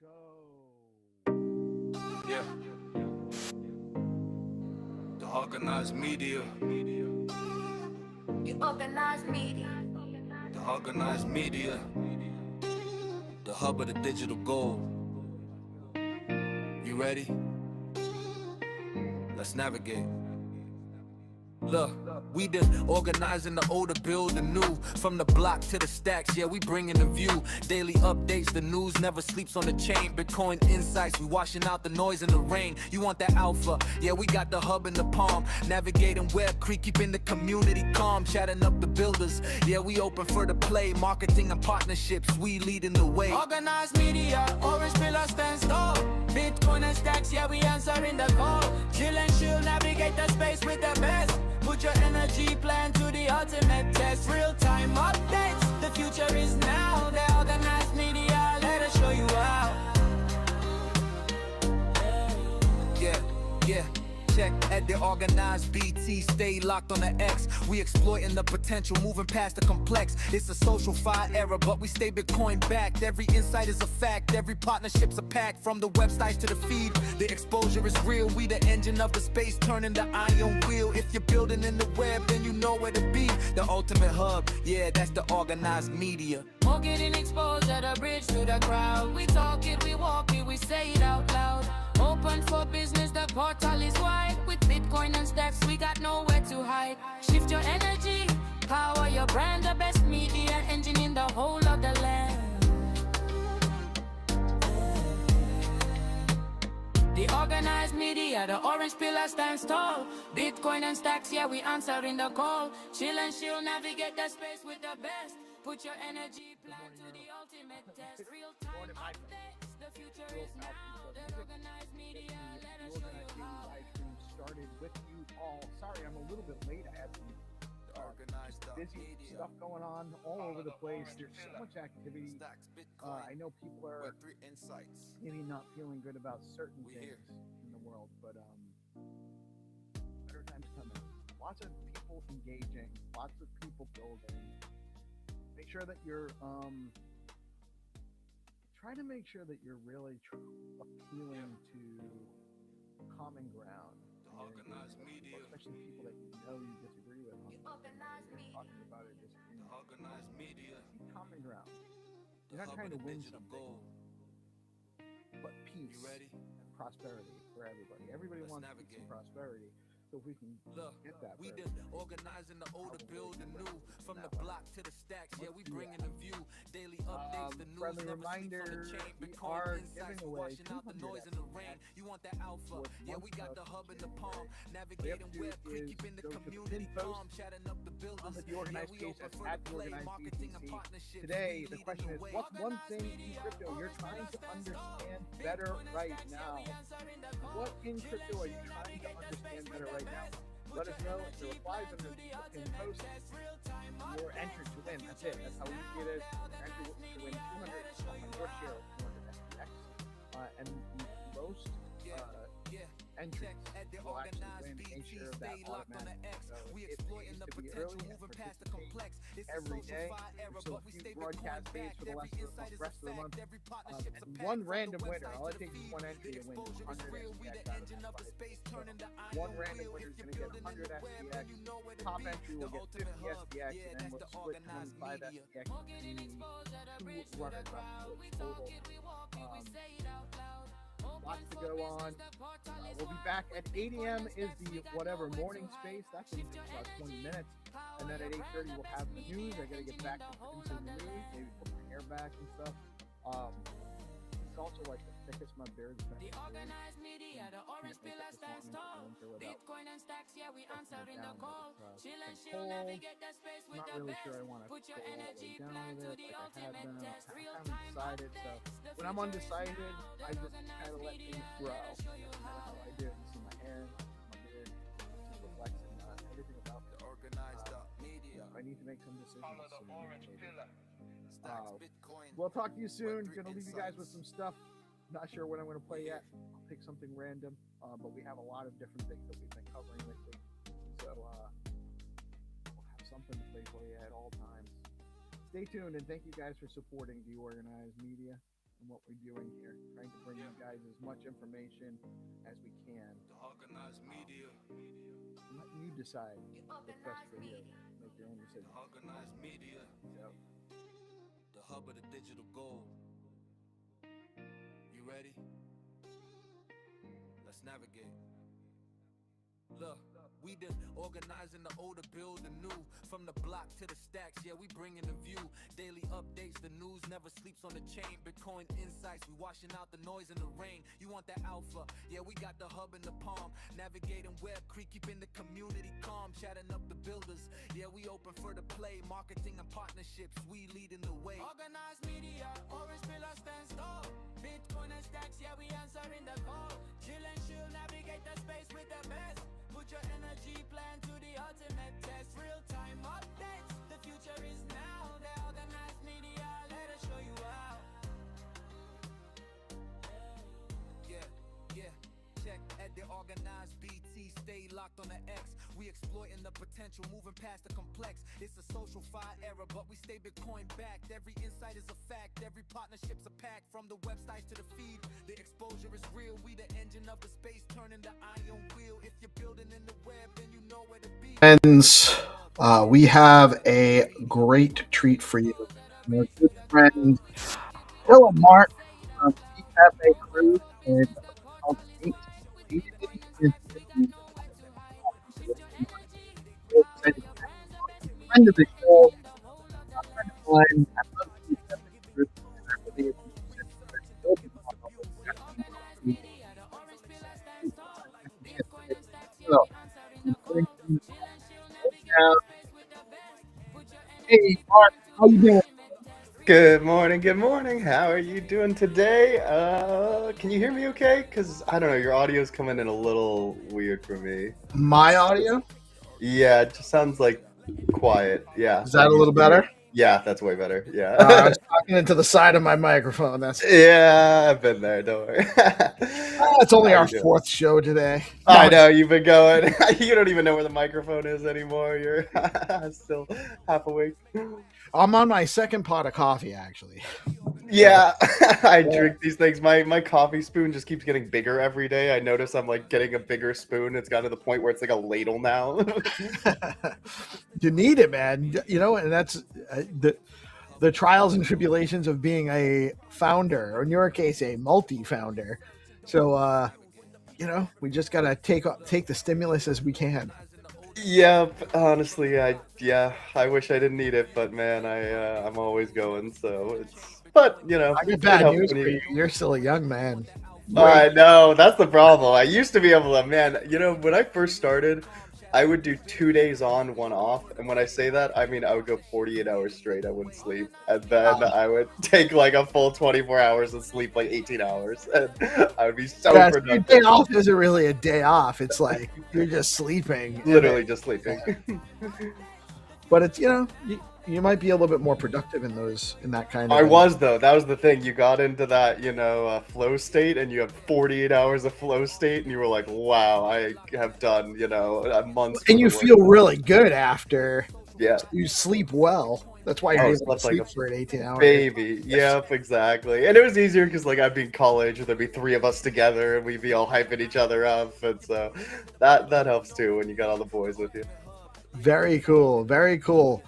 Go. Yeah. The organized media. The organized media. The organized media. The hub of the digital gold. You ready? Let's navigate. Look, we done organizing the old to build the new. From the block to the stacks, yeah, we bringing the view. Daily updates, the news never sleeps on the chain. Bitcoin insights, we washing out the noise and the rain. You want that alpha? Yeah, we got the hub in the palm. Navigating Web Creek, keeping the community calm. Chatting up the builders, yeah, we open for the play. Marketing and partnerships, we leading the way. Organized media, orange pillar stands tall. Bitcoin and stacks, yeah, we answering the call. Chill and chill, navigate the space with the best. Put your energy plan to the ultimate test. Real-time updates, the future is now. The organized media, let us show you how. Yeah. Check at the organized BT, stay locked on the X. We exploiting the potential, moving past the complex. It's a social fire era, but we stay Bitcoin backed. Every insight is a fact, every partnership's a pack. From the websites to the feed, the exposure is real. We the engine of the space, turning the iron wheel. If you're building in the web, then you know where to be. The ultimate hub, yeah, that's the organized media. Marketing exposure, the bridge to the crowd. We talk it, we walk it, we say it out loud. Open for business, the portal is wide. With Bitcoin and stacks, we got nowhere to hide. Shift your energy, power your brand. The best media engine in the whole of the land. The organized media, the orange pillar stands tall. Bitcoin and stacks, yeah, we answering the call. Chill and chill, navigate the space with the best. Put your energy plan to the ultimate test. Real-time updates, the future is now. The organized media, let us show you how. Live stream started with you all. Sorry, I'm a little bit late. I had some busy stuff going on all over the place. There's so much activity. I know people are maybe not feeling good about certain things in the world, but better times coming. Lots of people engaging, lots of people building. Make sure that you're try to make sure that you're really appealing to common ground. Organized media. Especially people that you know you disagree with. Organized media. Talking about it, disagreeing. Organized media. Common ground. You're not trying to win something, but peace and prosperity for everybody. Everybody wants peace and prosperity. So if we can get that, we done organizing the old to build the new. From the block to the stacks, yeah, we bringing the view. Daily updates, the news friendly never reminder, sleeps on the chain. we Bitcoin are insights, giving away washing out the noise and the rain. You want that alpha? Yeah, we got the hub in the palm. Navigating Web Creek, keeping the community calm. Chatting up the builders. The DeOrganized yeah, we case open for at the play. DeOrganized Marketing and BTC. partnerships. Today, the question is, what's one thing in crypto you're trying to understand better right now? What in crypto are you trying to understand better right now? Let us know in the replies under the post. Your entry to win. That's it. That's how easy it is. Your entry to win 200 your share of 200 SPX. And the most entries will actually win a share of that automatically. So it used to be early and participate every day. There's still a few broadcast days for the rest of the month. And one random winner. All it takes is one entry to win 100 SPX out of that. One random winner is going to get 100 SPX. Top entry will get 50 SPX, and then we'll split 25 SPX between two runners up total. Lots to go on. We'll be back at 8 a.m. is the whatever morning space. That's in about 20 minutes. And then at 8:30 we'll have the news. I gotta get back to producing the news, maybe put my hair back and stuff. It's also like the thickest my beard's been. The organized media, the orange pillar stands tall. Bitcoin and stacks, yeah, we answering the call. Chill and chill, navigate the space with the best. Put your energy plan to the ultimate test. Real time undecided, so when I'm undecided, I just kind of let things grow. That's how I do it. You see my hair, my beard, just reflecting everything about the organized media. I need to make some decisions soon. We'll talk to you soon. Gonna leave you guys with some stuff. Not sure what I'm gonna play yet. I'll pick something random, but we have a lot of different things that we've been covering lately. So we'll have something to play for you at all times. Stay tuned and thank you guys for supporting DeOrganized Media. in what we're doing here, trying to bring you guys as much information as we can. Organized media. Let you decide what's best for you. Make your own decision. Organized media. Yep. The hub of the digital gold. You ready? Let's navigate. Look, we done organizing the old to build the new. From the block to the stacks, yeah, we bringing the view. Daily updates, the news never sleeps on the chain. Bitcoin insights, we washing out the noise and the rain. You want that alpha? Yeah, we got the hub in the palm. Navigating Web Creek, keeping the community calm. Chatting up the builders, yeah, we open for the play. Marketing and partnerships, we leading the way. Organized media, orange pillar stands tall. Bitcoin and stacks, yeah, we answering the call. Chill and chill, navigate the space with the best. Put your energy plan to the ultimate test. Real-time updates, the future is now. The organized media, let us show you how. Yeah, check at the organized BT. Stay locked on the X. We exploiting the potential, moving past the complex. It's a social fire era, but we stay Bitcoin backed. Every insight is a fact, every partnership's a pact. From the websites to the feed, the exposure is real. We the engine of the space, turning the iron wheel. If you're building in the web, then you know where to be. Friends, we have a great treat for you. My good friend, Philip Mark from the Cafe Crew and friend of the show, a friend of mine. I love the Cafe Group, and I really appreciate Hey, Mark, how you doing? Good morning, good morning. How are you doing today? Can you hear me okay? Because, I don't know, your audio's coming in a little weird for me. My audio? Yeah, it just sounds like quiet. Yeah. Is that a little better? Yeah, that's way better. Yeah. I was talking into the side of my microphone. That's Yeah, I've been there. Don't worry. it's only How our you doing? fourth show today. I know, you've been going. You don't even know where the microphone is anymore. You're still half awake. I'm on my second pot of coffee, actually. Yeah, I drink these things. My coffee spoon just keeps getting bigger every day. I notice I'm like getting a bigger spoon. It's gotten to the point where it's like a ladle now. You need it, man. You know, and that's the trials and tribulations of being a founder, or in your case, a multi-founder. So, you know, we just gotta take the stimulus as we can. Yep, honestly, I wish I didn't need it, but man, I'm always going. So but you know, I got bad news for you. You're still a young man. I know, that's the problem. I used to be able to, man, you know, when I first started, I would do 2 days on, 1 off. And when I say that, I mean, I would go 48 hours straight. I wouldn't sleep. And then I would take like a full 24 hours and sleep like 18 hours. And I would be so productive. Your day off isn't really a day off. It's like you're just sleeping. Literally just sleeping. But it's, you know, you might be a little bit more productive in that kind of. I was, though. That was the thing. You got into that, you know, flow state, and you have 48 hours of flow state, and you were like, wow, I have done, you know, a month. And you feel really good after. Yeah. You sleep well. That's why you're able to sleep for an 18 hours. Baby. Yep, exactly. And it was easier because, like, I'd be in college, and there'd be 3 of us together, and we'd be all hyping each other up. And so that helps, too, when you got all the boys with you. Very cool. Very cool.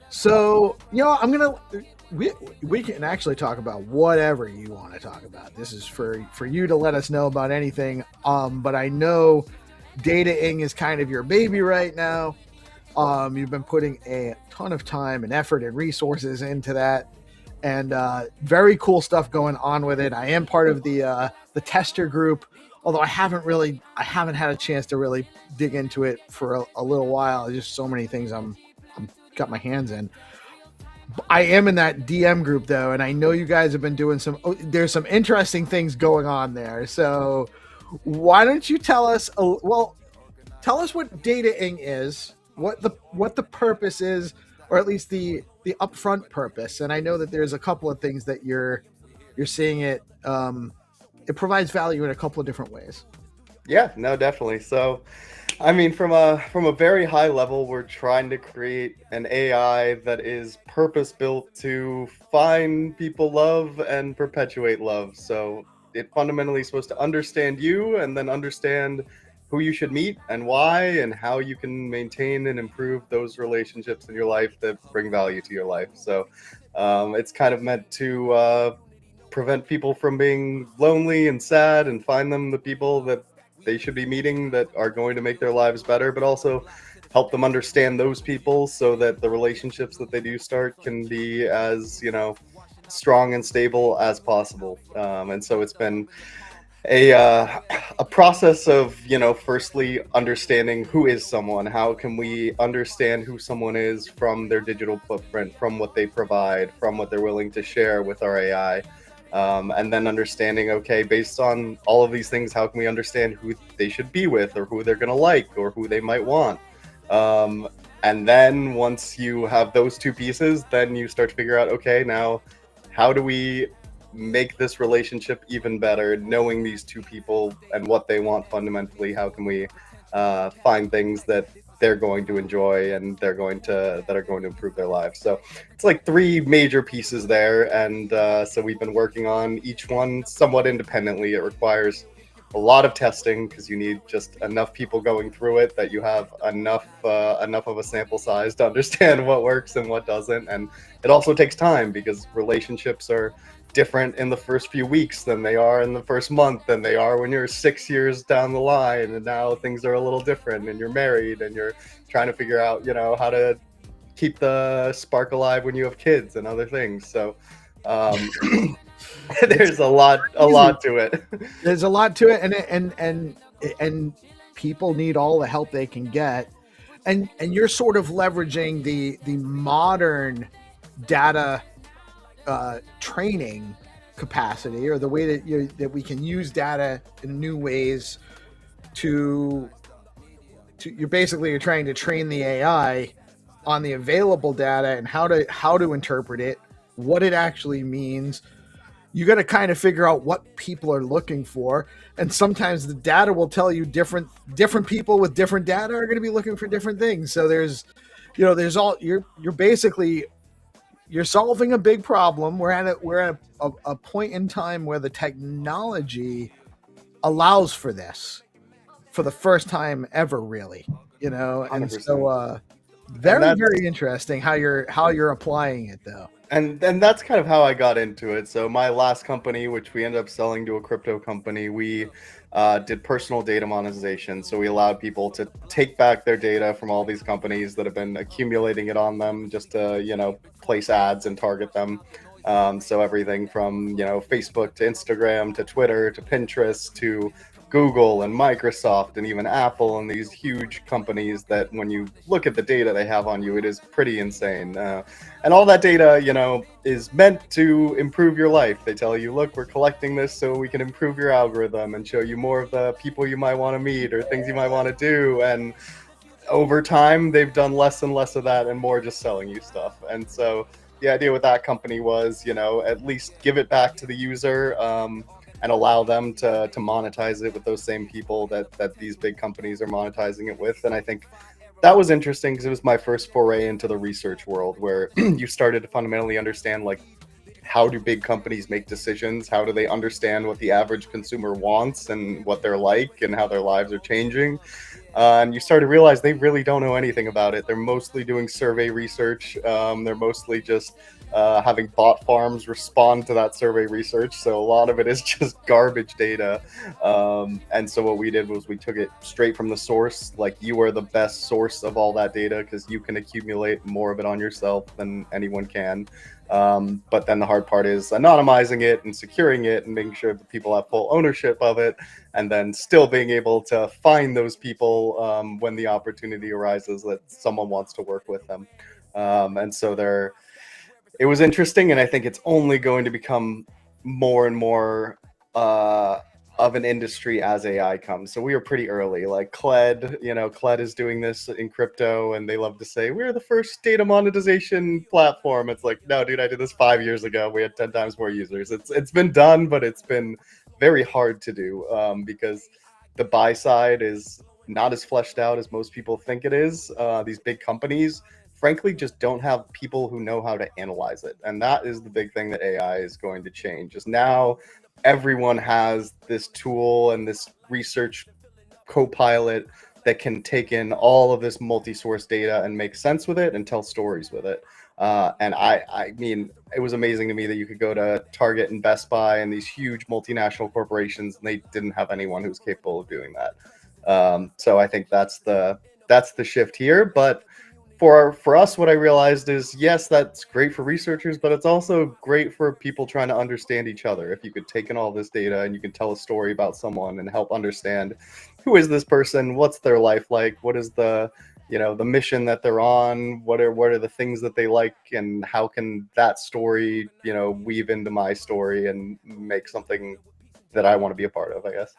So, you know, we can actually talk about whatever you want to talk about. This is for you to let us know about anything. But I know dataing is kind of your baby right now. You've been putting a ton of time and effort and resources into that, and very cool stuff going on with it. I am part of the tester group, although I haven't had a chance to really dig into it for a little while. There's just so many things I'm got my hands in. I am in that DM group though, and I know you guys have been doing there's some interesting things going on there. So why don't you tell us what dataing is, what the purpose is, or at least the upfront purpose. And I know that there's a couple of things that you're seeing it provides value in a couple of different ways. Yeah, no, definitely. So I mean, from a very high level, we're trying to create an AI that is purpose built to find people love and perpetuate love. So it fundamentally is supposed to understand you and then understand who you should meet and why and how you can maintain and improve those relationships in your life that bring value to your life. So it's kind of meant to prevent people from being lonely and sad and find them the people that they should be meeting that are going to make their lives better, but also help them understand those people so that the relationships that they do start can be as, you know, strong and stable as possible. And so it's been a process of, you know, firstly understanding who is someone, how can we understand who someone is from their digital footprint, from what they provide, from what they're willing to share with our AI. And then understanding, okay, based on all of these things, how can we understand who they should be with or who they're going to like or who they might want? And then once you have those two pieces, then you start to figure out, okay, now how do we make this relationship even better, knowing these two people and what they want fundamentally? How can we find things that they're going to enjoy and that are going to improve their lives? So it's like three major pieces there, and so we've been working on each one somewhat independently. It requires a lot of testing because you need just enough people going through it that you have enough of a sample size to understand what works and what doesn't. And it also takes time because relationships are different in the first few weeks than they are in the first month than they are when you're 6 years down the line, and now things are a little different and you're married and you're trying to figure out, you know, how to keep the spark alive when you have kids and other things. So there's a lot to it. There's a lot to it, and people need all the help they can get, and you're sort of leveraging the modern data training capacity, or the way that we can use data in new ways to you're trying to train the AI on the available data and how to interpret it, what it actually means. You got to kind of figure out what people are looking for, and sometimes the data will tell you different people with different data are going to be looking for different things. So you're solving a big problem. We're at a point in time where the technology allows for this for the first time ever, really, you know. 100%. And so very interesting how you're applying it, though. And that's kind of how I got into it. So my last company, which we ended up selling to a crypto company, we did personal data monetization. So we allowed people to take back their data from all these companies that have been accumulating it on them just to, you know, place ads and target them. So everything from, you know, Facebook to Instagram to Twitter to Pinterest to Google and Microsoft and even Apple and these huge companies that when you look at the data they have on you, it is pretty insane. And all that data, you know, is meant to improve your life. They tell you, look, we're collecting this so we can improve your algorithm and show you more of the people you might want to meet or things you might want to do. And over time, they've done less and less of that and more just selling you stuff. And so the idea with that company was, you know, at least give it back to the user, and allow them to monetize it with those same people that these big companies are monetizing it with. And I think that was interesting because it was my first foray into the research world, where you started to fundamentally understand, like, how do big companies make decisions? How do they understand what the average consumer wants and what they're like and how their lives are changing? And you start to realize they really don't know anything about it. They're mostly doing survey research. They're mostly just having bot farms respond to that survey research. So a lot of it is just garbage data. And so what we did was we took it straight from the source. Like, you are the best source of all that data because you can accumulate more of it on yourself than anyone can. But then the hard part is anonymizing it and securing it and making sure that people have full ownership of it, and then still being able to find those people when the opportunity arises that someone wants to work with them. And so it was interesting, and I think it's only going to become more and more of an industry as AI comes. So we were pretty early. Like Kled is doing this in crypto, and they love to say we're the first data monetization platform. It's like, no, dude, I did this 5 years ago. We had 10 times more users. It's been done, but it's been very hard to do because the buy side is not as fleshed out as most people think it is. These big companies, frankly, just don't have people who know how to analyze it. And that is the big thing that AI is going to change. Is now everyone has this tool and this research co-pilot that can take in all of this multi-source data and make sense with it and tell stories with it. And I mean, it was amazing to me that you could go to Target and Best Buy and these huge multinational corporations, and they didn't have anyone who's capable of doing that. So I think that's the shift here. But for us, what I realized is, yes, that's great for researchers, but it's also great for people trying to understand each other. If you could take in all this data and you can tell a story about someone and help understand who is this person, what's their life like, what is the mission that they're on, what are the things that they like, and how can that story, weave into my story and make something that I want to be a part of, I guess.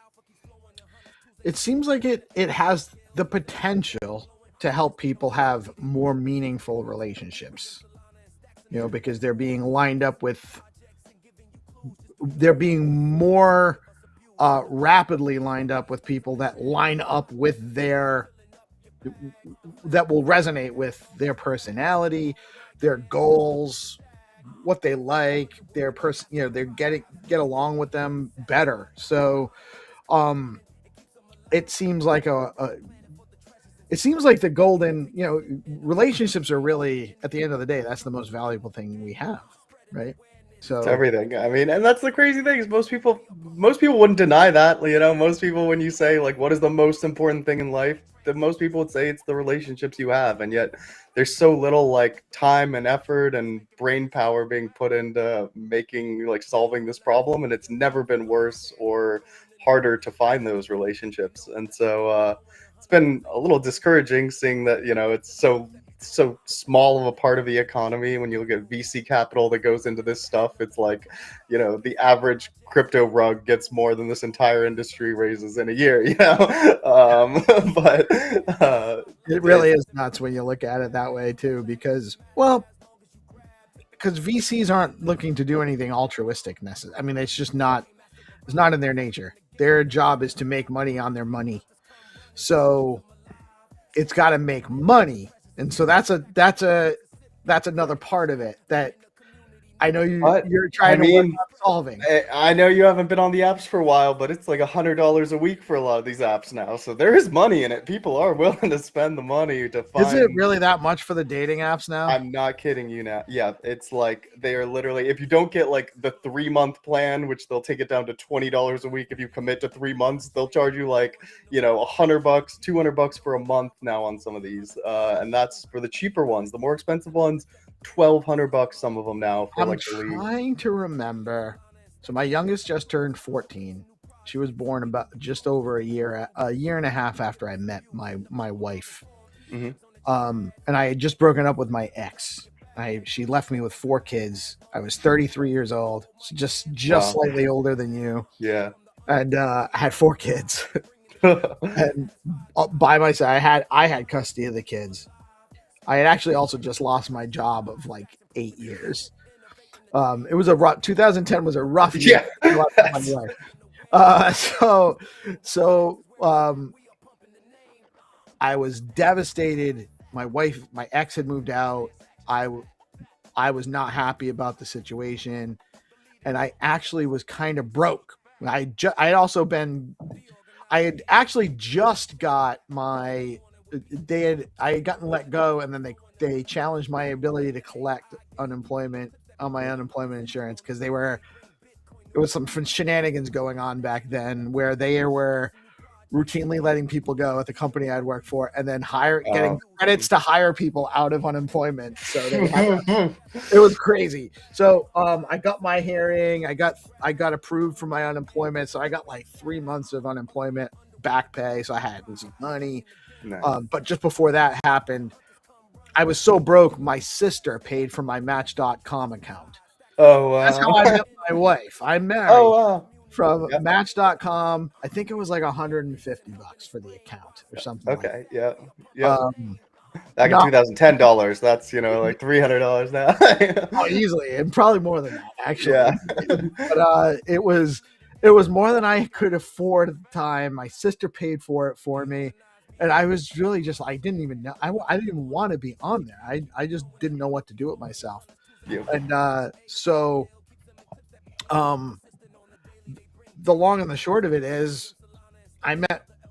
It seems like it has the potential to help people have more meaningful relationships, because they're being lined up with, they're being more rapidly lined up with people that line up with that will resonate with their personality, their goals, what they like, their person, they're get along with them better. So it seems like the golden, relationships are really, at the end of the day, that's the most valuable thing we have, right? So it's everything. I mean, and that's the crazy thing is most people wouldn't deny that. Most people, when you say like, what is the most important thing in life, that most people would say it's the relationships you have, and yet there's so little like time and effort and brain power being put into solving this problem, and it's never been worse or harder to find those relationships. And so it's been a little discouraging seeing that it's so small of a part of the economy. When you look at VC capital that goes into this stuff, it's like the average crypto rug gets more than this entire industry raises in a year. But it really is nuts when you look at it that way too, because VCs aren't looking to do anything altruistic necessarily. I mean, it's not in their nature. Their job is to make money on their money, so it's got to make money. And so that's another part of it that I know you're trying to work on solving. I know you haven't been on the apps for a while, but it's like $100 a week for a lot of these apps now. So there is money in it. People are willing to spend the money to find. Is it really that much for the dating apps now? I'm not kidding you now. Yeah, it's like they are literally, if you don't get like the 3-month plan, which they'll take it down to $20 a week. If you commit to 3 months, they'll charge you like, $100, $200 for a month now on some of these. And that's for the cheaper ones. The more expensive ones, $1,200 some of them now for I'm trying to remember. So my youngest just turned 14. She was born about just over a year and a half after I met my wife. Mm-hmm. And I had just broken up with my ex. She left me with 4 kids. I was 33 years old, so just wow. Slightly older than you. Yeah. And I had 4 kids. And by myself, I had custody of the kids. I had actually also just lost my job of like 8 years. It was 2010 was a rough year. Yeah. So I was devastated. My ex had moved out. I was not happy about the situation, and I actually was kind of broke. I had actually just got I had gotten let go, and then they challenged my ability to collect unemployment on my unemployment insurance because there was some shenanigans going on back then where they were routinely letting people go at the company I'd worked for, and then getting credits to hire people out of unemployment. So it was crazy. So I got my hearing. I got approved for my unemployment. So I got like 3 months of unemployment back pay. So I had some money. Nice. But just before that happened, I was so broke, my sister paid for my Match.com account. Oh, wow. That's how I met my wife. I married from Match.com. I think it was like $150 for the account or something. Okay, yeah. Back in $2010, that's like $300 now. Oh, easily, and probably more than that, actually. Yeah. But it was more than I could afford at the time. My sister paid for it for me, And I was really just, I didn't even know, I didn't even want to be on there. I just didn't know what to do with myself. Yeah. And so the long and the short of it is, I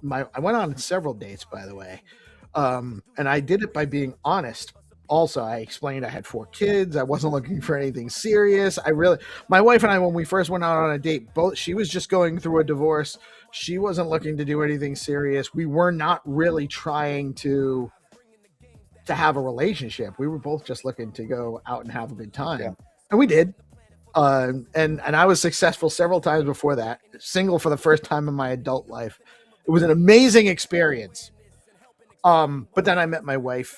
went on several dates, by the way. And I did it by being honest. Also, I explained I had 4 kids. I wasn't looking for anything serious. My wife and I, when we first went out on a date, she was just going through a divorce. She wasn't looking to do anything serious. We were not really trying to have a relationship. We were both just looking to go out and have a good time. Yeah. And we did. And I was successful several times before that, single for the first time in my adult life. It was an amazing experience. But then I met my wife,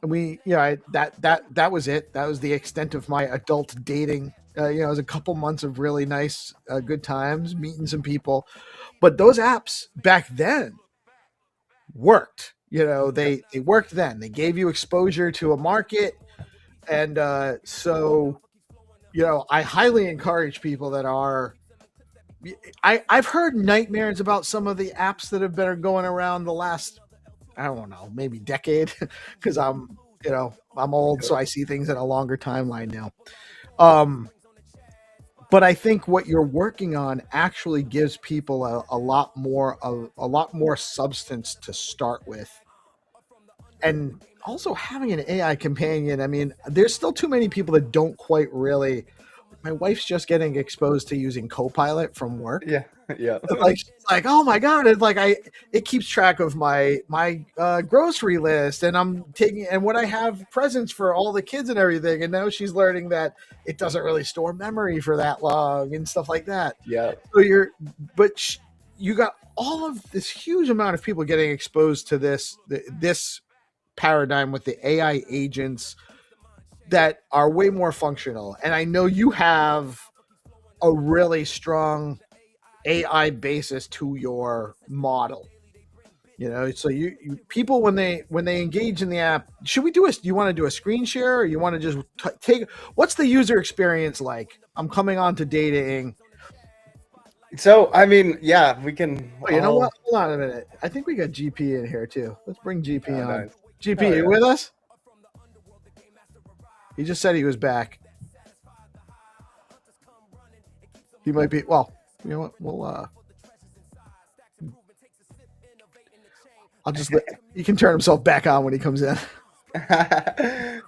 and that was it. That was the extent of my adult dating. It was a couple months of really nice, good times, meeting some people. But those apps back then worked. They worked then. They gave you exposure to a market. And so I highly encourage people that are. I've heard nightmares about some of the apps that have been going around the last, I don't know, maybe decade, because I'm old, so I see things in a longer timeline now. But I think what you're working on actually gives people a lot more substance to start with. And also having an AI companion, I mean, there's still too many people that don't quite really. My wife's just getting exposed to using Copilot from work. Yeah. Like, oh my god! It keeps track of my grocery list, and I'm taking, and what I have presents for all the kids and everything. And now she's learning that it doesn't really store memory for that long and stuff like that. Yeah. So you got all of this huge amount of people getting exposed to this paradigm with the AI agents that are way more functional. And I know you have a really strong AI basis to your model. So you people, when they engage in the app, do you want to do a screen share, or you want to just take, what's the user experience like? I'm coming on to dating. So, I mean, yeah, we can. Oh, you know what? Hold on a minute. I think we got GP in here too. Let's bring GP on. Nice. GP, you with us? He just said he was back. He might be. Well, you know what? We'll. I'll just he can turn himself back on when he comes in. Yeah,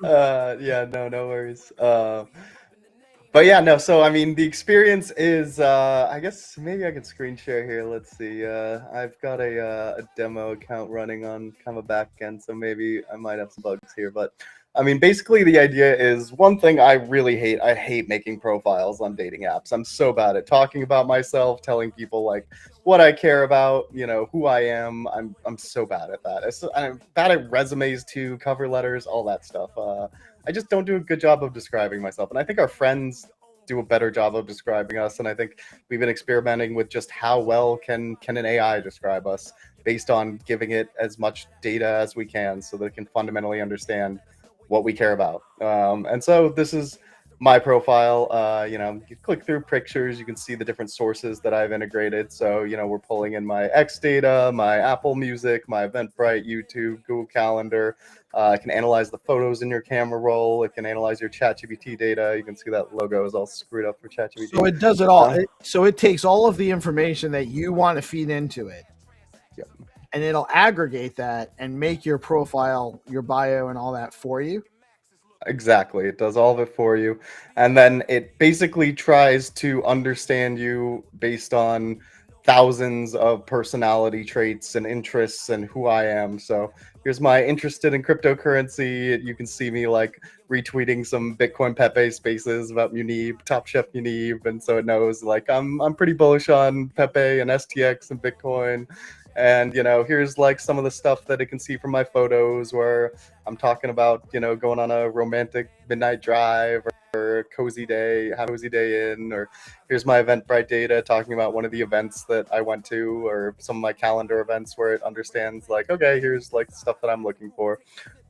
no worries. But yeah, no. So I mean, the experience is. I guess maybe I can screen share here. Let's see. I've got a demo account running on kind of a back end, so maybe I might have some bugs here, but. I mean, basically the idea is, one thing I really hate. I hate making profiles on dating apps. I'm so bad at talking about myself, telling people like what I care about, who I am. I'm so bad at that. I'm bad at resumes too, cover letters, all that stuff. I just don't do a good job of describing myself. And I think our friends do a better job of describing us. And I think we've been experimenting with just how well can an AI describe us, based on giving it as much data as we can, so that it can fundamentally understand what we care about. And so this is my profile. You click through pictures, you can see the different sources that I've integrated. So, we're pulling in my X data, my Apple Music, my Eventbrite, YouTube, Google Calendar. It can analyze the photos in your camera roll. It can analyze your ChatGPT data. You can see that logo is all screwed up for ChatGPT. So it does it all. So it takes all of the information that you want to feed into it. Yep. And it'll aggregate that and make your profile, your bio, and all that for you. Exactly. It does all of it for you. And then it basically tries to understand you based on thousands of personality traits and interests and who I am. So here's my interested in cryptocurrency. You can see me like retweeting some Bitcoin Pepe spaces about Munib, Top Chef Munib. And so it knows like I'm pretty bullish on Pepe and STX and Bitcoin. And, here's like some of the stuff that it can see from my photos, where I'm talking about, going on a romantic midnight drive or a cozy day, have a cozy day in, or here's my Eventbrite data talking about one of the events that I went to, or some of my calendar events, where it understands like, okay, here's like the stuff that I'm looking for.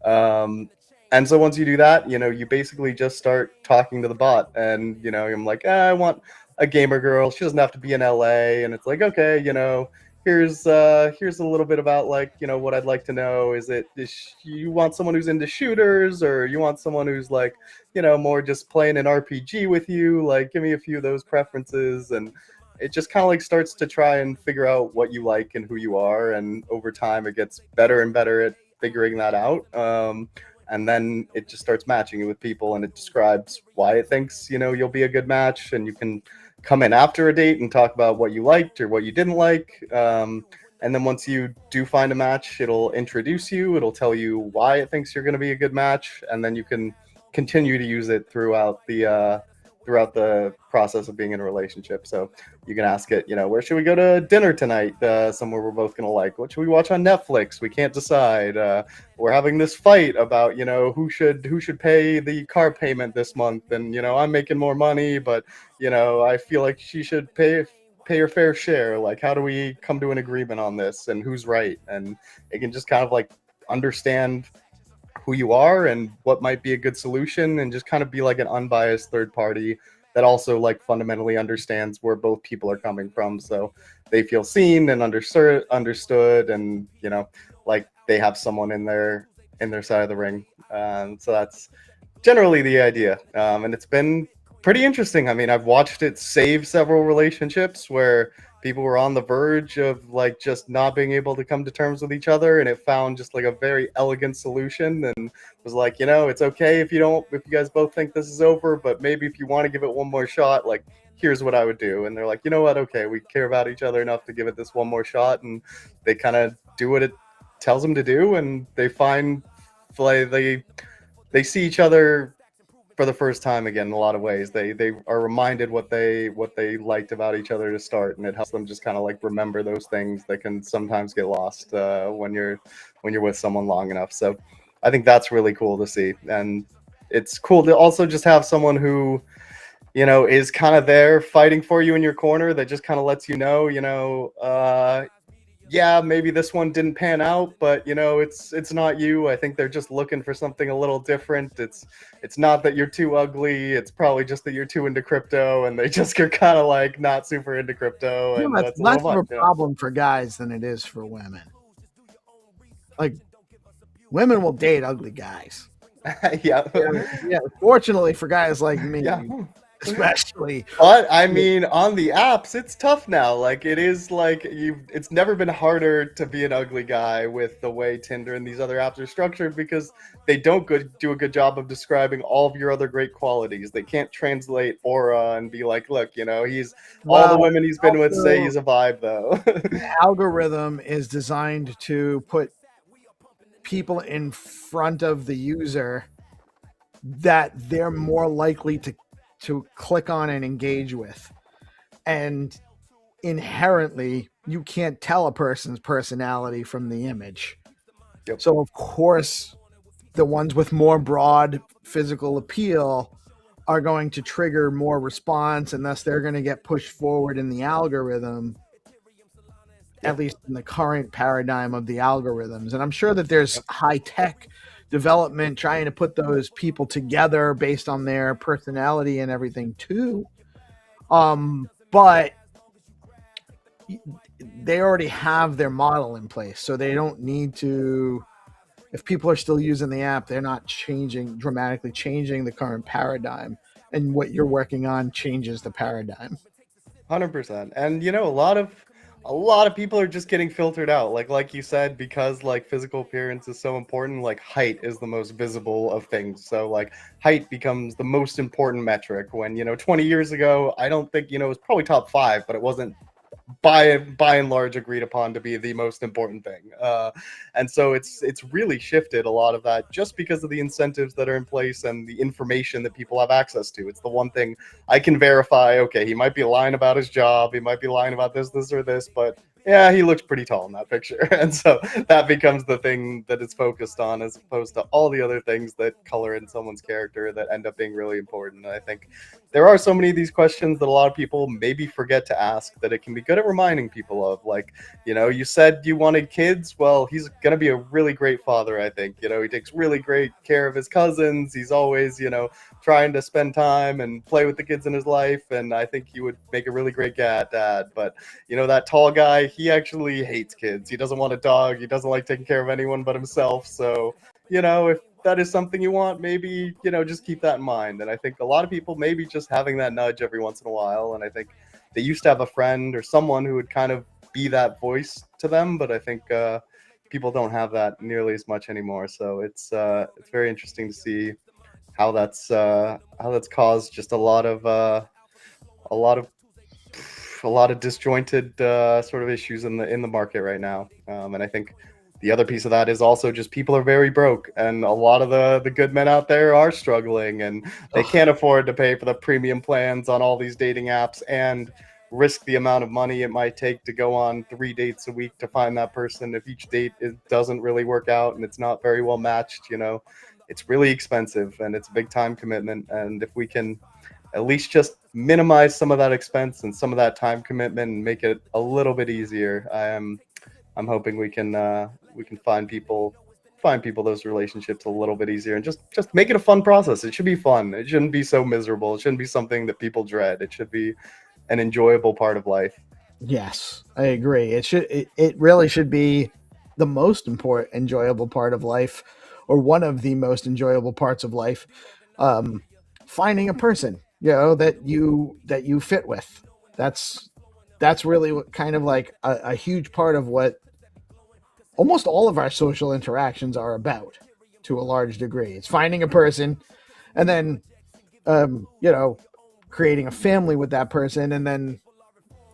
And so once you do that, you basically just start talking to the bot, and, I'm like, I want a gamer girl. She doesn't have to be in LA. And it's like, okay, here's a little bit about, like, you know, what I'd like to know. You want someone who's into shooters, or you want someone who's, like, you know, more just playing an RPG with you? Like, give me a few of those preferences. And it just kind of like starts to try and figure out what you like and who you are, and over time it gets better and better at figuring that out. And then it just starts matching you with people, and it describes why it thinks, you know, you'll be a good match. And you can come in after a date and talk about what you liked or what you didn't like. And then once you do find a match, it'll introduce you. It'll tell you why it thinks you're going to be a good match, and then you can continue to use it throughout the process of being in a relationship. So you can ask it, you know, where should we go to dinner tonight? Somewhere we're both going to like. What should we watch on Netflix? We can't decide. We're having this fight about, you know, who should pay the car payment this month. And, you know, I'm making more money, but, you know, I feel like she should pay her fair share. Like, how do we come to an agreement on this, and who's right? And it can just kind of like understand who you are and what might be a good solution, and just kind of be like an unbiased third party that also like fundamentally understands where both people are coming from, so they feel seen and understood, and, you know, like they have someone in their side of the ring. So that's generally the idea. And it's been pretty interesting. I mean, I've watched it save several relationships where people were on the verge of like just not being able to come to terms with each other, and it found just like a very elegant solution, and was like, you know, it's okay if you guys both think this is over, but maybe if you want to give it one more shot, like, here's what I would do. And they're like, you know what, okay, we care about each other enough to give it this one more shot. And they kind of do what it tells them to do, and they find like they see each other for the first time again in a lot of ways. They are reminded what they liked about each other to start, and it helps them just kind of like remember those things that can sometimes get lost when you're with someone long enough. So I think that's really cool to see, and it's cool to also just have someone who, you know, is kind of there fighting for you in your corner, that just kind of lets you know, yeah, maybe this one didn't pan out, but, you know, it's not you. I think they're just looking for something a little different. It's not that you're too ugly. It's probably just that you're too into crypto, and they just are kind of like not super into crypto. You And know, that's that's a less little of a much, problem for guys than it is for women. Like, women will date ugly guys. Yeah. Yeah. Fortunately for guys like me, Yeah. especially. But I mean, on the apps, it's tough now. Like, it is like it's never been harder to be an ugly guy with the way Tinder and these other apps are structured, because they don't do a good job of describing all of your other great qualities. They can't translate aura and be like, look, you know, all the women he's been with say he's a vibe, though. The algorithm is designed to put people in front of the user that they're more likely to click on and engage with. And inherently, you can't tell a person's personality from the image. Yep. So, of course, the ones with more broad physical appeal are going to trigger more response, and thus they're going to get pushed forward in the algorithm, at least in the current paradigm of the algorithms. And I'm sure that there's high-tech development trying to put those people together based on their personality and everything too. But they already have their model in place, so they don't need to. If people are still using the app, they're not dramatically changing the current paradigm, and what you're working on changes the paradigm. 100%. And, you know, a lot of people are just getting filtered out. Like you said, because like physical appearance is so important, like height is the most visible of things. So like height becomes the most important metric, when, you know, 20 years ago, I don't think, you know, it was probably top 5, but it wasn't by and large agreed upon to be the most important thing. And so it's really shifted a lot of that, just because of the incentives that are in place and the information that people have access to. It's the one thing I can verify. Okay, he might be lying about his job, he might be lying about this or this, but yeah, he looks pretty tall in that picture. And so that becomes the thing that it's focused on, as opposed to all the other things that color in someone's character that end up being really important. And I think there are so many of these questions that a lot of people maybe forget to ask, that it can be good at reminding people of. Like, you know, you said you wanted kids. Well, he's going to be a really great father, I think. You know, he takes really great care of his cousins. He's always, you know, trying to spend time and play with the kids in his life. And I think he would make a really great dad. But, you know, that tall guy, he actually hates kids. He doesn't want a dog. He doesn't like taking care of anyone but himself. So, if that is something you want, maybe, just keep that in mind. And I think a lot of people maybe just having that nudge every once in a while. And I think they used to have a friend or someone who would kind of be that voice to them, but I think people don't have that nearly as much anymore. So it's very interesting to see how that's caused just a lot of disjointed sort of issues in the market right now. And I think the other piece of that is also just people are very broke, and a lot of the good men out there are struggling, and they can't afford to pay for the premium plans on all these dating apps and risk the amount of money it might take to go on 3 dates a week to find that person. If each date doesn't really work out and it's not very well matched, it's really expensive and it's a big time commitment. And if we can at least just minimize some of that expense and some of that time commitment and make it a little bit easier, I'm hoping we can find people those relationships a little bit easier, and just make it a fun process. It should be fun. It shouldn't be so miserable. It shouldn't be something that people dread. It should be an enjoyable part of life. Yes, I agree. It really should be the most important, enjoyable part of life, or one of the most enjoyable parts of life. Finding a person, that you fit with. That's really what kind of like a huge part of what almost all of our social interactions are about, to a large degree. It's finding a person, and then creating a family with that person, and then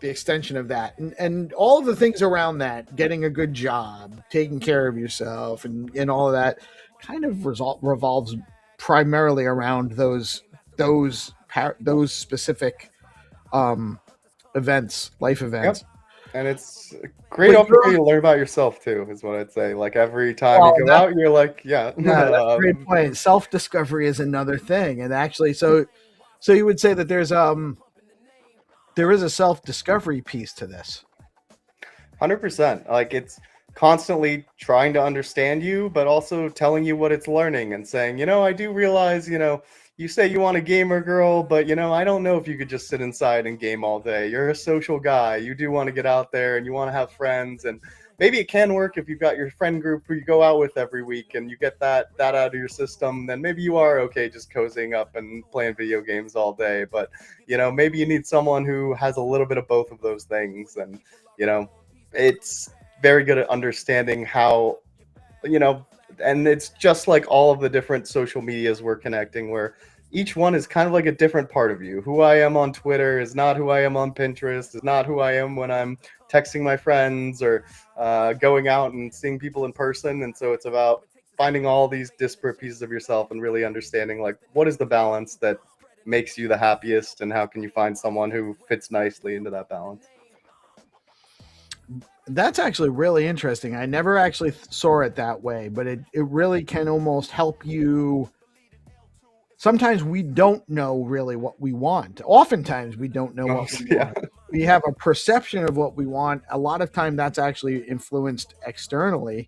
the extension of that, and all of the things around that, getting a good job, taking care of yourself, and all of that kind of revolves primarily around those specific events, life events. Yep. And it's a great opportunity to learn about yourself too, is what I'd say. Like every time you go out, you're like, yeah, that's a great point. Self-discovery is another thing, and actually, so you would say that there is a self-discovery piece to this. 100%. Like, it's constantly trying to understand you, but also telling you what it's learning and saying, I do realize, you say you want a gamer girl, but I don't know if you could just sit inside and game all day. You're a social guy. You do want to get out there and you want to have friends, and maybe it can work if you've got your friend group who you go out with every week and you get that out of your system. Then maybe you are okay just cozying up and playing video games all day. But maybe you need someone who has a little bit of both of those things, and it's very good at understanding how and it's just like all of the different social medias we're connecting, where each one is kind of like a different part of you. Who I am on Twitter is not who I am on Pinterest, is not who I am when I'm texting my friends or going out and seeing people in person. And so it's about finding all these disparate pieces of yourself and really understanding, like, what is the balance that makes you the happiest, and how can you find someone who fits nicely into that balance. That's actually really interesting. I never actually saw it that way, but it really can almost help you. Sometimes we don't know really what we want. Oftentimes we don't know what we want. We have a perception of what we want. A lot of time that's actually influenced externally.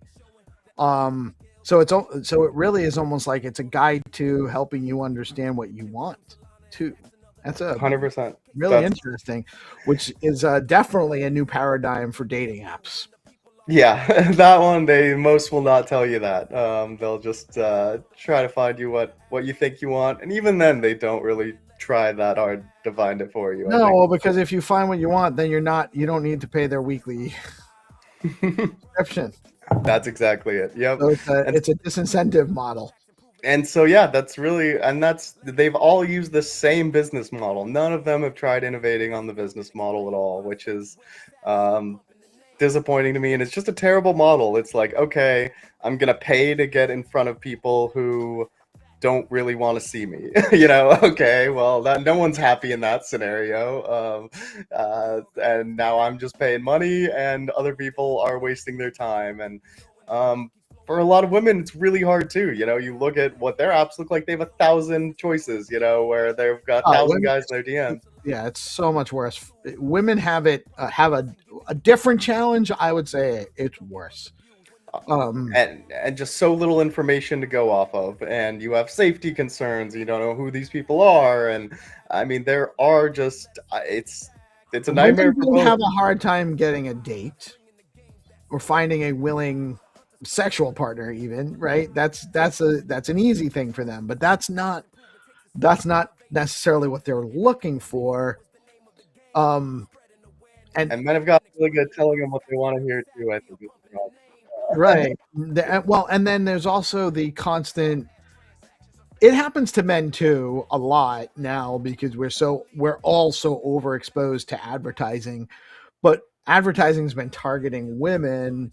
So it really is almost like it's a guide to helping you understand what you want too. That's 100%. Really interesting, which is definitely a new paradigm for dating apps. Yeah, that one, most will not tell you that. They'll just try to find you what you think you want, and even then, they don't really try that hard to find it for you. No, because if you find what you want, then you don't need to pay their weekly subscription. That's exactly it. Yep. So it's a disincentive model. And so, yeah, they've all used the same business model. None of them have tried innovating on the business model at all, which is disappointing to me. And it's just a terrible model. It's like, okay, I'm going to pay to get in front of people who don't really want to see me. Okay, well, no one's happy in that scenario. And now I'm just paying money and other people are wasting their time. And for a lot of women, it's really hard too. You look at what their apps look like. They have 1,000 choices, where they've got 1,000 guys in their DMs. Yeah, it's so much worse. Women have a different challenge. I would say it's worse. And just so little information to go off of, and you have safety concerns. You don't know who these people are, and I mean, there are just it's a nightmare for women both. have a hard time getting a date or finding a willing sexual partner, even, right? That's an easy thing for them, but that's not necessarily what they're looking for. And men have got really good telling them what they want to hear too, I think. right. Well, and then there's also the constant, it happens to men too a lot now because we're all so overexposed to advertising, but advertising's been targeting women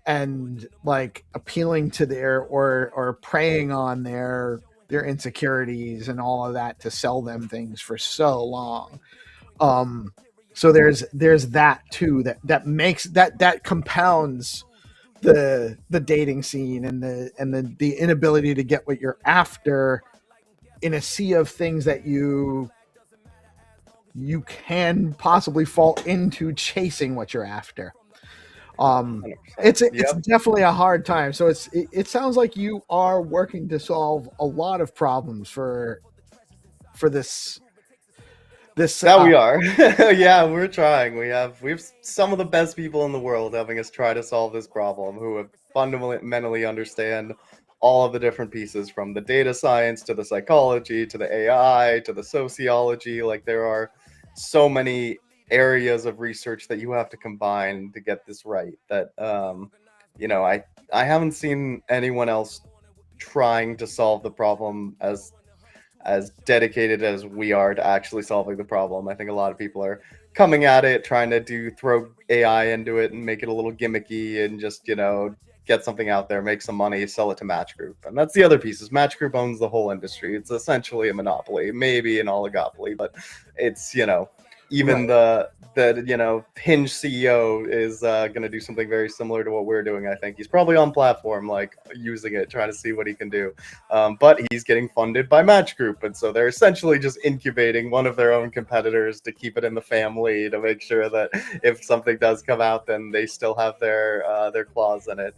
and like appealing to their or preying on their insecurities and all of that to sell them things for so long. So there's that too, that makes that compounds the dating scene and the inability to get what you're after in a sea of things that you can possibly fall into chasing what you're after. 100%. It's Yep. definitely a hard time. So it sounds like you are working to solve a lot of problems for this That we are. Yeah, we're trying. We have some of the best people in the world helping us try to solve this problem, who have fundamentally understand all of the different pieces, from the data science to the psychology to the AI to the sociology. Like, there are so many areas of research that you have to combine to get this right that I haven't seen anyone else trying to solve the problem as dedicated as we are to actually solving the problem. I think a lot of people are coming at it trying to throw AI into it and make it a little gimmicky and just, get something out there, make some money, sell it to Match Group. And that's the other piece, is Match Group owns the whole industry. It's essentially a monopoly, maybe an oligopoly, but it's, even right. the Hinge CEO is going to do something very similar to what we're doing. I think he's probably on platform, like, using it, trying to see what he can do. But he's getting funded by Match Group, and so they're essentially just incubating one of their own competitors to keep it in the family, to make sure that if something does come out, then they still have their claws in it.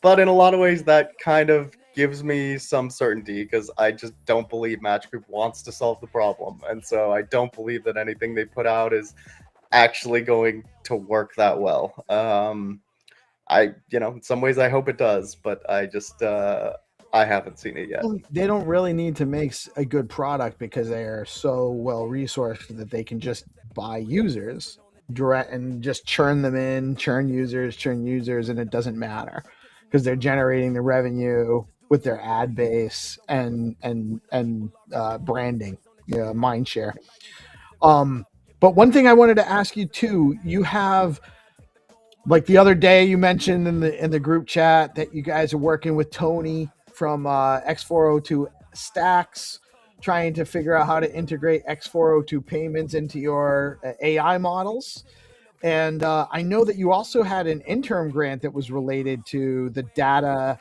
But in a lot of ways, that kind of gives me some certainty, because I just don't believe Match Group wants to solve the problem. And so I don't believe that anything they put out is actually going to work that well. In some ways I hope it does, but I just, I haven't seen it yet. They don't really need to make a good product because they are so well resourced that they can just buy users direct and just churn users, and it doesn't matter because they're generating the revenue with their ad base and branding, mind share. But one thing I wanted to ask you too, you have, like, the other day you mentioned in the group chat that you guys are working with Tony from X402 Stacks, trying to figure out how to integrate X402 payments into your AI models. And I know that you also had an interim grant that was related to the data,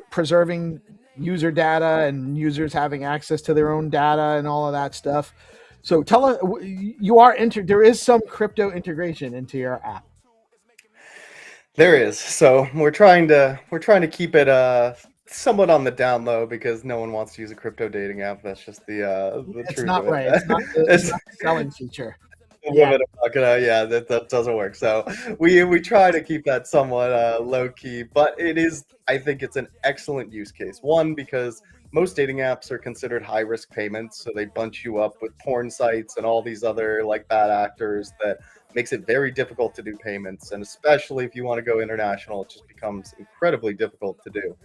preserving user data and users having access to their own data and all of that stuff. So tell us, there is some crypto integration into your app. There is. So we're trying to keep it somewhat on the down low, because no one wants to use a crypto dating app. That's just the It's truth not of it. right. It's not the selling feature. Women are not gonna, yeah, that doesn't work. So we try to keep that somewhat low key, but I think it's an excellent use case. One, because most dating apps are considered high risk payments, so they bunch you up with porn sites and all these other, like, bad actors, that makes it very difficult to do payments. And especially if you want to go international, it just becomes incredibly difficult to do.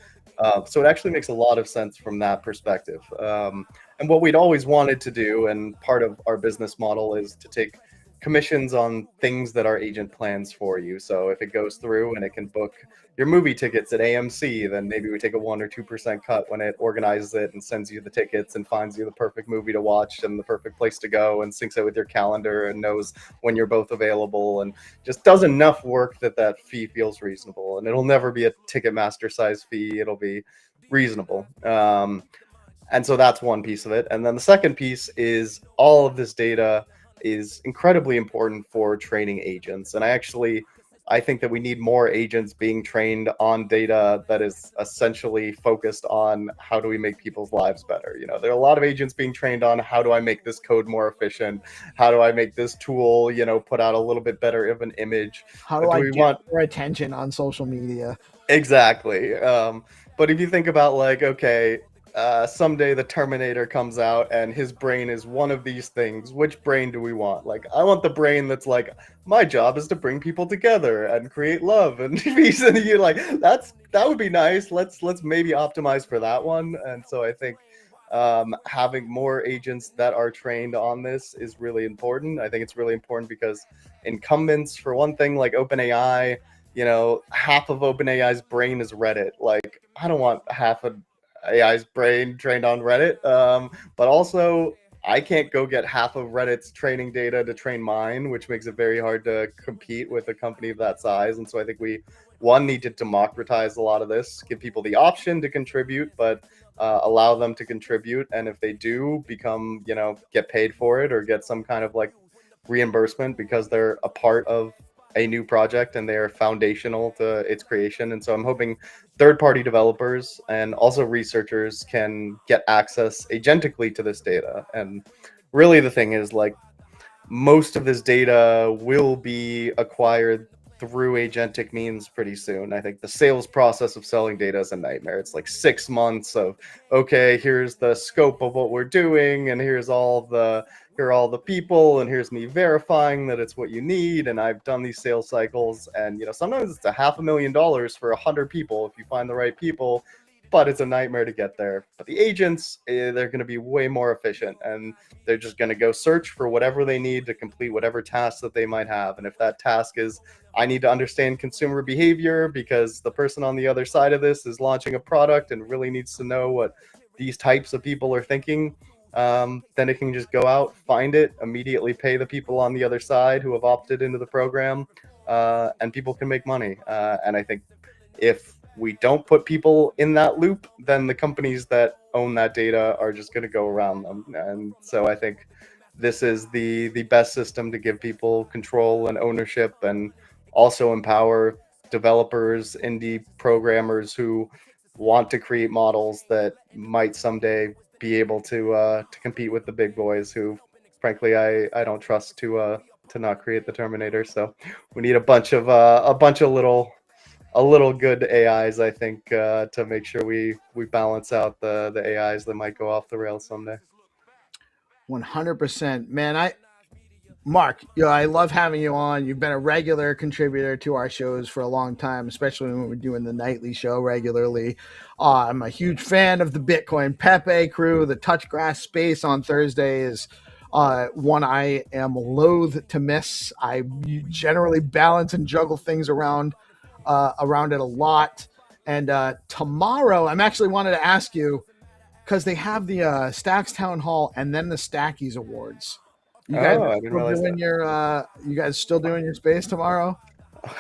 So it actually makes a lot of sense from that perspective. And what we'd always wanted to do, and part of our business model, is to take commissions on things that our agent plans for you. So if it goes through and it can book your movie tickets at AMC, then maybe we take a 1 or 2% cut when it organizes it and sends you the tickets and finds you the perfect movie to watch and the perfect place to go and syncs it with your calendar and knows when you're both available, and just does enough work that fee feels reasonable. And it'll never be a Ticketmaster size fee. It'll be reasonable. And so that's one piece of it. And then the second piece is all of this data is incredibly important for training agents. And I actually I think that we need more agents being trained on data that is essentially focused on how do we make people's lives better. You know, there are a lot of agents being trained on how do I make this code more efficient? How do I make this tool, you know, put out a little bit better of an image? How But do do I we get want more attention on social media? exactly? But if you think about like, okay, someday the Terminator comes out and his brain is one of these things. Which brain do we want? Like, I want the brain that's like, my job is to bring people together and create love and peace. And you like, that would be nice. Let's maybe optimize for that one. And so I think having more agents that are trained on this is really important. I think it's really important because incumbents, for one thing, like OpenAI, you know, half of OpenAI's brain is Reddit. Like, I don't want half of AI's brain trained on Reddit. But also, I can't go get half of Reddit's training data to train mine, which makes it very hard to compete with a company of that size. And so I think we, one, need to democratize a lot of this, give people the option to contribute, but allow them to contribute. And if they do become, you know, get paid for it or get some kind of like reimbursement because they're a part of a new project and they are foundational to its creation. And so I'm hoping third-party developers and also researchers can get access agentically to this data. And really the thing is, like, most of this data will be acquired through agentic means pretty soon. I think the sales process of selling data is a nightmare. It's like 6 months of, okay, here's the scope of what we're doing, and here's all the here are all the people, and here's me verifying that it's what you need. And I've done these sales cycles, and you know, sometimes it's $500,000 for 100 people if you find the right people, but it's a nightmare to get there. But the agents, they're going to be way more efficient, and they're just going to go search for whatever they need to complete whatever task that they might have. And if that task is, I need to understand consumer behavior because the person on the other side of this is launching a product and really needs to know what these types of people are thinking, then it can just go out, find it, immediately pay the people on the other side who have opted into the program, and people can make money. And I think if we don't put people in that loop, then the companies that own that data are just going to go around them. And so I think this is the best system to give people control and ownership, and also empower developers, indie programmers who want to create models that might someday be able to compete with the big boys who, frankly, I don't trust to not create the Terminator. So we need a bunch of little good AIs, I think, to make sure we balance out the AIs that might go off the rails someday. 100%, man. Mark, I love having you on. You've been a regular contributor to our shows for a long time, especially when we're doing the nightly show regularly. I'm a huge fan of the Bitcoin Pepe crew. The Touch Grass Space on Thursday is one I am loath to miss. I generally balance and juggle things around it a lot. And tomorrow, I'm actually wanted to ask you, because they have the Stacks Town Hall and then the Stackies Awards. You guys you guys still doing your space tomorrow?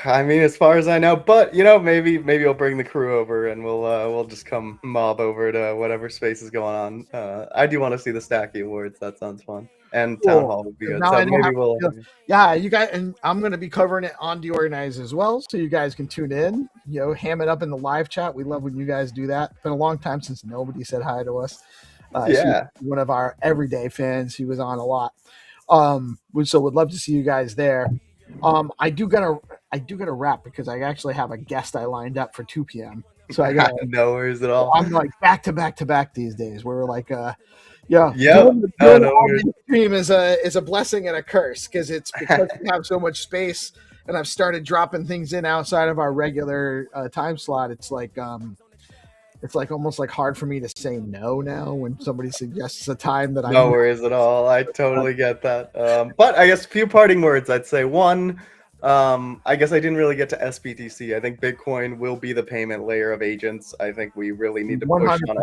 I mean, as far as I know, but you know, maybe I'll bring the crew over and we'll just come mob over to whatever space is going on. I do want to see the Stacky Awards. That sounds fun. And Town Hall would be good. So maybe we'll. Yeah, you guys, and I'm going to be covering it on DeOrganized as well, so you guys can tune in. Ham it up in the live chat. We love when you guys do that. It's been a long time since nobody said hi to us. Yeah, one of our everyday fans. He was on a lot. So would love to see you guys there. I do gotta wrap because I actually have a guest I lined up for 2 p.m. So I got no worries at all. I'm like back to back these days. Where we're like, doing stream is a blessing and a curse because it's because we have so much space and I've started dropping things in outside of our regular time slot. It's like almost like hard for me to say no now when somebody suggests a time that no worries at all. I totally get that. But I guess a few parting words. I'd say one, I guess I didn't really get to SBTC. I think Bitcoin will be the payment layer of agents. I think we really need to push 100%. On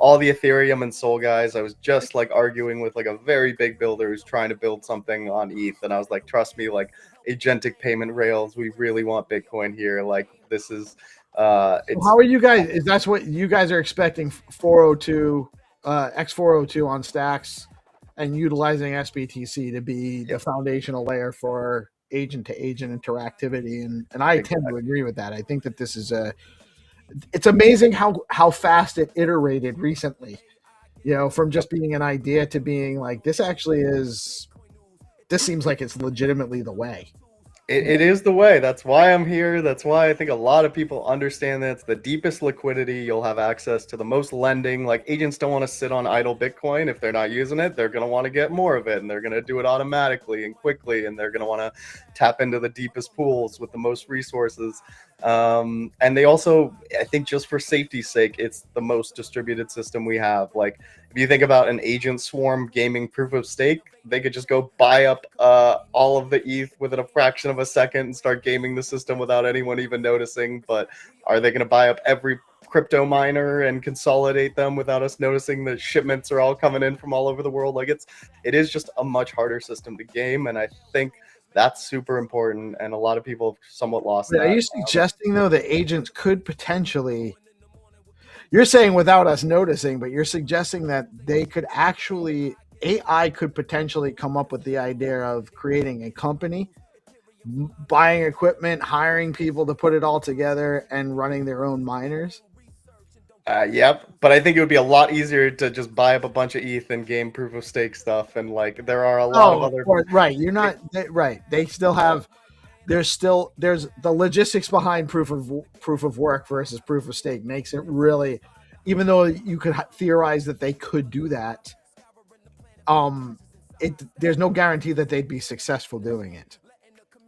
all the Ethereum and Sol guys. I was just like arguing with like a very big builder who's trying to build something on ETH, and I was like, trust me, like agentic payment rails. We really want Bitcoin here. Like this is. How are you guys? Is that's what you guys are expecting? 402, X402 on Stacks, and utilizing SBTC to be the foundational layer for agent to agent interactivity, and I tend to agree with that. I think that this is it's amazing how fast it iterated recently. From just being an idea to being like this seems like it's legitimately the way. It is the way. That's why I'm here. That's why I think a lot of people understand that it's the deepest liquidity. You'll have access to the most lending. Like, agents don't want to sit on idle Bitcoin. If they're not using it, they're going to want to get more of it, and they're going to do it automatically and quickly, and they're going to want to tap into the deepest pools with the most resources. And they also, I think, just for safety's sake, it's the most distributed system we have. Like, if you think about an agent swarm gaming proof of stake, they could just go buy up all of the ETH within a fraction of a second and start gaming the system without anyone even noticing. But are they going to buy up every crypto miner and consolidate them without us noticing that shipments are all coming in from all over the world? Like, it is just a much harder system to game, and I think that's super important, and a lot of people have somewhat lost that. Are you suggesting, though, that agents could potentially... You're saying without us noticing, but you're suggesting that they could actually... AI could potentially come up with the idea of creating a company, buying equipment, hiring people to put it all together, and running their own miners? Yep, but I think it would be a lot easier to just buy up a bunch of ETH and game proof of stake stuff, and like there are a lot of other. Right, you're not right. They still have. There's the logistics behind proof of work versus proof of stake makes it really, even though you could theorize that they could do that. There's no guarantee that they'd be successful doing it.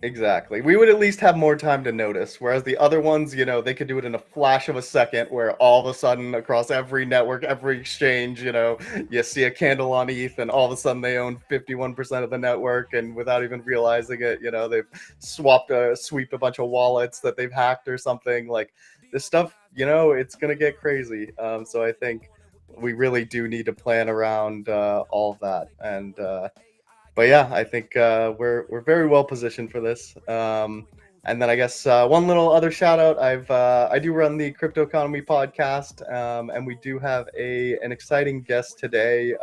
Exactly. We would at least have more time to notice, whereas the other ones, they could do it in a flash of a second, where all of a sudden across every network, every exchange, you see a candle on ETH and all of a sudden they own 51% of the network, and without even realizing it, they've swept a bunch of wallets that they've hacked or something. Like, this stuff, it's going to get crazy. So I think we really do need to plan around all of that. And but yeah, I think we're very well positioned for this. And then I guess one little other shout out. I do run the Crypto Economy podcast, and we do have an exciting guest today.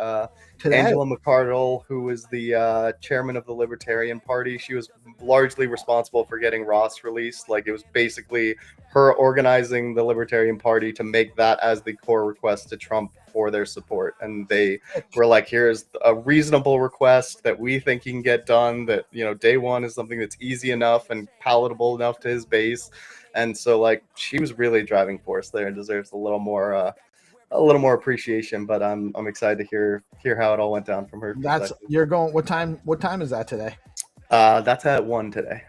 Angela McArdle, who is the chairman of the Libertarian Party. She was largely responsible for getting Ross released. Like, it was basically her organizing the Libertarian Party to make that as the core request to Trump for their support. And they were like, here's a reasonable request that we think he can get done, that, day one is something that's easy enough and palatable enough to his base. And so, like, she was really driving force there and deserves a little more appreciation. But I'm excited to hear how it all went down from her. You're going, what time is that today? That's at 1 today.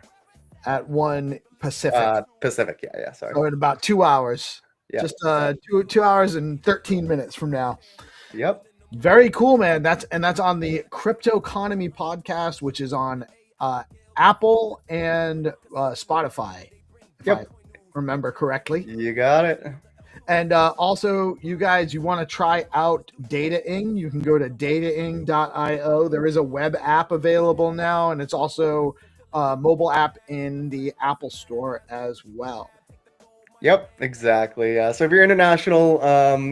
At 1 Pacific. Pacific, yeah, sorry. So in about 2 hours. Yeah. Just 2 hours and 13 minutes from now. Yep. Very cool, man. That's on the Crypto Economy podcast, which is on Apple and Spotify, if I remember correctly. You got it. And also, you guys, you want to try out DataIng, you can go to dataing.io. There is a web app available now, and it's also a mobile app in the Apple Store as well. Yep, exactly. So if you're international,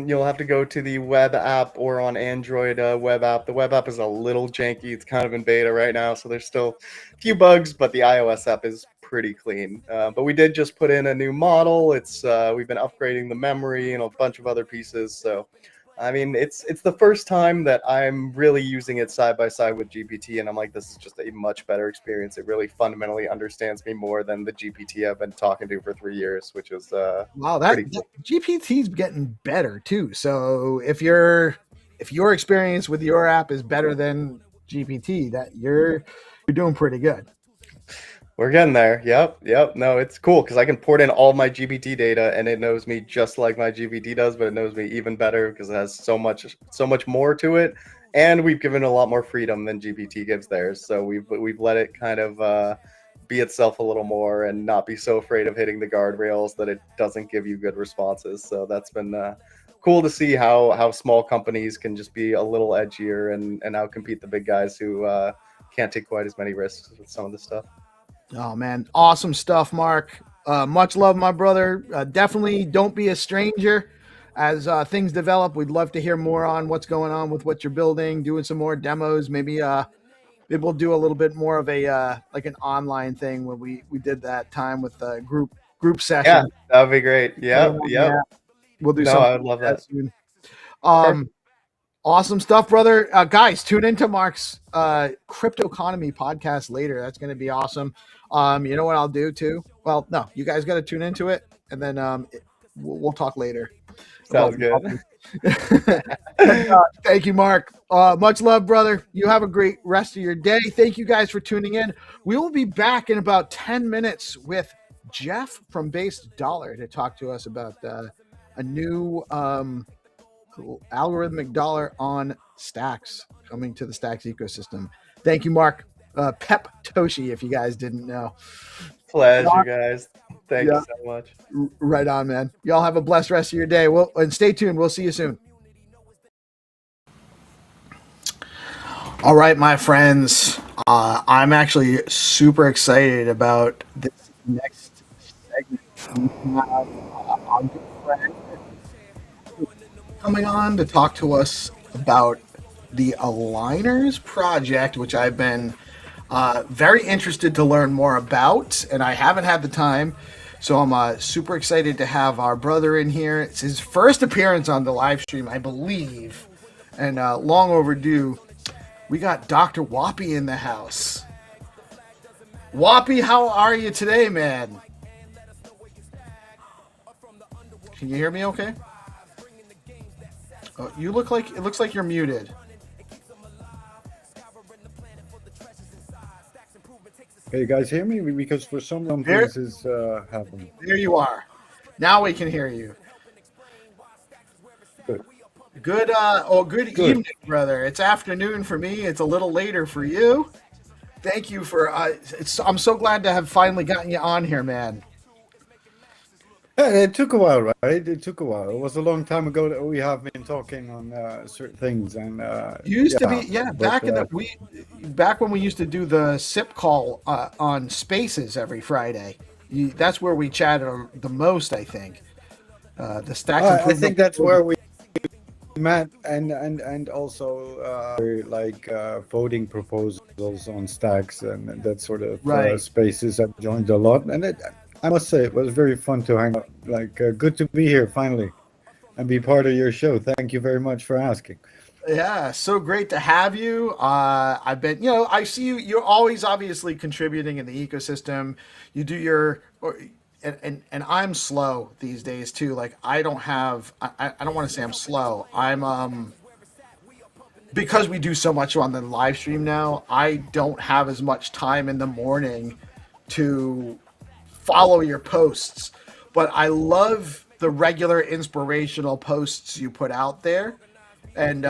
you'll have to go to the web app, or on Android web app. The web app is a little janky. It's kind of in beta right now, so there's still a few bugs, but the iOS app is pretty clean. But we did just put in a new model. We've been upgrading the memory and a bunch of other pieces. So, I mean, it's the first time that I'm really using it side by side with GPT, and I'm like, this is just a much better experience. It really fundamentally understands me more than the GPT I've been talking to for 3 years, which is wow. That GPT's getting better too. So if your experience with your app is better than GPT, that you're doing pretty good. We're getting there. Yep. No, it's cool because I can port in all my GPT data and it knows me just like my GPT does, but it knows me even better because it has so much more to it. And we've given it a lot more freedom than GPT gives theirs. So we've let it kind of be itself a little more and not be so afraid of hitting the guardrails that it doesn't give you good responses. So that's been cool to see how small companies can just be a little edgier and outcompete the big guys who can't take quite as many risks with some of this stuff. Oh, man. Awesome stuff, Mark. Much love, my brother. Definitely don't be a stranger as things develop. We'd love to hear more on what's going on with what you're building, doing some more demos, maybe maybe we'll do a little bit more of a like an online thing when we did that time with the group session. Yeah, that would be great. Yep. Yeah, we'll do No, something I would love like that. soon. Perfect. Awesome stuff, brother. Guys, tune into Mark's crypto economy podcast later. That's going to be awesome. You know what I'll do too? Well, no, you guys got to tune into it, and then we'll talk later. Sounds good. Thank you, Mark. Much love, brother. You have a great rest of your day. Thank you guys for tuning in. We will be back in about 10 minutes with Jeff from Base Dollar to talk to us about a new algorithmic dollar on Stacks coming to the Stacks ecosystem. Thank you, Mark. Pep Toshi, if you guys didn't know. Pleasure, guys. Thank you so much. Right on, man. Y'all have a blessed rest of your day. And stay tuned. We'll see you soon. All right, my friends. I'm actually super excited about this next segment. We have our good friend coming on to talk to us about the Aligners project, which I've been very interested to learn more about, and I haven't had the time. So I'm super excited to have our brother in here. It's his first appearance on the live stream, I believe, and long overdue. We got Dr. Wappy in the house. Wappy, how are you today, man? Can you hear me okay? Oh, it looks like you're muted. Can you guys hear me? Because for some things is happening. There you are. Now we can hear you. Good. Good evening, brother. It's afternoon for me. It's a little later for you. Thank you for. I'm so glad to have finally gotten you on here, man. It took a while, right? It took a while. It was a long time ago that we have been talking on certain things, and used to be back when we used to do the SIP call on Spaces every Friday. That's where we chatted the most, I think. The Stacks. I think that's where we met, and also like voting proposals on Stacks and that sort of spaces. I've joined a lot, and I must say it was very fun to hang out. Like, good to be here finally and be part of your show. Thank you very much for asking. Yeah, so great to have you. I've been, I see you. You're always obviously contributing in the ecosystem. You do your, and I'm slow these days too. Like I don't want to say I'm slow. I'm because we do so much on the live stream now. I don't have as much time in the morning to follow your posts, but I love the regular inspirational posts you put out there, and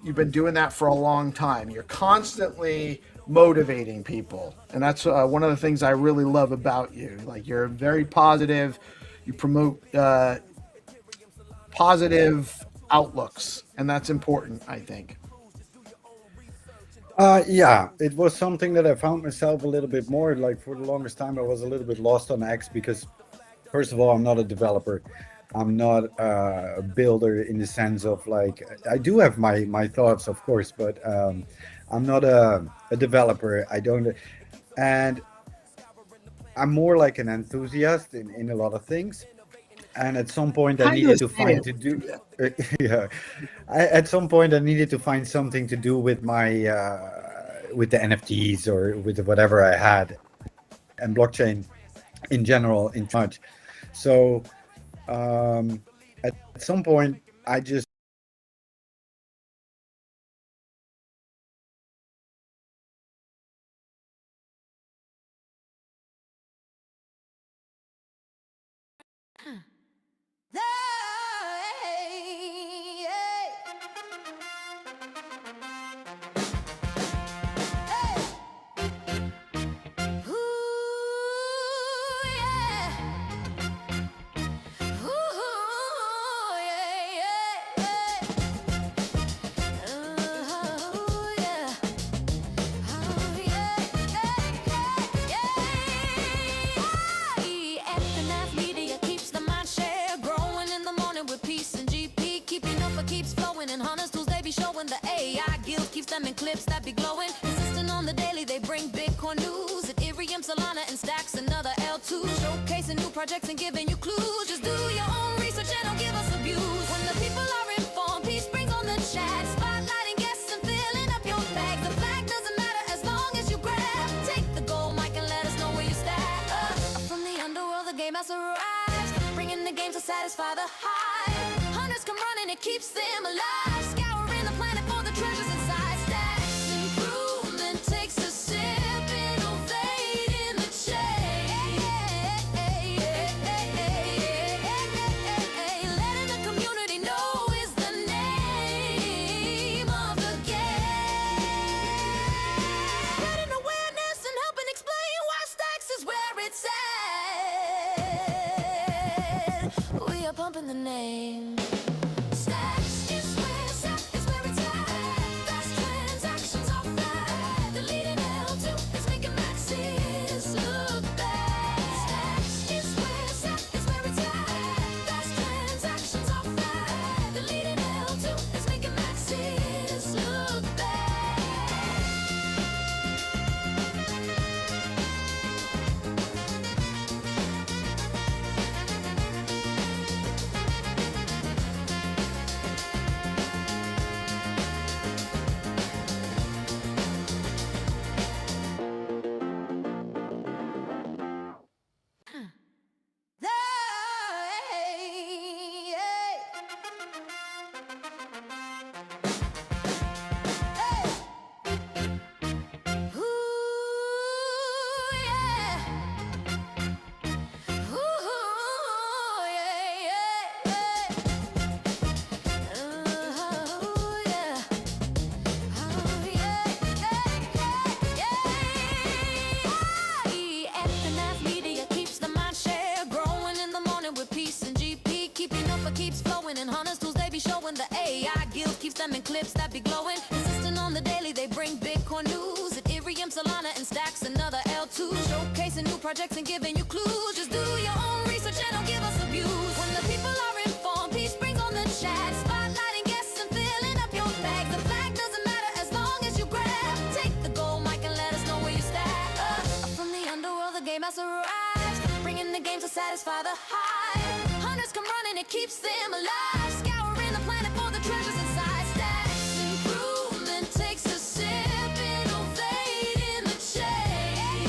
you've been doing that for a long time. You're constantly motivating people, and that's one of the things I really love about you. Like, you're very positive. You promote positive outlooks, and that's important, I think. Yeah, it was something that I found myself a little bit more, like for the longest time I was a little bit lost on X because, first of all, I'm not a developer. I'm not a builder in the sense of, like, I do have my thoughts, of course, but I'm not a developer. And I'm more like an enthusiast in a lot of things. And at some point I needed to find to do at some point I needed to find something to do with my with the NFTs or with whatever I had, and blockchain in general in much. So at some point I just keeps flowing, and hunters tools they be showing. The AI guild keeps them in clips that be glowing. Insisting on on the daily, they bring Bitcoin news. Ethereum, Solana, and stacks another L2. Showcasing new projects and giving you clues. Just do your own research and don't give us abuse. When the people are informed, peace brings on the chat. Spotlighting guests and filling up your bag. The flag doesn't matter as long as you grab. Take the gold mic and let us know where you stand. From the underworld, the game has arrived. Bringing the game to satisfy the hype. Hunters come running, it keeps them alive. Scouring the planet for the treasures inside. Stacks improvement takes a sip, innovating the chain. Letting the community know is the name of the game. Spreading awareness and helping explain why Stacks is where it's at. We are pumping the name. Stacks is where it's at. Fast transactions are fat. The leading L2 is making maxis look bad. Stacks is where it's at. Fast transactions are fat. The leading L2 is making maxis look bad. And Hunters tools, they be showing the AI guild keeps them in clips that be glowing. Consistent on the daily, they bring Bitcoin news. Ethereum, Solana, and stacks another L2. Showcasing new projects and giving you clues. Just do your own research and don't give us abuse. When the people are informed, peace brings on the chat. Spotlighting guests and filling up your bag. The flag doesn't matter as long as you grab. Take the gold mic and let us know where you stand. From the underworld, the game has arrived. Bringing the game to satisfy the hype. Hunters come running, it keeps them alive. Scouring the planet for the treasures inside. Stacks improvement takes a sip, innovating the chain.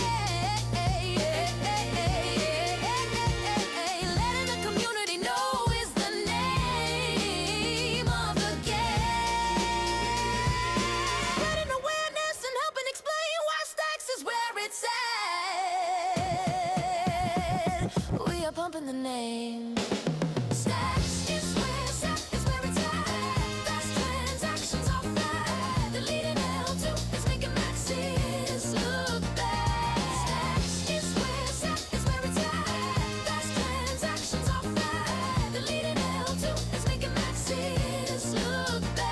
Letting the community know is the name of the game. Spreading awareness and helping explain why Stacks is where it's at. We are pumping the name. Stacks is where it's at. Fast transactions are fat. The leading L2 is making maxis look bad. Stacks is where it's at. Fast transactions are fat. The leading L2 is making maxis look bad.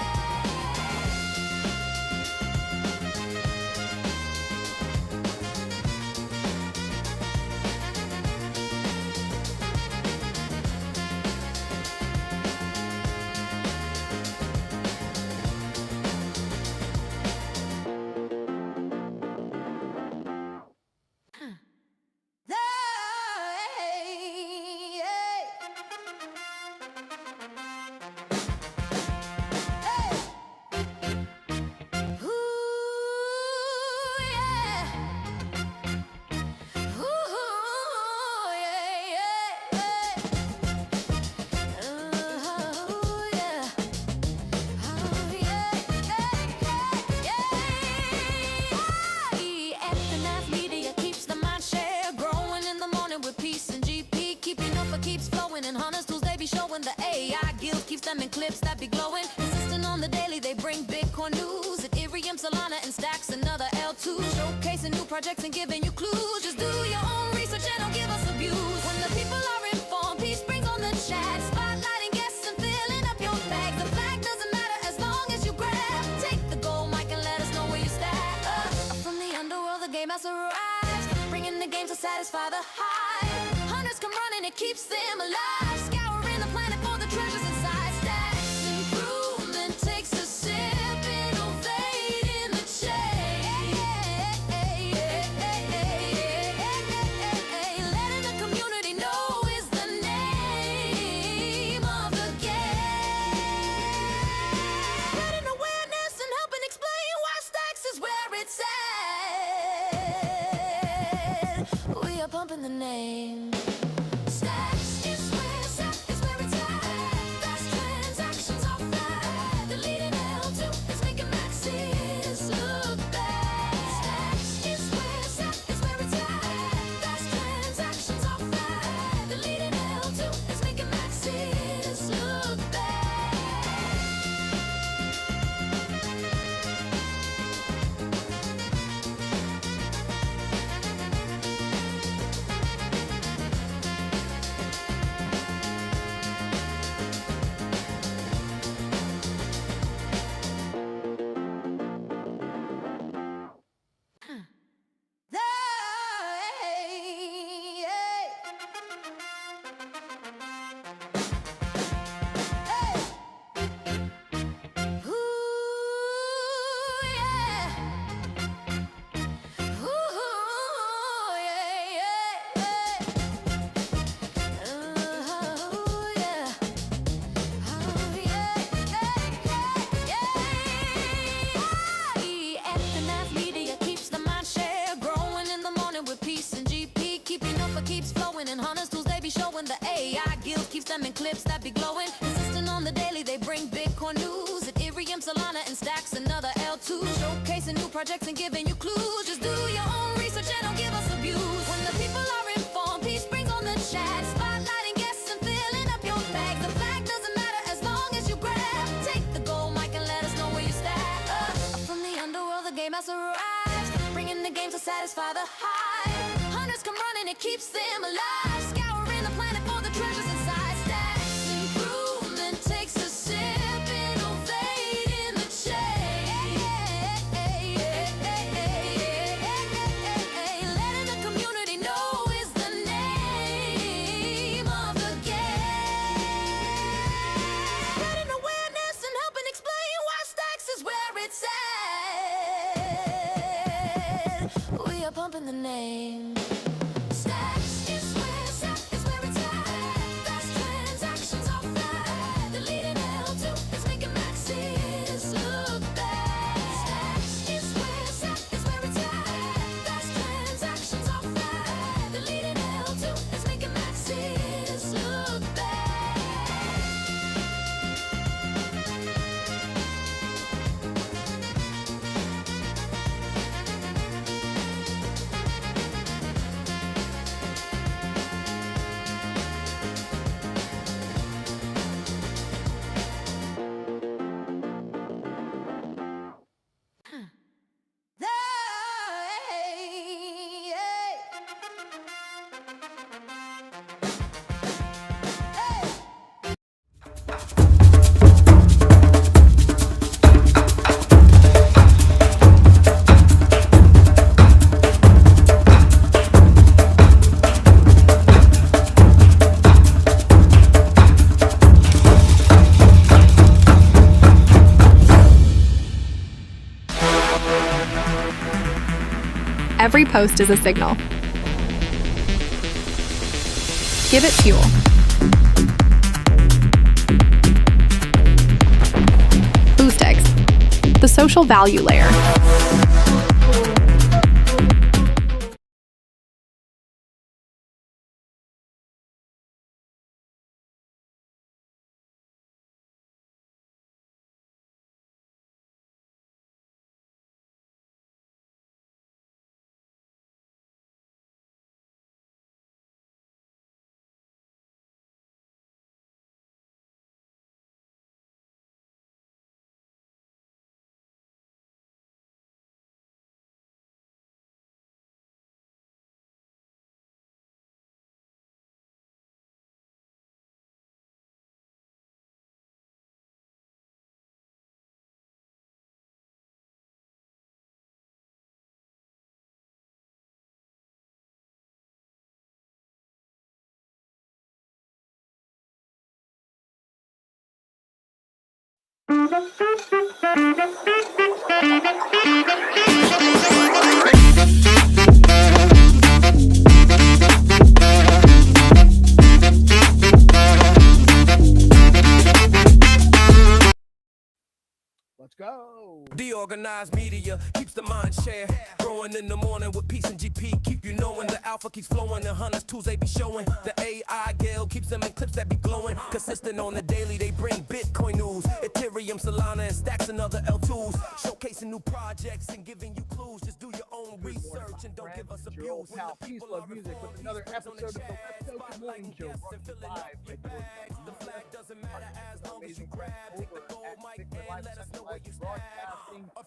And Hunters tools, they be showing the AI guild keeps them in clips that be glowing. Consistent on the daily, they bring Bitcoin news. Ethereum, Solana, and stacks another L2. Showcasing new projects and giving you clues. Just do your own research and don't give us abuse. When the people are informed, peace brings on the chat. Spotlighting guests and filling up your bag. The flag doesn't matter as long as you grab. Take the gold mic and let us know where you stand. From the underworld, the game has arrived. Bringing the game to satisfy the hype. Hunters come running, it keeps them alive. Scouring the planet for the treasures inside. Stacks improvement takes a sip, innovating the chain. it's at. We are pumping the name. Stacks is where it's at, is where it's at. Fast transactions are flat. The leading L2 is making maxes look bad. Stacks is where it's at, is where it's at. Fast transactions are flat. The leading L2 is making maxes look bad. Keeps flowing and Hunters tools they be showing. The AI guild keeps them in clips that be glowing. Consistent on the daily, they bring Bitcoin news. Ethereum, Solana, and Stacks, another L2. Showcasing new projects and giving you clues. Just do your own research and don't give us abuse. When the people are informed, peace brings on the chat. Spotlighting guests and filling up your bag. The flag doesn't matter as long as you grab. Take the gold mic and let us know where you stack. From the underworld, the game has arrived. Bringing the game to satisfy the hype. Hunters come running, it keeps them alive. Scouring the planet for the treasures inside. Stacks improvement takes a sip, innovate in the chain. Letting the community know is the name of the game. Spreading awareness and helping explain why Stacks is where it's at. We are pumping the name. Stacks is where it's at, is where it's at. Fast transactions are flat. The leading L2 is making maxes look bad. Stacks is where it's at, is where it's at. Fast transactions are flat. The leading L2 is making maxes look bad. Every post is a signal. Give it fuel. Boost eggs, the social value layer. Let's go. DeOrganized. DeOrganized media keeps the mind share. Growing in the morning with peace and GP. Keep you knowing the alpha keeps flowing. The hunters tools they be showing. The AI Gale keeps them in clips that be glowing. Consistent on the daily, they bring Bitcoin news. Ethereum, Solana, and stacks and other L2s. Showcasing new projects and giving you clues. Just do your own research and don't give us It's your old abuse. pal Peace Love Music with another episode of the Let's Go Good Morning Show, brought to you live by DeOrganized. The flag doesn't matter as long as you grab. Take the gold mic and let us know where you stand.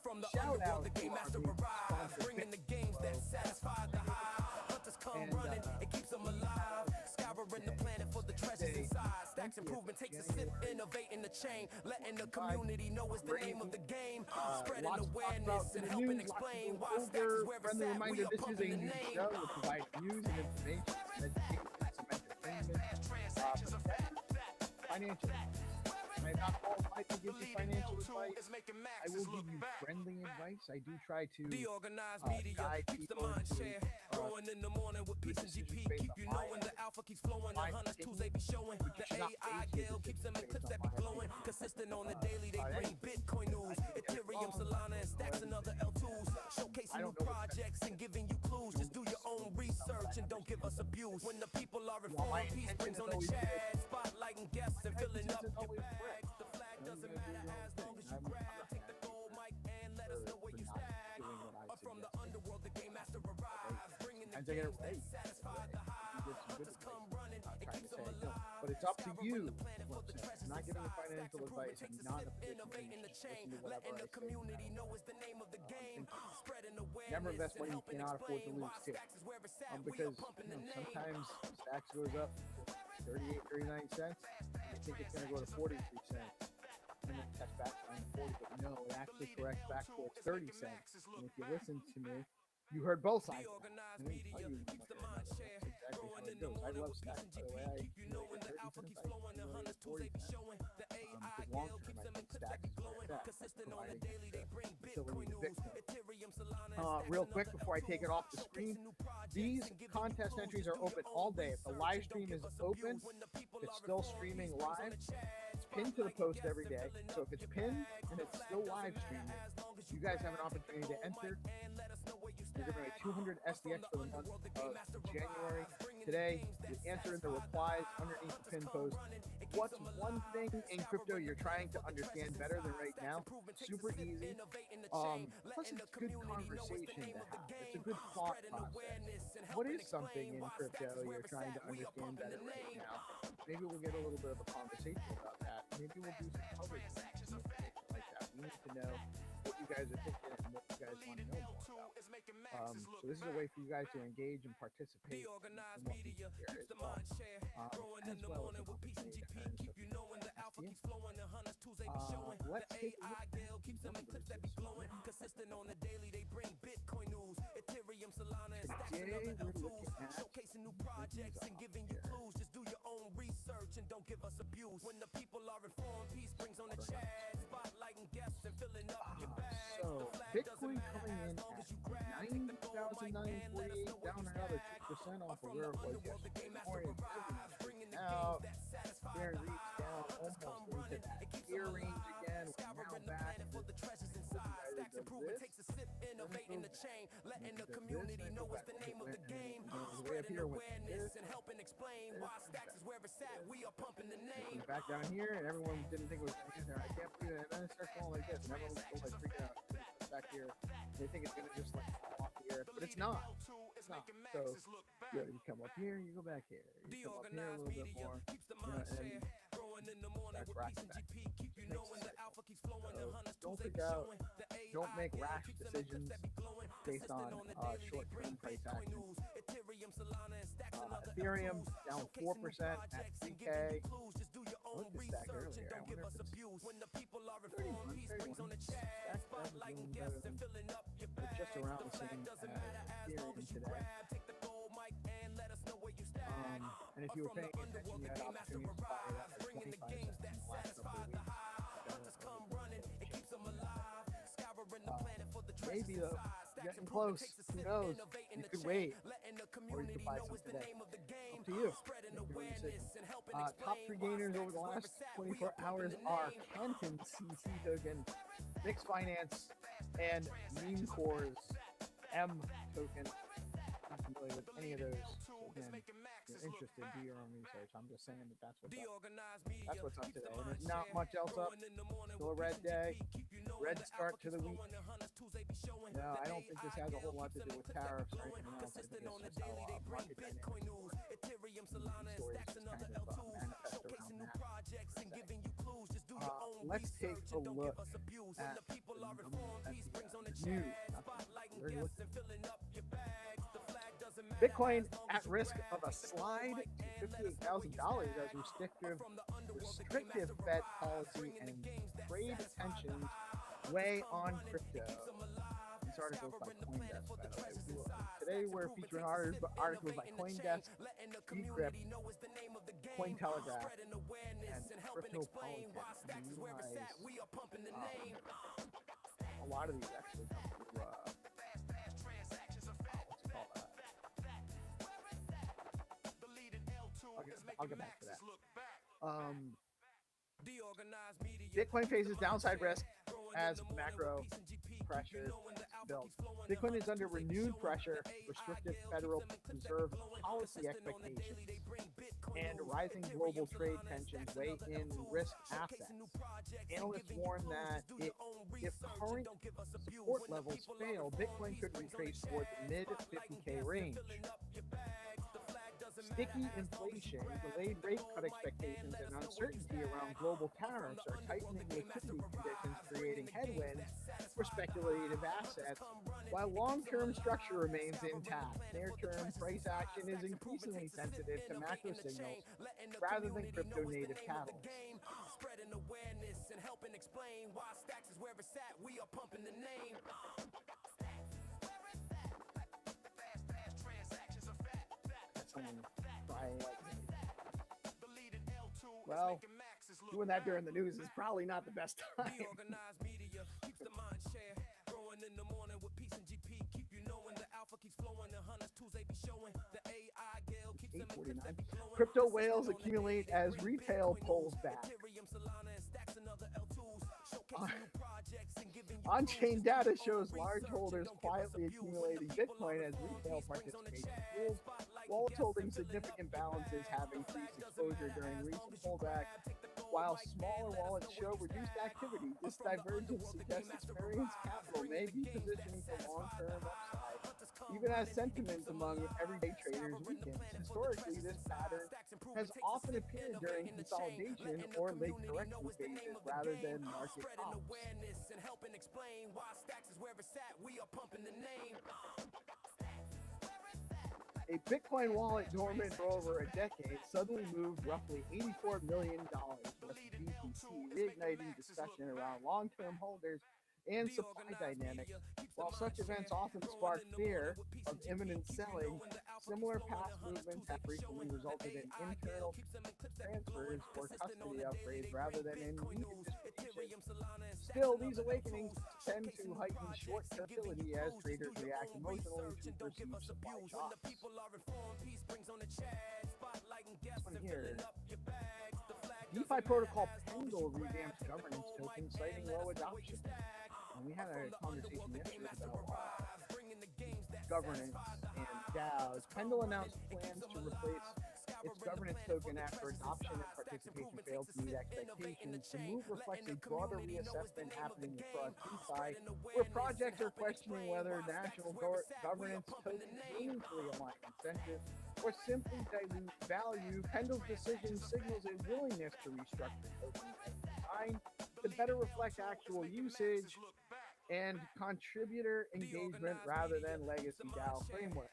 From the underworld, the game master arrives, bringing the games that satisfy the hive. Hunters come running, it keeps them alive. Scouring the planet for the treasures inside. Stacks improvement takes a sip, innovating the chain, letting the community know it's the name of the game. Spreading awareness and helping explain why Stacks is where it's at. We are pumping the name. Show will provide news and information, education, some entertainment, financial. I am not qualified to give you financial advice. I will give you friendly advice. I do try to DeOrganized media guide keeps the people mind to share. Growing in the morning with peace and GP. Keep you knowing the alpha keeps flowing. The hunters tools they be showing. The AI Gale keeps them in clips that be glowing. Consistent on the daily, they bring Bitcoin news. Ethereum, Solana, and stacks and other L2s. Showcasing new projects and giving you clues. Just do your own research and don't give us abuse. When the people are informed, peace brings on the chat. Spotlighting guests and filling up your bags. The flag doesn't matter as long as you grab. Take the gold mic and let us know where you stand. From the underworld, the game master arrives, bringing the games that satisfy the hive. Hunters come running, it keeps them alive. but it's up to you. I'm not giving you financial advice. I'm not innovating the chain, letting the I community know it's the name of the game. Spreading awareness never invest and money you helping cannot afford to explain lose why too. Stacks is where it's at. We are Because pumping the name. sometimes Stacks goes up 38, 39 cents. You think it's going to go to 43 cents. And then catch back on 40, but no, it actually corrects back towards 30 cents. And if you listen to me, you heard both sides. I didn't tell you Keeps the mind share. exactly how Growing it in the goes. I morning love with peace Stacks, and by the GP. way. Keep you knowing the alpha keeps flowing. The hunters tools they be showing. The AI long Gale term, keeps I them in think clips that Stacks be is where glowing. it's at, Consistent on the providing daily, they bring Bitcoin news. Bitcoin. Ethereum, Solana, and Real stacks quick and before I other take it L2s. off the screen, Showcasing new projects these and giving you contest clues. entries Just are do open your all own day. If the research live and stream don't is give us open, abuse. When the people it's are still informed, streaming peace brings on live. the chat. It's pinned to the post every day. So if it's pinned and it's still live streaming, you guys have an opportunity to enter. You're giving away 200 SDX for the month of January. Today, you answer in the replies underneath the pin post. What's one thing in crypto you're trying to understand better than right now? Super easy. Plus, it's good conversation to have. It's a good thought process. What is something in crypto you're trying to understand better right now? Maybe we'll get a little bit of a conversation about that. Maybe we'll do some coverage like that. We need to know what you guys are thinking and what you guys want to know more about. So this is a way for you guys to engage and participate in what we do here as well. As well as an opportunity to earn some SDX. Let's take a look at the numbers this morning. Consistent on the daily, they bring Bitcoin news. Ethereum, Solana, and stacks and Today other we're L2s. looking at Showcasing new projects and giving you clues. Just do your own research and don't give us abuse. When the people are informed, peace brings on the chat. Spotlighting guests and filling up your bags. So Bitcoin coming in at 90,948, down another 2% off of where it was yesterday morning. Now, there reached down almost into that ear range again. We're now back. Stacks improvement takes a sip, innovating the chain, letting the community know it's the name of the game. Spreading awareness and helping explain why Stacks is where it's at. We are pumping the name. Back down here, and everyone didn't think it was going to there. I can't believe it. And then it starts going like this, and everyone's still like freaking out. Back here, they think it's going to just like fall off the earth, but it's not. It's not. So you come up here, you go back here. You come up here a little bit more, and that's racking back. Don't freak out. Don't make rash decisions based on short-term price action. Ethereum down 4% at 3K. I looked at Stack earlier. I wonder if it's 31, 31. Stack is doing better than, but just around the same as Ethereum today. And if you were paying attention, you had opportunities to buy it at 25 cents in the last couple of weeks. Maybe getting close. Who knows? You could wait, or you could buy some today. Up to you. Make your own decision. Top 3 gainers over the last 24 hours are Canton CC token, Mix Finance, and Meme Core's M token. Not familiar with any of those. So again, if you're interested, do your own research. I'm just saying that that's what's up. That's what's up today. And there's not much else up. Still a red day. Red start to the week. No, I don't think this has a whole lot to do with tariffs or anything else. I think it's just how market dynamics work. The story is just kind of manifest around that. Let's take a look at the news. Bitcoin at risk of a slide to $58,000 as restrictive Fed policy and trade tensions weigh on crypto. These articles by CoinDesk, by the way. Today we're featuring articles by CoinDesk, Decrypt, Cointelegraph, and Crypto Politics. And realize, a lot of these actually come through, I'll get back to that. Bitcoin faces downside risk as macro pressure builds. Bitcoin is under renewed pressure, restrictive Federal Reserve policy expectations, and rising global trade tensions weigh in risk assets. Analysts warn that if current support levels fail, Bitcoin could retrace toward the mid 50K range. Sticky inflation, delayed rate cut expectations, and uncertainty around global tariffs are tightening liquidity conditions, creating headwinds for speculative assets, while long-term structure remains intact. Near-term price action is increasingly sensitive to macro signals rather than crypto-native catalysts. Spreading awareness and helping explain why Stacks is where it's at. We are pumping the name. Well, doing that during the news is probably not the best time. DeOrganized media keeps the mind share. Growing in the morning with peace and GP. Keep you knowing the alpha keeps flowing. The hunters tools they be showing. The AI gale keeps them in clips they be glowing. Crypto whales accumulate as retail pulls back. On-chain data shows large holders quietly accumulating Bitcoin as retail participation pools. Wallets holding significant balances have increased exposure during recent pullback, while smaller wallets show reduced activity. This divergence suggests experienced capital may be positioning for long-term upside, even as sentiment among everyday traders weakens. Historically, this pattern has often appeared during consolidation or late correction phases rather than market tops. A Bitcoin wallet dormant for over a decade suddenly moved roughly $84 million with BTC, reigniting discussion around long-term holders and supply dynamics. While such events often spark fear of imminent selling, similar past movements have frequently resulted in internal transfers or custody upgrades rather than in immediate distribution. Still, these awakenings tend to heighten short-term volatility as traders react emotionally to perceived supply shocks. One here. DeFi protocol Pendle revamped governance token, citing low adoption. And we had a conversation yesterday about governance and DAOs. Pendle announced plans to replace its governance token after adoption and participation failed to meet expectations. The move reflects a broader reassessment happening across DeFi, where projects are questioning whether national governance tokens meaningfully align incentives or simply dilute value. Pendle's decision signals a willingness to restructure tokens as designed to better reflect actual usage and contributor engagement rather than legacy DAO frameworks.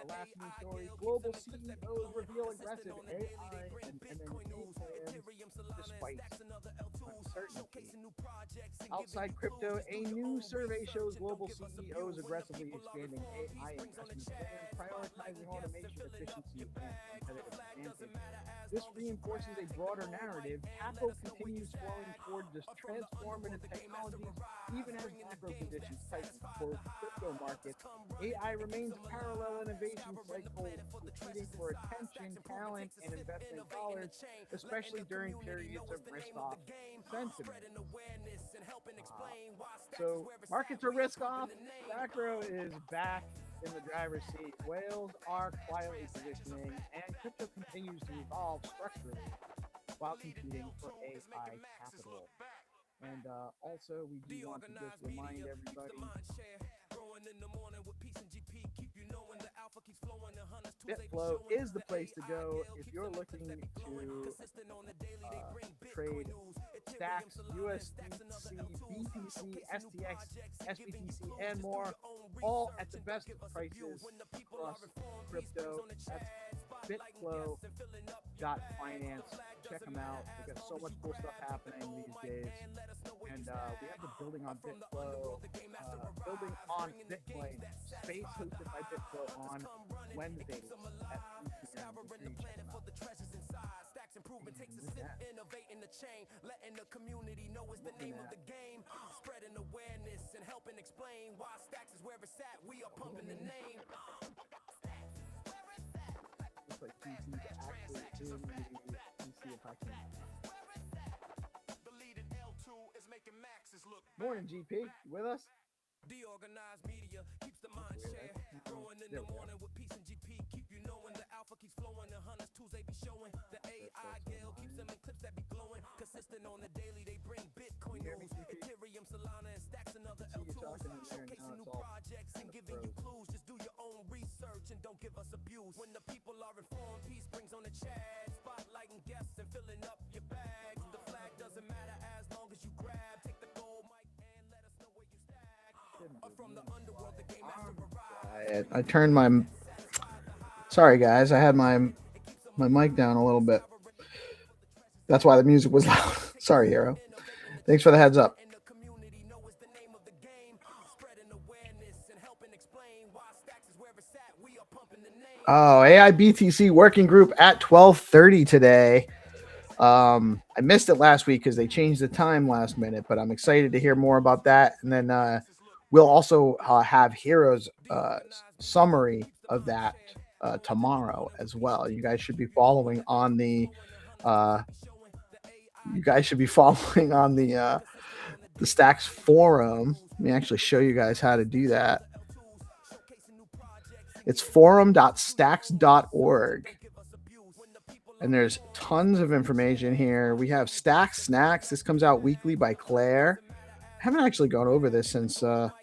The last news story, global CEOs reveal aggressive AI and M&A plans despite uncertainty. Outside crypto, a new survey shows global CEOs aggressively expanding AI investment plans, prioritizing automation, efficiency, and competitive advantage. This reinforces a broader narrative. Capital continues flowing toward this transformative technologies, even as macro conditions tighten for crypto markets. AI remains a parallel innovation cycle, competing for attention, talent, and investment dollars, especially during periods of risk-off sentiment. So markets are risk-off. Macro is back in the driver's seat. Whales are quietly positioning, and crypto continues to evolve structurally while competing for AI capital. And also, we do want to just remind everybody, BitFlow is the place to go if you're looking to trade stacks, USDC, BTC, STX, SBTC, and more, all at the best prices across crypto. That's bitflow.finance. Check them out. They got so much cool stuff happening these days. And we have the Building on BitFlow, Building on Bitcoin space hosted by BitFlow on Wednesdays at 3 p.m. Innovating the chain, letting the community know is the name of the game. Spreading awareness and helping explain why Stacks is where it's at. We are pumping the name. Looks like PC's actually in the PC if I can. Morning, GP. You with us? DeOrganized media keeps the mind share. Growing in the morning with peace and GP. Keep you knowing the alpha keeps flowing. The hunters tools they be showing. The AI Gale keeps them in clips that be glowing. Consistent on the daily, they bring Bitcoin news. Ethereum, Solana, and Stacks and other L2s. Showcasing new projects and giving you clues. Just do your own research and don't give us abuse. When the people are informed, peace brings on the chat. Spotlighting guests and filling up your bags. The flag doesn't matter as long as you grab. Take the gold mic and let us know where you stack. From the underworld, the game master arrives. I turned my. Sorry, guys. I had my mic down a little bit. That's why the music was loud. Sorry, Hero. Thanks for the heads up. Oh, AI BTC working group at 12:30 today. I missed it last week because they changed the time last minute, but I'm excited to hear more about that. And then we'll also have Hero's summary of that tomorrow as well. You guys should be following on the. The Stacks forum. Let me actually show you guys how to do that. It's forum.stacks.org. And there's tons of information here. We have Stacks Snacks. This comes out weekly by Claire. I haven't actually gone over this since a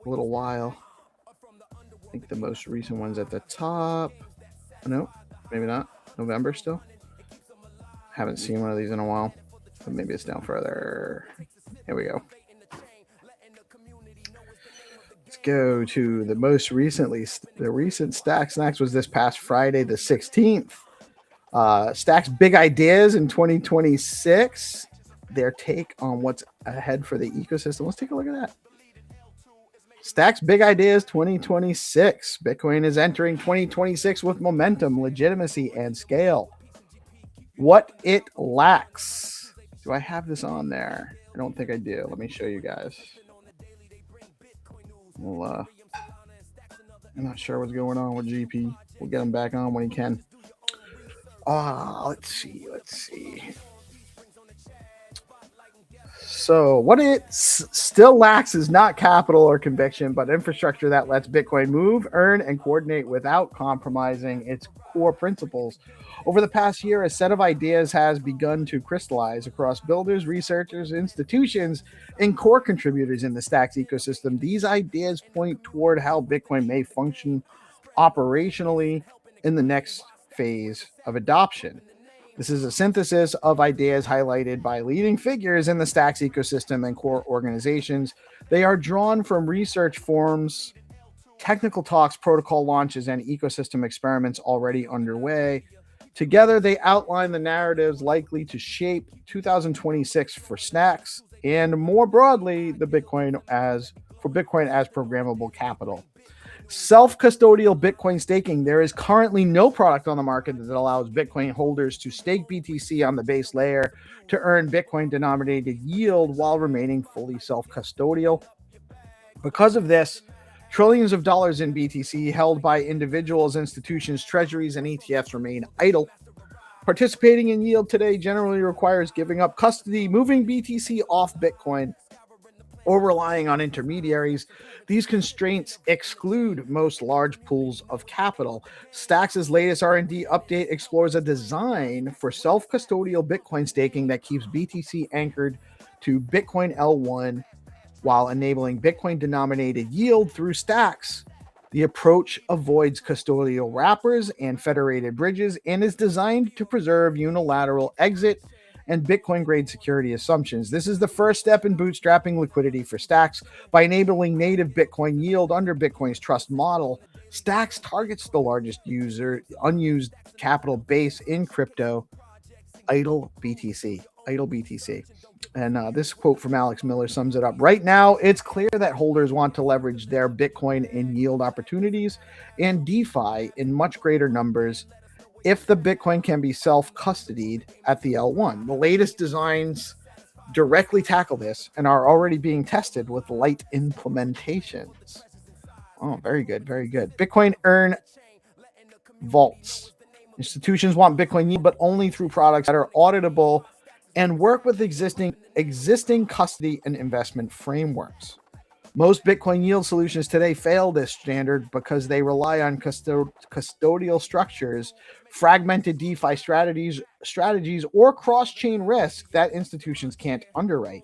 little while. I think the most recent one's at the top. No, maybe not. November still. Haven't seen one of these in a while. But maybe it's down further. Here we go. Let's go to the most recently. The recent Stacks Snacks was this past Friday, the 16th. Stacks big ideas in 2026. Their take on what's ahead for the ecosystem. Let's take a look at that. Stacks big ideas 2026. Bitcoin is entering 2026 with momentum, legitimacy, and scale. What it lacks. Do I have this on there? I don't think I do. Let me show you guys. Well, I'm not sure what's going on with GP. We'll get him back on when he can. Let's see. So what it still lacks is not capital or conviction, but infrastructure that lets Bitcoin move, earn, and coordinate without compromising its core principles. Over the past year, a set of ideas has begun to crystallize across builders, researchers, institutions, and core contributors in the Stacks ecosystem. These ideas point toward how Bitcoin may function operationally in the next phase of adoption. This is a synthesis of ideas highlighted by leading figures in the Stacks ecosystem and core organizations. They are drawn from research forums technical talks, protocol launches, and ecosystem experiments already underway. Together, they outline the narratives likely to shape 2026 for Stacks and more broadly, Bitcoin as programmable capital. Self-custodial Bitcoin staking. There is currently no product on the market that allows Bitcoin holders to stake BTC on the base layer to earn Bitcoin-denominated yield while remaining fully self-custodial. Because of this, trillions of dollars in BTC held by individuals, institutions, treasuries, and ETFs remain idle. Participating in yield today generally requires giving up custody, moving BTC off Bitcoin, or relying on intermediaries. These constraints exclude most large pools of capital. Stacks' latest R&D update explores a design for self-custodial Bitcoin staking that keeps BTC anchored to Bitcoin L1 while enabling Bitcoin-denominated yield through Stacks. The approach avoids custodial wrappers and federated bridges and is designed to preserve unilateral exit and Bitcoin-grade security assumptions. This is the first step in bootstrapping liquidity for Stacks by enabling native Bitcoin yield under Bitcoin's trust model. Stacks targets the largest unused capital base in crypto, idle BTC. And this quote from Alex Miller sums it up. Right now, it's clear that holders want to leverage their Bitcoin in yield opportunities and DeFi in much greater numbers if the Bitcoin can be self-custodied at the L1. The latest designs directly tackle this and are already being tested with light implementations. Oh, very good, very good. Bitcoin-Earn vaults. Institutions want Bitcoin yield, but only through products that are auditable and work with existing custody and investment frameworks. Most Bitcoin yield solutions today fail this standard because they rely on custodial structures, fragmented DeFi strategies, or cross-chain risk that institutions can't underwrite.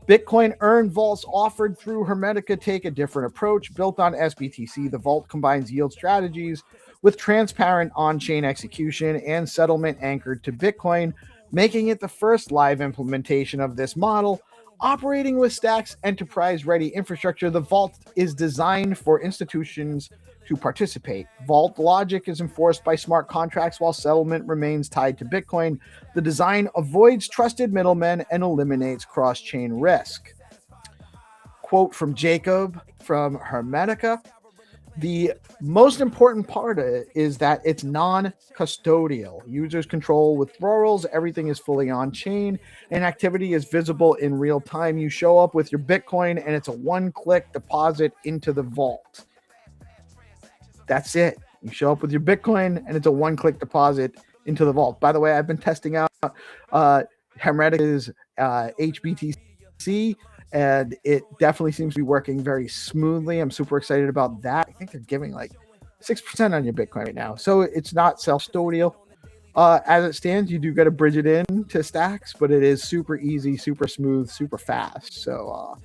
Bitcoin-Earn vaults offered through Hermetica take a different approach. Built on SBTC, the vault combines yield strategies with transparent on-chain execution and settlement anchored to Bitcoin, making it the first live implementation of this model. Operating with Stacks' enterprise-ready infrastructure, the vault is designed for institutions to participate. Vault logic is enforced by smart contracts while settlement remains tied to Bitcoin. The design avoids trusted middlemen and eliminates cross-chain risk. Quote from Jacob from Hermetica. The most important part of it is that it's non-custodial. Users control withdrawals. Everything is fully on-chain, and activity is visible in real time. You show up with your Bitcoin, and it's a one-click deposit into the vault. That's it. You show up with your Bitcoin, and it's a one-click deposit into the vault. By the way, I've been testing out Hermetica's HBTC, and it definitely seems to be working very smoothly. I'm super excited about that. I think they're giving like 6% on your Bitcoin right now. So it's not self-custodial. As it stands, you do got to bridge it in to Stacks, but it is super easy, super smooth, super fast. So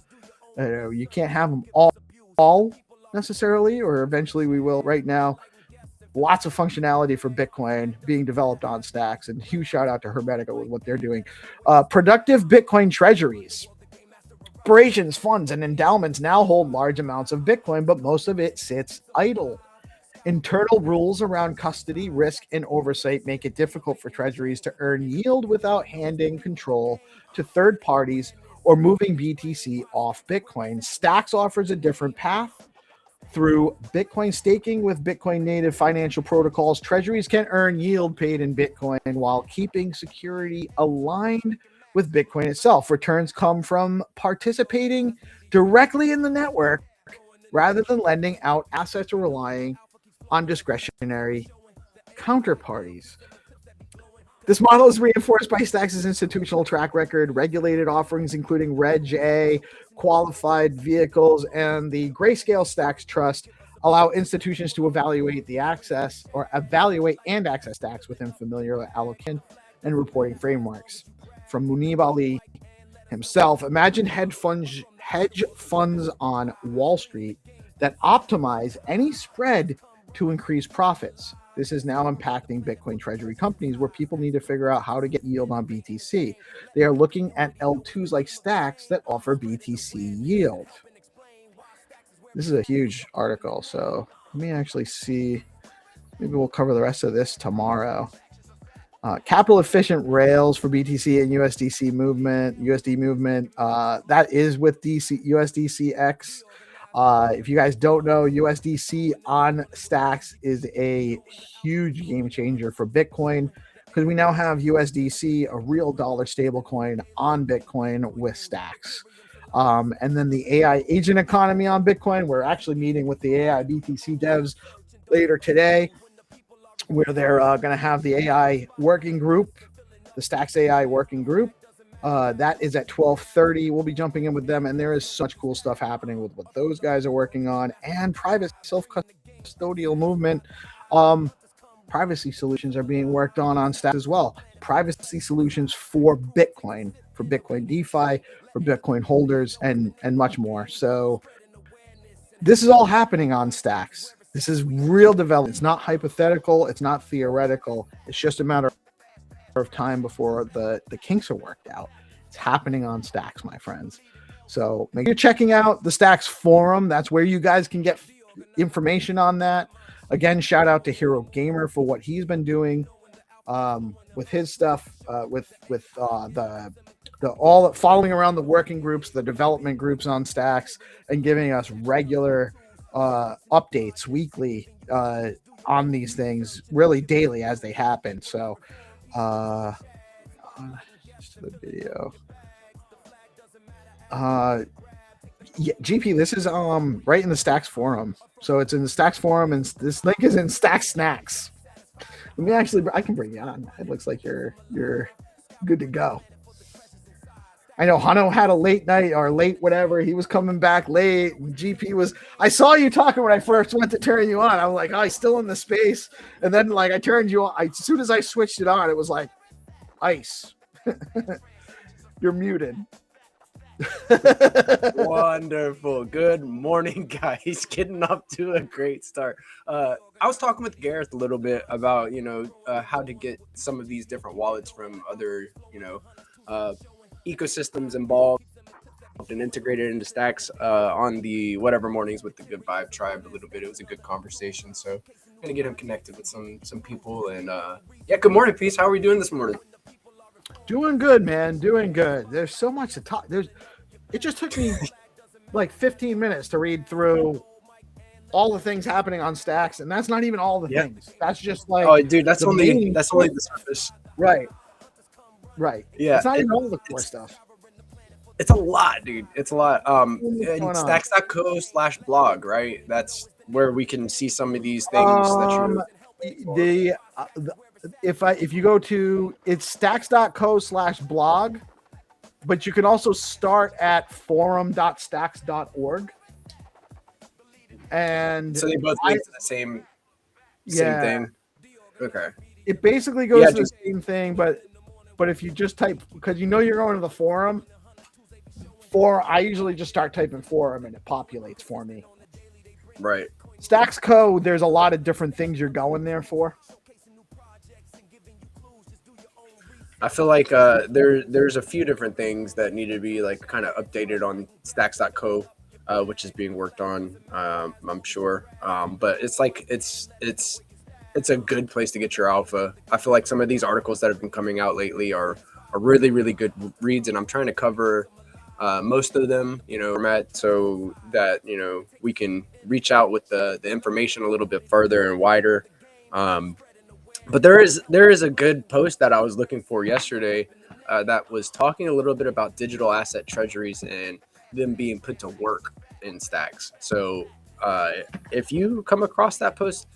you can't have them all necessarily, or eventually we will. Right now, lots of functionality for Bitcoin being developed on Stacks, and huge shout out to Hermetica with what they're doing. Productive Bitcoin treasuries. Corporations, funds, and endowments now hold large amounts of Bitcoin, but most of it sits idle. Internal rules around custody, risk, and oversight make it difficult for treasuries to earn yield without handing control to third parties or moving BTC off Bitcoin. Stacks offers a different path. Through Bitcoin staking with Bitcoin native financial protocols, treasuries can earn yield paid in Bitcoin while keeping security aligned with Bitcoin itself. Returns come from participating directly in the network rather than lending out assets or relying on discretionary counterparties. This model is reinforced by Stacks' institutional track record, regulated offerings including Reg A, qualified vehicles, and the Grayscale Stacks Trust allow institutions to evaluate and access Stacks within familiar allocation and reporting frameworks. From Munib Ali himself, imagine hedge funds on Wall Street that optimize any spread to increase profits. This is now impacting Bitcoin treasury companies where people need to figure out how to get yield on BTC. They are looking at L2s like Stacks that offer BTC yield. This is a huge article. So let me actually see. Maybe we'll cover the rest of this tomorrow. Capital efficient rails for BTC and USD movement. That is with USDCX. If you guys don't know, USDC on Stacks is a huge game changer for Bitcoin because we now have USDC, a real dollar stablecoin, on Bitcoin with Stacks. And then the AI agent economy on Bitcoin. We're actually meeting with the AI BTC devs later today, where they're going to have the AI working group, the Stacks AI working group. That is at 12:30. We'll be jumping in with them, and there is such cool stuff happening with what those guys are working on, and private self-custodial movement. Privacy solutions are being worked on Stacks as well. Privacy solutions for Bitcoin DeFi, for Bitcoin holders, and much more. So this is all happening on Stacks. This is real development. It's not hypothetical. It's not theoretical. It's just a matter of time before the kinks are worked out. It's happening on Stacks, my friends. So make sure you're checking out the Stacks forum. That's where you guys can get information on that. Again, shout out to Hero Gamer for what he's been doing with his stuff, with all following around the working groups, the development groups on Stacks, and giving us regular updates weekly on these things, really daily as they happen. So just the video. Yeah, GP, this is right in the Stacks forum. So it's in the Stacks forum, and this link is in Stacks Snacks. Let me I can bring you on. It looks like you're good to go. I know Hano had a late night or late whatever. He was coming back late. And GP was. I saw you talking when I first went to turn you on. I was like, oh, he's still in the space. And then like I turned you on. As soon as I switched it on, it was like ice. You're muted. Wonderful. Good morning, guys. Getting up to a great start. I was talking with Gareth a little bit about how to get some of these different wallets from other ecosystems involved and integrated into Stacks on the whatever mornings with the Good Vibe Tribe a little bit. It was a good conversation, so I'm gonna get him connected with some people. And yeah, good morning, Peace. How are we doing this morning? Doing good, man. Doing good. There's so much to talk. It just took me like 15 minutes to read through all the things happening on Stacks, and that's not even all the things. That's just like, oh, dude, that's only the surface. Right. Yeah, it's not even all the core stuff. It's a lot, dude. It's a lot. And stacks.co/blog, right? That's where we can see some of these things if you go to, it's stacks.co/blog, but you can also start at forum.stacks.org. And so they both link to the same thing. Okay. It basically goes to the same thing, but if you just type, because you're going to the forum, I usually just start typing forum and it populates for me. Right. Stacks Co, there's a lot of different things you're going there for. I feel like there's a few different things that need to be like kind of updated on stacks.co, which is being worked on, I'm sure. But it's like it's a good place to get your alpha. I feel like some of these articles that have been coming out lately are really, really good reads, and I'm trying to cover most of them, format, so that we can reach out with the information a little bit further and wider. But there is a good post that I was looking for yesterday that was talking a little bit about digital asset treasuries and them being put to work in Stacks. So if you come across that post,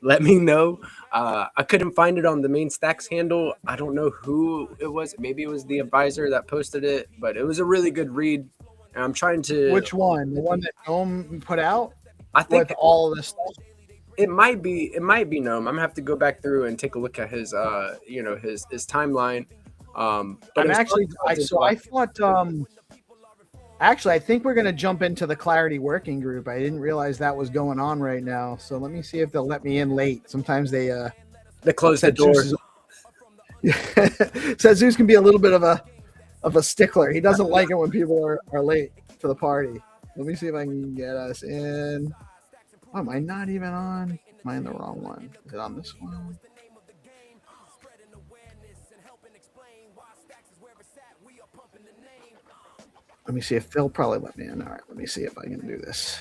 let me know. I couldn't find it on the main Stacks handle. I don't know who it was. Maybe it was the advisor that posted it, but it was a really good read. And I'm trying to. Which one? The one that Gnome put out? I think with all of this stuff. It might be Gnome. I'm gonna have to go back through and take a look at his his timeline. But I think we're gonna jump into the Clarity working group. I didn't realize that was going on right now. So let me see if they'll let me in late. Sometimes they close the doors. Says Zeus can be a little bit of a stickler. He doesn't like it when people are late to the party. Let me see if I can get us in. Oh, am I not even on? Am I in the wrong one? Is it on this one? Let me see if Phil probably let me in. All right, let me see if I can do this.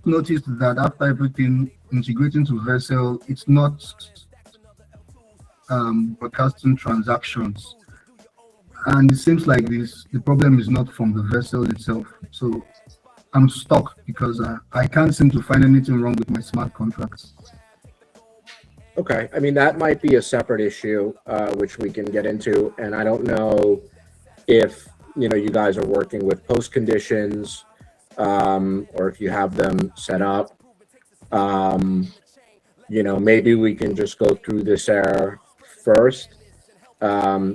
Noticed that after everything integrating to Vessel, it's not broadcasting transactions, and it seems like the problem is not from the Vessel itself. So I'm stuck because I can't seem to find anything wrong with my smart contracts. Okay, I mean, that might be a separate issue, which we can get into. And I don't know if, you know, you guys are working with post conditions, or if you have them set up. You know, maybe we can just go through this error first. So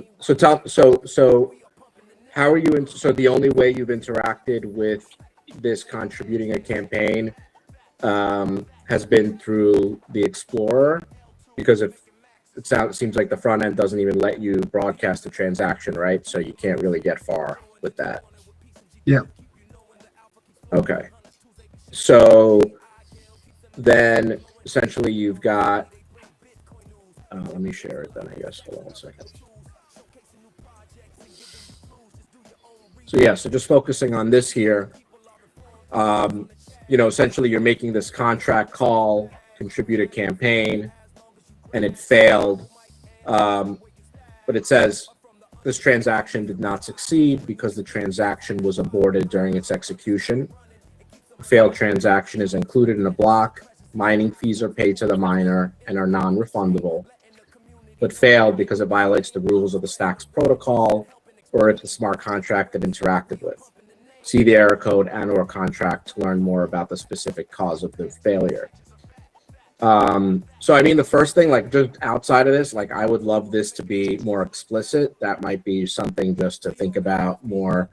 how are you, so the only way you've interacted with this contributing a campaign has been through the Explorer? Because it seems like the front end doesn't even let you broadcast a transaction, right? So you can't really get far with that. Yeah. Okay. So then essentially you've got, let me share it then, I guess. Hold on 1 second. So yeah, so just focusing on this here, you know, essentially you're making this contract call, contribute a campaign, and it failed. But it says this transaction did not succeed because the transaction was aborted during its execution. A failed transaction is included in a block. Mining fees are paid to the miner and are non-refundable, but failed because it violates the rules of the Stacks protocol or if the smart contract it interacted with. See the error code and/or contract to learn more about the specific cause of the failure. So I mean, the first thing, like, just outside of this, like, I would love this to be more explicit. That might be something just to think about more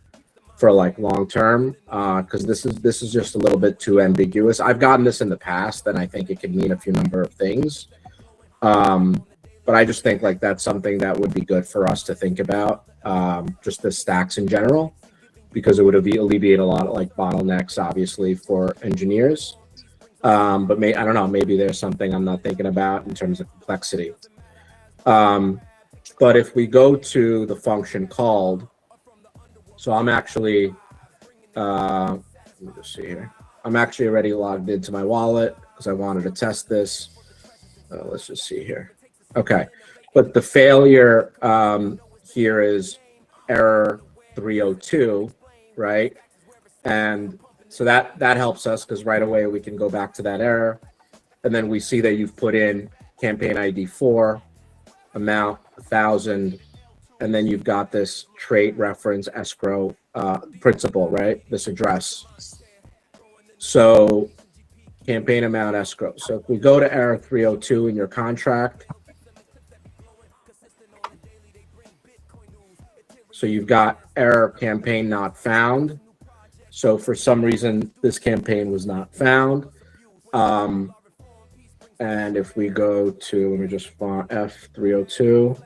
for like long term, because this is just a little bit too ambiguous. I've gotten this in the past, and I think it could mean a few number of things. But I just think like that's something that would be good for us to think about, just the stacks in general, because it would alleviate a lot of like bottlenecks, obviously, for engineers. But I don't know, maybe there's something I'm not thinking about in terms of complexity. But if we go to the function called, so I'm actually, let me just see here. I'm actually already logged into my wallet because I wanted to test this. Let's just see here. Okay, but the failure here is error 302, right? And so that helps us because right away we can go back to that error. And then we see that you've put in campaign ID 4, amount 1,000, and then you've got this trait reference escrow principal, right? This address. So campaign amount escrow. So if we go to error 302 in your contract, so you've got error campaign not found. So for some reason, this campaign was not found. And if we go to, let me just find F302.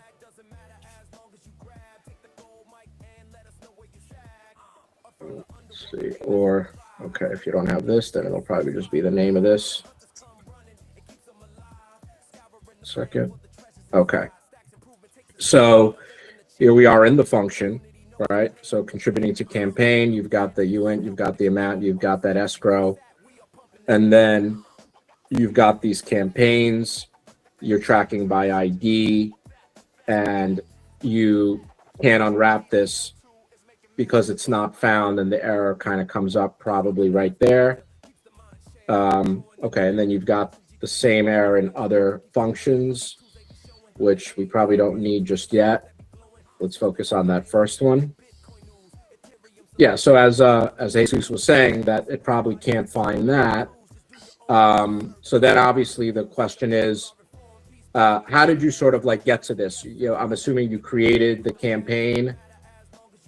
Let's see, or, okay, if you don't have this, then it'll probably just be the name of this. Second. Okay. So here we are in the function. Right, so contributing to campaign, you've got the UN, you've got the amount, you've got that escrow, and then you've got these campaigns, you're tracking by ID, and you can't unwrap this because it's not found, and the error kind of comes up probably right there. Okay, and then you've got the same error in other functions, which we probably don't need just yet. Let's focus on that first one. Yeah, so as Jesus was saying, that it probably can't find that. So then obviously the question is, how did you sort of like get to this? You know, I'm assuming you created the campaign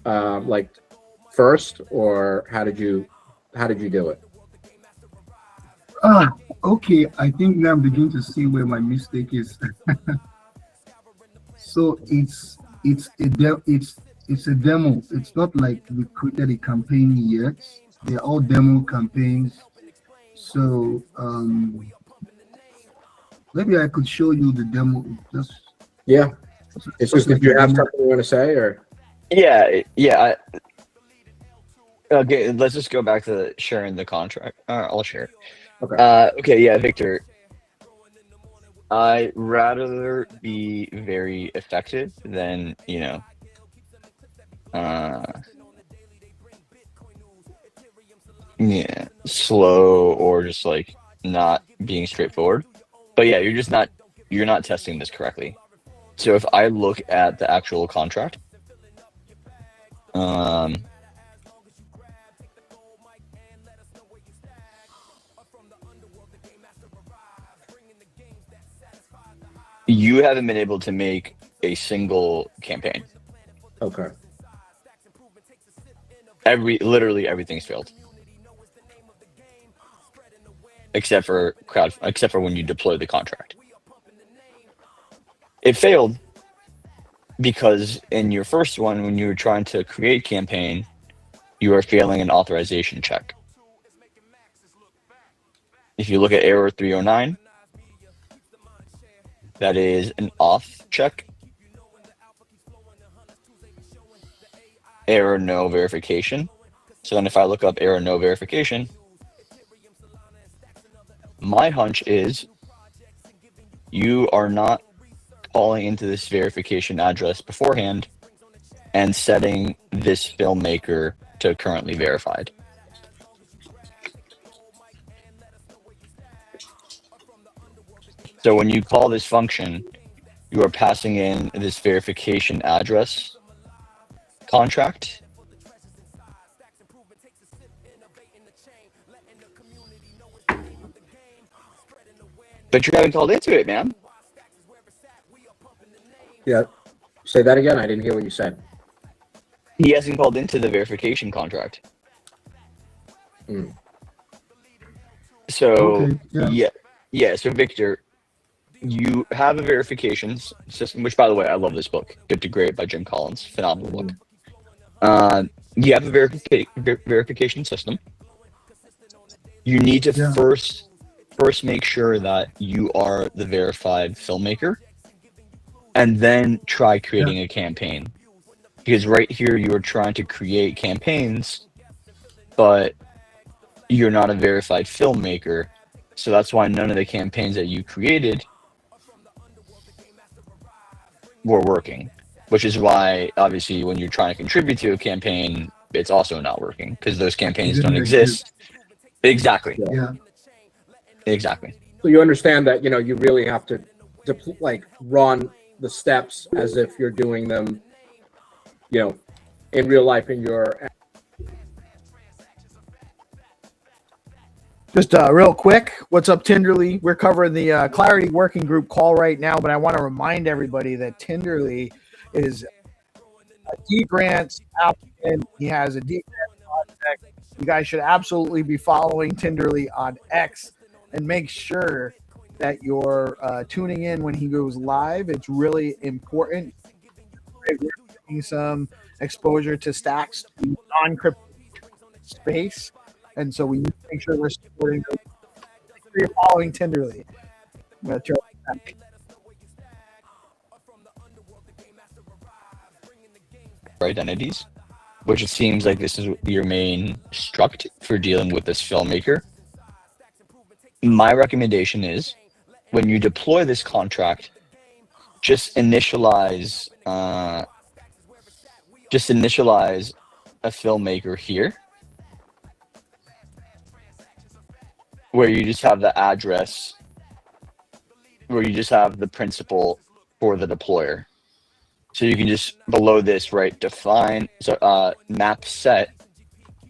like first, or how did you do it? Okay. I think now I'm beginning to see where my mistake is. So it's a demo. It's not like we created a campaign yet. They're all demo campaigns. So maybe I could show you the demo. Just Yeah. It's just, like did you a have demo. something you want to say, or? Yeah. Okay, let's just go back to sharing the contract. I'll share. Okay. Okay, yeah, Victor. I'd rather be very effective than, slow or just like not being straightforward. But yeah, you're not testing this correctly. So if I look at the actual contract, you haven't been able to make a single campaign. Okay. Literally everything's failed. Except for when you deploy the contract. It failed because in your first one, when you were trying to create campaign, you were failing an authorization check. If you look at error 309, that is an auth check. Error no verification. So then if I look up error no verification, my hunch is you are not calling into this verification address beforehand and setting this filmmaker to currently verified. So when you call this function, you are passing in this verification address contract. But you haven't called into it, man. Yeah. Say that again. I didn't hear what you said. He hasn't called into the verification contract. So Okay, yeah. So Victor, you have a verification system, which by the way, I love this book, Good to Great by Jim Collins, phenomenal book. You have a verification system. You need to first make sure that you are the verified filmmaker, and then try creating a campaign. Because right here, you are trying to create campaigns, but you're not a verified filmmaker. So that's why none of the campaigns that you created were working. Which is why, obviously, when you're trying to contribute to a campaign, it's also not working because those campaigns don't exist. Exactly. Yeah. Exactly. So you understand that, you really have to run the steps as if you're doing them, in real life in your. Just real quick, what's up, Tinderly? We're covering the Clarity Working Group call right now, but I want to remind everybody that Tinderly is a D grants applicant. He has a D grant project. You guys should absolutely be following Tinderly on X and make sure that you're tuning in when he goes live. It's really important. We're getting some exposure to stacks, non-crypto space. And so we need to make sure we're supporting those. Make sure you're following Tinderly. I'm going to turn it back. Identities, which it seems like this is your main struct for dealing with this filmmaker. My recommendation is when you deploy this contract, just initialize a filmmaker here, where you just have the address, where you just have the principal for the deployer. So you can just below this, right, define map set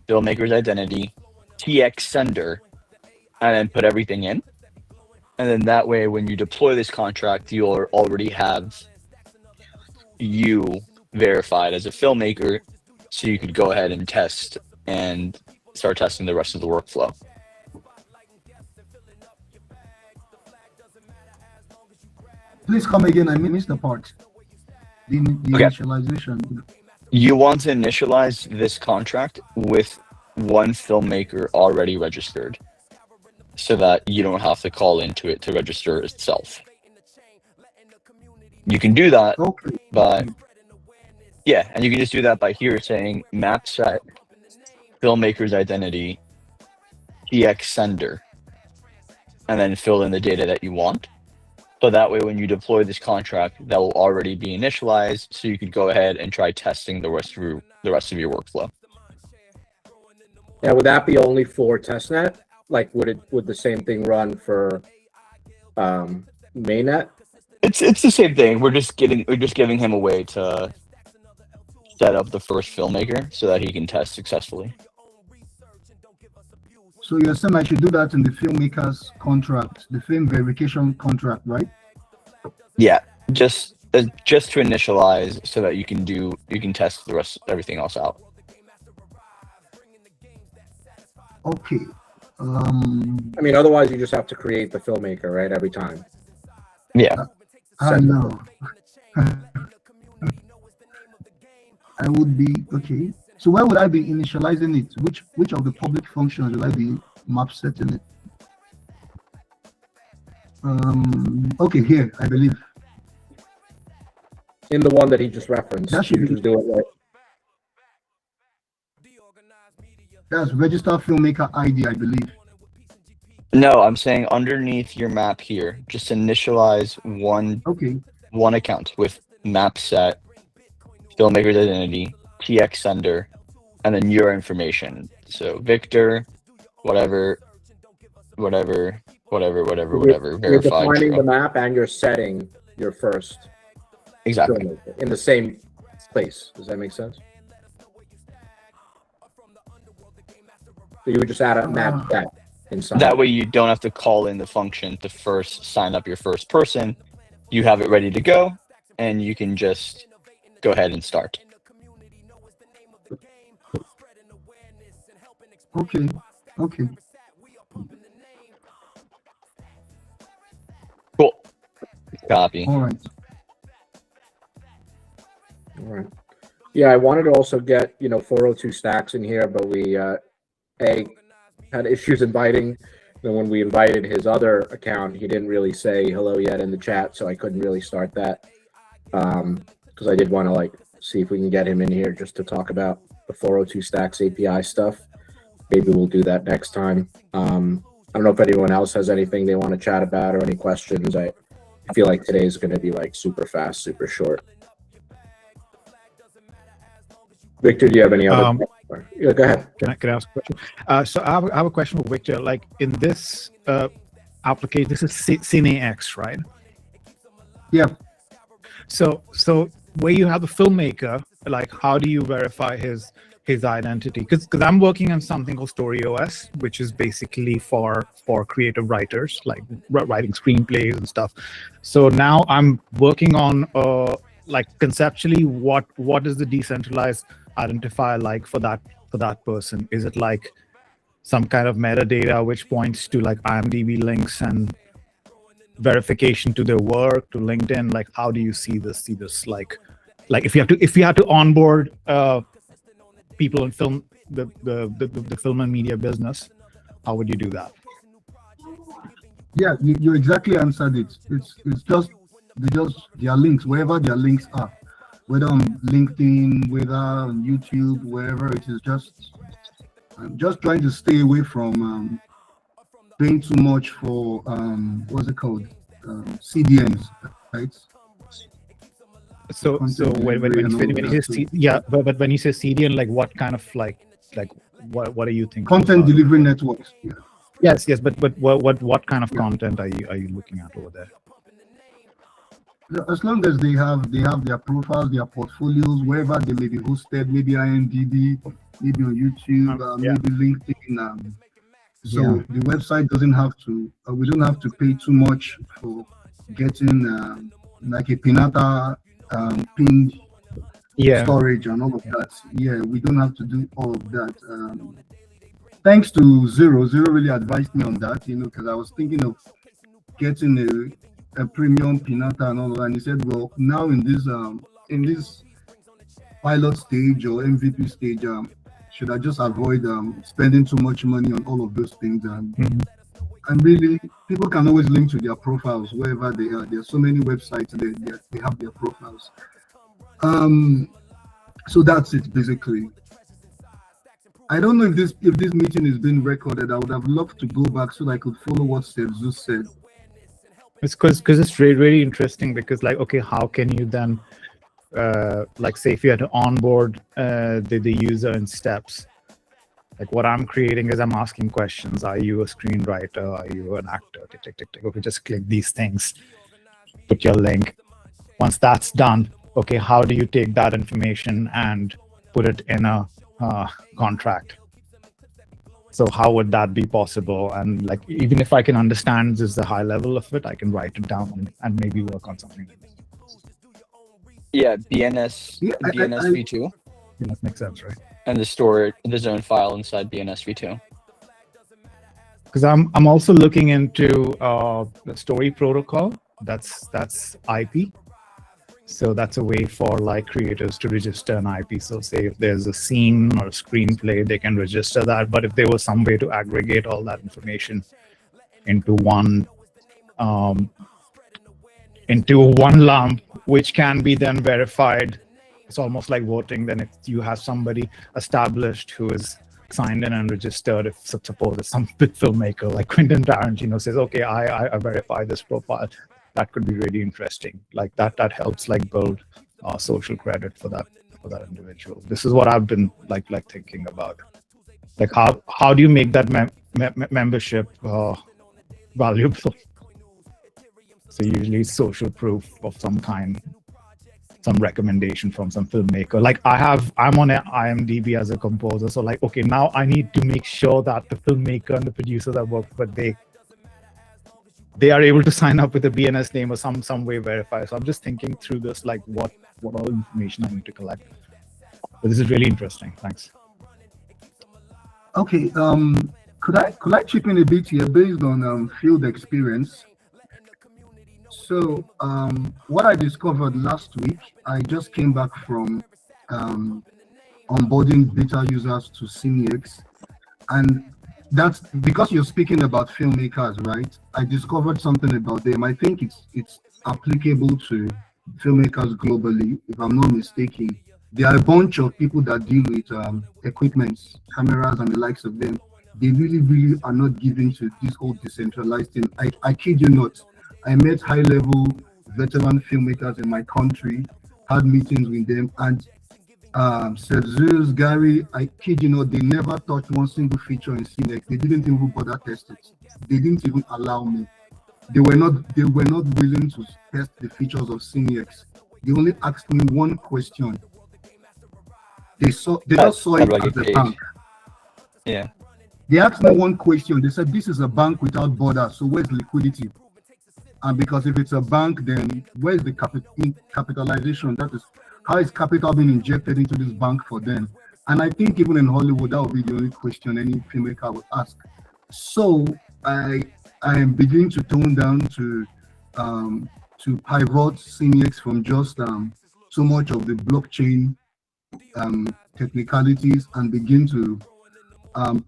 filmmaker's identity, TX sender, and then put everything in. And then that way, when you deploy this contract, you'll already have you verified as a filmmaker so you could go ahead and test and start testing the rest of the workflow. Please come again. I missed the part. The Okay. initialization. You want to initialize this contract with one filmmaker already registered, so that you don't have to call into it to register itself. You can do that by, yeah, and you can just do that by here saying map set filmmaker's identity DEX sender, and then fill in the data that you want. So that way, when you deploy this contract, that will already be initialized, so you could go ahead and try testing the rest of your workflow. Now, would that be only for testnet? Like, would the same thing run for mainnet? It's the same thing. We're just giving him a way to set up the first filmmaker so that he can test successfully. So you're saying I should do that in the filmmaker's contract, the film verification contract, right? Yeah, just to initialize so that you can test the rest everything else out. Okay. I mean, otherwise you just have to create the filmmaker, right? Every time. Yeah. I know. I would be okay. So where would I be initializing it? Which of the public functions will I be map setting it? Okay, here I believe. In the one that he just referenced. That should just do it right. That's register filmmaker ID, I believe. No, I'm saying underneath your map here, just initialize one account with map set, filmmaker's identity, TX sender, and then your information. So Victor, whatever, verified. You're defining the map and you're setting your first. Exactly. Filmmaker in the same place. Does that make sense? So you would just add a map that inside. That way you don't have to call in the function to first sign up your first person. You have it ready to go, and you can just go ahead and start. Okay. Cool. Copy. All right. Yeah, I wanted to also get 402 stacks in here, but we had issues inviting. Then when we invited his other account, he didn't really say hello yet in the chat, so I couldn't really start that. Because I did want to see if we can get him in here just to talk about the 402 stacks API stuff. Maybe we'll do that next time. I don't know if anyone else has anything they want to chat about or any questions. I feel like today's going to be super fast, super short. Victor, do you have any other? Yeah, go ahead. Can I ask a question? So I have a question for Victor. Like in this application, this is CineX, right? Yeah. So where you have the filmmaker, how do you verify his identity? Because I'm working on something called StoryOS, which is basically for creative writers, like writing screenplays and stuff. So now I'm working on conceptually, what is the decentralized identifier for that person? Is it some kind of metadata which points to IMDb links and verification to their work, to LinkedIn? How do you see this? If you have to onboard people in film, the film and media business, how would you do that? Yeah, you exactly answered it. It's just their links, wherever their links are, whether on LinkedIn, whether on YouTube, wherever it is. I'm just trying to stay away from paying too much for what's it called, CDNs, right? So when you say but when you say CDN, what kind of what are you thinking? Content delivery networks. Yeah. Yes, but what kind of content are you looking at over there? As long as they have their profiles, their portfolios, wherever they may be hosted, maybe IMDb, maybe on YouTube, maybe LinkedIn. So the website doesn't have to. We don't have to pay too much for getting a Pinata pinned storage and all of that. Yeah, we don't have to do all of that. Thanks to Zero really advised me on that, because I was thinking of getting a premium Pinata and all of that. And he said, well, now in this pilot stage or MVP stage, should I just avoid spending too much money on all of those things? And really, people can always link to their profiles wherever they are. There are so many websites they have their profiles. So that's it basically. I don't know if this meeting is being recorded. I would have loved to go back so that I could follow what Zeus said. It's because it's really, really interesting because like, okay, how can you then like say if you had to onboard the user in steps, like what I'm creating is I'm asking questions. Are you a screenwriter? Are you an actor? Tick, tick, tick, tick. Okay, just click these things, put your link. Once that's done, okay, how do you take that information and put it in a contract? So how would that be possible? And like, even if I can understand just the high level of it, I can write it down and maybe work on something. Yeah, BNS v2. That makes sense, right? And the zone file inside BNS v2. Because I'm also looking into the story protocol. That's IP. So that's a way for like creators to register an IP. So say if there's a scene or a screenplay, they can register that. But if there was some way to aggregate all that information into one lump, which can be then verified, it's almost like voting. Then if you have somebody established who is signed in and registered, if suppose it's some big filmmaker like Quentin Tarantino says, okay, I verify this profile. That could be really interesting. Like that helps like build social credit for that individual. This is what I've been like thinking about. Like how do you make that membership valuable? So usually social proof of some kind, some recommendation from some filmmaker. Like I'm on IMDb as a composer. So like, okay, now I need to make sure that the filmmaker and the producers I work with, they are able to sign up with a BNS name or some way verify. So I'm just thinking through this, like what all information I need to collect. But this is really interesting. Thanks. Okay. Could I chip in a bit here based on field experience? So what I discovered last week, I just came back from onboarding beta users to CineX, and that's because you're speaking about filmmakers, right? I discovered something about them. I think it's applicable to filmmakers globally, if I'm not mistaken. There are a bunch of people that deal with equipment, cameras, and the likes of them. They really are not given to this whole decentralized thing. I kid you not. I met high-level veteran filmmakers in my country, had meetings with them, and Zeus, Gary, I kid you not, they never touched one single feature in CineX. They didn't even bother test it. They didn't even allow me. They were not willing to test the features of CineX. They only asked me one question. They just saw it as a bank. Yeah. They asked me one question. They said, this is a bank without borders, so where's liquidity? And because if it's a bank, then where's the capitalization? That is, how is capital being injected into this bank for them? And I think even in Hollywood, that would be the only question any filmmaker would ask. So I am beginning to tone down to pivot CineX from just so much of the blockchain technicalities and begin to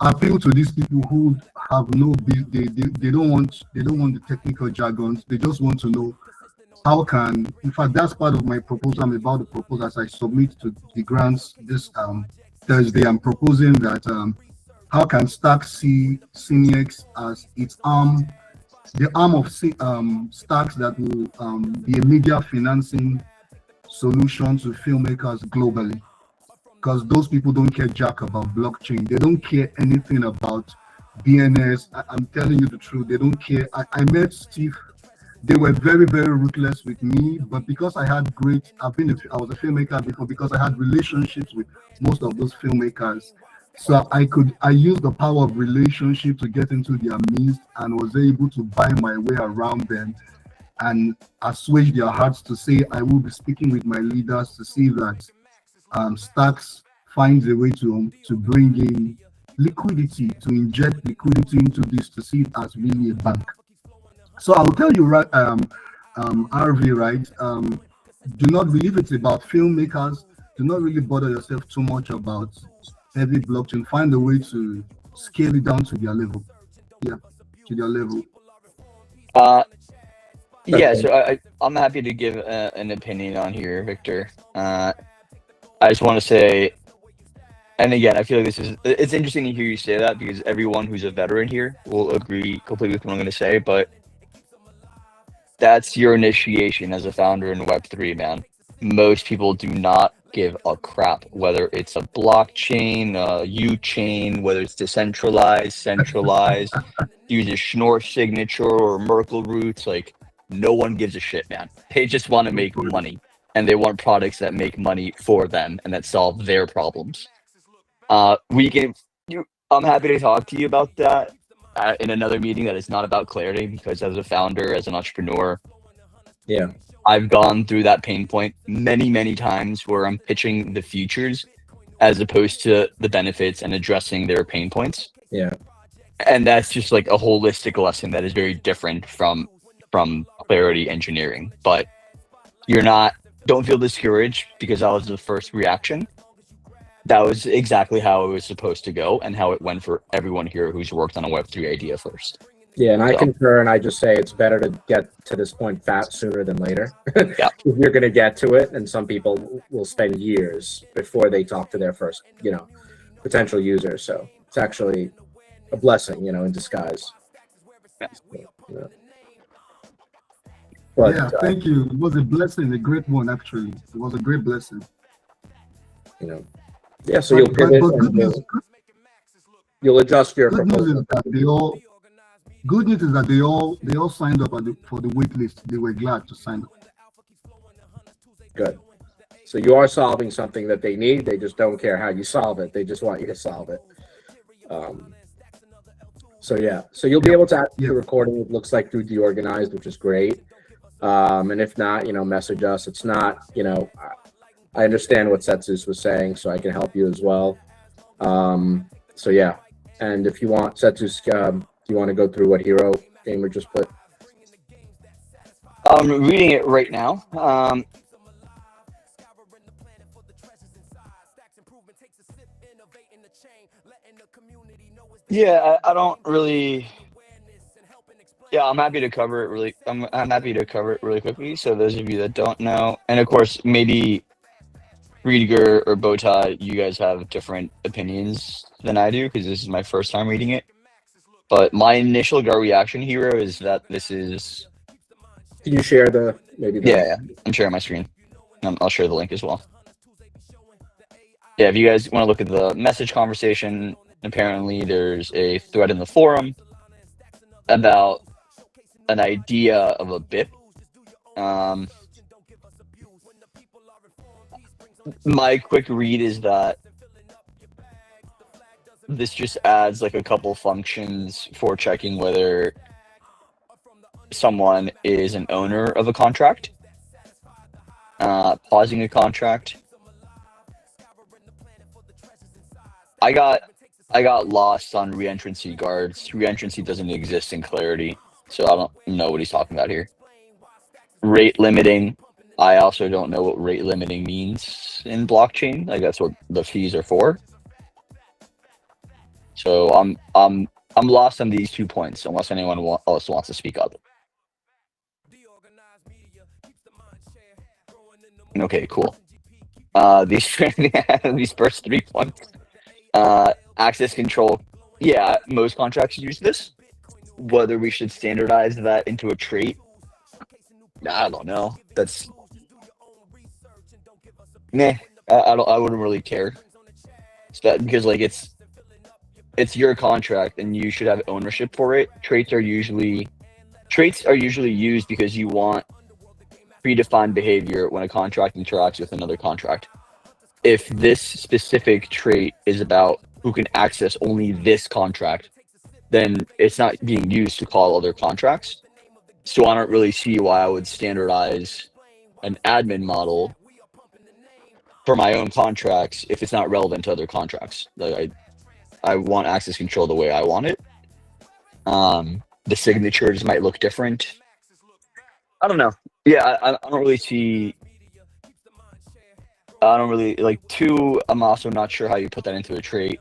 appeal to these people who have they don't want the technical jargons. They just want to know how can, in fact, that's part of my proposal. I'm about to propose as I submit to the grants this Thursday. I'm proposing that how can Stack see CineX as its arm, the arm of Stacks that will be a media financing solution to filmmakers globally. Because those people don't care jack about blockchain. They don't care anything about BNS. I'm telling you the truth. They don't care. I met Steve. They were very ruthless with me, but because I had I was a filmmaker before, because I had relationships with most of those filmmakers. So I used the power of relationship to get into their midst and was able to buy my way around them and assuage their hearts to say, I will be speaking with my leaders to see that Stacks finds a way to bring in liquidity, to inject liquidity into this to see it as really a bank. So I will tell you, right, RV, right? Do not believe it's about filmmakers. Do not really bother yourself too much about heavy blockchain. Find a way to scale it down to their level. Yeah, to their level. Yeah, so I'm happy to give an opinion on here, Victor. I just want to say, and again, I feel like it's interesting to hear you say that because everyone who's a veteran here will agree completely with what I'm going to say, but that's your initiation as a founder in Web3, man. Most people do not give a crap whether it's a blockchain, a U-chain, whether it's decentralized, centralized, use a Schnorr signature or Merkle roots. Like, no one gives a shit, man. They just want to make money, and they want products that make money for them and that solve their problems. I'm happy to talk to you about that in another meeting that is not about clarity, because as a founder, as an entrepreneur, yeah, I've gone through that pain point many, many times where I'm pitching the futures as opposed to the benefits and addressing their pain points. Yeah. And that's just like a holistic lesson that is very different from clarity engineering. But don't feel discouraged, because that was the first reaction. That was exactly how it was supposed to go and how it went for everyone here who's worked on a Web3 idea first. Yeah, and I concur, and I just say it's better to get to this point sooner than later. Yeah. If you're going to get to it, and some people will spend years before they talk to their first, potential user. So it's actually a blessing, in disguise. Yeah. But, yeah, thank you. It was a blessing, a great one, actually. It was a great blessing. Yeah, so you'll pivot and you'll adjust your proposal. Good news is that they all signed up for the wait list. They were glad to sign up. Good. So you are solving something that they need. They just don't care how you solve it. They just want you to solve it. So you'll be able to access the recording, it looks like, through DeOrganized, which is great. And if not, message us. It's not, I understand what Setsus was saying, so I can help you as well. So yeah, and if you want, Setsus, do you want to go through what Hero Gamer just put? I'm reading it right now. Yeah, I don't really. Yeah, I'm happy to cover it really. I'm happy to cover it really quickly. So those of you that don't know, and of course, maybe Rüdiger or Bowtie, you guys have different opinions than I do, because this is my first time reading it. But my initial gut reaction, Hero, is that this is. Can you share Yeah, I'm sharing my screen. I'll share the link as well. Yeah, if you guys want to look at the message conversation, apparently there's a thread in the forum about an idea of a BIP. My quick read is that this just adds like a couple functions for checking whether someone is an owner of a contract, pausing a contract. I got lost on reentrancy guards. Reentrancy doesn't exist in Clarity, so I don't know what he's talking about here. Rate limiting. I also don't know what rate limiting means in blockchain. Like, that's what the fees are for. So I'm lost on these 2 points, unless anyone else wants to speak up. Okay, cool. These first 3 points. Access control. Yeah, most contracts use this. Whether we should standardize that into a trait, I don't know. That's I wouldn't really care. Because like it's your contract and you should have ownership for it. Traits are usually used because you want predefined behavior when a contract interacts with another contract. If this specific trait is about who can access only this contract, then it's not being used to call other contracts. So I don't really see why I would standardize an admin model for my own contracts if it's not relevant to other contracts. Like I want access control the way I want it. The signatures might look different. I don't know. Yeah, I don't really see. I don't really like. Two, I'm also not sure how you put that into a trait.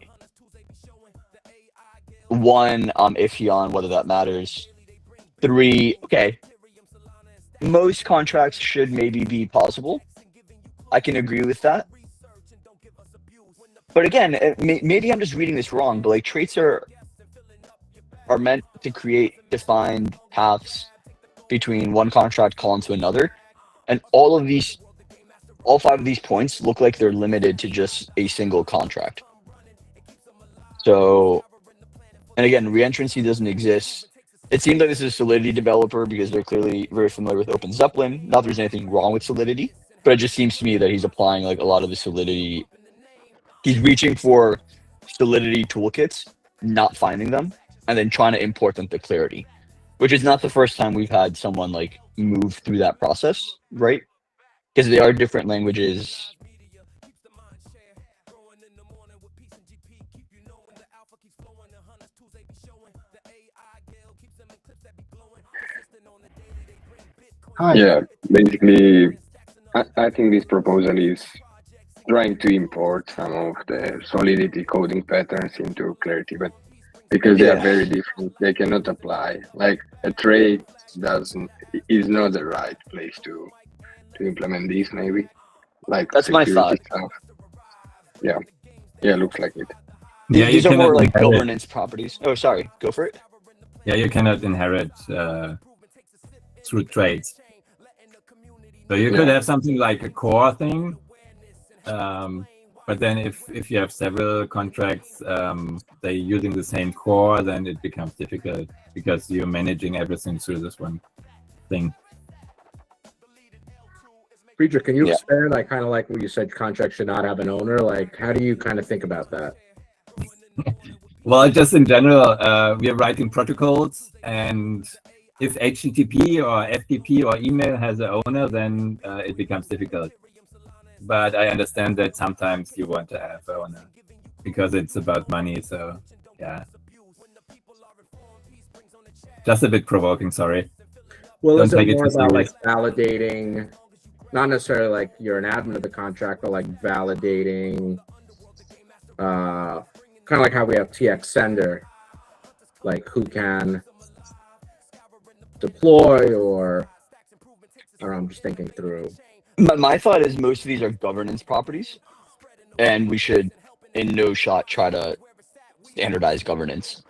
One, I'm iffy on whether that matters. Three, okay. Most contracts should maybe be possible. I can agree with that. But again, maybe I'm just reading this wrong, but like traits are meant to create defined paths between one contract call into another. And all 5 of these points look like they're limited to just a single contract. So, and again, reentrancy doesn't exist. It seems like this is a Solidity developer because they're clearly very familiar with Open Zeppelin. Not that there's anything wrong with Solidity, but it just seems to me that he's applying like a lot of the Solidity. He's reaching for Solidity toolkits, not finding them, and then trying to import them to Clarity, which is not the first time we've had someone like move through that process, right? Because they are different languages. Hi. Yeah, basically, I think this proposal is trying to import some of the Solidity coding patterns into Clarity, but because they are very different, they cannot apply. Like a trait is not the right place to implement these. Maybe like that's my thought. Stuff. Yeah, looks like it. Yeah, these are more like governance properties. Oh, sorry, go for it. Yeah, you cannot inherit through traits. So you could have something like a core thing, but then if you have several contracts, they're using the same core, then it becomes difficult because you're managing everything through this one thing. Friedrich, can you expand, like, kind of like what you said, contracts should not have an owner? Like, how do you kind of think about that? Well, just in general, we are writing protocols, and if HTTP or FTP or email has an owner, then it becomes difficult. But I understand that sometimes you want to have an owner because it's about money. So, yeah. Just a bit provoking, sorry. Well, Don't is it take more too about like serious. validating, not necessarily like you're an admin of the contract, but like validating, kind of like how we have TX sender, like who can deploy, or I don't know, I'm just thinking through. My thought is most of these are governance properties, and we should in no shot try to standardize governance.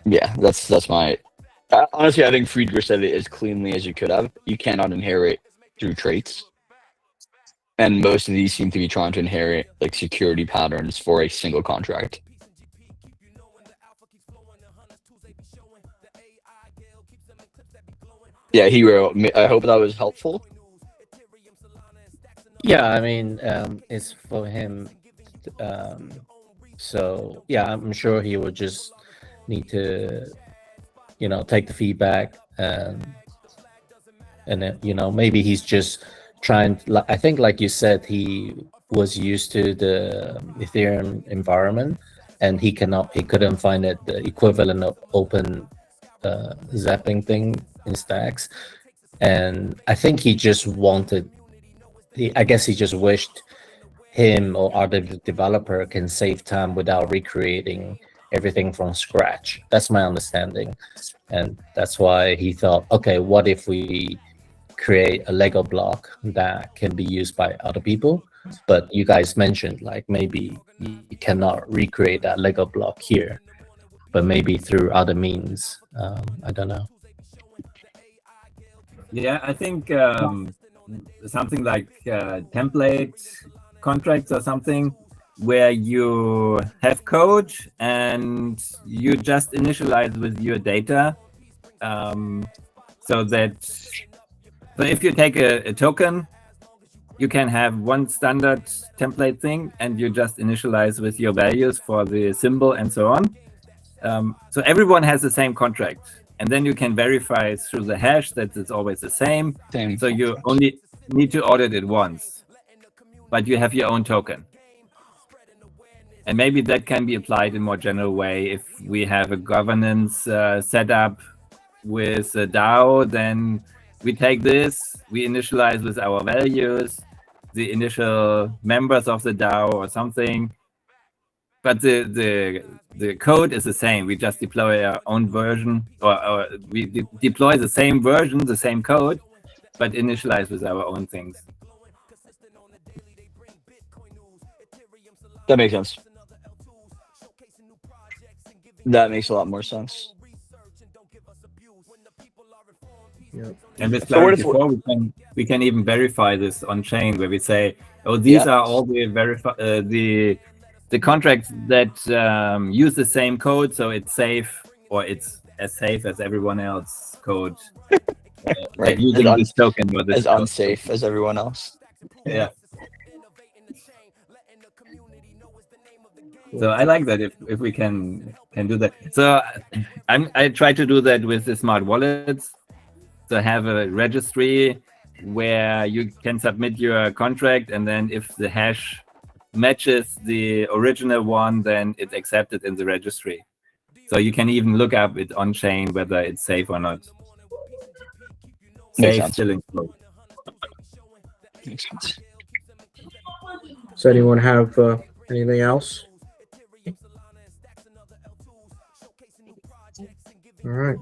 Yeah, that's my. Honestly, I think Friedrich said it as cleanly as you could have. You cannot inherit through traits, and most of these seem to be trying to inherit like security patterns for a single contract. Yeah, Hero, I hope that was helpful. Yeah, I mean, it's for him. So yeah, I'm sure he will just need to, take the feedback, and then, maybe he's just trying. I think, like you said, he was used to the Ethereum environment, and he couldn't find the equivalent of open zapping thing in Stacks, and I think he just wanted. I guess he just wished him or other developer can save time without recreating everything from scratch. That's my understanding, and that's why he thought, okay, what if we create a Lego block that can be used by other people? But you guys mentioned like maybe you cannot recreate that Lego block here, but maybe through other means. I don't know. Yeah, I think something like template contracts or something where you have code and you just initialize with your data, so if you take a token, you can have one standard template thing and you just initialize with your values for the symbol and so on. So everyone has the same contract, and then you can verify through the hash that it's always the same. So you need to audit it once, but you have your own token. And maybe that can be applied in a more general way. If we have a governance set up with a DAO, then we take this, we initialize with our values, the initial members of the DAO or something. But the code is the same. We just deploy our own version, or we deploy the same version, the same code, but initialize with our own things. That makes sense. That makes a lot more sense. And with Clarity 4, we can even verify this on chain, where we say, oh, these are all the contracts that use the same code, so it's safe, or it's as safe as everyone else code. Right. Using this token or this as unsafe as everyone else. Yeah. So I like that if we can do that. So I try to do that with the smart wallets. So have a registry where you can submit your contract, and then if the hash matches the original one, then it's accepted in the registry. So you can even look up it on chain whether it's safe or not. Safe still included. Makes sense. Does anyone have anything else? All right.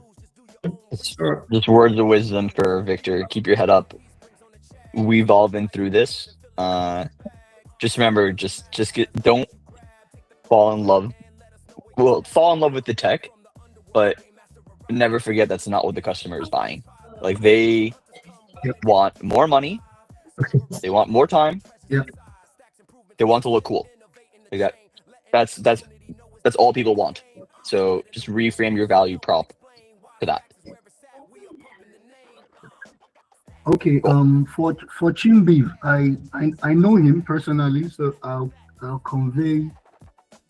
Just words of wisdom for Victor. Keep your head up. We've all been through this. Just remember, don't fall in love. Well, fall in love with the tech, but never forget that's not what the customer is buying. Like, they want more money. They want more time. They want to look cool. Like that's all people want. So just reframe your value prop to that. Okay. For Chimbeef, I know him personally, so I'll convey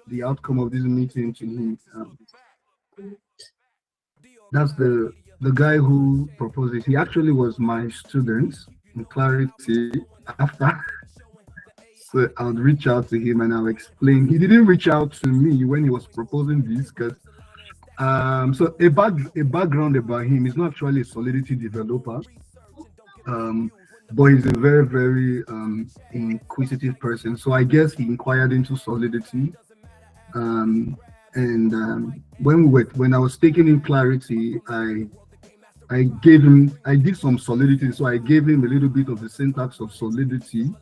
the outcome of this meeting to him. That's the guy who proposed it. He actually was my student in Clarity after. So I'll reach out to him and I'll explain. He didn't reach out to me when he was proposing this, because so a background about him. He's not actually a Solidity developer, but he's a very, very inquisitive person. So I guess he inquired into Solidity, and when I was taking in Clarity, I did some Solidity, so I gave him a little bit of the syntax of Solidity,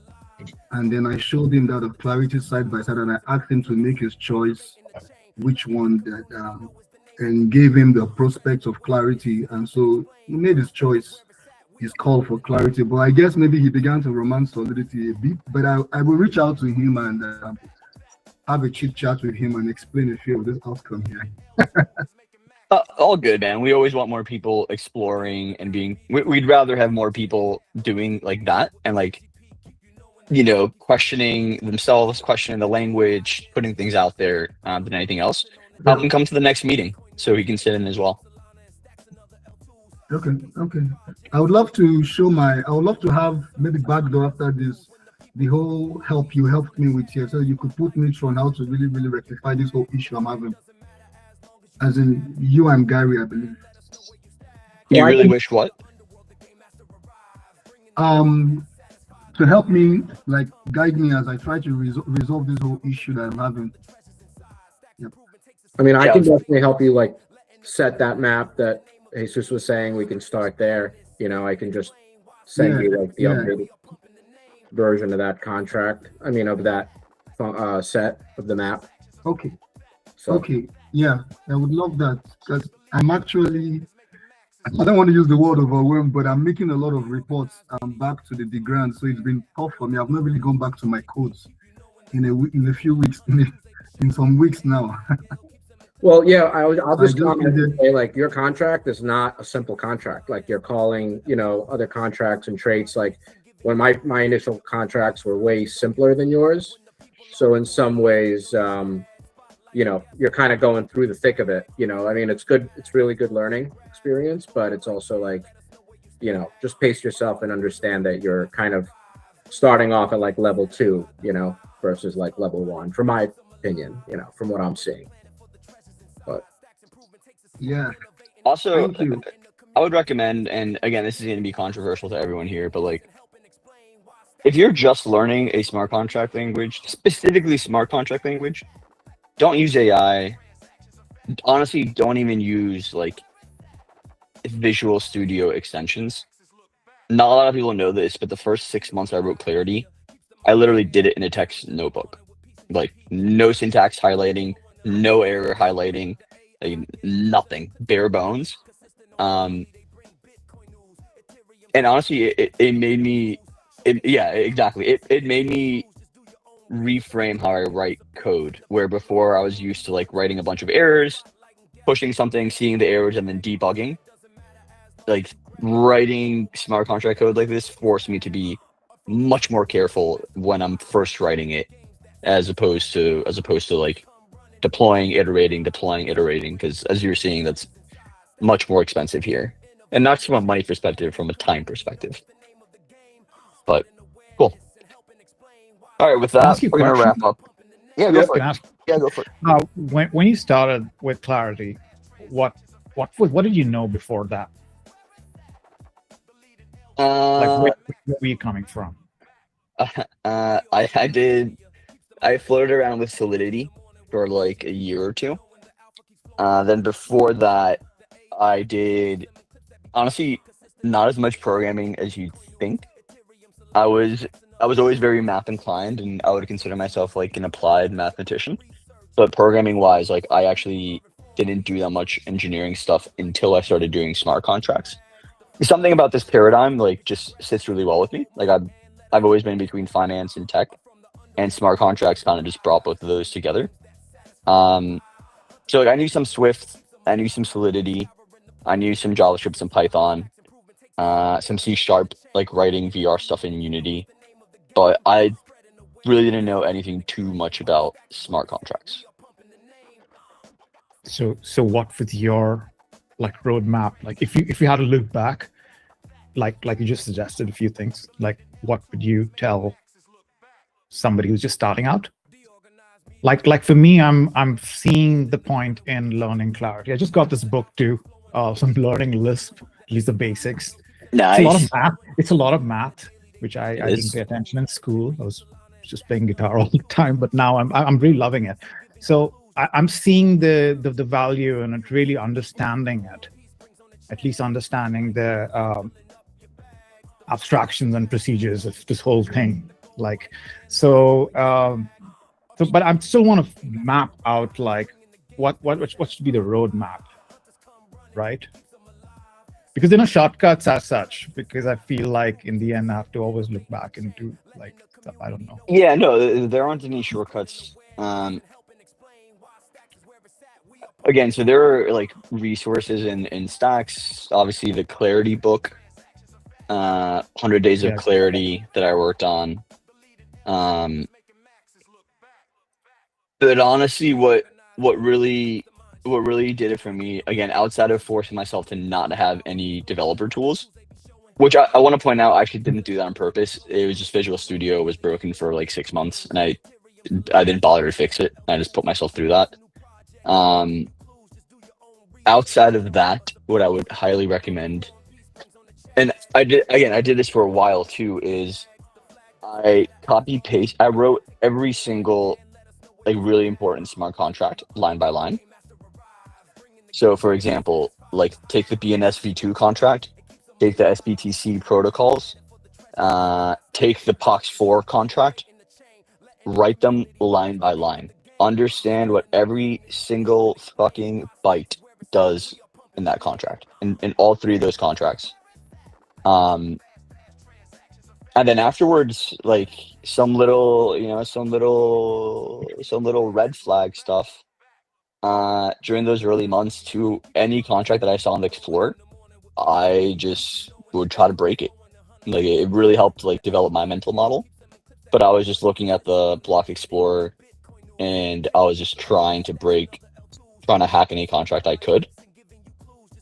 and then I showed him that of Clarity side by side, and I asked him to make his choice, which one that, and gave him the prospects of Clarity, and so he made his choice, his call for Clarity. But I guess maybe he began to romance Solidity a bit. But I will reach out to him and have a chit chat with him and explain a few of this outcome here. All good, man. We always want more people exploring and being. We'd rather have more people doing like that and like, you know, questioning themselves, questioning the language, putting things out there than anything else. Have them come to the next meeting so he can sit in as well. Okay. I would love to have maybe backdoor after this, the whole help you helped me with here, so you could put me through on how to really, really rectify this whole issue I'm having. As in you and Gary, I believe. You really wish what? To help me, like, guide me as I try to resolve this whole issue that I'm having. Yep. I mean, I can definitely help you, like, set that map that Jesus was saying. We can start there. You know, I can just send you like the updated version of that contract. I mean, of that set of the map. Okay. So. Okay. Yeah, I would love that, because I'm actually, I don't want to use the word overwhelmed, but I'm making a lot of reports. I'm back to the DeOrganized, so it's been tough for me. I've not really gone back to my codes in a few weeks, in some weeks now. Well, yeah, I'll just comment and say, like, your contract is not a simple contract. Like, you're calling, you know, other contracts and traits. Like, when my initial contracts were way simpler than yours. So in some ways, you know, you're kind of going through the thick of it. You know, I mean, it's good. It's really good learning experience, but it's also like, just pace yourself and understand that you're kind of starting off at like level 2, versus like level 1, from my opinion, from what I'm seeing. But yeah. Also, Thank you. I would recommend, and again, this is going to be controversial to everyone here, but like, if you're just learning a smart contract language, specifically smart contract language, don't use AI. Honestly, don't even use like Visual Studio extensions. Not a lot of people know this, but the first 6 months I wrote Clarity, I literally did it in a text notebook. Like, no syntax highlighting, no error highlighting, like, nothing, bare bones. And honestly, it made me, yeah, exactly. It made me reframe how I write code, where before I was used to like writing a bunch of errors, pushing something, seeing the errors, and then debugging. Like, writing smart contract code like this forced me to be much more careful when I'm first writing it, as opposed to like deploying, iterating, because as you're seeing, that's much more expensive here, and not just from a money perspective, from a time perspective. But cool. All right, with that, we're gonna wrap up. Yeah, go for it. Yeah, go for it. When you started with Clarity, what did you know before that? Like, where were you coming from? I floated around with Solidity for like a year or two. Then before that, I did, honestly, not as much programming as you'd think. I was always very math inclined, and I would consider myself like an applied mathematician. But programming wise, like, I actually didn't do that much engineering stuff until I started doing smart contracts. Something about this paradigm like just sits really well with me. Like, I've always been between finance and tech, and smart contracts kind of just brought both of those together. So like, I knew some Swift, I knew some Solidity, I knew some JavaScript, some Python, some C#, like writing VR stuff in Unity, but I really didn't know anything too much about smart contracts. So what was your like roadmap? Like, if you had to look back, like you just suggested a few things, like what would you tell somebody who's just starting out? Like for me, I'm seeing the point in learning Clarity. I just got this book too, some learning Lisp, at least the basics. Nice. It's a lot of math. It's a lot of math, which I didn't pay attention in school. I was just playing guitar all the time, but now I'm really loving it. So I'm seeing the value in it, really understanding it, at least understanding the abstractions and procedures of this whole thing. Like, so but I still want to map out like what should be the roadmap, right? Because there are no shortcuts as such, because I feel like in the end I have to always look back and do like stuff. I don't know. Yeah, no, there aren't any shortcuts. Again, so there are like resources in Stacks. Obviously, the Clarity book, 100 Days of Clarity that I worked on. But honestly, what really did it for me, again, outside of forcing myself to not have any developer tools, which I want to point out, I actually didn't do that on purpose. It was just Visual Studio was broken for like 6 months, and I didn't bother to fix it. I just put myself through that. Outside of that, what I would highly recommend, and I did this for a while too, is I wrote every single like really important smart contract line by line. So for example, like take the BNS v2 contract, take the SBTC protocols, take the POX4 contract, write them line by line. Understand what every single fucking byte does in that contract, in all three of those contracts. And then afterwards, like some little red flag stuff during those early months to any contract that I saw on the Explorer, I just would try to break it. Like, it really helped like develop my mental model. But I was just looking at the Block Explorer, and I was just trying to hack any contract I could.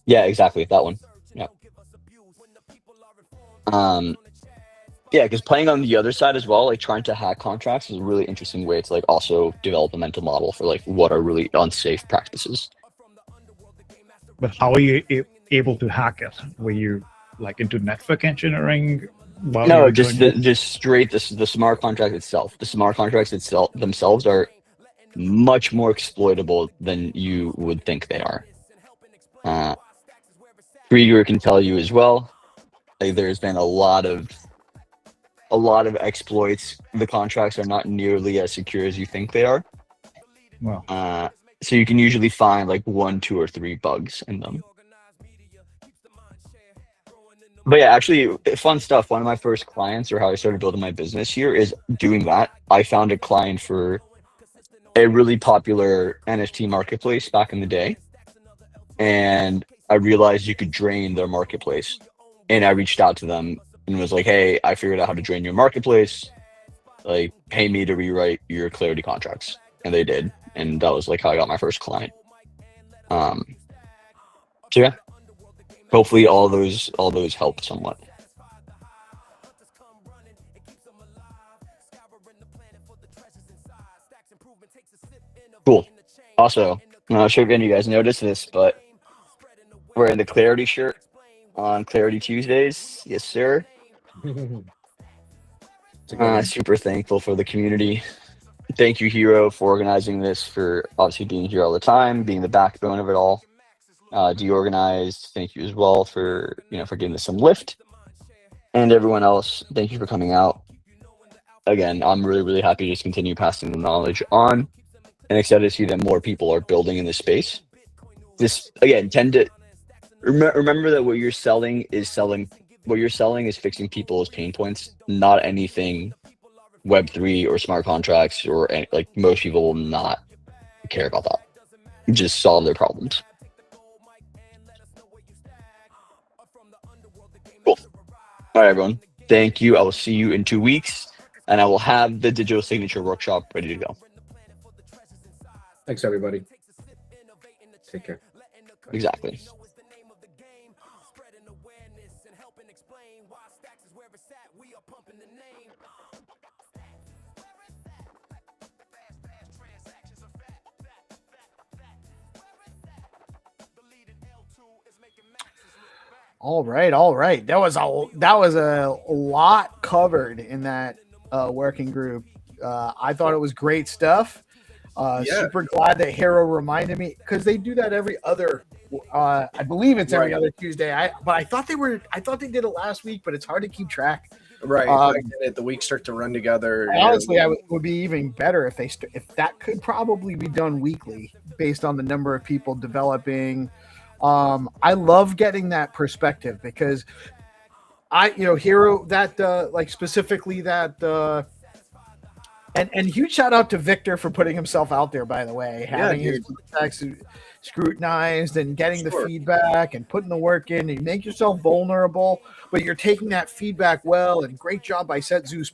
Yeah, exactly, that one. Yeah. Yeah, because playing on the other side as well, like trying to hack contracts is a really interesting way to like also develop a mental model for like what are really unsafe practices. But how are you able to hack it? Were you like into network engineering? While you No, were just doing just straight the smart contract itself. The smart contracts themselves are much more exploitable than you would think they are. Krieger can tell you as well. Like there's been a lot of exploits. The contracts are not nearly as secure as you think they are. Wow. So you can usually find like 1, 2, or 3 bugs in them. But yeah, actually, fun stuff. One of my first clients, or how I started building my business here, is doing that. I found a client for a really popular NFT marketplace back in the day, and I realized you could drain their marketplace. And I reached out to them and was like, "Hey, I figured out how to drain your marketplace. Like, pay me to rewrite your Clarity contracts." And they did, and that was like how I got my first client. So yeah. Hopefully all those help somewhat. Cool. Also, I'm not sure if any of you guys noticed this, but wearing the Clarity shirt on Clarity Tuesdays. Yes, sir. Super thankful for the community. Thank you, Hero, for organizing this, for obviously being here all the time, being the backbone of it all. DeOrganized, thank you as well for giving us some lift. And everyone else, thank you for coming out. Again, I'm really, really happy to just continue passing the knowledge on, and excited to see that more people are building in this space. This again, tend to remember that what you're selling is fixing people's pain points, not anything Web3 or smart contracts or like most people will not care about that. Just solve their problems. Cool. All right, everyone. Thank you. I will see you in 2 weeks, and I will have the digital signature workshop ready to go. Thanks, everybody. Take care. Exactly. All right. That was a lot covered in that working group. I thought it was great stuff. Super glad that Hero reminded me, because they do that every other. I believe it's every other Tuesday. I thought they did it last week, but it's hard to keep track. Right. I get it. The weeks start to run together. Honestly, it would be even better if if that could probably be done weekly based on the number of people developing. I love getting that perspective, because Hero, that like specifically that and huge shout out to Victor for putting himself out there, by the way, having his contacts scrutinized and getting the feedback and putting the work in. And you make yourself vulnerable, but you're taking that feedback well, and great job by Set Zeus,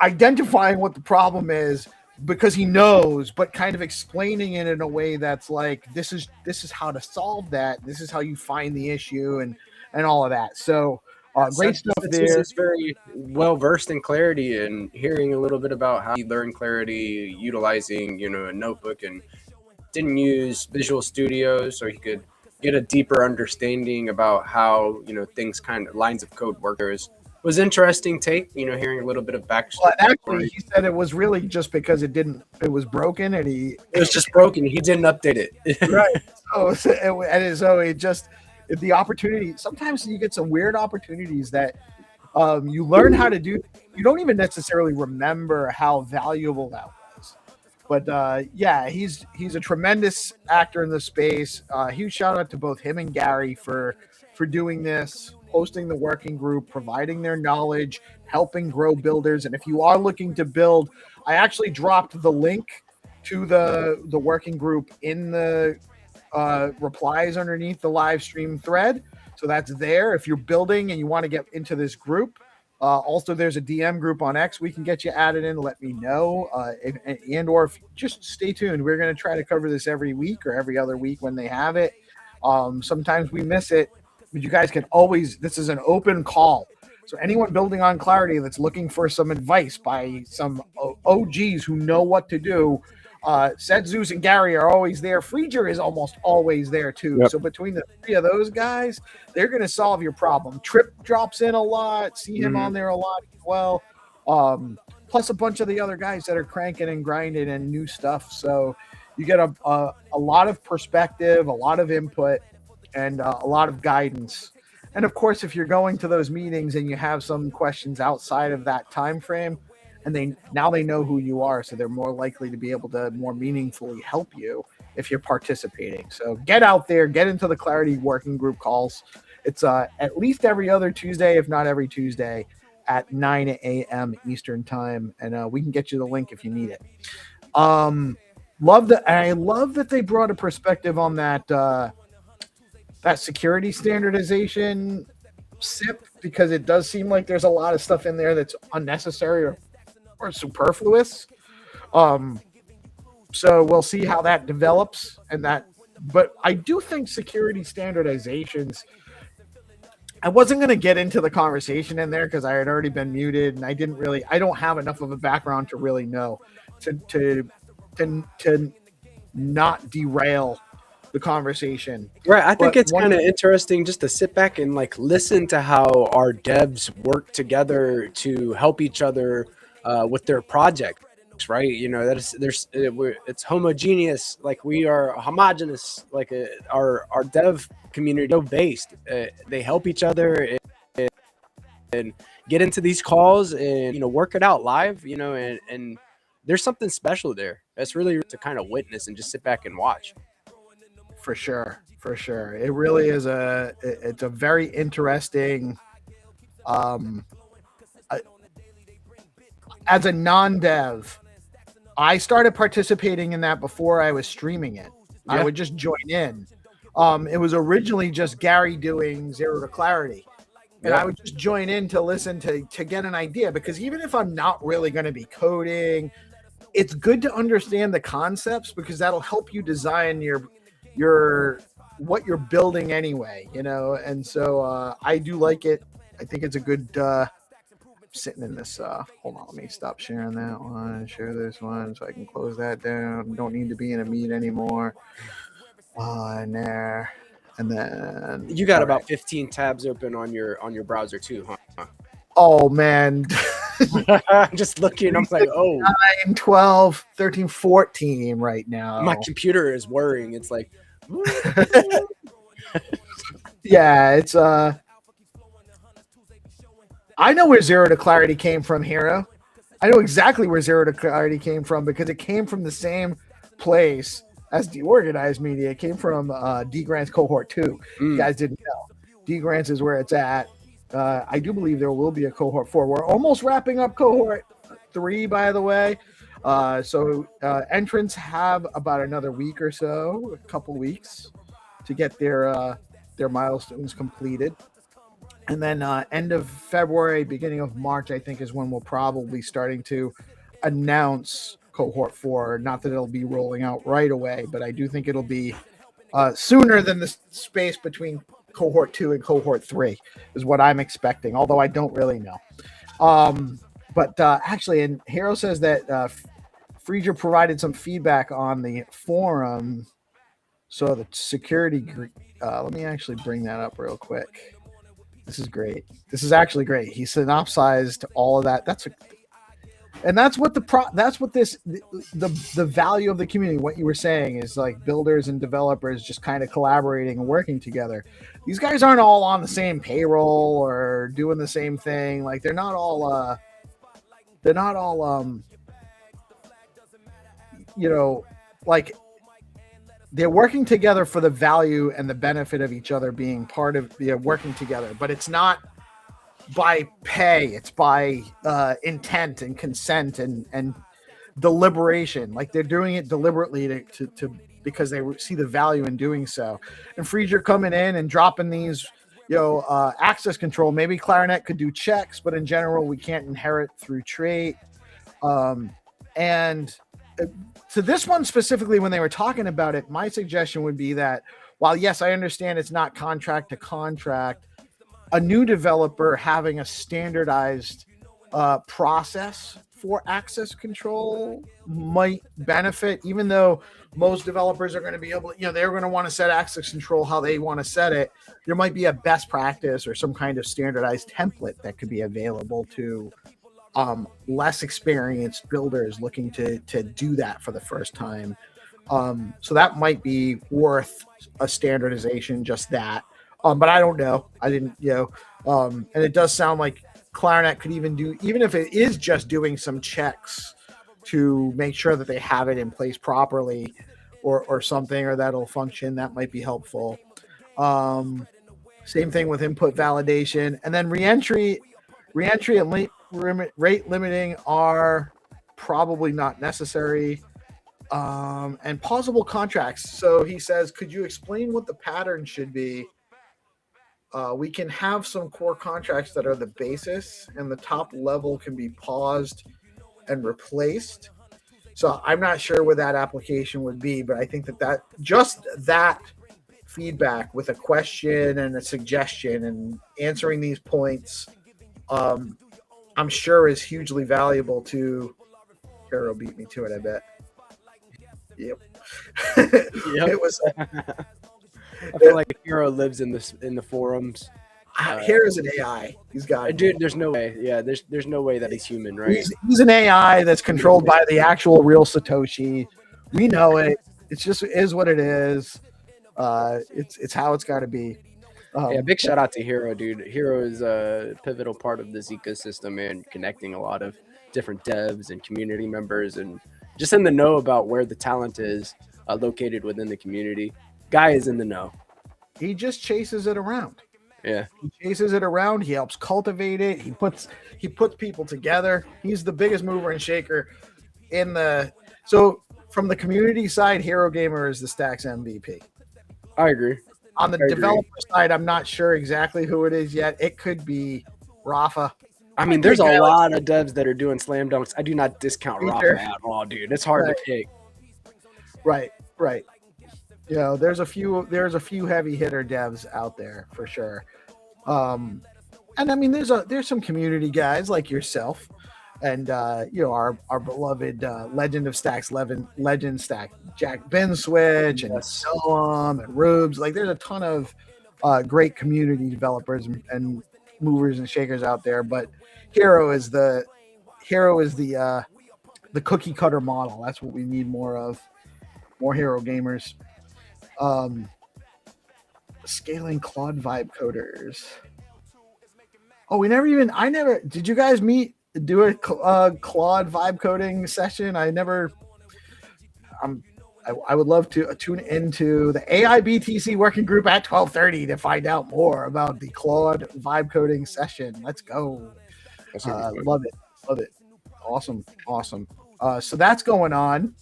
identifying what the problem is, because he knows, but kind of explaining it in a way that's like, this is how to solve that. This is how you find the issue and all of that. So great stuff there. He's very well versed in Clarity, and hearing a little bit about how he learned Clarity utilizing, a notebook, and didn't use Visual Studio, so he could get a deeper understanding about how, things kind of lines of code work. Was interesting take, hearing a little bit of backstory. Well, actually, he said it was really just because it was broken, and it was just broken. He didn't update it. Right. So it just, the opportunity, sometimes you get some weird opportunities that you learn how to do. You don't even necessarily remember how valuable that was. But he's a tremendous actor in the space. Huge shout out to both him and Gary for doing this, hosting the working group, providing their knowledge, helping grow builders. And if you are looking to build, I actually dropped the link to the working group in the replies underneath the live stream thread. So that's there. If you're building and you want to get into this group, also there's a DM group on X. We can get you added in. Let me know. Or if just stay tuned. We're going to try to cover this every week or every other week when they have it. Sometimes we miss it. but you guys can always, this is an open call. So anyone building on Clarity that's looking for some advice by some OGs who know what to do, Seth, Zeus, and Gary are always there. Freeger is almost always there too. Yep. So between the three of those guys, they're going to solve your problem. Trip drops in a lot. See him on there a lot as well. Plus a bunch of the other guys that are cranking and grinding and new stuff. So you get a lot of perspective, a lot of input, and a lot of guidance. And of course, if you're going to those meetings and you have some questions outside of that time frame, and they know who you are, so they're more likely to be able to more meaningfully help you if you're participating. So get out there, get into the Clarity working group calls. It's at least every other Tuesday, if not every Tuesday, at 9 a.m. Eastern time, and we can get you the link if you need it. I love that they brought a perspective on that security standardization SIP, because it does seem like there's a lot of stuff in there that's unnecessary or superfluous. So we'll see how that develops, but I do think security standardizations, I wasn't going to get into the conversation in there because I had already been muted, and I don't have enough of a background to really know to not derail the conversation. Right. I think it's kind of interesting just to sit back and like listen to how our devs work together to help each other with their projects, right? You know, it's homogeneous. Like we are homogenous, like our dev community based. They help each other and get into these calls and, you know, work it out live, you know, and there's something special there. That's really to kind of witness and just sit back and watch. For sure. It really is it's a very interesting, as a non-dev, I started participating in that before I was streaming it. Yeah. I would just join in. It was originally just Gary doing Zero to Clarity. And I would just join in to listen to get an idea, because even if I'm not really going to be coding, it's good to understand the concepts, because that'll help you design your what you're building anyway, you know. And so I do like it. I think it's a good sitting in this hold on, let me stop sharing that one, share this one so I can close that down. Don't need to be in a meet anymore. In there, and then you got about 15 tabs open on your browser too, huh? Oh man. I'm just looking, I'm like, 9, 12, 13, 14 right now. My computer is worrying. It's like yeah, it's I know where Zero to Clarity came from, Hero. I know exactly where Zero to Clarity came from, because it came from the same place as DeOrganized Media. It came from DeGrant's cohort 2. You guys didn't know. DeGrant's is where it's at. I do believe there will be a cohort 4. We're almost wrapping up cohort 3, by the way. So entrants have about another week or so, a couple weeks, to get their milestones completed. And then end of February, beginning of March, I think, is when we'll probably starting to announce cohort 4. Not that it'll be rolling out right away, but I do think it'll be sooner than the space between cohort 2 and cohort 3 is what I'm expecting, although I don't really know. But actually, and Hero says that Freeger provided some feedback on the forum. So the security group, let me actually bring that up real quick. This is great. This is actually great. He synopsized all of that. That's what the value of the community. What you were saying is like builders and developers just kind of collaborating and working together. These guys aren't all on the same payroll or doing the same thing. Like they're not all you know, like they're working together for the value and the benefit of each other being part of working together, but it's not by pay, it's by intent and consent and deliberation. Like they're doing it deliberately to because they see the value in doing so. And Freeger coming in and dropping these, access control. Maybe Clarinet could do checks, but in general, we can't inherit through trait. And to this one specifically, when they were talking about it, my suggestion would be that while yes, I understand it's not contract to contract, a new developer having a standardized process for access control might benefit, even though most developers are going to be able to, they're going to want to set access control how they want to set it. There might be a best practice or some kind of standardized template that could be available to less experienced builders looking to do that for the first time. So that might be worth a standardization, just that. But I don't know. I didn't, and it does sound like Clarinet could even if it is just doing some checks to make sure that they have it in place properly or something, or that'll function, that might be helpful. Same thing with input validation. And then reentry and rate limiting are probably not necessary. And pausable contracts. So he says, could you explain what the pattern should be? We can have some core contracts that are the basis, and the top level can be paused and replaced. So I'm not sure where that application would be, but I think that just that feedback with a question and a suggestion and answering these points, I'm sure is hugely valuable to. Hero beat me to it, I bet. Yep. It was. I feel like Hero lives in the forums. Here's an AI. He's got. Dude, there's no way. Yeah, there's no way that he's human, right? He's an AI that's controlled by the actual real Satoshi. We know it. It's just is what it is. It's how it's got to be. Yeah, big shout out to Hero, dude. Hero is a pivotal part of this ecosystem and connecting a lot of different devs and community members, and just in the know about where the talent is located within the community. Guy is in the know. He just chases it around. Yeah, he chases it around. He helps cultivate it. He puts people together. He's the biggest mover and shaker in the. So from the community side, Hero Gamer is the Stacks MVP. I agree. On the developer side, I'm not sure exactly who it is yet. It could be Rafa. I mean, there's a lot of devs that are doing slam dunks. I do not discount Rafa at all, dude. It's hard to pick. Right. There's a few heavy hitter devs out there for sure. And I mean, there's some community guys like yourself, and our beloved Legend of Stacks, Legend Stack, Jack Binswitch, and Noam and Rubes. Like, there's a ton of great community developers and movers and shakers out there. But Hero is the cookie cutter model. That's what we need more of. More Hero gamers. Scaling Claude vibe coders. Oh, did you guys do a Claude vibe coding session? I would love to tune into the AIBTC working group at 12:30 to find out more about the Claude vibe coding session. Let's go. Love it. Awesome. So that's going on.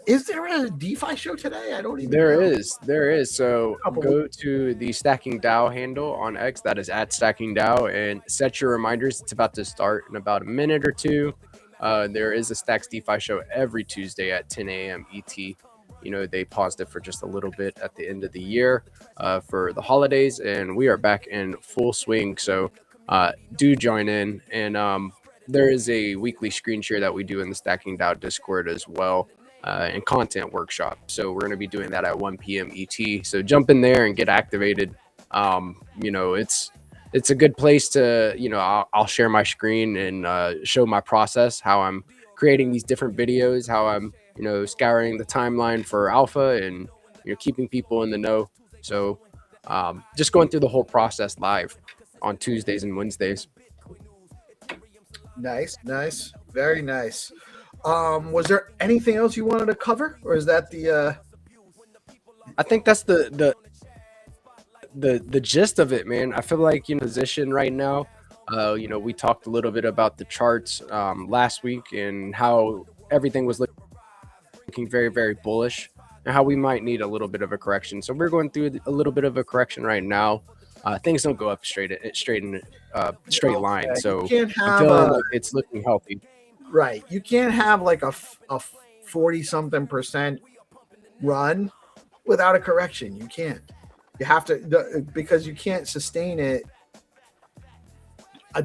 Is there a DeFi show today? I don't even know. There is. So go to the Stacking DAO handle on X. That is at Stacking DAO, and set your reminders. It's about to start in about a minute or two. There is a Stacks DeFi show every Tuesday at 10 a.m. ET. They paused it for just a little bit at the end of the year for the holidays, and we are back in full swing. So do join in. And there is a weekly screen share that we do in the Stacking DAO Discord as well, and content workshop. So we're going to be doing that at 1 p.m. ET. So jump in there and get activated. It's a good place to, I'll share my screen and show my process, how I'm creating these different videos, how I'm, scouring the timeline for alpha and, keeping people in the know. So just going through the whole process live on Tuesdays and Wednesdays. Nice. Very nice. Was there anything else you wanted to cover, or is that the I think that's the gist of it, man. I feel like position right now. We talked a little bit about the charts last week and how everything was looking very, very bullish, and how we might need a little bit of a correction. So we're going through a little bit of a correction right now. Things don't go up straight in straight line. So I'm feeling like it's looking healthy. Right. You can't have like a 40-something% run without a correction. You can't. You have to, because you can't sustain it.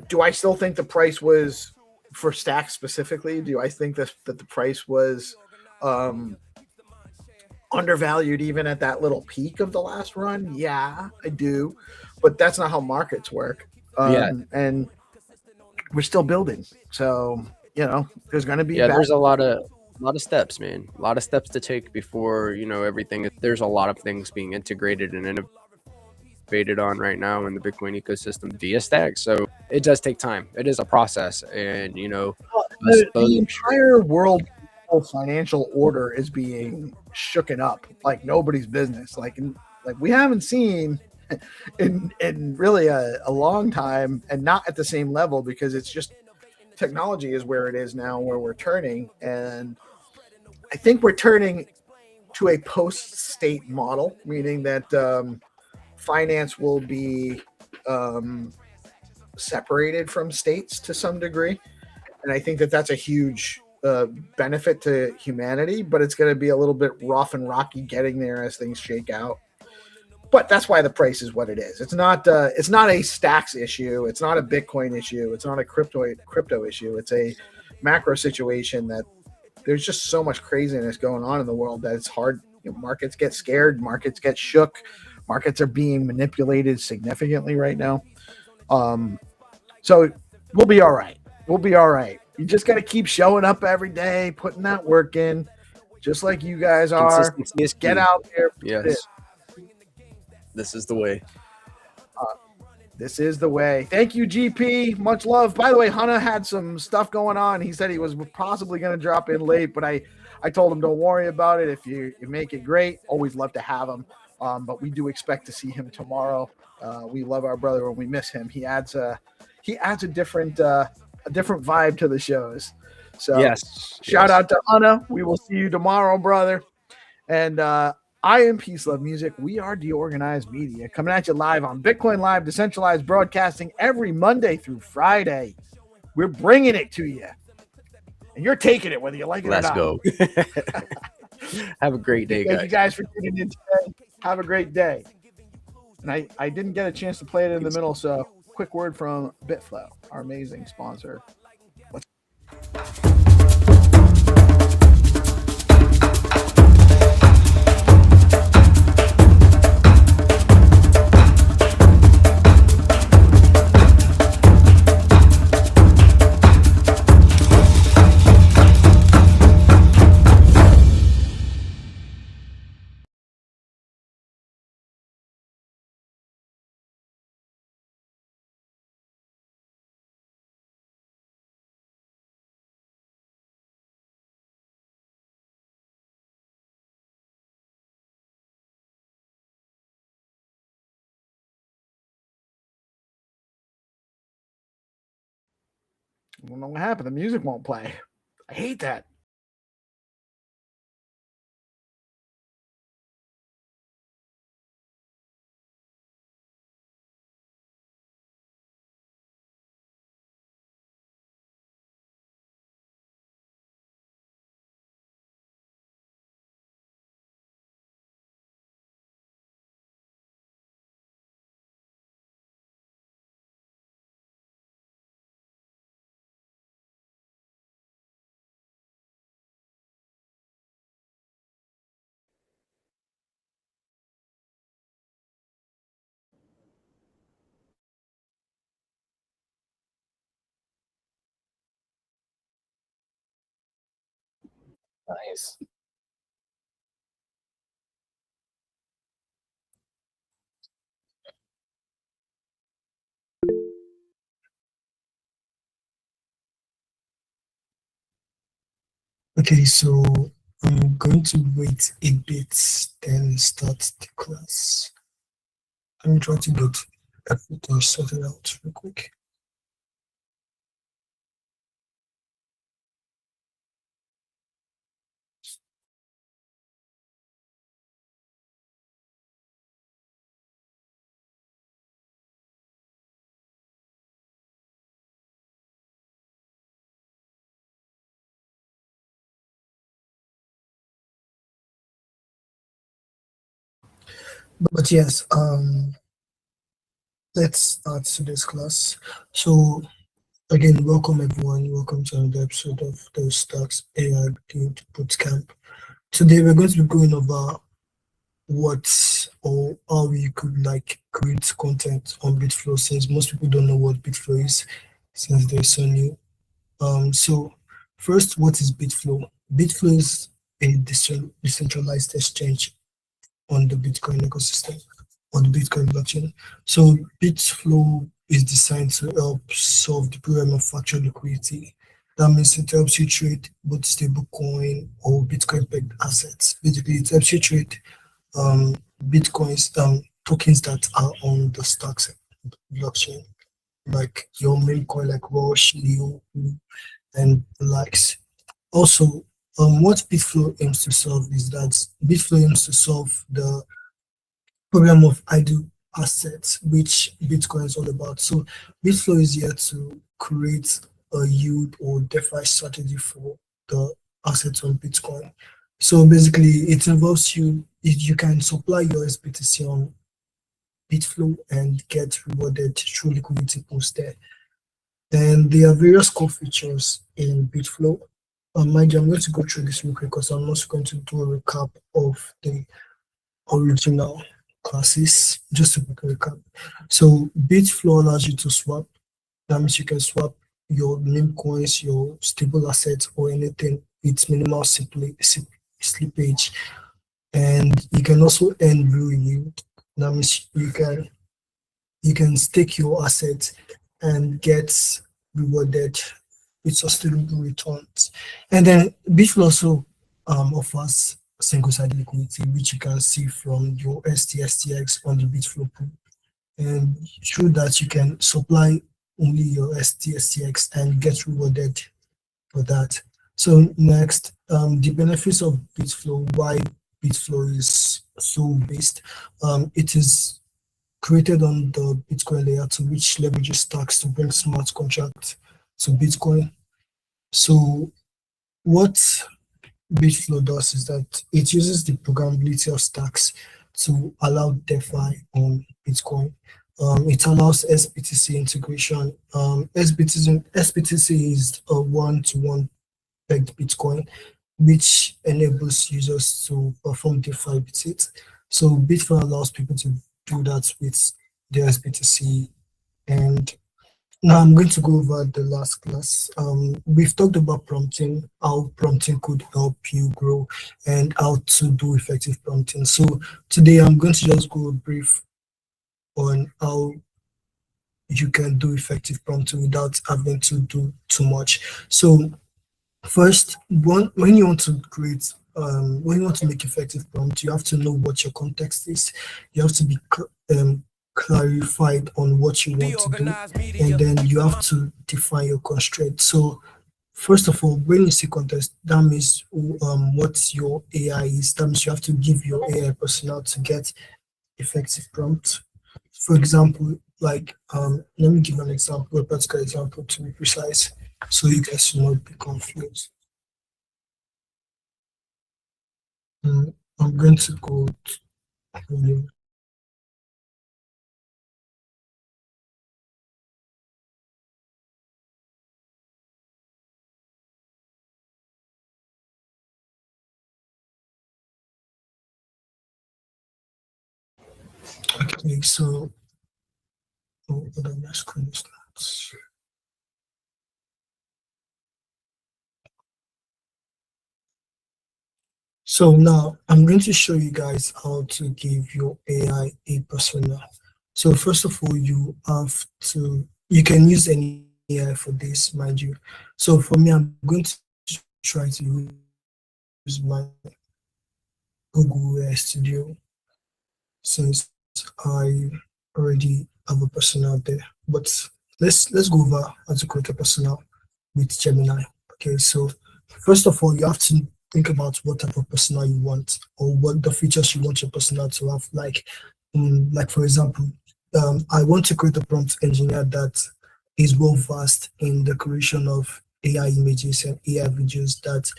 Do I still think the price was for stacks specifically? Do I think that the price was undervalued even at that little peak of the last run? Yeah, I do, but that's not how markets work. And we're still building, so there's going to be there's a lot of steps, man. A lot of steps to take before everything. There's a lot of things being integrated and innovated on right now in the Bitcoin ecosystem via stacks. So it does take time. It is a process, and the entire world financial order is being shooken up like nobody's business. Like we haven't seen in really a long time, and not at the same level, because it's just technology is where it is now, where we're turning. And I think we're turning to a post-state model, meaning that finance will be separated from states to some degree. And I think that that's a huge benefit to humanity, but it's going to be a little bit rough and rocky getting there as things shake out. But that's why the price is what it is. It's not a stacks issue. It's not a Bitcoin issue. It's not a crypto issue. It's a macro situation that there's just so much craziness going on in the world that it's hard. Markets get scared. Markets get shook. Markets are being manipulated significantly right now. So we'll be all right. We'll be all right. You just got to keep showing up every day, putting that work in, just like you guys are. Consistency is Get key. out there. Yes. This is the way. This is the way. Thank you, GP. Much love. By the way, Hannah had some stuff going on. He said he was possibly going to drop in late, but I told him don't worry about it. If you make it great, always love to have him. But we do expect to see him tomorrow. We love our brother when we miss him. He adds a different vibe to the shows. So yes, shout out to Hannah. We will see you tomorrow, brother. And I am Peace Love Music. We are DeOrganized Media, coming at you live on Bitcoin Live, decentralized broadcasting every Monday through Friday. We're bringing it to you, and you're taking it whether you like it Let's or not. go. Have a great day, Thank you guys for tuning in today. Have a great day. And I didn't get a chance to play it in the middle, so quick word from Bitflow, our amazing sponsor. I don't know what happened. The music won't play. I hate that. Nice. Okay, so I'm going to wait a bit, then start the class. I'm trying to get everything sorted out real quick. But yes, let's start today's class. So again, welcome everyone. Welcome to another episode of the Stocks AI Build Bootcamp. Today we're going to be going over what or how you could like create content on Bitflow, since most people don't know what Bitflow is since they're so new. So first, what is Bitflow? Bitflow is a decentralized exchange on the Bitcoin ecosystem, on the Bitcoin blockchain. So Bitflow is designed to help solve the problem of fractional liquidity. That means it helps you trade both stablecoin or Bitcoin pegged assets. Basically, it helps you trade um, Bitcoins, tokens that are on the stocks blockchain, like your main coin like Rush, Leo, and the likes. Also, what Bitflow aims to solve is that Bitflow aims to solve the problem of idle assets, which Bitcoin is all about. So Bitflow is here to create a yield or DeFi strategy for the assets on Bitcoin. So basically, it involves you can supply your SBTC on Bitflow and get rewarded through liquidity pools there. And there are various core features in Bitflow. Mind you, I'm going to go through this real quick because I'm also going to do a recap of the original classes, just a quick recap. So Bitflow allows you to swap. That means you can swap your meme coins, your stable assets, or anything with minimal slippage. And you can also earn real yield. That means you can stake your assets and get rewarded with sustainable returns. And then Bitflow also offers single-sided liquidity, which you can see from your STX on the Bitflow pool. And through that, you can supply only your STX and get rewarded for that. So next, the benefits of Bitflow, why Bitflow is so based. It is created on the Bitcoin layer to which leverages stacks to bring smart contracts to Bitcoin. So what Bitflow does is that it uses the programmability of stacks to allow DeFi on Bitcoin. It allows SBTC integration. SBTC is a one-to-one pegged Bitcoin, which enables users to perform DeFi with it. So Bitcoin allows people to do that with the SBTC. And now I'm going to go over the last class. We've talked about prompting, how prompting could help you grow, and how to do effective prompting. So today I'm going to just go brief on how you can do effective prompting without having to do too much. So first, when you want to create, when you want to make effective prompt, you have to know what your context is. You have to be clarified on what you want to do, and then you have to define your constraint. So first of all, when you say context, that means what your AI is. That means you have to give your AI personnel to get effective prompt. For example, like let me give an example, a practical example to be precise, so you guys should not be confused. I'm going to go to okay, so my screen is not. So now I'm going to show you guys how to give your AI a persona. So first of all, you can use any AI for this, mind you. So for me, I'm going to try to use my Google AI Studio, since I already have a persona out there. But let's go over how to create a persona with Gemini. Okay, so first of all, you have to think about what type of persona you want, or what the features you want your persona to have. Like for example, I want to create a prompt engineer that is well versed in the creation of AI images and AI videos that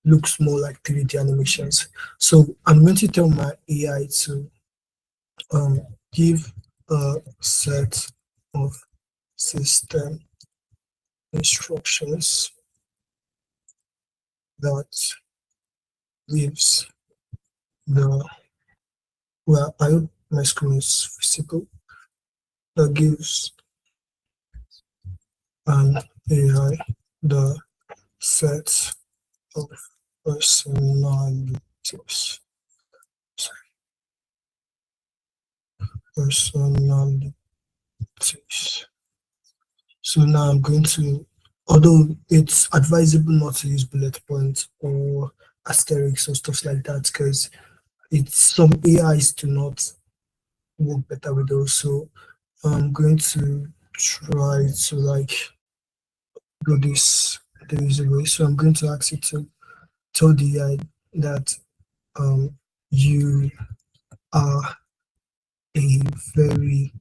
looks more like 3D animations. So I'm going to tell my AI to give a set of system instructions that gives the, well, I hope my screen is visible, that gives an AI the set of personalities. Personalities. So now I'm going to, although it's advisable not to use bullet points or asterisks or stuff like that, because it's some AIs do not work better with those. So I'm going to try to like do this the easy way. So I'm going to ask it to tell the AI that you are a very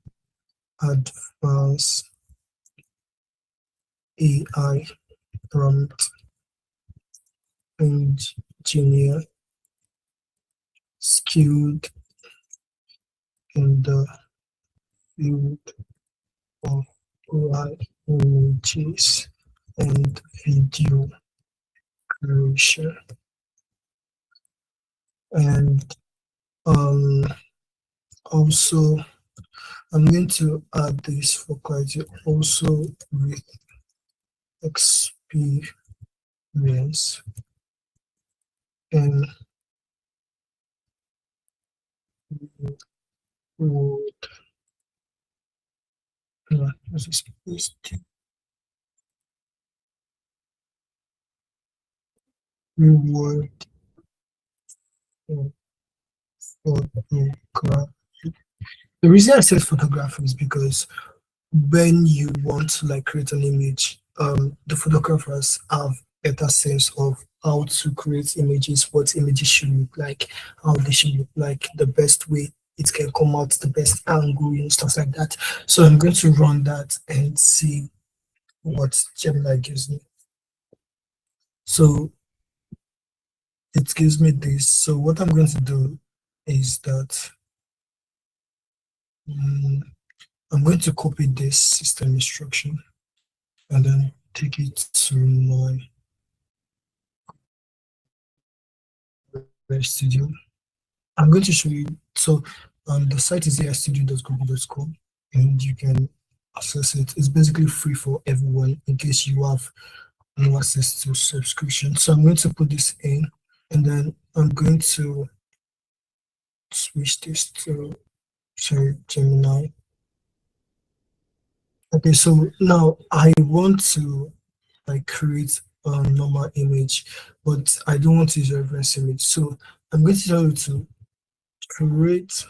advanced AI prompt engineer skilled in the field of AI images and video creation. And also I'm going to add this for quality also with experience and would reward photography. The reason I said photography is because when you want to like create an image, the photographers have better sense of how to create images, what images should look like, how they should look like, the best way it can come out, the best angle, and stuff like that. So I'm going to run that and see what Gemini gives me. So it gives me this. So what I'm going to do is that I'm going to copy this system instruction and then take it to my Studio. I'm going to show you. So the site is aistudio.google.com and you can access it. It's basically free for everyone in case you have no access to subscription. So I'm going to put this in and then I'm going to switch this to Gemini. Okay, so now I want to like create a normal image, but I don't want to use a reference image. So I'm going to tell you to create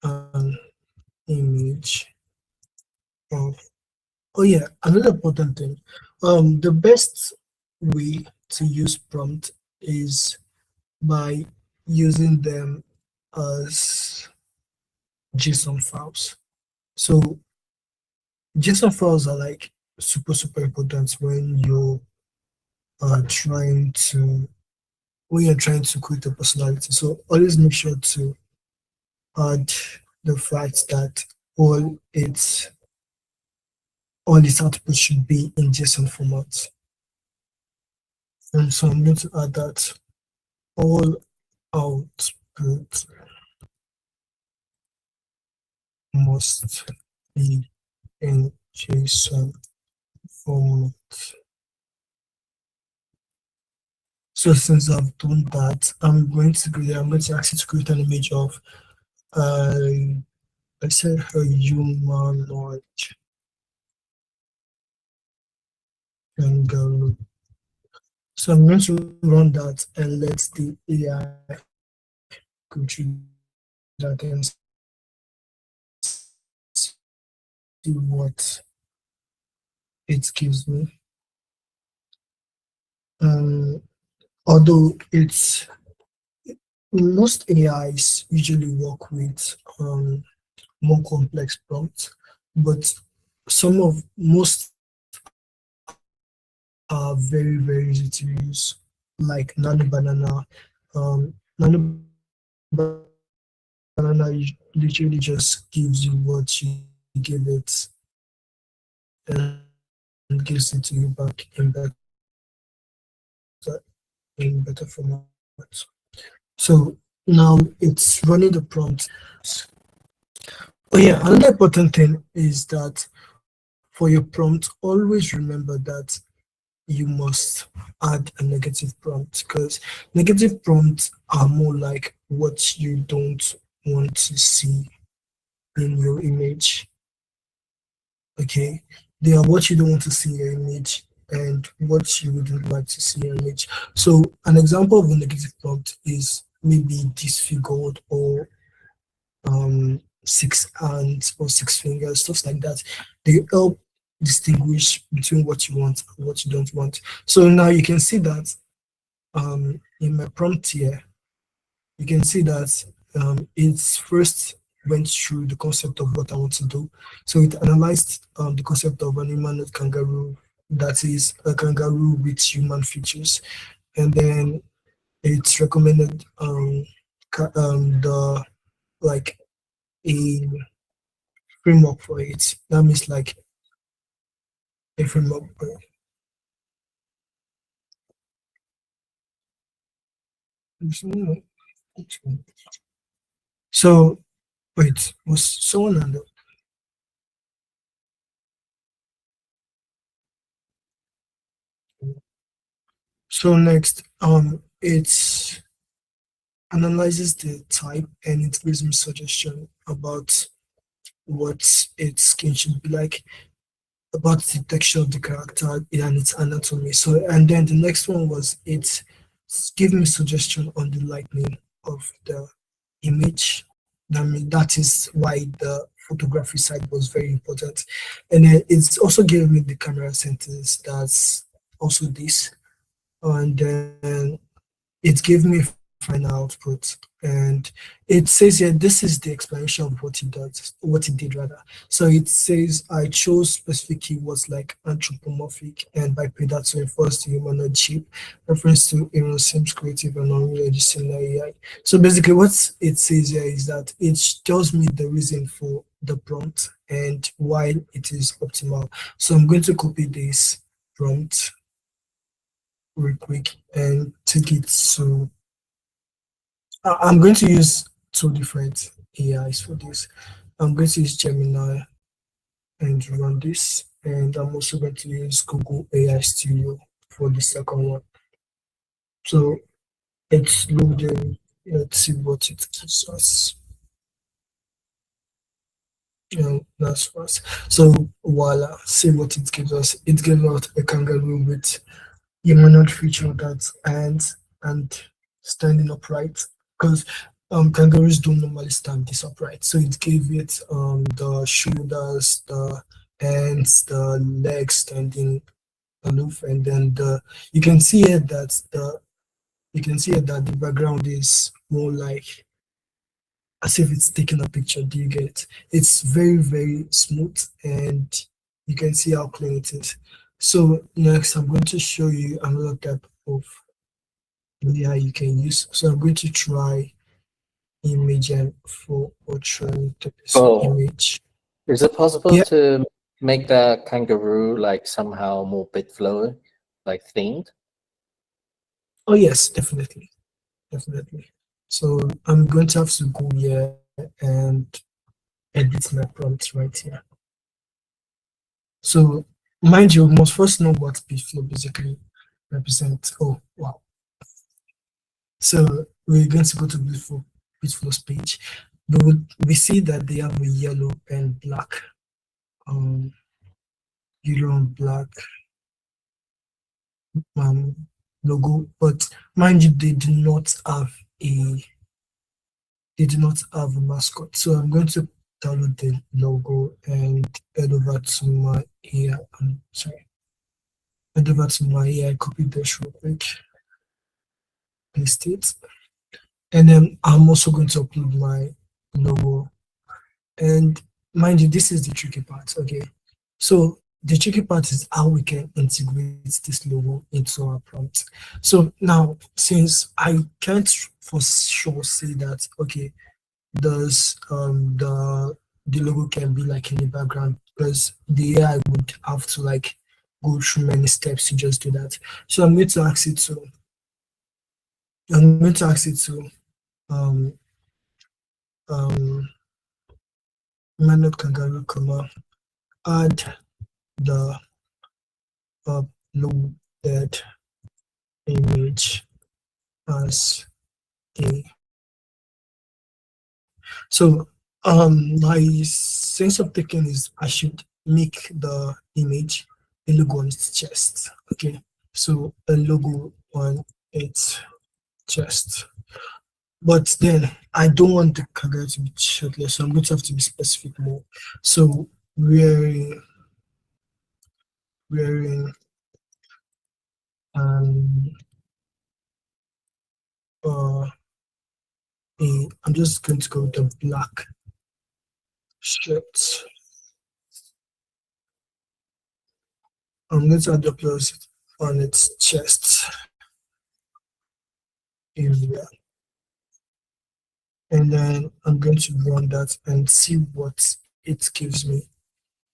an image of, oh yeah, another important thing. The best way to use prompt is by using them as JSON files. So JSON files are like super important when you're trying to create a personality. So always make sure to add the fact that all its output should be in JSON format. And so I'm going to add that all output must be in JSON format. So since I've done that, I'm going to ask it to create an image of let's say a humanoid kangaroo. So I'm going to run that and let the AI go through that and see what it gives me. Although it's most AIs usually work with more complex prompts, but most are very easy to use, like Nano Banana. Nano banana literally just gives you what you give it and gives it to you back in better format. So now it's running the prompt. Oh yeah, another important thing is that for your prompt, always remember that you must add a negative prompt, because negative prompts are more like what you don't want to see in your image. Okay, they are what you don't want to see in your image and what you wouldn't like to see in your image. So an example of a negative prompt is maybe disfigured or 6 hands or 6 fingers, stuff like that. They help distinguish between what you want and what you don't want. So now you can see that in my prompt here, you can see that it's first went through the concept of what I want to do. So it analyzed the concept of an humanoid kangaroo, that is a kangaroo with human features, and then it's recommended the like a framework for it. That means like a framework for it. So wait, was someone under? So next, it's analyzes the type and it gives me suggestion about what its skin should be like, about the texture of the character and its anatomy. So, and then the next one was it gave me suggestion on the lighting of the image. I mean, that is why the photography side was very important. And then it's also gave me the camera settings. That's also this. And then it gave me final output, and it says here this is the explanation of what it does, what it did rather. So it says I chose specific keywords like anthropomorphic and bipedal to enforce the humanoid shape, reference to Aaron Sims creative and unregistered AI. So basically what it says here is that it tells me the reason for the prompt and why it is optimal. So I'm going to copy this prompt real quick and take it to I'm going to use two different AIs for this. I'm going to use Gemini and run this, and I'm also going to use Google AI Studio for the second one. So it's loading. Let's see what it gives us. That's fast. So voila, see what it gives us. It gives out a kangaroo with humanoid feature that and standing upright, because kangaroos don't normally stand this upright. So it gave it the shoulders, the hands, the legs standing aloof, and then you can see here that the background is more like as if it's taking a picture. Do you get it? It's very, very smooth, and you can see how clean it is. So next, I'm going to show you another type of AI you can use. So I'm going to try image and for trying to this image. Is it possible to make the kangaroo like somehow more bit flowy, like themed? Oh yes, definitely. So I'm going to have to go here and edit my prompt right here. So mind you, we must first know what bitflow basically represents. Oh wow. So we're going to go to bitflow's page. We see that they have a yellow and black yellow and black logo, but mind you, they do not have a mascot. So I'm going to download the logo and head over to my AI. Head over to my AI, copy this real quick, paste it, and then I'm also going to upload my logo. And mind you, this is the tricky part. Okay, so the tricky part is how we can integrate this logo into our prompt. So now, since I can't for sure say that, okay, does the logo can be like in the background, because the AI would have to like go through many steps to just do that. So I'm going to ask it to um um Manot Kangaroo comma add the uploaded image as a. So my sense of thinking is I should make the image a logo on its chest. Okay, so a logo on its chest. But then I don't want the kangaroo to be shirtless, so I'm going to have to be specific more. So wearing um I'm just going to go with the black shirt. I'm going to add the plus on its chest area. And then I'm going to run that and see what it gives me.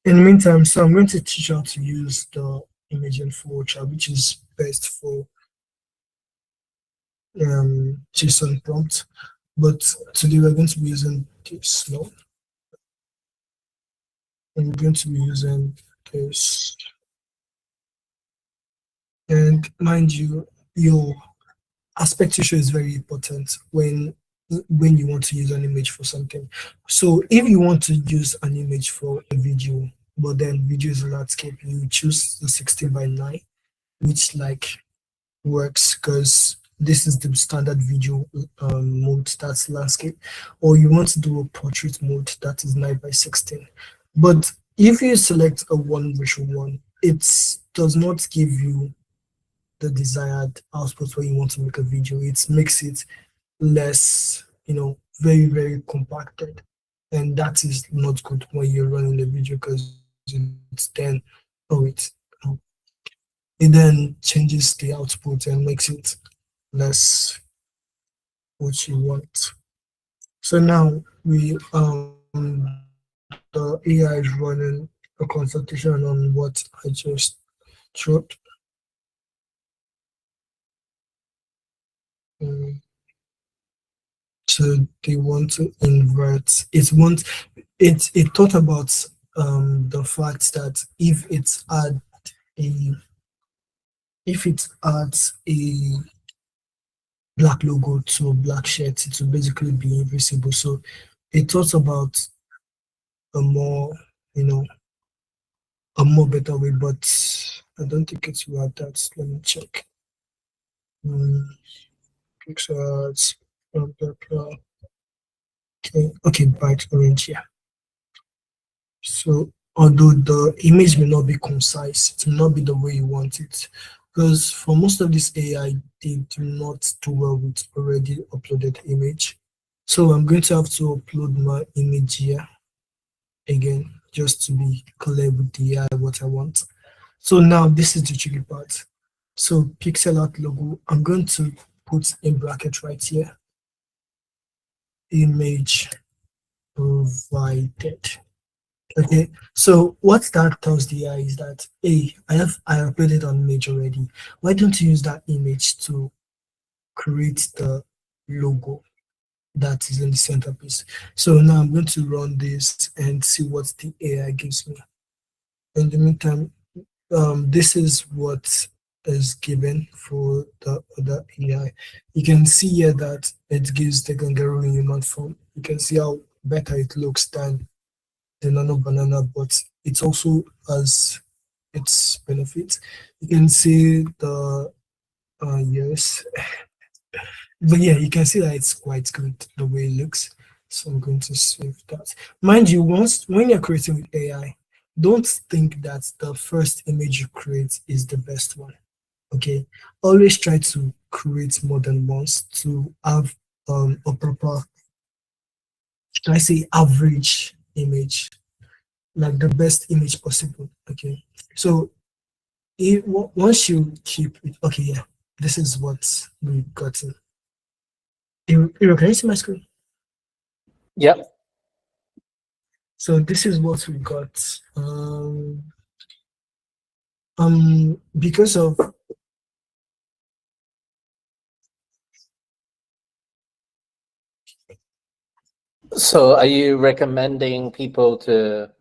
In the meantime, so I'm going to teach how to use the image info voucher, which is best for JSON prompt. But today we're going to be using this now. I'm going to be using this. And mind you, your aspect ratio is very important when you want to use an image for something. So if you want to use an image for a video, but then video is a landscape, you choose the 16:9, which like works because this is the standard video mode, that's landscape. Or you want to do a portrait mode, that is 9:16. But if you select a 1:1, it does not give you the desired output where you want to make a video. It makes it less, very, very compacted. And that is not good when you're running the video, because it's then, it then changes the output and makes it less what you want. So now the AI is running a consultation on what I just showed. So they want to invert it. It thought about the fact that if it adds a black logo to a black shirt, it will basically be invisible. So it thought about a more better way, but I don't think it's about that. Let me check. Pixels, okay, bright orange, yeah. So although the image may not be concise, it may not be the way you want it, because for most of this AI, they do not do well with already uploaded image. So I'm going to have to upload my image here again, just to be clear with the AI what I want. So now this is the tricky part. So pixel art logo, I'm going to put in bracket right here, image provided. Okay, so what that tells the AI is that, hey, I uploaded an image already. Why don't you use that image to create the logo that is in the centerpiece? So now I'm going to run this and see what the AI gives me. In the meantime, this is what is given for the other AI. You can see here that it gives the kangaroo in human form. You can see how better it looks than the nano banana, but it also has its benefits. You can see the yes, but yeah, you can see that it's quite good the way it looks. So I'm going to save that. Mind you, when you're creating with AI, don't think that the first image you create is the best one. Okay, always try to create more than once to have a proper, should I say, average image, like the best image possible. Okay, so once you keep it, okay, yeah, this is what we've gotten. Can you see my screen? Yep. So this is what we got. Because of So are you recommending people to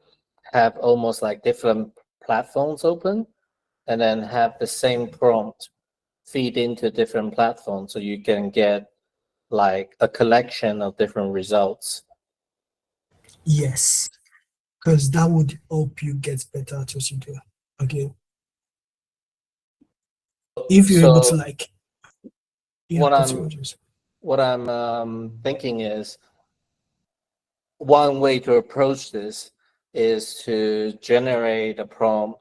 have almost like different platforms open and then have the same prompt feed into different platforms so you can get like a collection of different results? yes, because that would help you get better at what you do. Okay. If you're able to So like, yeah, what continue, I'm Joseph. what I'm thinking is one way to approach this is to generate a prompt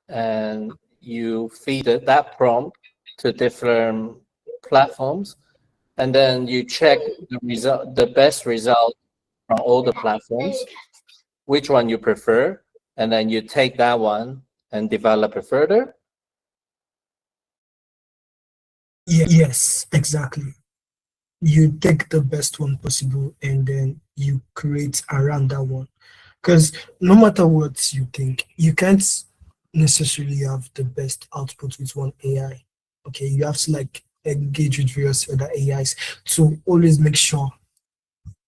and you feed that prompt to different platforms, and then you check the best result from all the platforms, which one you prefer, and then you take that one and develop it further. Yes, exactly. You take the best one possible and then you create around that one. Because no matter what you think, you can't necessarily have the best output with one AI. Okay, you have to like engage with various other AIs to always make sure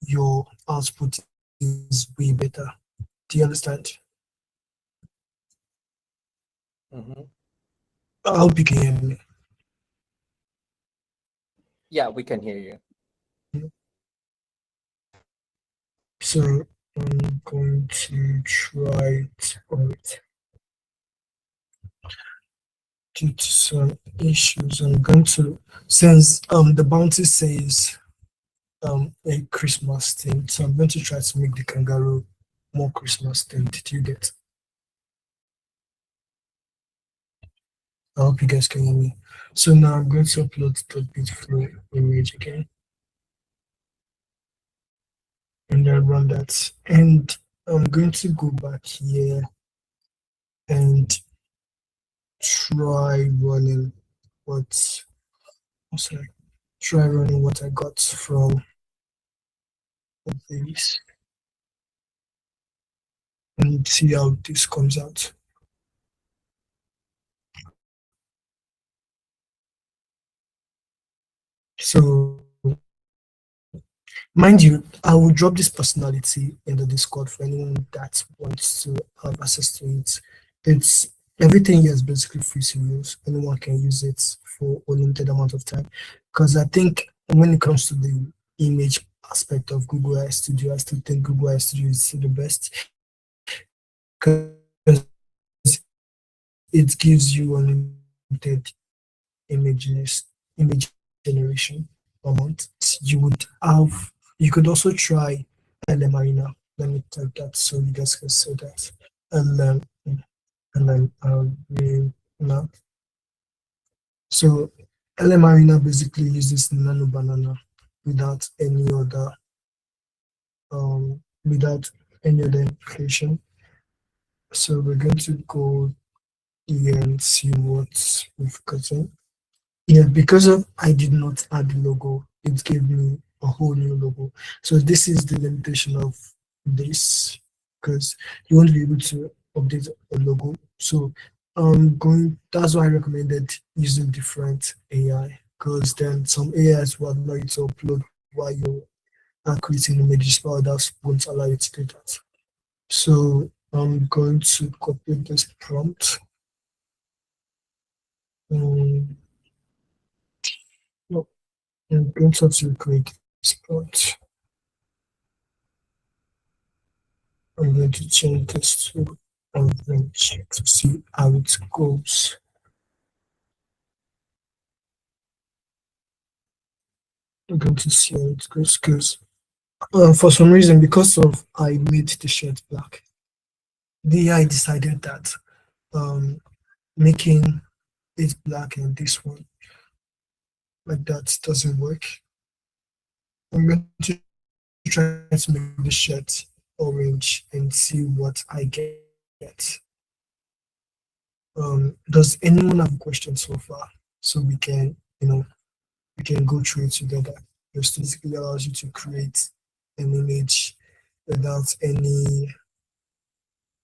your output is way better. Do you understand? I hope you can hear me. Yeah, we can hear you. So I'm going to try it out. Due to some issues, I'm going to, since the bounty says a Christmas theme, so I'm going to try to make the kangaroo more Christmas themed. Did you get? I hope you guys can hear me. So now I'm going to upload the Bitflow image again. And then run that. And I'm going to go back here and try running what, sorry, try running what I got from this and see how this comes out. So, mind you, I will drop this personality in the Discord for anyone that wants to have access to it. It's everything here is basically free to use. Anyone can use it for a limited amount of time. Because I think when it comes to the image aspect of Google AI Studio, I still think Google AI Studio is the best because it gives you unlimited image generation amount. You could also try LM Arena. Let me type that so you guys can see that. LM Arena. So LM Arena basically uses Nano Banana without any other implication. So we're going to go here and see what we've gotten. Yeah, because of I did not add the logo, it gave me a whole new logo. So this is the limitation of this, because you won't be able to update a logo. So that's why I recommended using different AI, because then some AIs will allow you to upload while you are creating images, but others won't allow you to do that. So I'm going to copy this prompt. No, I'm going to create this prompt. I'm going to change this to orange to see how it goes. I'm going to see how it goes because for some reason, because of I made the shirt black, the AI decided that making it black and this one like that doesn't work. I'm going to try to make the shirt orange and see what I get. Does anyone have a question so far? So we can, we can go through it together. It basically allows you to create an image without any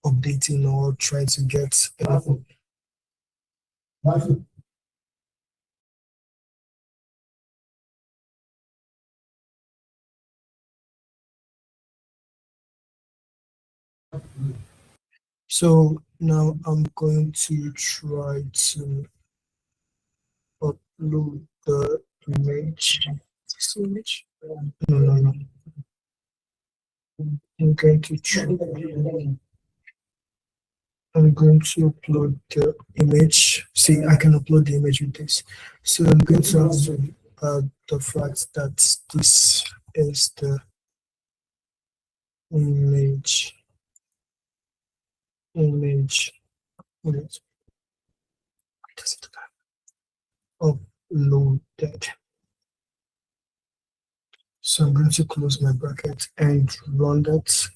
updating or try to get anything. So now I'm going to try to upload the image. This image? No. I'm going to try. I'm going to upload the image. See, I can upload the image with this. So I'm going to have to add the fact that this is the image. Uploaded. So I'm going to close my bracket and run that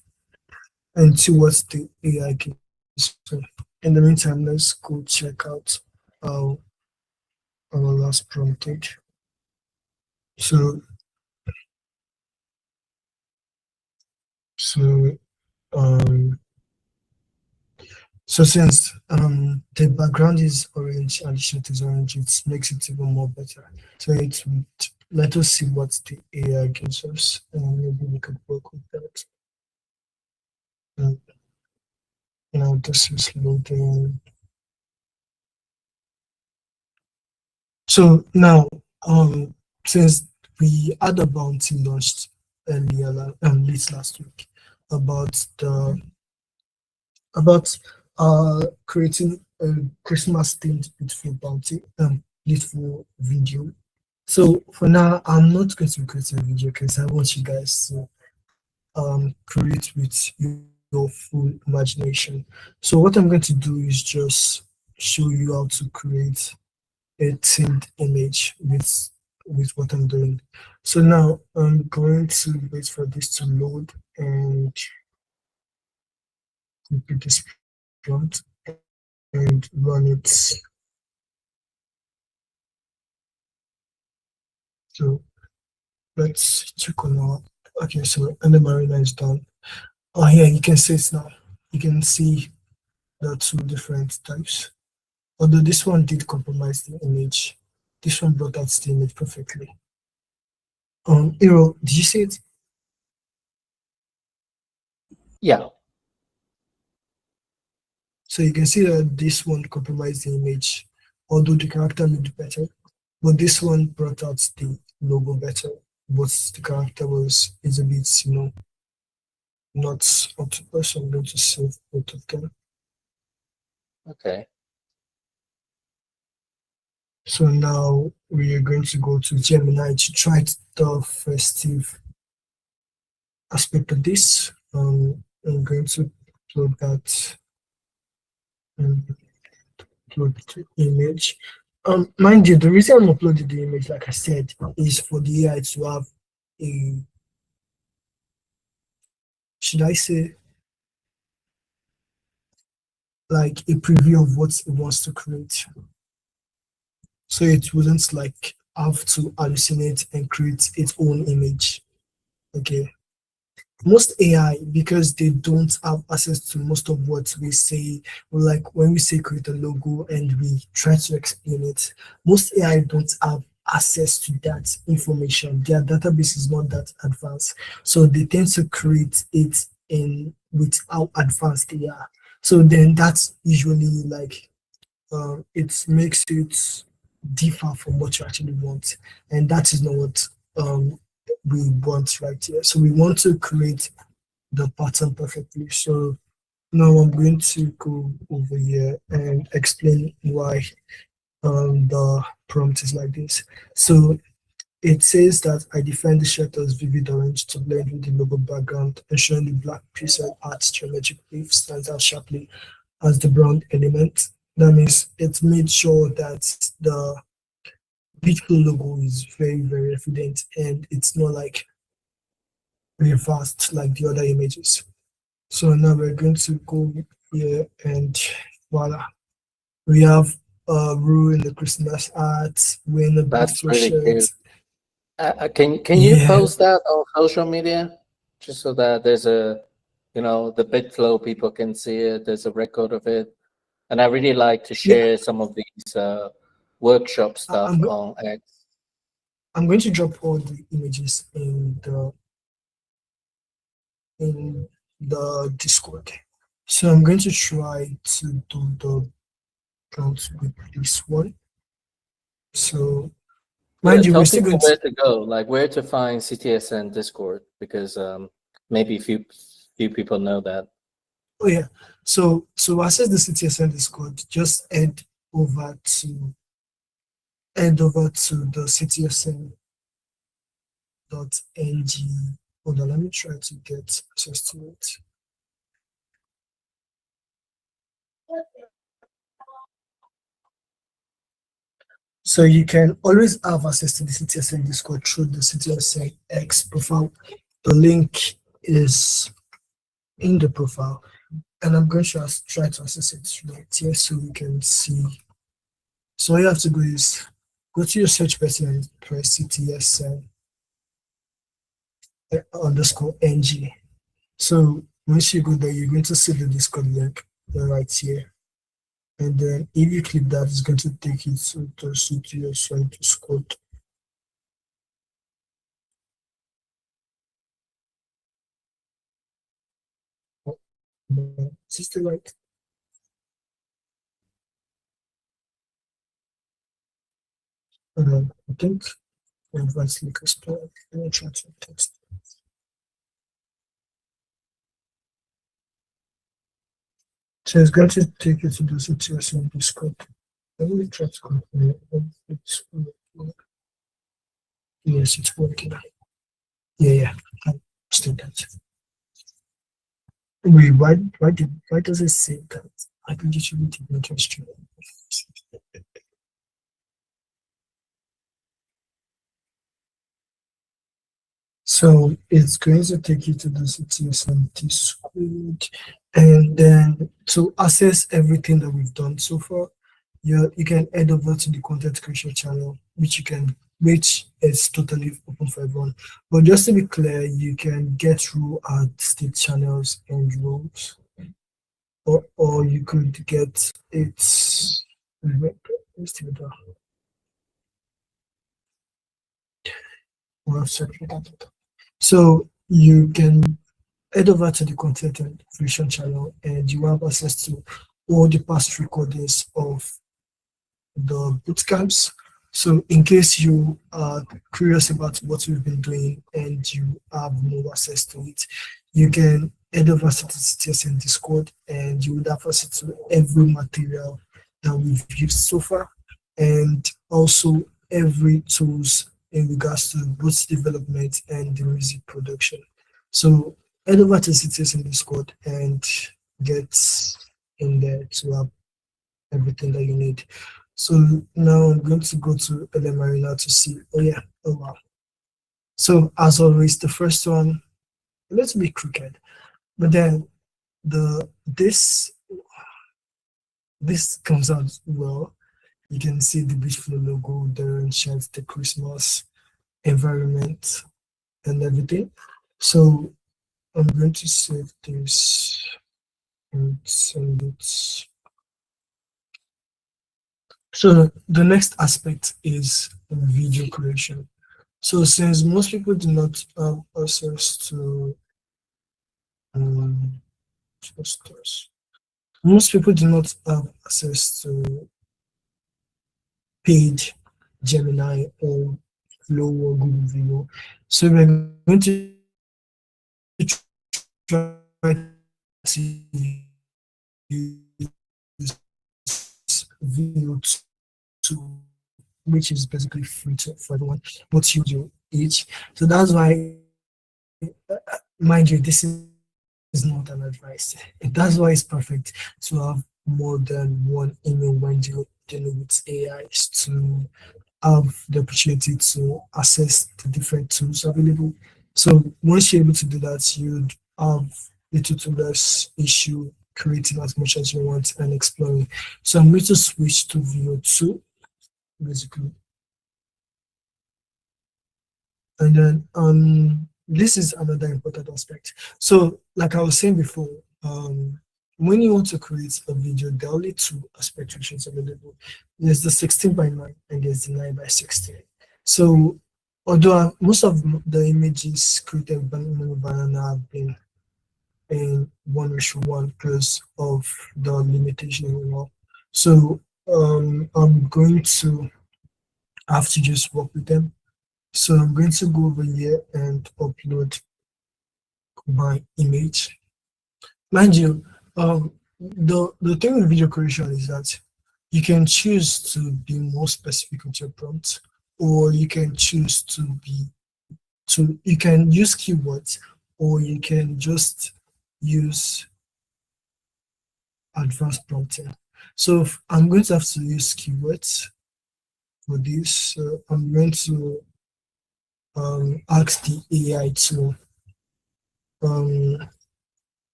and see what the AI gives. So in the meantime, let's go check out our last prompted. So since the background is orange and the shirt is orange, it makes it even more better. So let us see what the AI gives us, and maybe we could work with that. Now this is loading. So now, since we had a bounty launched earlier, late last week, about creating a Christmas themed beautiful bounty, beautiful video. So for now, I'm not going to create a video because I want you guys to create with your full imagination. So what I'm going to do is just show you how to create a themed image with what I'm doing. So now I'm going to wait for this to load and copy this prompt and run it. So let's check on our, okay, so and the marina is done. Oh yeah, you can see it now. You can see the two different types. Although this one did compromise the image, this one brought out the image perfectly. Hero, did you see it? Yeah. So you can see that this one compromised the image, although the character looked better. But this one brought out the logo better, but the character is a bit, not up to us. So I'm going to save both of them. Okay. So now we are going to go to Gemini to try the festive aspect of this. I'm going to upload that. Upload the image. Mind you, the reason I'm uploading the image, like I said, is for the AI to have a, should I say, like a preview of what it wants to create. So it wouldn't like have to hallucinate and create its own image. Okay. Most AI, because they don't have access to most of what we say, like when we say create a logo and we try to explain it, most AI don't have access to that information. Their database is not that advanced. So they tend to create it with how advanced they are. So then that's usually like, it makes it differ from what you actually want. And that is not what we want right here. So we want to create the pattern perfectly. So now I'm going to go over here and explain why the prompt is like this. So it says that I define the shirt as vivid orange to blend with the logo background, ensuring the black piece of art geometrically stands out sharply as the brown element. That means it made sure that the beautiful logo is very, very evident and it's not like reversed like the other images. So now we're going to go here and voila. We have Rue in the Christmas art, wearing a That's beautiful pretty shirt. cute. Can you post that on social media? just so that there's a, the bit flow, people can see it. There's a record of it, and I really like to share some of these workshop stuff on X. I'm going to drop all the images in the Discord. So I'm going to try to do the prompts with this one. So mind you, tell we're still people going where to go, like where to find CTSN Discord, because maybe few people know that. Oh yeah. So access the CTSN Discord, just head over to the ctsn.ng. Hold on, let me try to get access to it. So you can always have access to the CTSN Discord through the CTSN X profile. The link is in the profile, and I'm going to try to access it right here so we can see. So all you have to do is go to your search button and press CTSN _ng. So once you go there, you're going to see the Discord link right here. And then if you click that, it's going to take you to the CTSN Discord. Is this the right? I think advanced link is let me try to text. So it's going to take you to the CTSN Discord. Let me try to confirm it's working. Yes, it's working. Yeah, I'm still that. Wait, why does it say that? I can distribute it interest rate. So it's going to take you to the CTSN Discord, and then to access everything that we've done so far, you can head over to the content creation channel, which is totally open for everyone. But just to be clear, you can get role at state channels and roles, or you could get it. So you can head over to the content creation channel, and you have access to all the past recordings of the bootcamps. So in case you are curious about what we've been doing and you have no access to it, you can head over to the CTSN Discord, and you would have access to every material that we've used so far, and also every tools in regards to both development and the music production. So head over to CTSN Discord and get in there to have everything that you need. So now I'm going to go to LM Arena to see. Oh wow. So as always, the first one, let's be crooked, but then this comes out well. You can see the beautiful logo, the chant, the Christmas environment, and everything. So I'm going to save this and send it. So the next aspect is video creation. So since most people do not have access to most people do not have access to paid Gemini or Flow or Google Video. So we're going to try to use video to, which is basically free for everyone, but you do each. So that's why, mind you, this is not an advice. That's why it's perfect to have more than one email when you're dealing with AI, to have the opportunity to access the different tools available. So once you're able to do that, you'd have little to less issue creating as much as you want and exploring. So I'm going to switch to Veo 2, basically. And then this is another important aspect. So, like I was saying before, when you want to create a video, there are only two aspect ratios available. There's the 16:9 and there's the 9:16. So, although most of the images created by Banana have been in 1:1 because of the limitation involved. So, I'm going to have to just work with them. So I'm going to go over here and upload my image. Mind you, the thing with video creation is that you can choose to be more specific with your prompt, or you can choose you can use keywords, or you can just use advanced prompting. So I'm going to have to use keywords for this. So I'm going to ask the AI to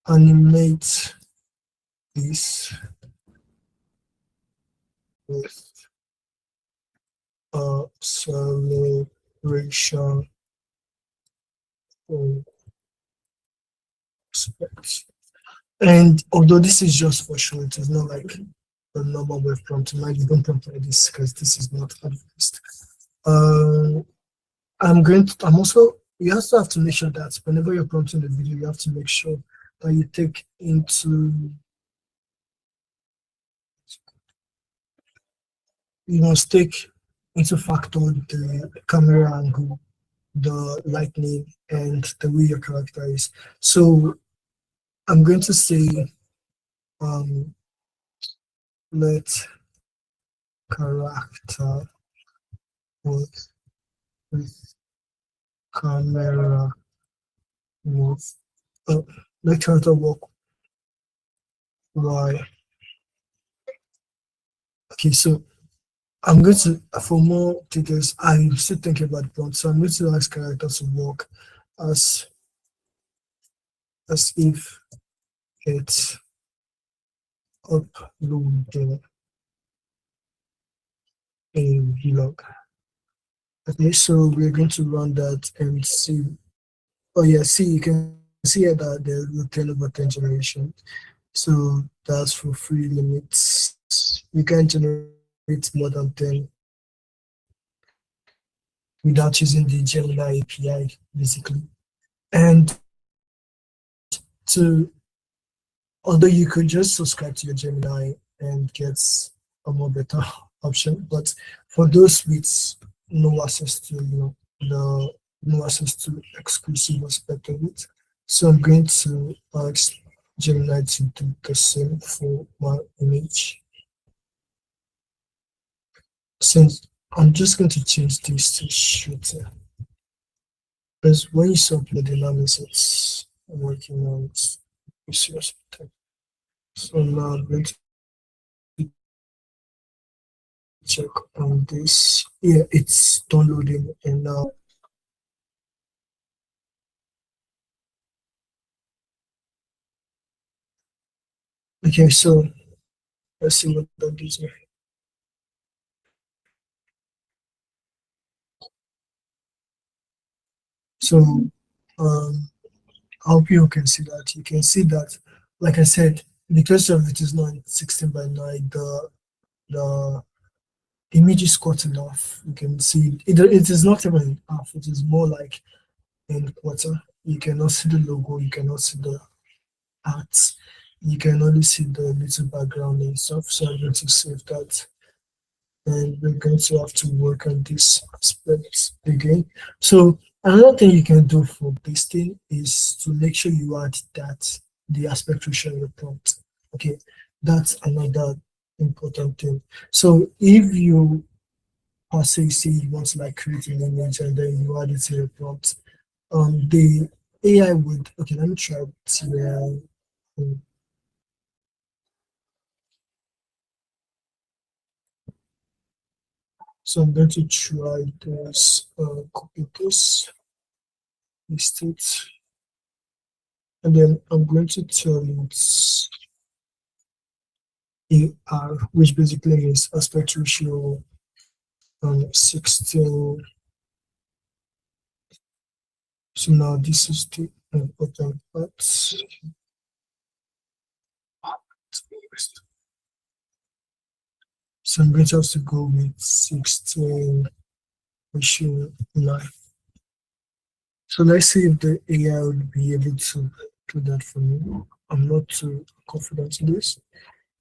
animate this with acceleration aspects. And although this is just for show, it is not like a normal web prompt. You don't prompt like this because this is not advanced. You also have to make sure that whenever you're prompting the video, you have to make sure that you take into, you must take into factor the camera angle, the lighting, and the way your character is. So I'm going to say, let character work with camera move. Let character work while. Okay, so I'm going to, for more details, I'm still thinking about prompt. So I'm going to ask character to work as if it's uploading a vlog. Okay, so we're going to run that and see. Oh yeah, see, you can see here that there's the 10 over 10 generation. So that's for free limits. You can generate more than 10 without using the Gemini API, basically. And although you could just subscribe to your Gemini and get a more better option, but for those with no access to, no access to exclusive aspect of it, so I'm going to ask Gemini to do the same for my image. Since I'm just going to change this to shooter, because when you upload the analysis, it's working on serious. So now I'm going to check on this. Yeah, it's downloading, and now okay, so let's see what that gives here. So I hope you can see that. You can see that, like I said, because of it is not 16:9, the image is cut in half. You can see it is not even in half, it is more like in quarter. You cannot see the logo, you cannot see the art, you can only see the little background and stuff. So I'm going to save that, and we're going to have to work on this aspect again. So another thing you can do for this thing is to make sure you add the aspect ratio in your prompt. Okay, that's another important thing. So if you say you want to like create an image and then you add it to your prompt, the AI would, okay, let me try to so I'm going to try this, copy this, paste it, and then I'm going to tell it AR, which basically means aspect ratio 16 So now this is the important part. So I'm going to have to go with 16:9. So let's see if the AI would be able to do that for me. I'm not too confident in this.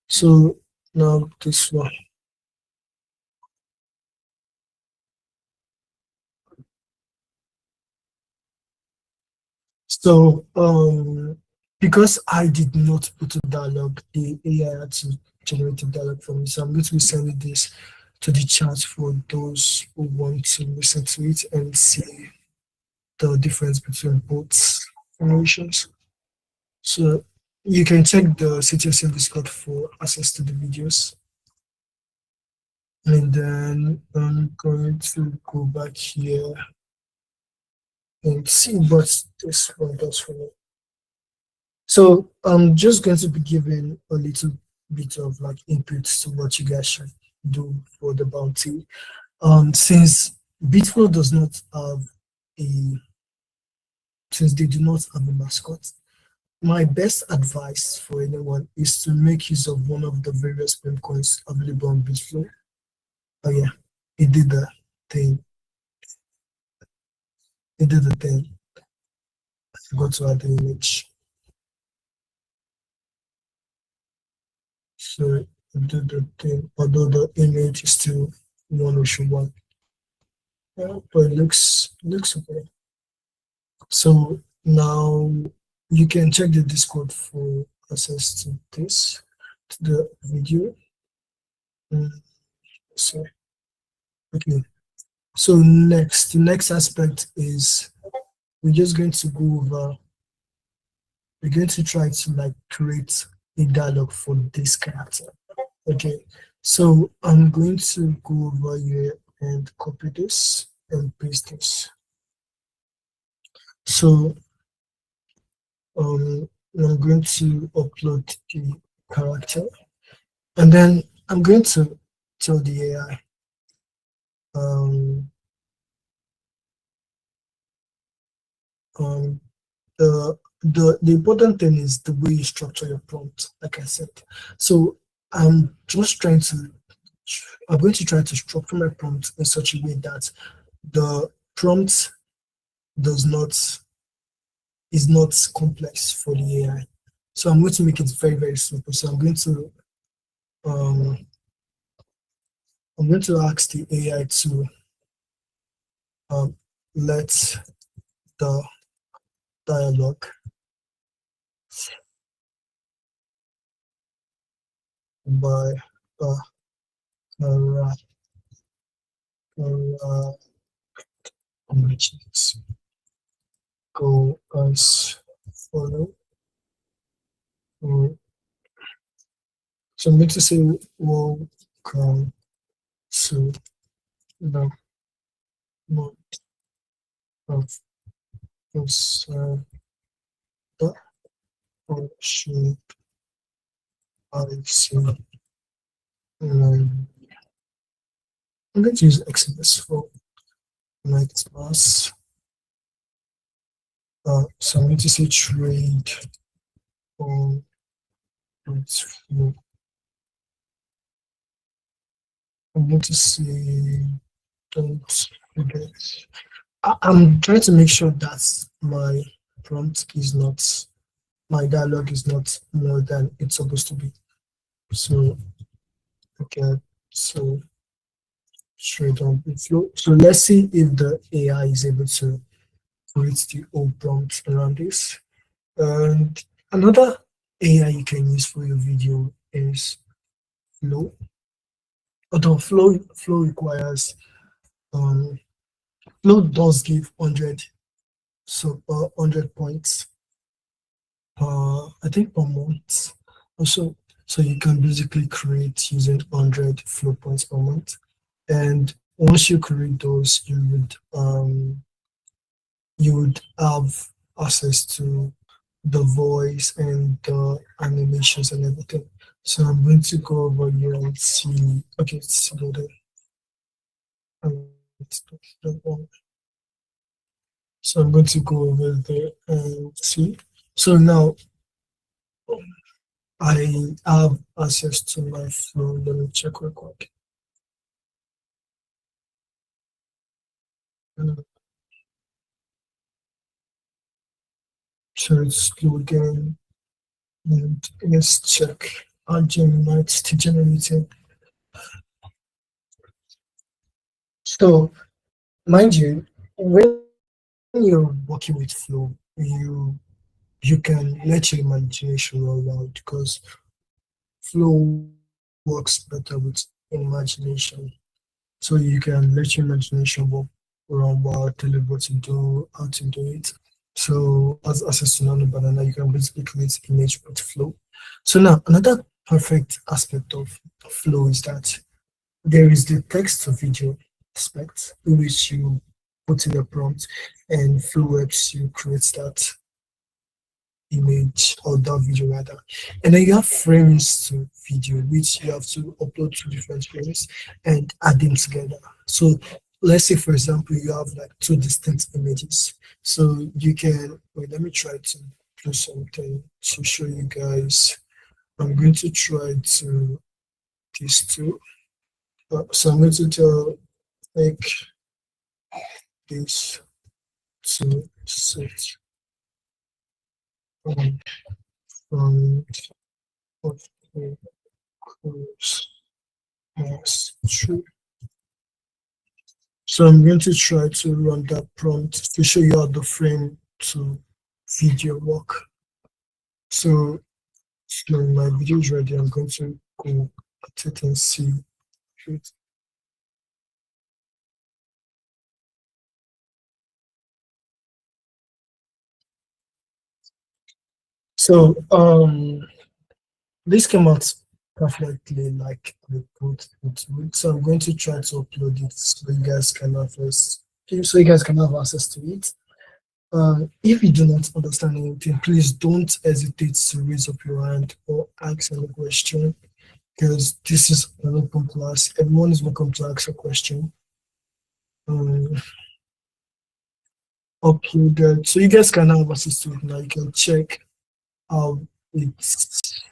So now this one. So because I did not put a dialogue, the AI had to generate a dialogue for me. So I'm going to be sending this to the chat for those who want to listen to it and see the difference between both generations. So you can check the CTSM Discord for access to the videos. And then I'm going to go back here and see what this one does for me. So I'm just going to be giving a little bit of like inputs to what you guys should do for the bounty. Since Bitflow does not have since they do not have a mascot, my best advice for anyone is to make use of one of the various meme coins available on Bitflow. Oh yeah, it did the thing. It did the thing. I forgot to add the image. So it did the thing, although the image is still 101. Yeah, but it looks okay. So now you can check the Discord for access to this, to the video. So okay. So the next aspect is we're just going to go over. We're going to try to like create a dialogue for this character. Okay. So I'm going to go over here and copy this and paste this. So I'm going to upload the character, and then I'm going to tell the AI the important thing is the way you structure your prompt, like I said. So I'm going to try to structure my prompt in such a way that the prompt is not complex for the AI. So I'm going to make it very, very simple. So I'm going to ask the AI to let the dialogue by go as follow. So I'm going to say welcome to the month of the ocean I see. I'm going to use XMS for night class. So I'm going to say trade on its flow. I'm going to say don't forget. I'm trying to make sure that my prompt is not, my dialogue is not more than it's supposed to be. So, okay, so straight on flow. So let's see if the AI is able to create the old prompt around this. And another AI you can use for your video is Flow. Although Flow requires Flow does give 100, so 100 points I think per month. Also, so you can basically create using 100 Flow points per month. And once you create those, you would have access to the voice and the animations and everything. So I'm going to go over here and see. Okay, it's loaded. So I'm going to go over there and see. So now I have access to my phone. Let me check real quick. So it's slow again. And let's check our Gemini to generating. So mind you, when you're working with Flow, you can let your imagination roll out because Flow works better with imagination. So you can let your imagination work around what tell you what to do, how to do it. So as access to Nano Banana, you can basically create image with Flow. So now another perfect aspect of Flow is that there is the text to video aspect, in which you put in a prompt and Flow helps you create that image or that video rather. And then you have frames to video, which you have to upload 2 different frames and add them together. So let's say, for example, you have like 2 distinct images. So you can, wait, let me try to do something to show you guys. I'm going to try to these two. So I'm going to tell like this to set from course as true. So I'm going to try to run that prompt to show you how the frame to video work. So my video is ready. I'm going to go at it and see it. So this came out perfectly like we put into it. So I'm going to try to upload it so you guys can have access to it. If you do not understand anything, please don't hesitate to raise up your hand or ask any question, because this is an open class. Everyone is welcome to ask a question. Uploaded, so you guys can have access to it now. You can check how it's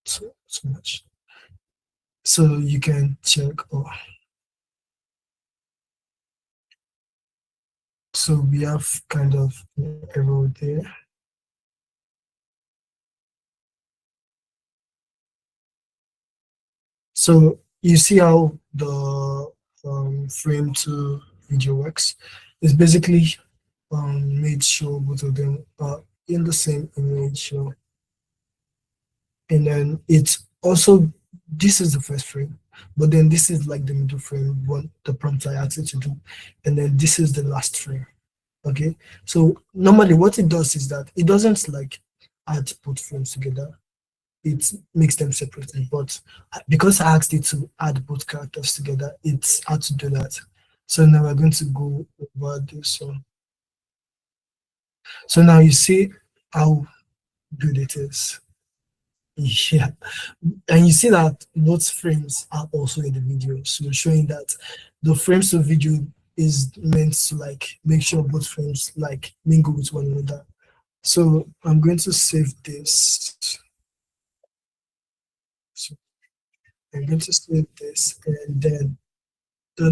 so much. So you can check. So we have kind of error there. So you see how the frame to video works. It's basically made sure both of them are in the same image. And then it's also, this is the first frame, but then this is like the middle frame, what the prompt I asked it to do. And then this is the last frame. Okay, so normally what it does is that it doesn't like add both frames together. It makes them separately, but because I asked it to add both characters together, it's hard to do that. So now we're going to go over this one. So now you see how good it is. Yeah, and you see that both frames are also in the video, so showing that the frames of video is meant to like make sure both frames like mingle with one another. So I'm going to save this. So I'm going to save this, and then the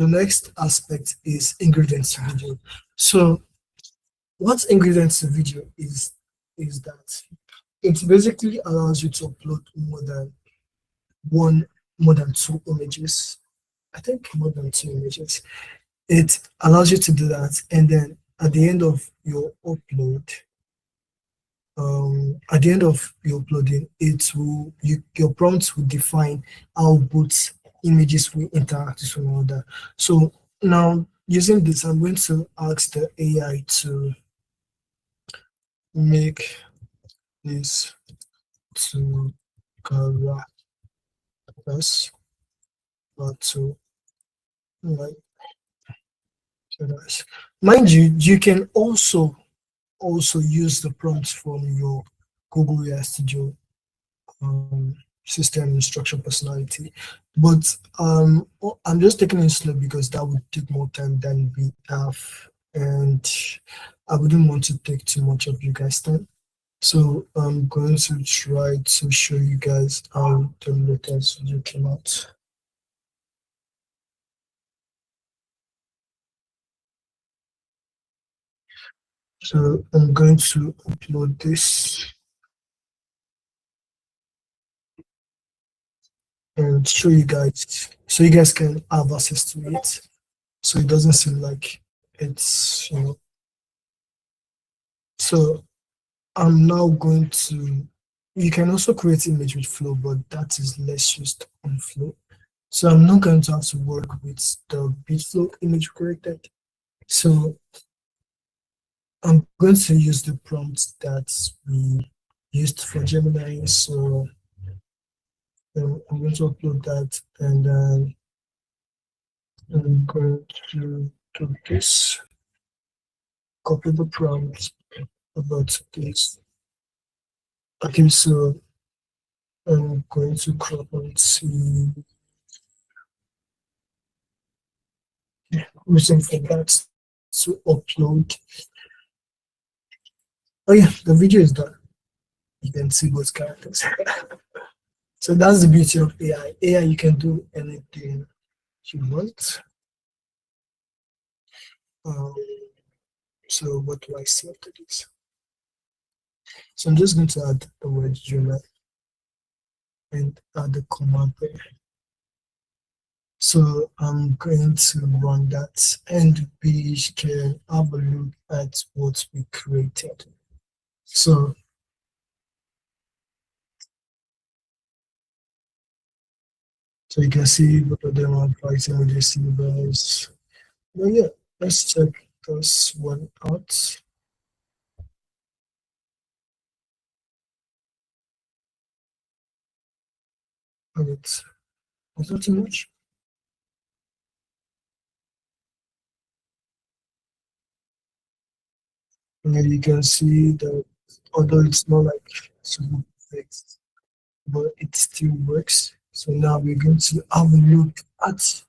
next aspect is ingredients to video. So what ingredients to video is that it basically allows you to upload more than 2 images. I think more than 2 images. It allows you to do that, and then at the end of your upload, at the end of your uploading, your prompts will define how both images will interact with one another. So now using this, I'm going to ask the AI to make this to characters, but to like mind you, you can also use the prompts from your Google AI Studio system instruction personality. But I'm just taking it slow because that would take more time than we have, and I wouldn't want to take too much of you guys' time. So I'm going to try to show you guys how the latest video came out. So I'm going to upload this and show you guys, so you guys can have access to it, so it doesn't seem like it's, So I'm now going to, you can also create image with Flow, but that is less used on Flow. So I'm not going to have to work with the Bitflow image created. So I'm going to use the prompt that we used for Gemini. So I'm going to upload that, and then I'm going to do this, copy the prompt about this. Okay, so I'm going to crop and see. Waiting for that to upload. Oh yeah, the video is done. You can see both characters. So that's the beauty of AI. AI, you can do anything you want. So what do I see after this? So I'm just going to add the word July and add the command there. So I'm going to run that, and we can have a look at what we created. So you can see both of them are fighting with the silvers. But yeah, let's check this one out. And it's not too much. And then you can see that although it's not like super fixed, but it still works. So now we're going to have a look at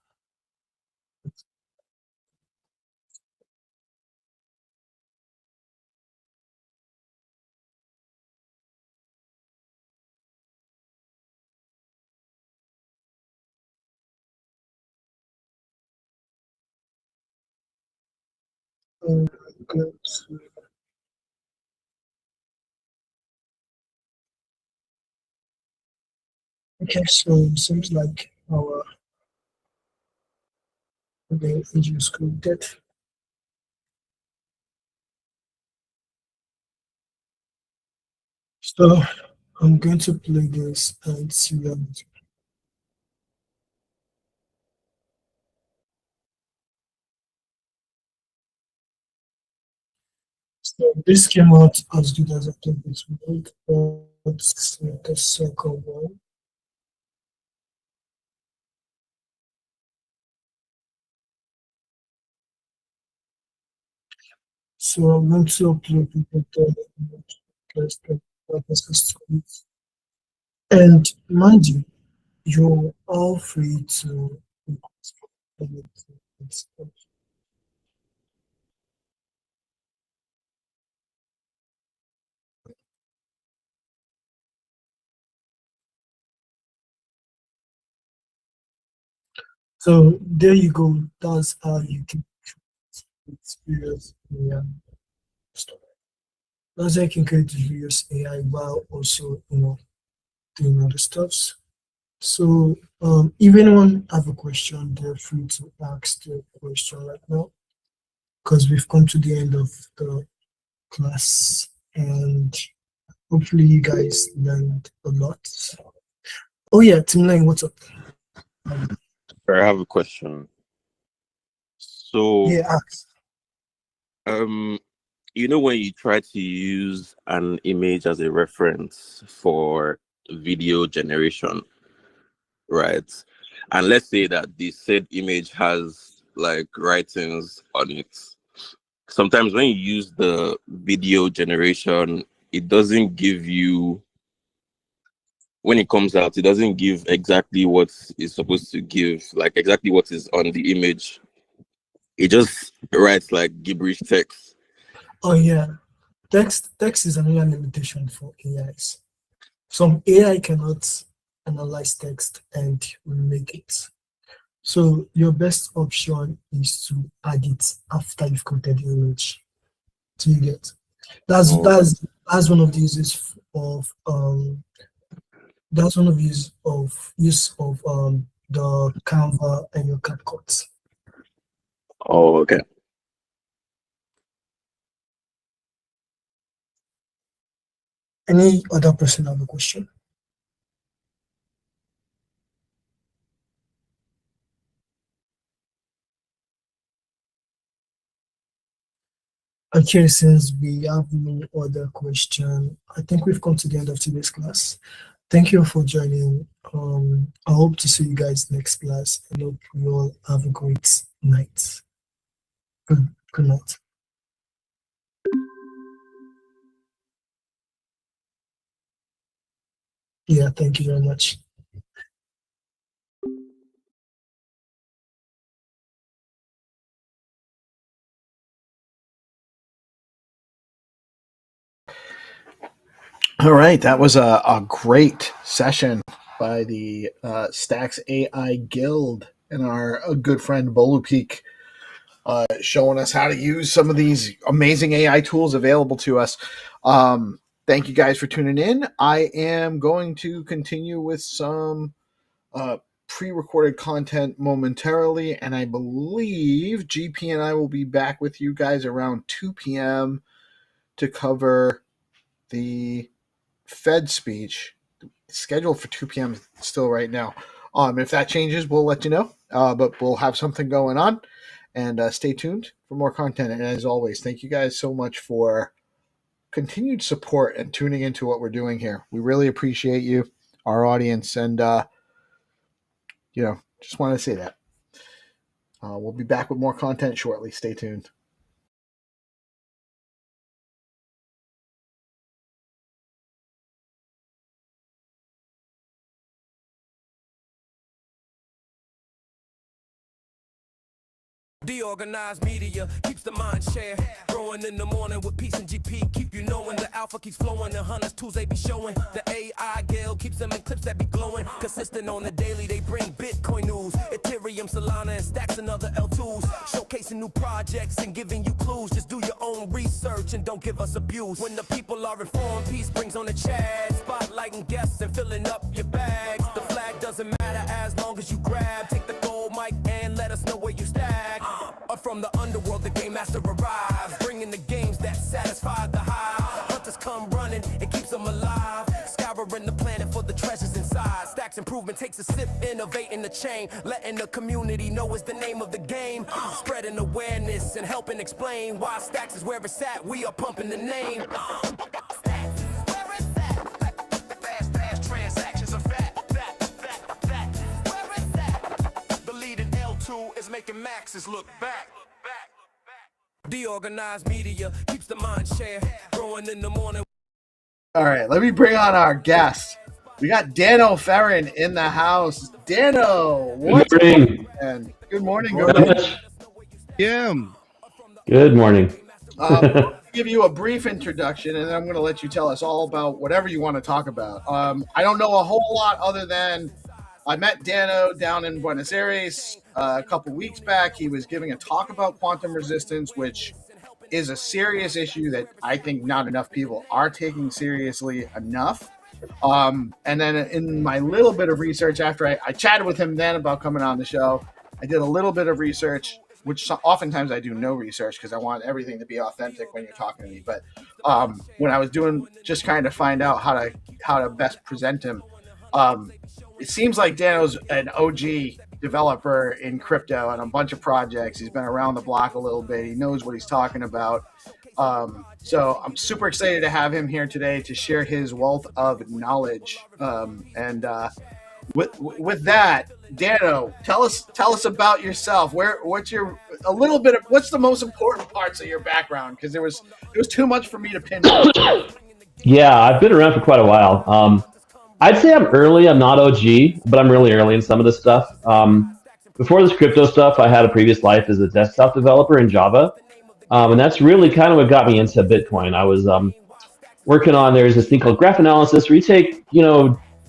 okay, so it seems like our page is created. So I'm going to play this and see what happens. So this came out as good as I thought it would, but the second one. So I'm going to upload the and mind you, you're all free to so there you go. That's how you can experience AI stuff. That's how you can create various AI while also doing other stuffs. So if anyone have a question, they're free to ask the question right now, because we've come to the end of the class, and hopefully you guys learned a lot. Oh yeah, Tim Lang, what's up? I have a question. So yeah, ask. When you try to use an image as a reference for video generation, right? And let's say that the said image has like writings on it. Sometimes when you use the video generation, it doesn't give you when it comes out, it doesn't give exactly what it's supposed to give, like exactly what is on the image. It just writes like gibberish text. Oh yeah, text is another limitation for AIs. Some AI cannot analyze text and remake it. So your best option is to add it after you've created the image. So you get that's one of the uses of that's one of the use of the Canva and your CapCut. Oh, okay. Any other person have a question? Okay, since we have no other question, I think we've come to the end of today's class. Thank you for joining. I hope to see you guys next class. I hope you all have a great night. Good night. Yeah, thank you very much. All right, that was a great session by the Stacks AI Guild and our good friend Bolupeak, showing us how to use some of these amazing AI tools available to us. Thank you guys for tuning in. I am going to continue with some pre-recorded content momentarily, and I believe GP and I will be back with you guys around 2 p.m. to cover the Fed speech. Scheduled for 2 p.m. still right now. If that changes, we'll let you know. But we'll have something going on, and stay tuned for more content. And as always, thank you guys so much for continued support and tuning into what we're doing here. We really appreciate you, our audience, and just want to say that. We'll be back with more content shortly. Stay tuned. DeOrganized media keeps the mind share growing in the morning with peace and GP. Keep you knowing the alpha keeps flowing. The hunters tools they be showing. The AI Guild keeps them in clips that be glowing. Consistent on the daily, they bring Bitcoin news, Ethereum, Solana, and stacks and other L2s. Showcasing new projects and giving you clues. Just do your own research and don't give us abuse. When the people are informed, peace brings on the chat. Spotlighting guests and filling up your bags. The flag doesn't matter as long as you grab. Take the gold mic and let us know where you stack. From the underworld, the game master arrives, bringing the games that satisfy the hive. Hunters come running, it keeps them alive. Scouring the planet for the treasures inside. Stacks improvement takes a sip, innovating the chain. Letting the community know is the name of the game. Spreading awareness and helping explain why Stacks is where it's at. We are pumping the name. Fast transactions are fat. Where is that? The leading L2 is making maxes look back. DeOrganized media keeps the mind share growing in the morning. All right, let me bring on our guest. We got Dano Ferrin in the house. Dano, what's morning. Man? Good morning. Good morning. Yeah. Good morning. I'll give you a brief introduction, and then I'm going to let you tell us all about whatever you want to talk about. I don't know a whole lot other than I met Dano down in Buenos Aires a couple weeks back. He was giving a talk about quantum resistance, which is a serious issue that I think not enough people are taking seriously enough. And then in my little bit of research after I chatted with him then about coming on the show, I did a little bit of research, which oftentimes I do no research because I want everything to be authentic when you're talking to me. But when I was doing just kind of find out how to best present him, it seems like Dano's an OG developer in crypto and a bunch of projects. He's been around the block a little bit. He knows what he's talking about. So I'm super excited to have him here today to share his wealth of knowledge. With that, Dano, tell us about yourself. What's the most important parts of your background? Because there was too much for me to pin down. Yeah, I've been around for quite a while. I'd say I'm early. I'm not OG, but I'm really early in some of this stuff. Before this crypto stuff, I had a previous life as a desktop developer in Java, and that's really kind of what got me into Bitcoin. I was working on, there's this thing called graph analysis where you take,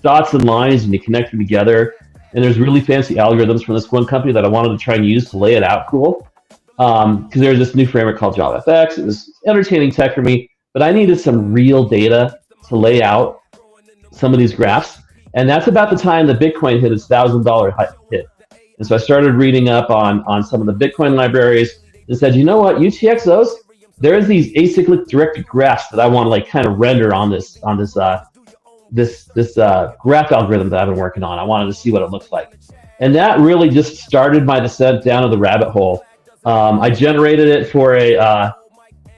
dots and lines and you connect them together. And there's really fancy algorithms from this one company that I wanted to try and use to lay it out cool. Because there's this new framework called JavaFX. It was entertaining tech for me, but I needed some real data to lay out some of these graphs. And that's about the time that Bitcoin hit its $1,000 hit. And so I started reading up on some of the Bitcoin libraries and said, you know what, UTXOs, there's these acyclic directed graphs that I want to like kind of render on this graph algorithm that I've been working on. I wanted to see what it looks like. And that really just started my descent down to the rabbit hole. I generated it for a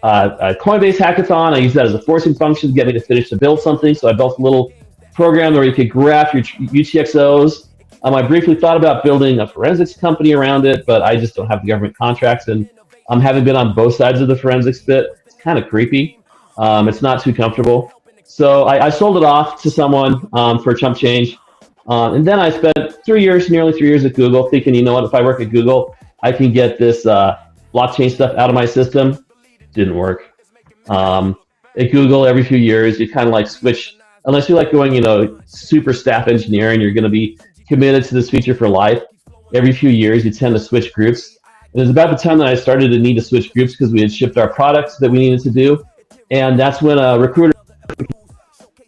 Coinbase hackathon. I used that as a forcing function to get me to finish to build something. So I built a little program where you could graph your UTXOs. I briefly thought about building a forensics company around it, but I just don't have the government contracts. And having been on both sides of the forensics bit, it's kind of creepy. It's not too comfortable. So I sold it off to someone for chump change. And then I spent nearly 3 years at Google thinking, you know what, if I work at Google, I can get this blockchain stuff out of my system. Didn't work. At Google, every few years, you kind of like switch, unless you're like going, super staff engineering, you're going to be committed to this feature for life. Every few years, you tend to switch groups. And it was about the time that I started to need to switch groups because we had shipped our products that we needed to do. And that's when a recruiter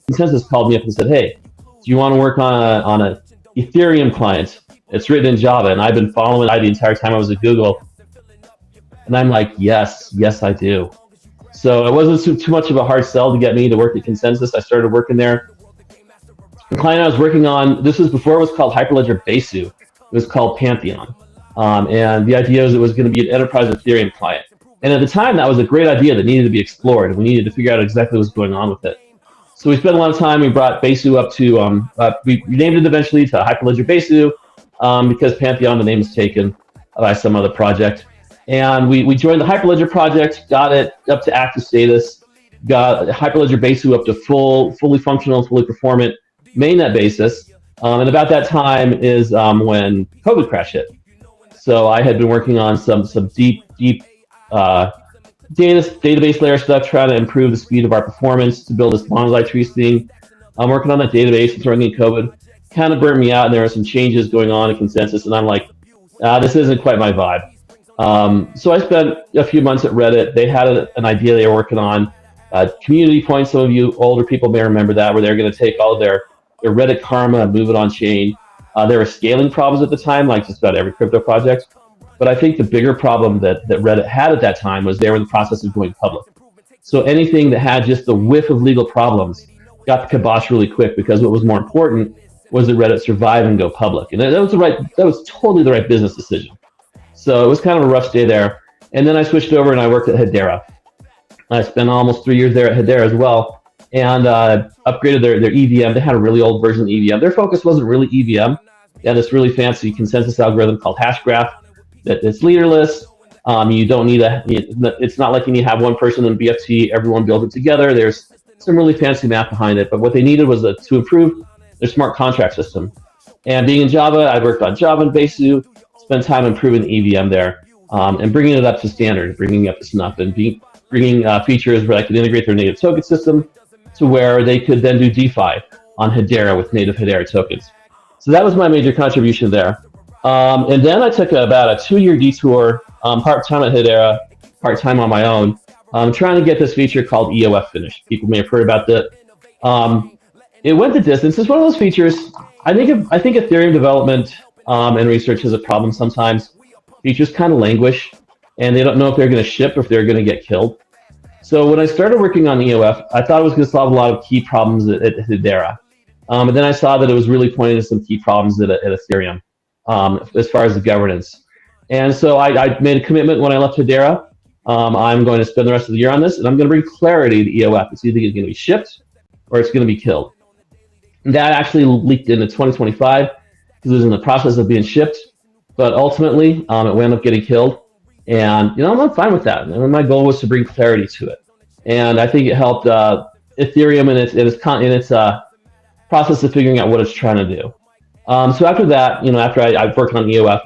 Consensus called me up and said, hey, do you want to work on a Ethereum client? It's written in Java, and I've been following it the entire time I was at Google. And I'm like, yes, I do. So it wasn't too much of a hard sell to get me to work at Consensus. I started working there. The client I was working on, this was before it was called Hyperledger Besu. It was called Pantheon. And the idea was it was going to be an enterprise Ethereum client. And at the time, that was a great idea that needed to be explored. And we needed to figure out exactly what was going on with it. So we spent a lot of time. We brought Besu up to, we named it eventually to Hyperledger Besu because Pantheon, the name was taken by some other project. And we joined the Hyperledger project, got it up to active status, got Hyperledger Besu up to fully functional, fully performant mainnet basis. And about that time is when COVID crash hit. So I had been working on some deep database layer stuff, trying to improve the speed of our performance to build this bonsai trees thing. I'm working on that database and throwing in COVID. Kind of burnt me out, and there were some changes going on in Consensus, and I'm like, this isn't quite my vibe. So I spent a few months at Reddit. They had an idea they were working on. Community Point, some of you older people may remember that, where they're going to take all of their Reddit karma and move it on chain. There were scaling problems at the time, like just about every crypto project. But I think the bigger problem that Reddit had at that time was they were in the process of going public. So anything that had just a whiff of legal problems got the kibosh really quick, because what was more important was that Reddit survive and go public. And that was totally the right business decision. So it was kind of a rough day there. And then I switched over and I worked at Hedera. I spent almost 3 years there at Hedera as well, and upgraded their EVM. They had a really old version of EVM. Their focus wasn't really EVM. They had this really fancy consensus algorithm called Hashgraph. It's leaderless. You don't need it's not like you need to have one person in BFT, everyone build it together. There's some really fancy math behind it, but what they needed was to improve their smart contract system. And being in Java, I worked on Java and Besu, spent time improving the EVM there, and bringing it up to standard, bringing it up to snuff, and bringing features where I could integrate their native token system to where they could then do DeFi on Hedera with native Hedera tokens. So that was my major contribution there. And then I took about a 2-year detour, part-time at Hedera, part-time on my own, trying to get this feature called EOF finished. People may have heard about that. It went the distance. It's one of those features. I think Ethereum development and research is a problem sometimes. Features kind of languish, and they don't know if they're going to ship or if they're going to get killed. So when I started working on EOF, I thought it was going to solve a lot of key problems at Hedera. And then I saw that it was really pointing to some key problems at Ethereum as far as the governance. And so I made a commitment when I left Hedera. I'm going to spend the rest of the year on this, and I'm going to bring clarity to EOF. It's either going to be shipped or it's going to be killed. And that actually leaked into 2025 because it was in the process of being shipped. But ultimately, it wound up getting killed. And I'm fine with that. And my goal was to bring clarity to it. And I think it helped Ethereum in its process of figuring out what it's trying to do. So after that, after I worked on EOF,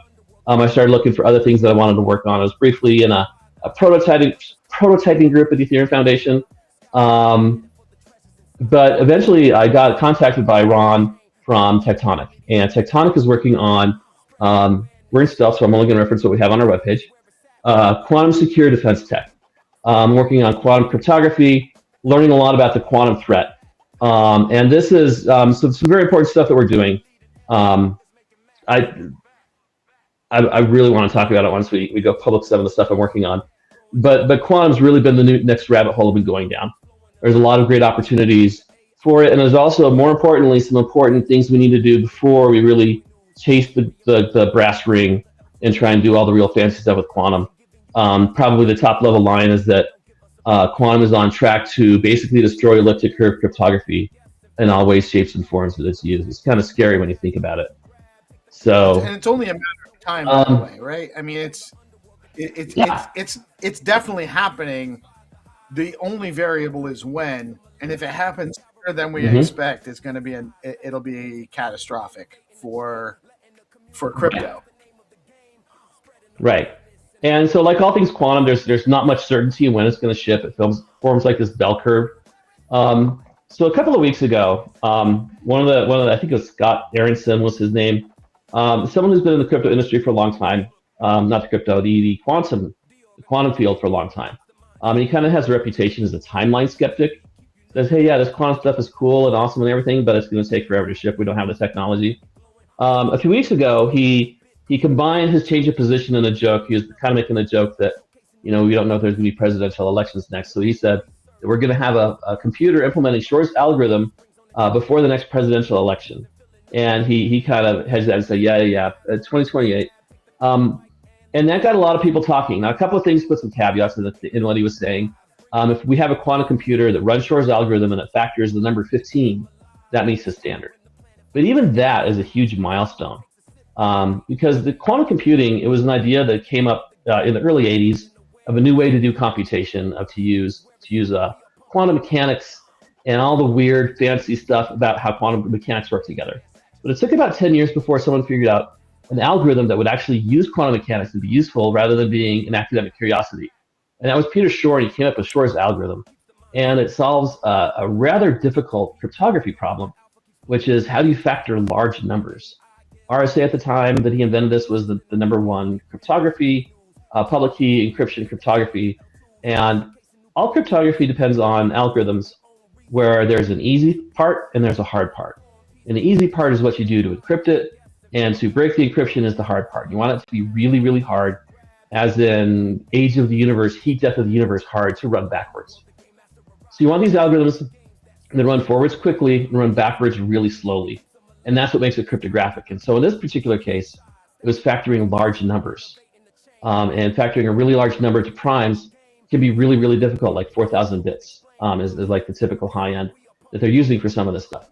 I started looking for other things that I wanted to work on. I was briefly in a prototyping group at the Ethereum Foundation. But eventually I got contacted by Ron from Tectonic, and Tectonic is working on, we're in stealth, so I'm only going to reference what we have on our webpage, quantum secure defense tech. Working on quantum cryptography, learning a lot about the quantum threat. And this is some very important stuff that we're doing. I really want to talk about it once we go public, some of the stuff I'm working on. But quantum's really been the next rabbit hole I've been going down. There's a lot of great opportunities for it, and there's also, more importantly, some important things we need to do before we really chase the brass ring and try and do all the real fancy stuff with quantum. Probably the top level line is that quantum is on track to basically destroy elliptic curve cryptography in all ways, shapes, and forms that it's used. It's kind of scary when you think about it. So, and it's only a matter of time, by the way, right? I mean, it's definitely happening. The only variable is when, and if it happens sooner than we expect, it's going to be it'll be catastrophic for crypto. Right. And so, like all things quantum, there's not much certainty when it's going to ship. It forms like this bell curve. So a couple of weeks ago, one of the I think it was Scott Aronson was his name. Someone who's been in the crypto industry for a long time, not the crypto, the quantum field for a long time. And he kind of has a reputation as a timeline skeptic. Says, hey, yeah, this quantum stuff is cool and awesome and everything, but it's going to take forever to ship. We don't have the technology. A few weeks ago, he combined his change of position in a joke. He was kind of making a joke that, we don't know if there's going to be presidential elections next. So he said that we're going to have a computer implementing Shor's algorithm before the next presidential election. And he kind of hedged that and said, yeah, 2028. And that got a lot of people talking. Now, a couple of things, put some caveats in what he was saying. If we have a quantum computer that runs Shor's algorithm and it factors the number 15, that meets the standard. But even that is a huge milestone. Because the quantum computing, it was an idea that came up in the early 80s of a new way to do computation, to use quantum mechanics and all the weird fancy stuff about how quantum mechanics work together. But it took about 10 years before someone figured out an algorithm that would actually use quantum mechanics to be useful rather than being an academic curiosity. And that was Peter Shor, and he came up with Shor's algorithm. And it solves a rather difficult cryptography problem, which is how do you factor large numbers? RSA at the time that he invented this was the number one cryptography, public key encryption cryptography. And all cryptography depends on algorithms where there's an easy part and there's a hard part. And the easy part is what you do to encrypt it, and to break the encryption is the hard part. You want it to be really, really hard, as in age of the universe, heat death of the universe hard to run backwards. So you want these algorithms that run forwards quickly and run backwards really slowly. And that's what makes it cryptographic. And so in this particular case, it was factoring large numbers. And factoring a really large number to primes can be really, really difficult, like 4,000 bits is like the typical high end that they're using for some of this stuff.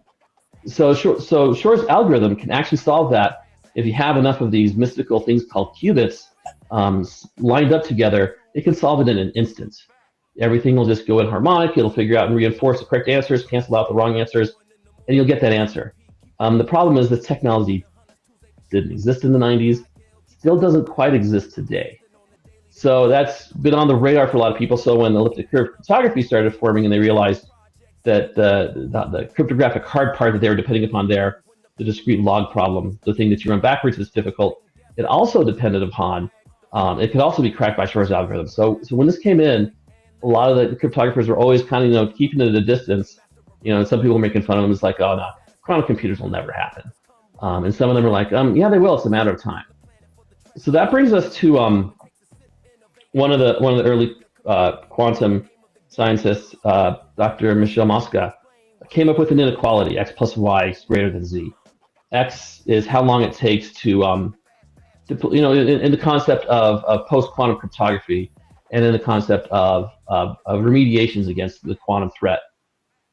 So Shor's algorithm can actually solve that if you have enough of these mystical things called qubits lined up together. It can solve it in an instant. Everything will just go in harmonic. It'll figure out and reinforce the correct answers, cancel out the wrong answers, and you'll get that answer. The problem is this technology didn't exist in the 90s, still doesn't quite exist today. So that's been on the radar for a lot of people. So when elliptic curve cryptography started forming and they realized that the cryptographic hard part that they were depending upon there, the discrete log problem, the thing that you run backwards is difficult. It also depended upon, it could also be cracked by Shor's algorithm. So when this came in, a lot of the cryptographers were always kind of, keeping it at a distance. And some people were making fun of them. It's like, oh no, quantum computers will never happen. And some of them are like, yeah, they will. It's a matter of time. So that brings us to one of the early quantum scientists, Dr. Michel Mosca, came up with an inequality: x plus y is greater than z. X is how long it takes to in the concept of post-quantum cryptography, and in the concept of remediations against the quantum threat.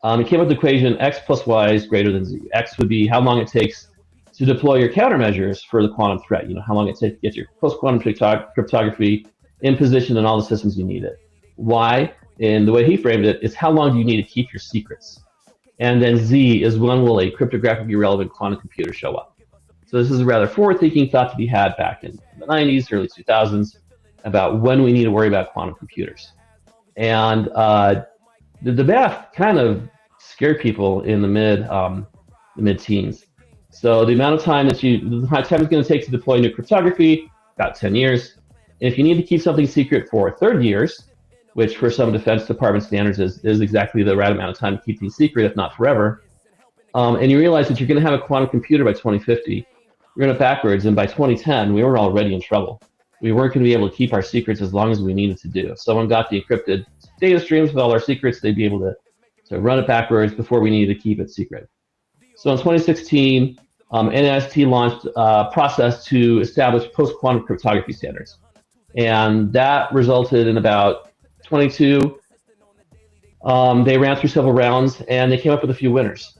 He came up with the equation x plus y is greater than z. X would be how long it takes to deploy your countermeasures for the quantum threat. How long it takes to get your post-quantum cryptography in position in all the systems you need it. Y, and the way he framed it, is how long do you need to keep your secrets? And then Z is when will a cryptographically relevant quantum computer show up? So this is a rather forward-thinking thought to be had back in the 90s, early 2000s, about when we need to worry about quantum computers. And the math kind of scared people in the mid-teens. So the amount of time the time it's going to take to deploy new cryptography, about 10 years. And if you need to keep something secret for 30 years, which for some Defense Department standards is exactly the right amount of time to keep things secret, if not forever, and you realize that you're going to have a quantum computer by 2050, we're going to backwards, and by 2010, we were already in trouble. We weren't going to be able to keep our secrets as long as we needed to do. If someone got the encrypted data streams with all our secrets, they'd be able to run it backwards before we needed to keep it secret. So in 2016, NIST launched a process to establish post-quantum cryptography standards. And that resulted in about 22. They ran through several rounds, and they came up with a few winners.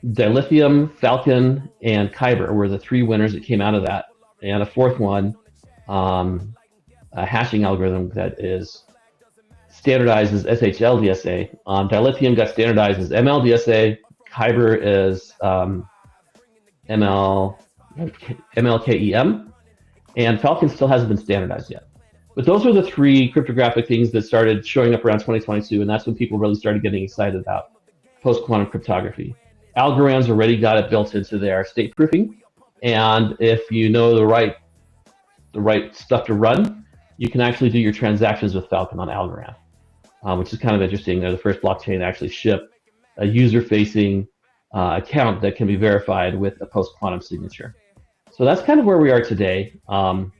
Dilithium, Falcon, and Kyber were the 3 winners that came out of that. And a 4th one, a hashing algorithm that is standardized as SHLDSA. Dilithium got standardized as MLDSA. Kyber is MLKEM. And Falcon still hasn't been standardized yet. But those are the 3 cryptographic things that started showing up around 2022, and that's when people really started getting excited about post-quantum cryptography. Algorand's already got it built into their state proofing, and if you know the right stuff to run, you can actually do your transactions with Falcon on Algorand, which is kind of interesting. They're the first blockchain to actually ship a user-facing account that can be verified with a post-quantum signature. So that's kind of where we are today. And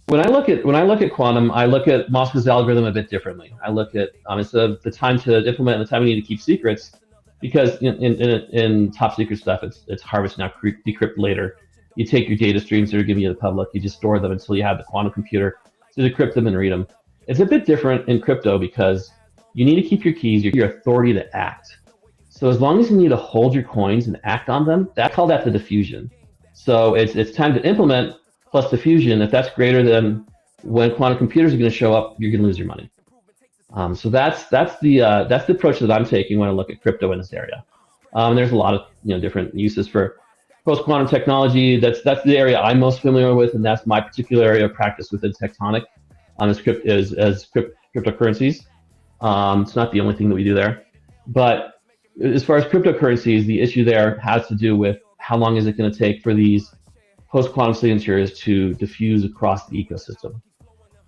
when I look at quantum, I look at Moskow's algorithm a bit differently. I look at instead of the time to implement and the time we need to keep secrets, because in top secret stuff, it's harvest now, decrypt later. You take your data streams that are given you to the public, you just store them until you have the quantum computer to decrypt them and read them. It's a bit different in crypto because you need to keep your keys, your authority to act. So as long as you need to hold your coins and act on them, that's called the diffusion. So it's time to implement plus diffusion. If that's greater than when quantum computers are going to show up, you're going to lose your money. So that's the approach that I'm taking when I look at crypto in this area. There's a lot of different uses for post-quantum technology. That's the area I'm most familiar with, and that's my particular area of practice within Tectonic as cryptocurrencies. It's not the only thing that we do there, but as far as cryptocurrencies, the issue there has to do with how long is it going to take for these post-quantum signatures to diffuse across the ecosystem.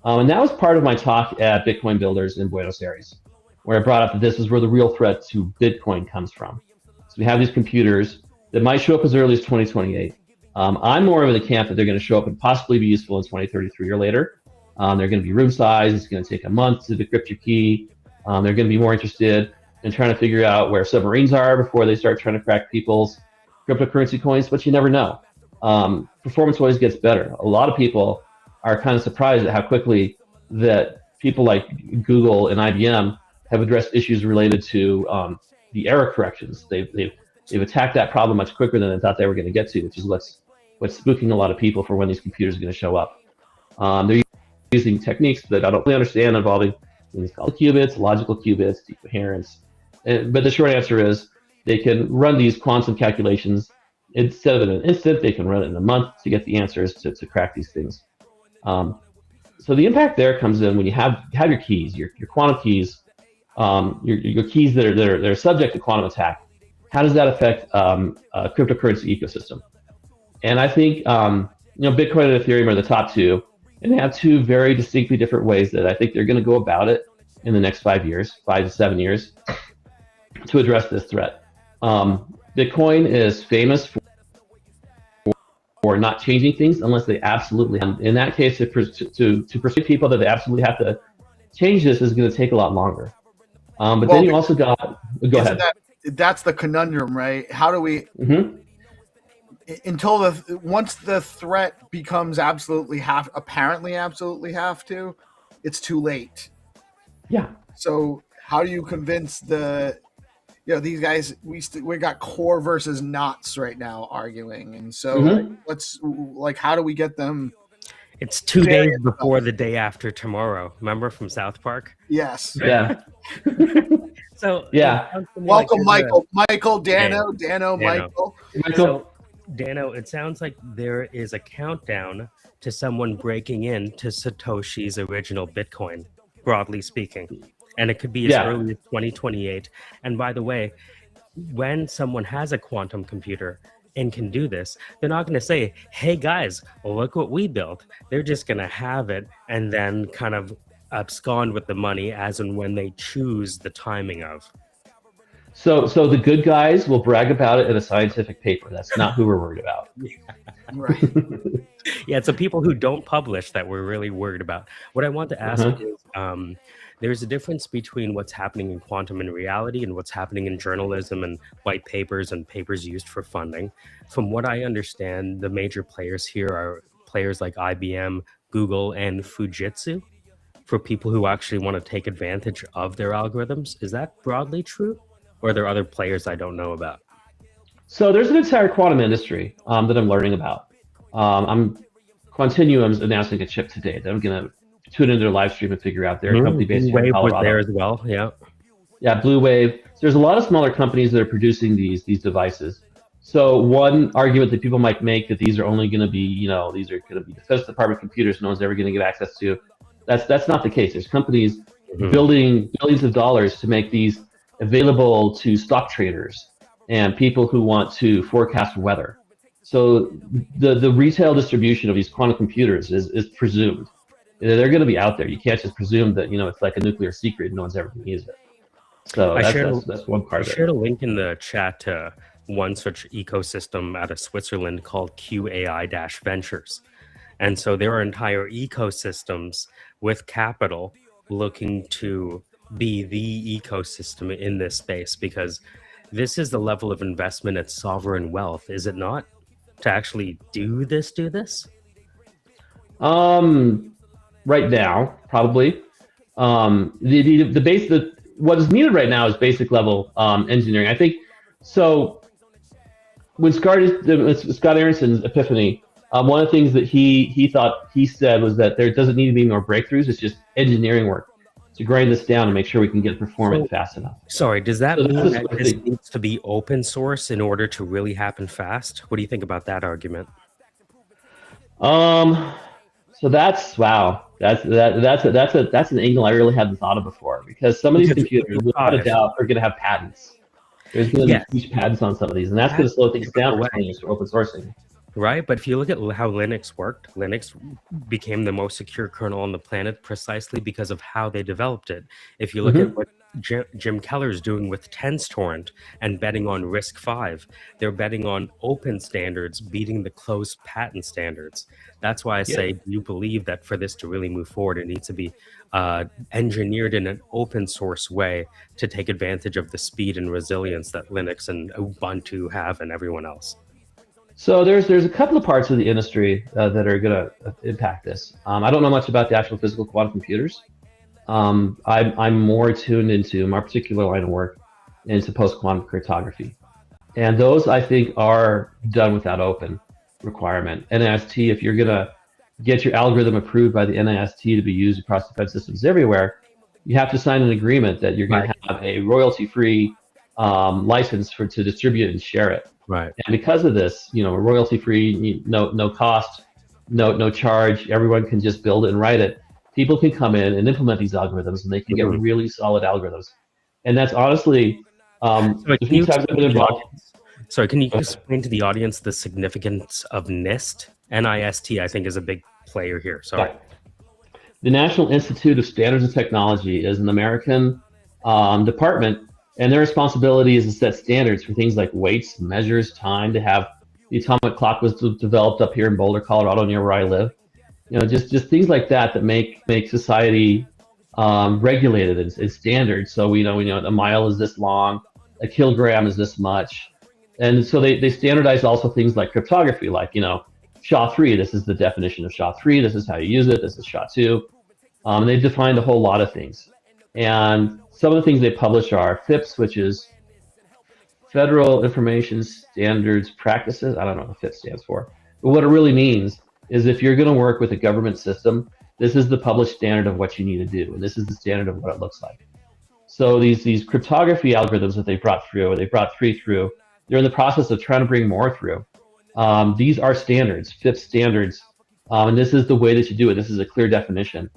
And that was part of my talk at Bitcoin Builders in Buenos Aires, where I brought up that this is where the real threat to Bitcoin comes from. So we have these computers that might show up as early as 2028. I'm more of the camp that they're going to show up and possibly be useful in 2033 or later. They're going to be room size. It's going to take a month to decrypt your key. They're going to be more interested in trying to figure out where submarines are before they start trying to crack people's cryptocurrency coins, but you never know. Performance always gets better. A lot of people are kind of surprised at how quickly that people like Google and IBM have addressed issues related to the error corrections. They've attacked that problem much quicker than they thought they were going to get to, which is what's spooking a lot of people for when these computers are going to show up. They're using techniques that I don't really understand involving things called qubits, logical qubits, decoherence. But the short answer is they can run these quantum calculations instead of in an instant. They can run it in a month to get the answers to crack these things. So the impact there comes in when you have your keys, your quantum keys, your keys that are subject to quantum attack. How does that affect a cryptocurrency ecosystem? And I think Bitcoin and Ethereum are the top 2, and they have 2 very distinctly different ways that I think they're going to go about it in the next 5 to 7 years to address this threat. Bitcoin is famous for not changing things unless they absolutely have. In that case, to persuade people that they absolutely have to change this is going to take a lot longer. But then you also got. Go ahead. That's the conundrum, right? How do we? Mm-hmm. Once the threat becomes apparently absolutely have to, it's too late. Yeah. So how do you convince these guys? We got core versus knots right now arguing, and so Mm-hmm. how do we get them? It's 2 days before the day after tomorrow. Remember from South Park? Yes. Yeah. So Yeah. it sounds to me Welcome, like there's Michael, Dano, Michael. So, Dano, it sounds like there is a countdown to someone breaking into Satoshi's original Bitcoin, broadly speaking. And it could be as early as 2028. And by the way, when someone has a quantum computer and can do this, they're not going to say, hey guys, look what we built. They're just going to have it and then kind of abscond with the money as and when they choose the timing of. So the good guys will brag about it in a scientific paper. That's not who we're worried about. Right. Yeah, it's the people who don't publish that we're really worried about. What I want to ask is, there's a difference between what's happening in quantum and reality and what's happening in journalism and white papers and papers used for funding. From what I understand, the major players here are players like IBM, Google, and Fujitsu for people who actually want to take advantage of their algorithms. Is that broadly true? Or are there other players I don't know about? So there's an entire quantum industry that I'm learning about. Quantinuum's announcing a chip today that I'm going to tune into their live stream and figure out. They're a company based here in Colorado. Was there as well, yeah. Yeah, Blue Wave. There's a lot of smaller companies that are producing these devices. So one argument that people might make that these are only going to be, these are going to be Defense Department computers no one's ever going to get access to. That's not the case. There's companies building billions of dollars to make these available to stock traders and people who want to forecast weather. So the retail distribution of these quantum computers is presumed. They're going to be out there. You can't just presume that it's like a nuclear secret and no one's ever going to use it. So that's one part of it. I shared a link in the chat to one such ecosystem out of Switzerland called QAI-Ventures. And so there are entire ecosystems with capital looking to be the ecosystem in this space, because this is the level of investment at sovereign wealth, is it not? To actually do this? Right now, probably. What is needed right now is basic level engineering. I think so. When Scott Aronson's epiphany, one of the things that he said was that there doesn't need to be more breakthroughs. It's just engineering work to grind this down and make sure we can get performance fast enough. Sorry, does that mean that this needs to be open source in order to really happen fast? What do you think about that argument? So that's wow. That's an angle I really hadn't thought of before, because some of these computers, without a doubt, are going to have patents. There's going to be huge patents on some of these, and that's going to slow things down for open sourcing. Right, but if you look at how Linux worked, Linux became the most secure kernel on the planet precisely because of how they developed it. If you look at what Jim Keller's doing with TensorTorrent and betting on RISC-V, they're betting on open standards beating the closed patent standards. That's why I say, do you believe that for this to really move forward, it needs to be engineered in an open source way to take advantage of the speed and resilience that Linux and Ubuntu have and everyone else? So there's a couple of parts of the industry that are going to impact this. I don't know much about the actual physical quantum computers. I'm more tuned into my particular line of work into post-quantum cryptography. And those, I think, are done without open requirement. NIST, if you're going to get your algorithm approved by the NIST to be used across defense systems everywhere, you have to sign an agreement that you're going to have a royalty-free license to distribute and share it. Right. And because of this, royalty-free, no cost, no charge, everyone can just build it and write it. People can come in and implement these algorithms, and they can get really solid algorithms. And that's honestly, Sorry, can you explain to the audience the significance of NIST? NIST, I think, is a big player here. Sorry. The National Institute of Standards and Technology is an American department, and their responsibility is to set standards for things like weights, measures, time. To have the atomic clock was developed up here in Boulder, Colorado, near where I live. Just things like that make society regulated and standard. So we know a mile is this long, a kilogram is this much, and so they standardize also things like cryptography, like SHA-3. This is the definition of SHA-3. This is how you use it. This is SHA-2. And they've defined a whole lot of things. And some of the things they publish are FIPS, which is Federal Information Standards Practices. I don't know what FIPS stands for, but what it really means is if you're going to work with a government system, this is the published standard of what you need to do, and this is the standard of what it looks like. So these cryptography algorithms that they brought through, or they brought 3 through, they're in the process of trying to bring more through. These are standards, FIPS standards, and this is the way that you do it. This is a clear definition.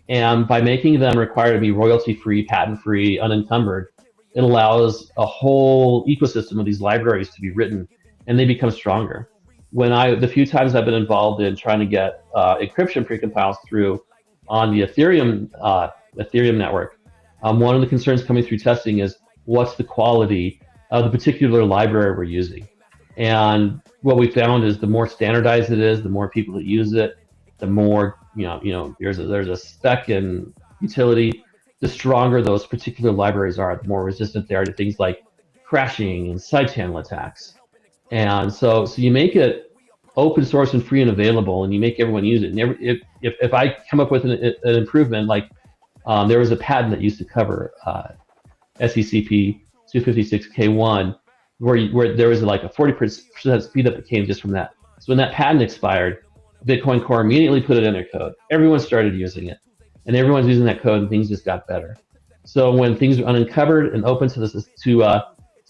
And by making them require to be royalty-free, patent-free, unencumbered, it allows a whole ecosystem of these libraries to be written, and they become stronger. The few times I've been involved in trying to get encryption precompiles through on the Ethereum network, one of the concerns coming through testing is what's the quality of the particular library we're using. And what we found is the more standardized it is, the more people that use it, the more there's a spec and utility, the stronger those particular libraries are, the more resistant they are to things like crashing and side channel attacks. And so you make it open source and free and available, and you make everyone use it. And if I come up with an improvement, like there was a patent that used to cover SECP 256K1, where there was like a 40% speed up that came just from that. So when that patent expired, Bitcoin Core immediately put it in their code. Everyone started using it, and everyone's using that code, and things just got better. So when things are uncovered and open to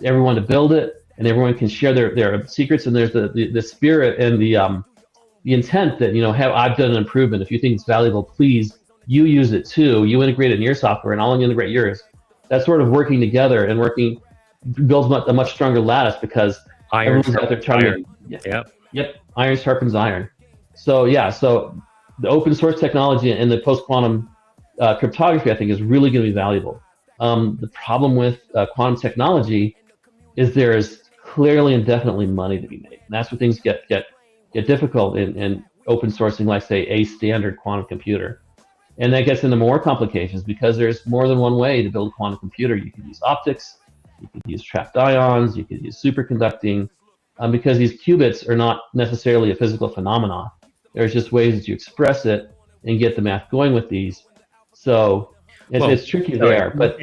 everyone to build it, and everyone can share their secrets, and there's the spirit and the intent that I've done an improvement. If you think it's valuable, please you use it too. You integrate it in your software, and I'll integrate yours. That sort of working together and working builds a much stronger lattice, because everyone's out there trying to. Yep. Iron sharpens iron. So the open source technology and the post-quantum cryptography, I think, is really going to be valuable. The problem with quantum technology is there is clearly and definitely money to be made, and that's where things get difficult in open sourcing, like say a standard quantum computer, and that gets into more complications because there's more than one way to build a quantum computer. You could use optics, you could use trapped ions, you could use superconducting, because these qubits are not necessarily a physical phenomenon. There's just ways that you express it and get the math going with these. So it's tricky there. But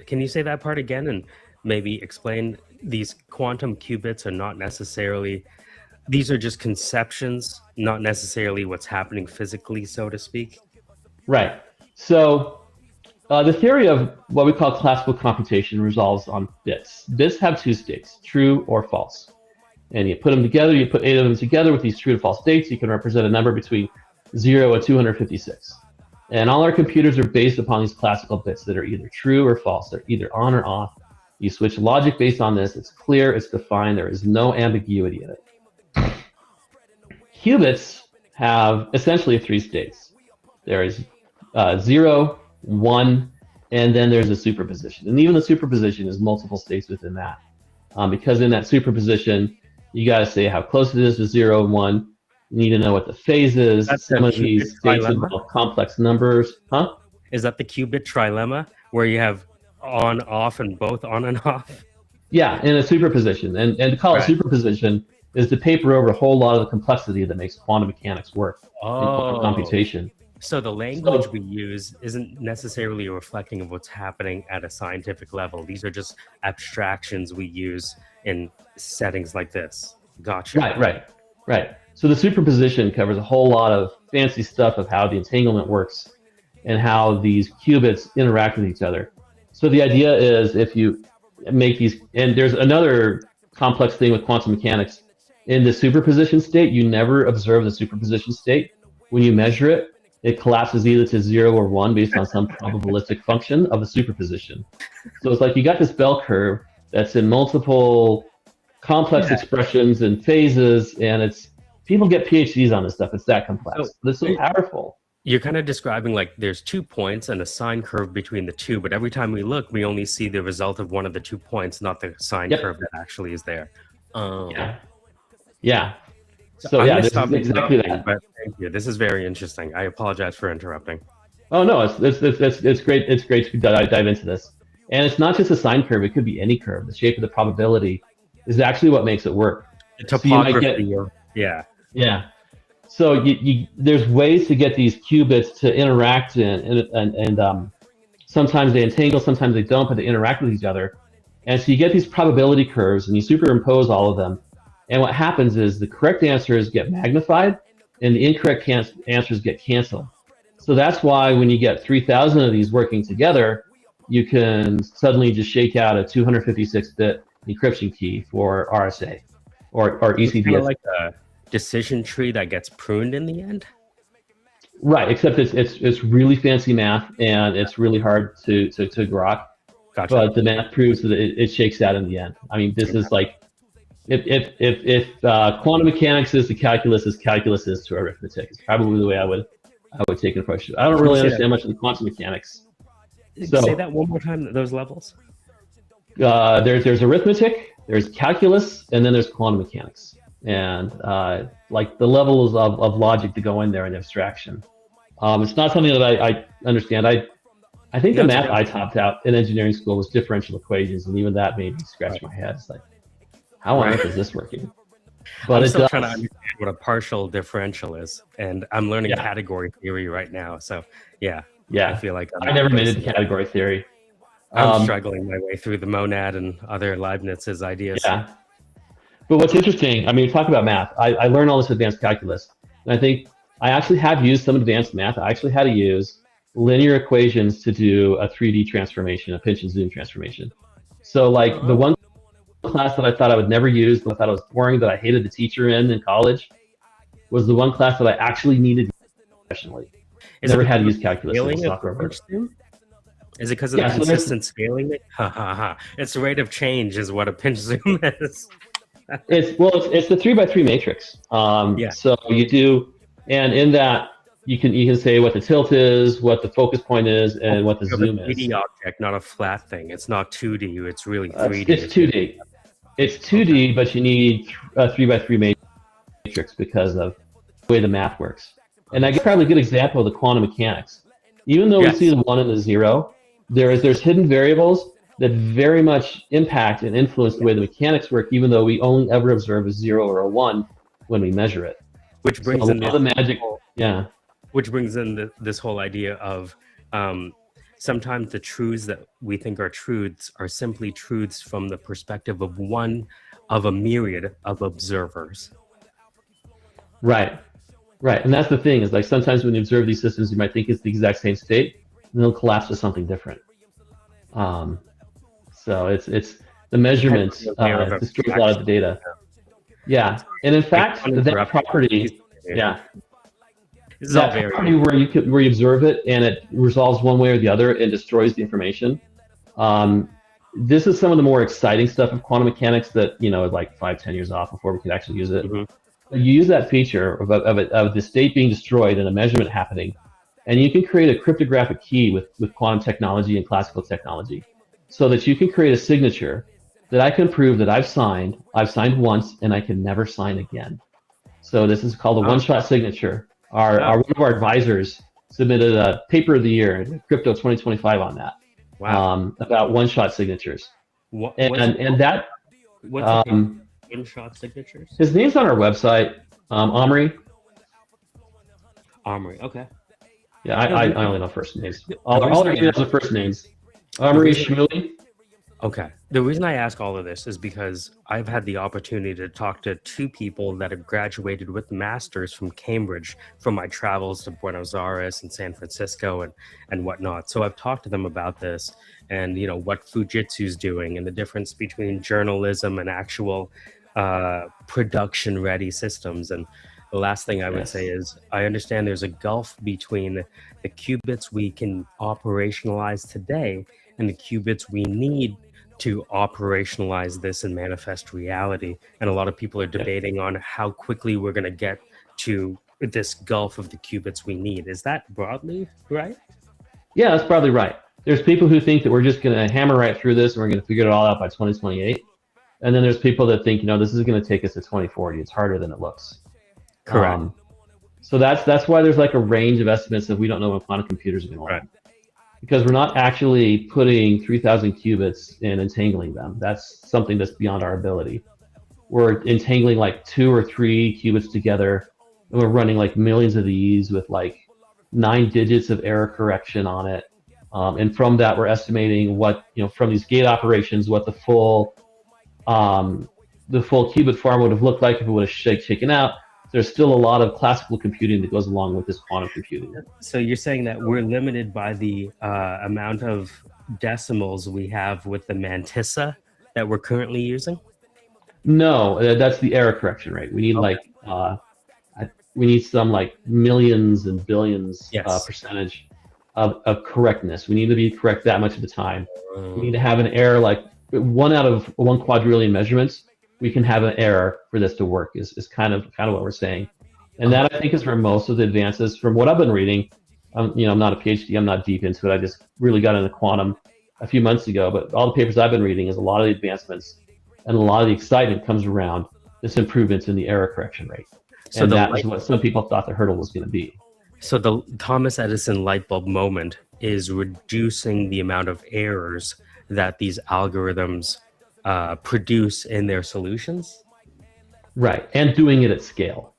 can you say that part again and maybe explain? These quantum qubits are not necessarily, these are just conceptions, not necessarily what's happening physically, so to speak. Right. So the theory of what we call classical computation resolves on bits. Bits have 2 states, true or false. And you put them together, you put 8 of them together with these true to false states, you can represent a number between 0 and 256. And all our computers are based upon these classical bits that are either true or false. They're either on or off. You switch logic based on this. It's clear, it's defined, there is no ambiguity in it. Qubits have essentially 3 states. There is 0, 1, and then there's a superposition. And even the superposition is multiple states within that. Because in that superposition, you got to say how close it is to 0 and 1. You need to know what the phase is. Some of these states involve complex numbers. Huh? Is that the qubit trilemma, where you have on, off, and both on and off? Yeah, in a superposition. And to call it superposition is to paper over a whole lot of the complexity that makes quantum mechanics work in quantum computation. So the language we use isn't necessarily a reflecting of what's happening at a scientific level. These are just abstractions we use in settings like this. Gotcha. Right. So the superposition covers a whole lot of fancy stuff of how the entanglement works and how these qubits interact with each other. So the idea is if you make these, and there's another complex thing with quantum mechanics. In the superposition state, you never observe the superposition state. When you measure it, it collapses either to 0 or 1 based on some probabilistic function of the superposition. So it's like you got this bell curve that's in multiple complex expressions and phases, and it's people get PhDs on this stuff. It's that complex. This is so powerful. You're kind of describing like there's 2 points and a sine curve between the two, but every time we look, we only see the result of one of the 2 points, not the sine curve that actually is there. Yeah. So yeah, this is exactly that. But thank you. This is very interesting. I apologize for interrupting. Oh no, it's great. It's great to dive into this. And it's not just a sine curve; it could be any curve. The shape of the probability is actually what makes it work. The topography. Yeah. So there's ways to get these qubits to interact and sometimes they entangle, sometimes they don't, but they interact with each other. And so you get these probability curves and you superimpose all of them. And what happens is the correct answers get magnified and the incorrect answers get canceled. So that's why when you get 3,000 of these working together, you can suddenly just shake out a 256-bit encryption key for RSA or It's kind ECDS. of like a decision tree that gets pruned in the end. Right, except it's really fancy math and it's really hard to grok. Gotcha. But the math proves that it shakes out in the end. I mean, this is like if quantum mechanics is to calculus as calculus is to arithmetic. It's probably the way I would take an approach to it. I don't really understand much of the quantum mechanics. So Say that one more time. Those levels. there's arithmetic, there's calculus, and then there's quantum mechanics, and like the levels of logic to go in there and abstraction. It's not something that I understand. I think the math I topped out in engineering school was differential equations, and even that made me scratch my head. It's like, how on earth is this working? But I'm still trying to understand what a partial differential is, and I'm learning category theory right now. So yeah, I feel like I never made it to category theory. I'm struggling my way through the monad and other Leibniz's ideas. Yeah. But what's interesting, I mean, we talk about math. I learned all this advanced calculus, and I think I actually have used some advanced math. I actually had to use linear equations to do a 3D transformation, a pinch and zoom transformation. So like the one class that I thought I would never use, that I thought it was boring, that I hated the teacher in college, was the one class that I actually needed professionally. Never had to use calculus in the software work. Is it because of the consistent scaling? Its rate of change is what a pinch zoom is. It's the 3x3 matrix. So you do, and in that you can say what the tilt is, what the focus point is, and what the zoom is. It's a 3D object, not a flat thing. It's not 2D. It's really 3D. It's 2D. It's 2D, but you need a 3x3 matrix because of the way the math works. And I guess probably a good example of the quantum mechanics. Even though we see the 1 and the 0, there's hidden variables that very much impact and influence the way the mechanics work, even though we only ever observe a 0 or a 1 when we measure it. Which brings in the magic. Yeah. Which brings in this whole idea of sometimes the truths that we think are truths are simply truths from the perspective of one of a myriad of observers. Right. And that's the thing, is like sometimes when you observe these systems, you might think it's the exact same state, and they'll collapse to something different. So it's the measurements destroys a lot of the data. Yeah, and in fact, that property, that property where you observe it and it resolves one way or the other and destroys the information. This is some of the more exciting stuff of quantum mechanics that is like 5-10 years off before we could actually use it. You use that feature of the state being destroyed and a measurement happening, and you can create a cryptographic key with quantum technology and classical technology, so that you can create a signature that I can prove that I've signed once and I can never sign again. So this is called a one-shot signature. One of our advisors submitted a paper of the year, Crypto 2025, on that. Wow. About one-shot signatures. What's one-shot signatures? His name's on our website, Omri. Omri, okay. Yeah, I only know first names. All I know is the first names. Omri Shmuley. Okay. The reason I ask all of this is because I've had the opportunity to talk to 2 people that have graduated with masters from Cambridge from my travels to Buenos Aires and San Francisco and whatnot. So I've talked to them about this and what Fujitsu's doing and the difference between journalism and actual production ready systems. And the last thing I would say is I understand there's a gulf between the qubits we can operationalize today and the qubits we need to operationalize this and manifest reality. And a lot of people are debating on how quickly we're going to get to this gulf of the qubits we need. Is that broadly right? Yeah, that's probably right. There's people who think that we're just going to hammer right through this and we're going to figure it all out by 2028. And then there's people that think, this is going to take us to 2040. It's harder than it looks. Correct. So that's why there's like a range of estimates that we don't know when quantum computers are going to land. Because we're not actually putting 3,000 qubits and entangling them. That's something that's beyond our ability. We're entangling like 2 or 3 qubits together, and we're running like millions of these with like 9 digits of error correction on it. And from that, we're estimating what, from these gate operations, what the full qubit farm would have looked like if it would have shaken out. there's still a lot of classical computing that goes along with this quantum computing. So you're saying that we're limited by the amount of decimals we have with the mantissa that we're currently using? No, that's the error correction rate. We need we need some like millions and billions percentage of correctness. We need to be correct that much of the time. We need to have an error like 1 out of 1 quadrillion measurements. We can have an error for this to work. Is kind of what we're saying, and that I think is where most of the advances from what I've been reading. I'm not a PhD. I'm not deep into it. I just really got into quantum a few months ago. But all the papers I've been reading is a lot of the advancements and a lot of the excitement comes around this improvements in the error correction rate. So and that is what some people thought the hurdle was going to be. So the Thomas Edison light bulb moment is reducing the amount of errors that these algorithms produce in their solutions. Right, and doing it at scale.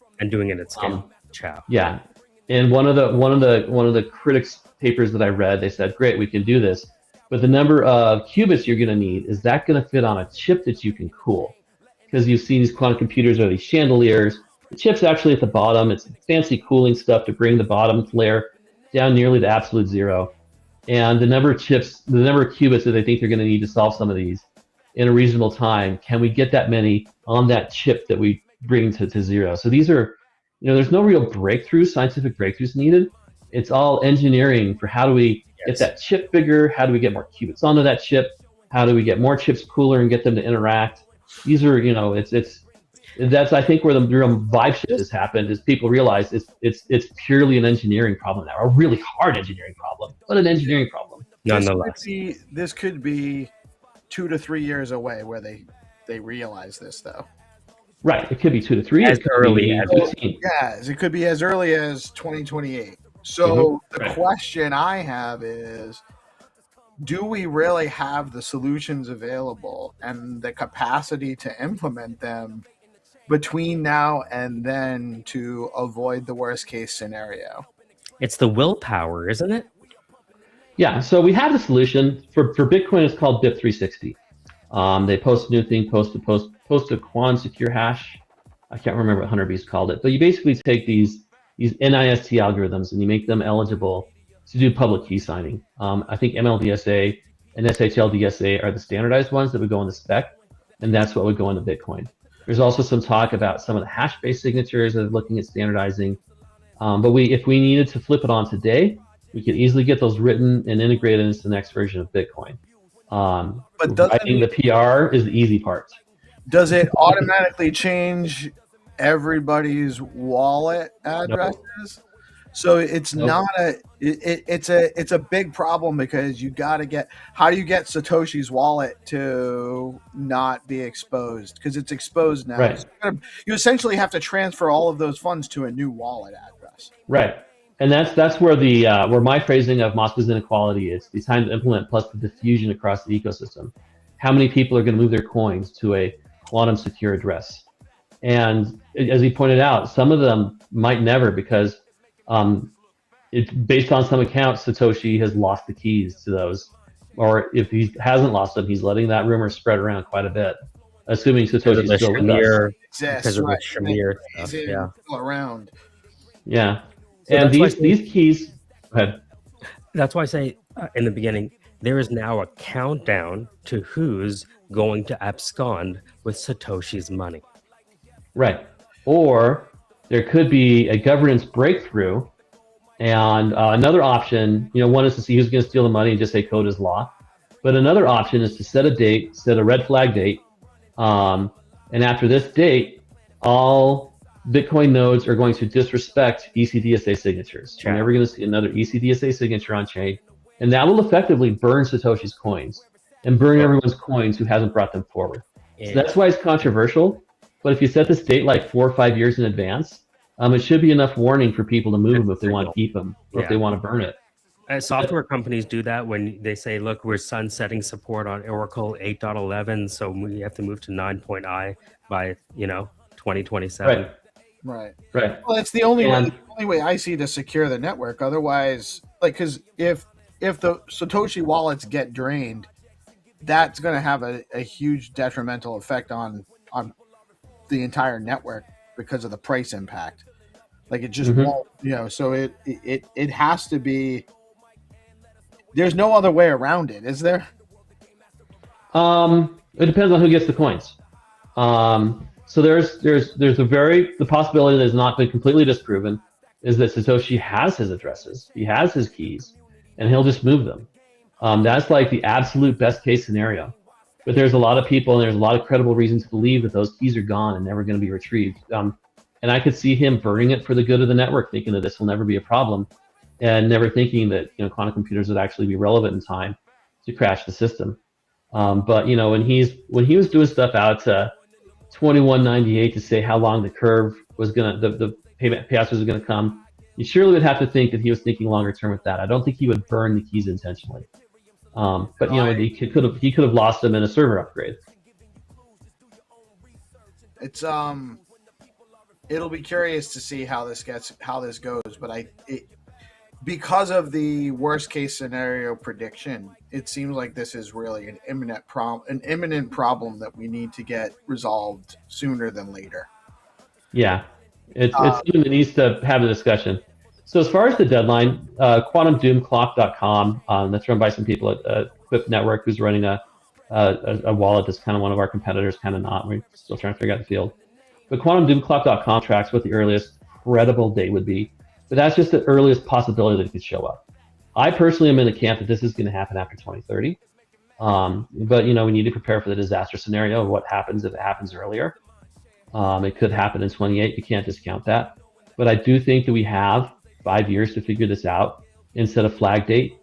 Ciao. Yeah, and one of the critics' papers that I read, they said, "Great, we can do this, but the number of qubits you're going to need, is that going to fit on a chip that you can cool?" Because you've seen these quantum computers are these chandeliers. The chip's actually at the bottom. It's fancy cooling stuff to bring the bottom layer down nearly to absolute zero. And the number of qubits that they think they're going to need to solve some of these in a reasonable time, can we get that many on that chip that we bring to zero? So these are, there's no real scientific breakthroughs needed. It's all engineering for how do we get that chip bigger? How do we get more qubits onto that chip? How do we get more chips cooler and get them to interact? These are, that's I think where the real vibe shift has happened is people realize it's purely an engineering problem now, a really hard engineering problem, but an engineering problem. Nonetheless, this could be 2 to 3 years away where they realize this though. Right, it could be 2 to 3 years. As early as 15. Yes, it could be as early as 2028. So the question I have is, do we really have the solutions available and the capacity to implement them between now and then to avoid the worst case scenario? It's the willpower, isn't it? Yeah, so we have the solution for Bitcoin. It's called BIP 360. They post a new thing, post a quant secure hash. I can't remember what Hunterbeast called it, but you basically take these NIST algorithms and you make them eligible to do public key signing. I think MLDSA and SHLDSA are the standardized ones that would go in the spec, and that's what would go into Bitcoin. There's also some talk about some of the hash-based signatures that are looking at standardizing. But if we needed to flip it on today, we could easily get those written and integrated into the next version of Bitcoin. But writing the PR is the easy part. Does it automatically change everybody's wallet addresses? So it's not it's a big problem because you got to get, how do you get Satoshi's wallet to not be exposed? Because it's exposed now. Right. So you essentially have to transfer all of those funds to a new wallet address. Right. And that's where the where my phrasing of Moscow's inequality is, the time to implement plus the diffusion across the ecosystem. How many people are going to move their coins to a quantum secure address? And as he pointed out, some of them might never, because it's based on some accounts, Satoshi has lost the keys to those, or if he hasn't lost them, he's letting that rumor spread around quite a bit, assuming Satoshi's still with us. Because of the Shamir stuff, yeah. Around. Yeah, so and these keys. Go ahead. That's why I say in the beginning, there is now a countdown to who's going to abscond with Satoshi's money. Right, or there could be a governance breakthrough, and another option, one is to see who's going to steal the money and just say code is law. But another option is to set a date, set a red flag date, and after this date, all Bitcoin nodes are going to disrespect ECDSA signatures. You're never going to see another ECDSA signature on chain, and that will effectively burn Satoshi's coins and burn everyone's coins who hasn't brought them forward. So that's why it's controversial. But if you set this date like 4 or 5 years in advance, it should be enough warning for people to move them if they want to keep them, or if they want to burn it. Software companies do that when they say, look, we're sunsetting support on Oracle 8.11, so we have to move to 9.I by 2027. Right. Well, it's the only way I see to secure the network. Otherwise, because if the Satoshi wallets get drained, that's going to have a huge detrimental effect on the entire network. because of the price impact. Like it just Mhm. won't, so it has to be. There's no other way around it, is there? It depends on who gets the coins. So there's the possibility that has not been completely disproven is that Satoshi has his addresses, he has his keys, and he'll just move them. That's like the absolute best case scenario. But there's a lot of people and there's a lot of credible reasons to believe that those keys are gone and never going to be retrieved. And I could see him burning it for the good of the network, thinking that this will never be a problem, and never thinking that quantum computers would actually be relevant in time to crash the system. But when he was doing stuff out to 2198 to say how long the curve was the payouts was gonna come, you surely would have to think that he was thinking longer term with that. I don't think he would burn the keys intentionally. But he could have lost them in a server upgrade. It's it'll be curious to see how this goes, but because of the worst case scenario prediction, it seems like this is really an imminent problem that we need to get resolved sooner than later. Yeah, it's something that needs to have a discussion. So as far as the deadline, quantumdoomclock.com, that's run by some people at Quip Network, who's running a wallet that's kind of one of our competitors, kind of not. We're still trying to figure out the field. But quantumdoomclock.com tracks what the earliest credible date would be. But that's just the earliest possibility that it could show up. I personally am in the camp that this is going to happen after 2030. But we need to prepare for the disaster scenario of what happens if it happens earlier. It could happen in 28. You can't discount that. But I do think that we have 5 years to figure this out instead of flag date.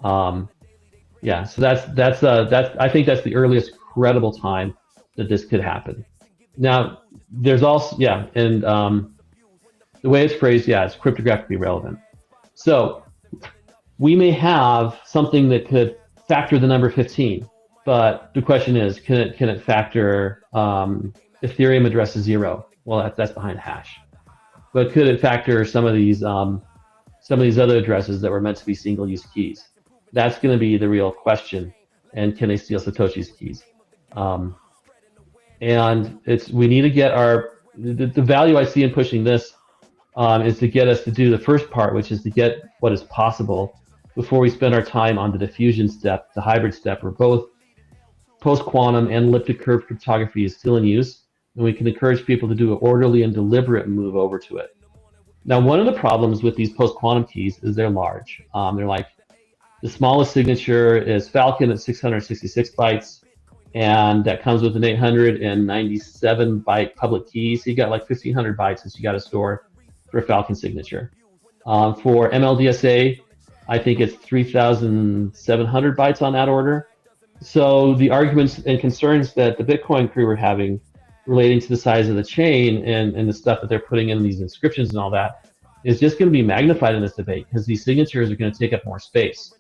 Yeah, so that's I think that's the earliest credible time that this could happen. Now, there's also and the way it's phrased, it's cryptographically relevant. So we may have something that could factor the number 15, but the question is, can it factor Ethereum address is 0? Well, that's behind hash. But could it factor some of these other addresses that were meant to be single-use keys? That's going to be the real question. And can they steal Satoshi's keys? And we need to get the value I see in pushing this is to get us to do the first part, which is to get what is possible before we spend our time on the diffusion step, the hybrid step, where both post-quantum and elliptic curve cryptography is still in use, and we can encourage people to do an orderly and deliberate move over to it. Now, one of the problems with these post-quantum keys is they're large. They're like, the smallest signature is Falcon at 666 bytes, and that comes with an 897 byte public key. So you got like 1,500 bytes that you got to store for a Falcon signature. For MLDSA, I think it's 3,700 bytes on that order. So the arguments and concerns that the Bitcoin crew are having relating to the size of the chain and the stuff that they're putting in these inscriptions and all that is just going to be magnified in this debate because these signatures are going to take up more space.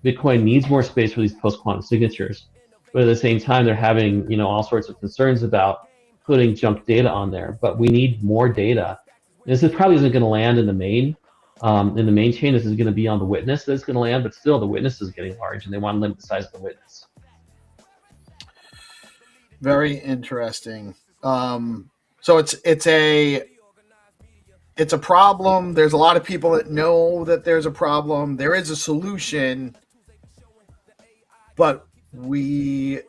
Bitcoin needs more space for these post-quantum signatures, but at the same time, they're having all sorts of concerns about putting junk data on there. But we need more data. This probably isn't going to land in the main chain. This is going to be on the witness that's going to land, but still the witness is getting large, and they want to limit the size of the witness. Very interesting. So it's a problem. There's a lot of people that know that there's a problem. There is a solution, but who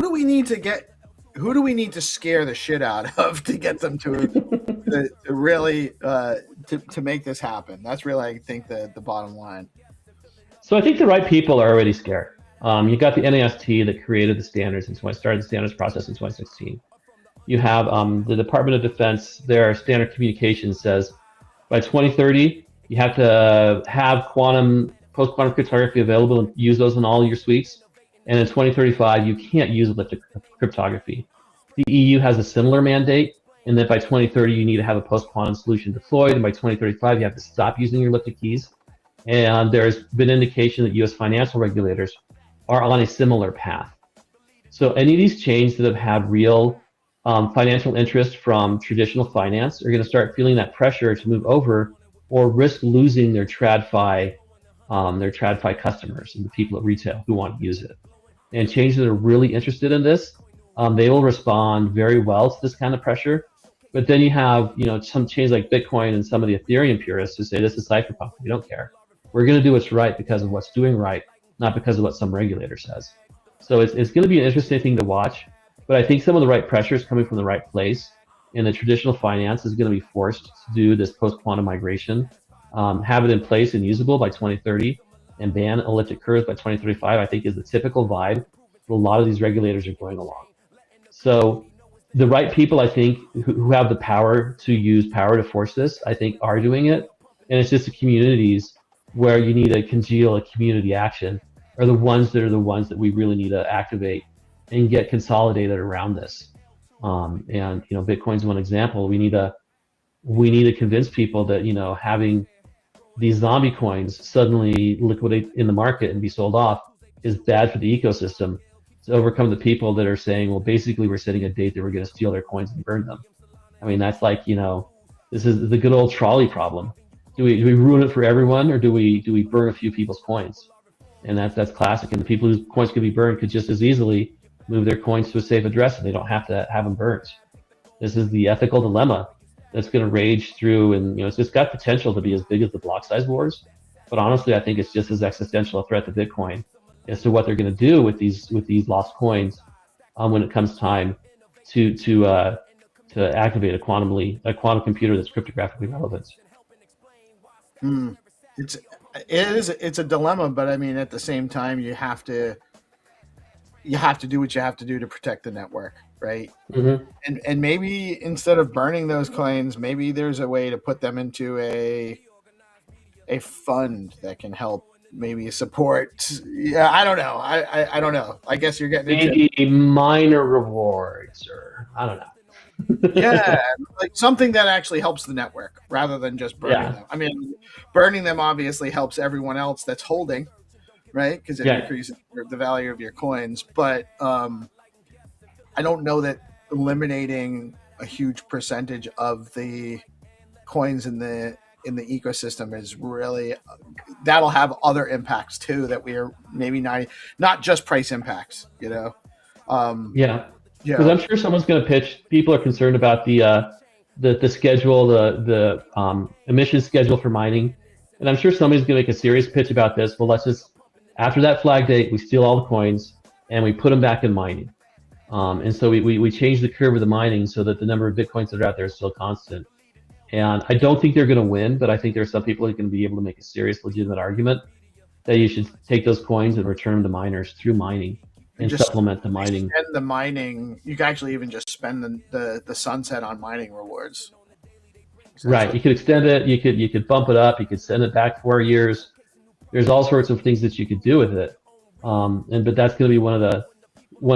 do we need to scare the shit out of to get them to really to make this happen? That's really, I think, the bottom line. So I think the right people are already scared. You got the NAST that created the standards and started the standards process in 2016. You have the Department of Defense. Their standard communication says by 2030 you have to have post-quantum cryptography available and use those in all your suites. And in 2035 you can't use elliptic cryptography. The EU has a similar mandate, and that by 2030 you need to have a post-quantum solution deployed, and by 2035 you have to stop using your elliptic keys. And there's been indication that U.S. financial regulators are on a similar path. So any of these chains that have had real financial interest from traditional finance are going to start feeling that pressure to move over or risk losing their TradFi customers and the people at retail who want to use it. And chains that are really interested in this They will respond very well to this kind of pressure. But then you have, some chains like Bitcoin and some of the Ethereum purists who say this is cypherpunk. We don't care. We're going to do what's right because of what's doing right, not because of what some regulator says. So it's going to be an interesting thing to watch. But I think some of the right pressure is coming from the right place. And the traditional finance is going to be forced to do this post-quantum migration, have it in place and usable by 2030, and ban elliptic curves by 2035, I think is the typical vibe that a lot of these regulators are going along. So the right people, I think, who have the power to use power to force this, I think are doing it. And it's just the communities where you need to congeal a community action are the ones that we really need to activate and get consolidated around this. And Bitcoin's one example. We need to convince people that having these zombie coins suddenly liquidate in the market and be sold off is bad for the ecosystem, to overcome the people that are saying, well, basically we're setting a date that we're going to steal their coins and burn them. I mean, that's like, this is the good old trolley problem. Do we ruin it for everyone, or do we burn a few people's coins? And that's classic. And the people whose coins could be burned could just as easily move their coins to a safe address, and they don't have to have them burnt. This is the ethical dilemma that's going to rage through, and it's got potential to be as big as the block size wars. But honestly, I think it's just as existential a threat to Bitcoin as to what they're going to do with these lost coins when it comes time to activate a quantum computer that's cryptographically relevant. It's a dilemma, but I mean, at the same time, you have to do what you have to do to protect the network, right? Mm-hmm. And maybe instead of burning those coins, maybe there's a way to put them into a fund that can help maybe support. Yeah, I don't know. I don't know. I guess you're getting into maybe minor rewards, or I don't know. Yeah, like something that actually helps the network rather than just burning them. I mean, burning them obviously helps everyone else that's holding, right? Because it increases the value of your coins. But I don't know that eliminating a huge percentage of the coins in the ecosystem is really, that'll have other impacts too that we are maybe not just price impacts, Because I'm sure someone's going to pitch. People are concerned about the schedule, the emissions schedule for mining, and I'm sure somebody's going to make a serious pitch about this. Well, let's just, after that flag date, we steal all the coins and we put them back in mining, and so we change the curve of the mining so that the number of Bitcoins that are out there is still constant. And I don't think they're going to win, but I think there are some people who can be able to make a serious, legitimate argument that you should take those coins and return them to miners through mining. And just supplement the mining. Spend the mining. You can actually even just spend the sunset on mining rewards. Right. You could extend it. You could bump it up. You could send it back 4 years. There's all sorts of things that you could do with it. But that's going to be one of the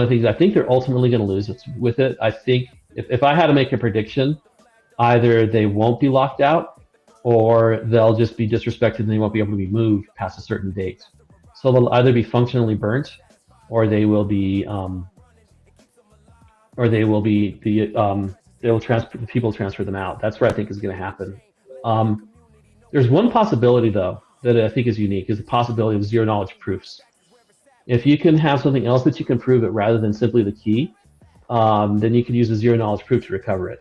things I think they're ultimately going to lose with it. I think if I had to make a prediction, either they won't be locked out, or they'll just be disrespected and they won't be able to be moved past a certain date. So they'll either be functionally burnt, or they will be, people transfer them out. That's what I think is going to happen. There's one possibility though that I think is unique, is the possibility of zero knowledge proofs. If you can have something else that you can prove it rather than simply the key, then you can use a zero knowledge proof to recover it.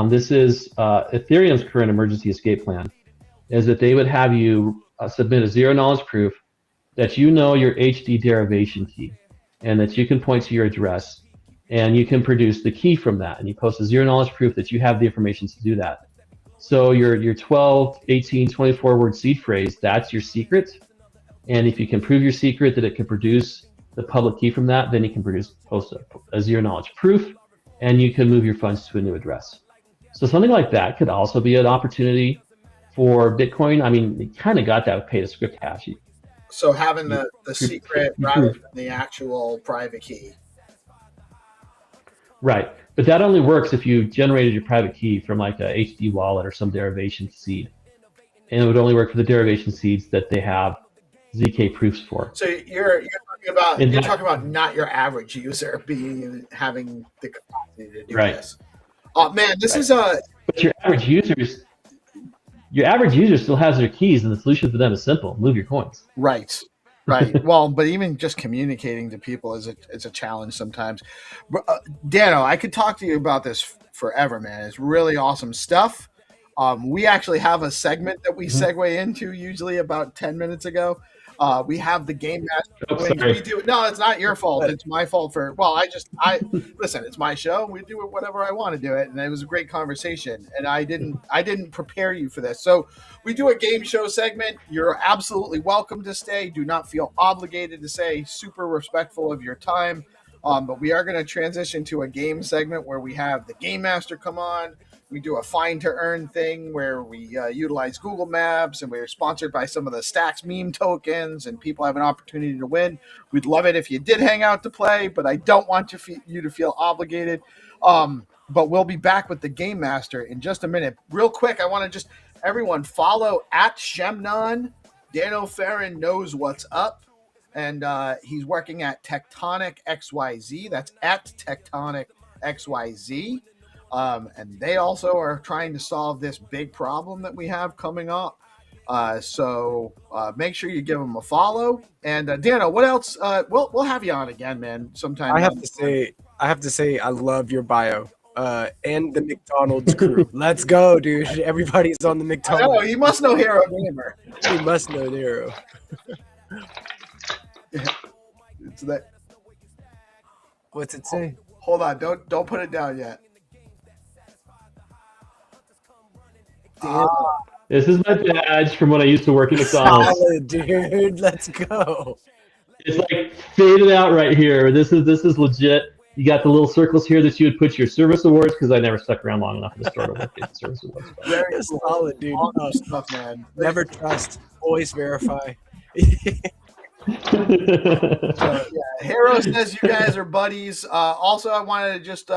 This is Ethereum's current emergency escape plan, is that they would have you submit a zero knowledge proof that your HD derivation key, and that you can point to your address, and you can produce the key from that, and you post a zero knowledge proof that you have the information to do that. So your 12, 18, 24 word seed phrase, that's your secret. And if you can prove your secret that it can produce the public key from that, then you can post a zero knowledge proof, and you can move your funds to a new address. So something like that could also be an opportunity for Bitcoin. I mean, they kind of got that with pay to script hash. So having the secret rather than the actual private key. Right. But that only works if you generated your private key from like a HD wallet or some derivation seed. And it would only work for the derivation seeds that they have ZK proofs for. So you're talking about not your average user having the capacity to do this. Oh man, this is a. But your average user still has their keys, and the solution for them is simple: move your coins. Right. Right. Well, but even just communicating to people is a challenge sometimes. Dano, I could talk to you about this forever, man. It's really awesome stuff. We actually have a segment that we segue into usually about 10 minutes ago. We have the game master. We do. No, it's not your fault. It's my fault for. Well, I listen. It's my show. We do it whatever I want to do it, and it was a great conversation. And I didn't prepare you for this. So we do a game show segment. You're absolutely welcome to stay. Do not feel obligated to stay. Super respectful of your time. But we are going to transition to a game segment where we have the game master come on. We do a Find2Earn thing where we utilize Google Maps, and we're sponsored by some of the Stacks meme tokens, and people have an opportunity to win. We'd love it if you did hang out to play, but I don't want you to feel obligated. But we'll be back with the Game Master in just a minute. Real quick, I want to just everyone follow at Shemnon. Dano Farron knows what's up, and he's working at Tectonic XYZ. That's at Tectonic XYZ. And they also are trying to solve this big problem that we have coming up. So make sure you give them a follow. And Dano, what else? We'll have you on again, man. Sometime. I have to say, I love your bio. And the McDonald's crew. Let's go, dude. Everybody's on the McDonald's. Oh, you must know Hero Gamer. You must know Hero. It's that. What's it say? Hold on, don't put it down yet. This is my badge from when I used to work at McDonald's. Solid, dude. Let's go. It's like faded out right here. This is legit. You got the little circles here that you would put your service awards, because I never stuck around long enough in the store to work at service awards. Very solid, dude. Awesome stuff, man. Never trust. Always verify. Hero says you guys are buddies. Also, I wanted to just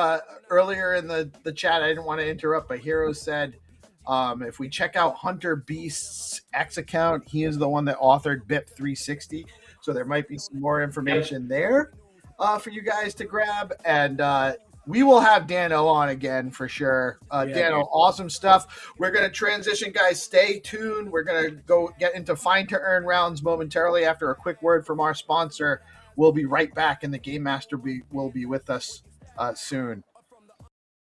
earlier in the chat, I didn't want to interrupt, but Hero said if we check out Hunter Beast's X account, he is the one that authored BIP 360. So there might be some more information there for you guys to grab. And we will have Dano on again for sure. Dano, awesome stuff. We're going to transition, guys. Stay tuned. We're going to go get into Find2Earn rounds momentarily after a quick word from our sponsor. We'll be right back, and the Game Master will be with us soon.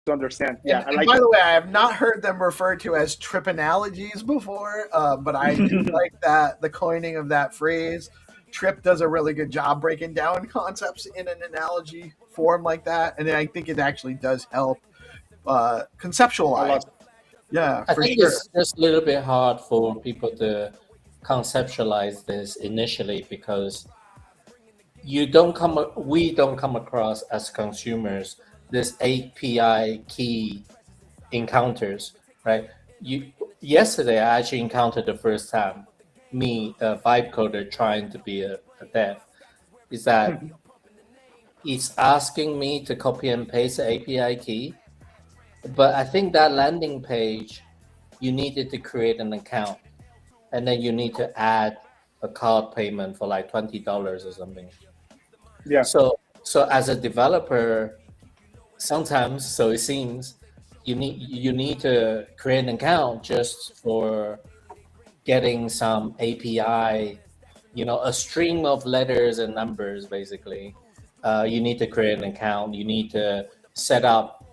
To understand. Yeah, And by the way, I have not heard them referred to as trip analogies before, but I do like that, the coining of that phrase. Trip does a really good job breaking down concepts in an analogy form like that, and I think it actually does help conceptualize. Yeah, I for think sure. it's just a little bit hard for people to conceptualize this initially, because we don't come across as consumers this API key encounters, right? Yesterday I actually encountered the first time, me, a vibe coder trying to be a dev, is that it's asking me to copy and paste the API key, but I think that landing page, you needed to create an account, and then you need to add a card payment for like $20 or something. Yeah. So as a developer, sometimes, so it seems, you need to create an account just for getting some API, a stream of letters and numbers, basically. You need to create an account. You need to set up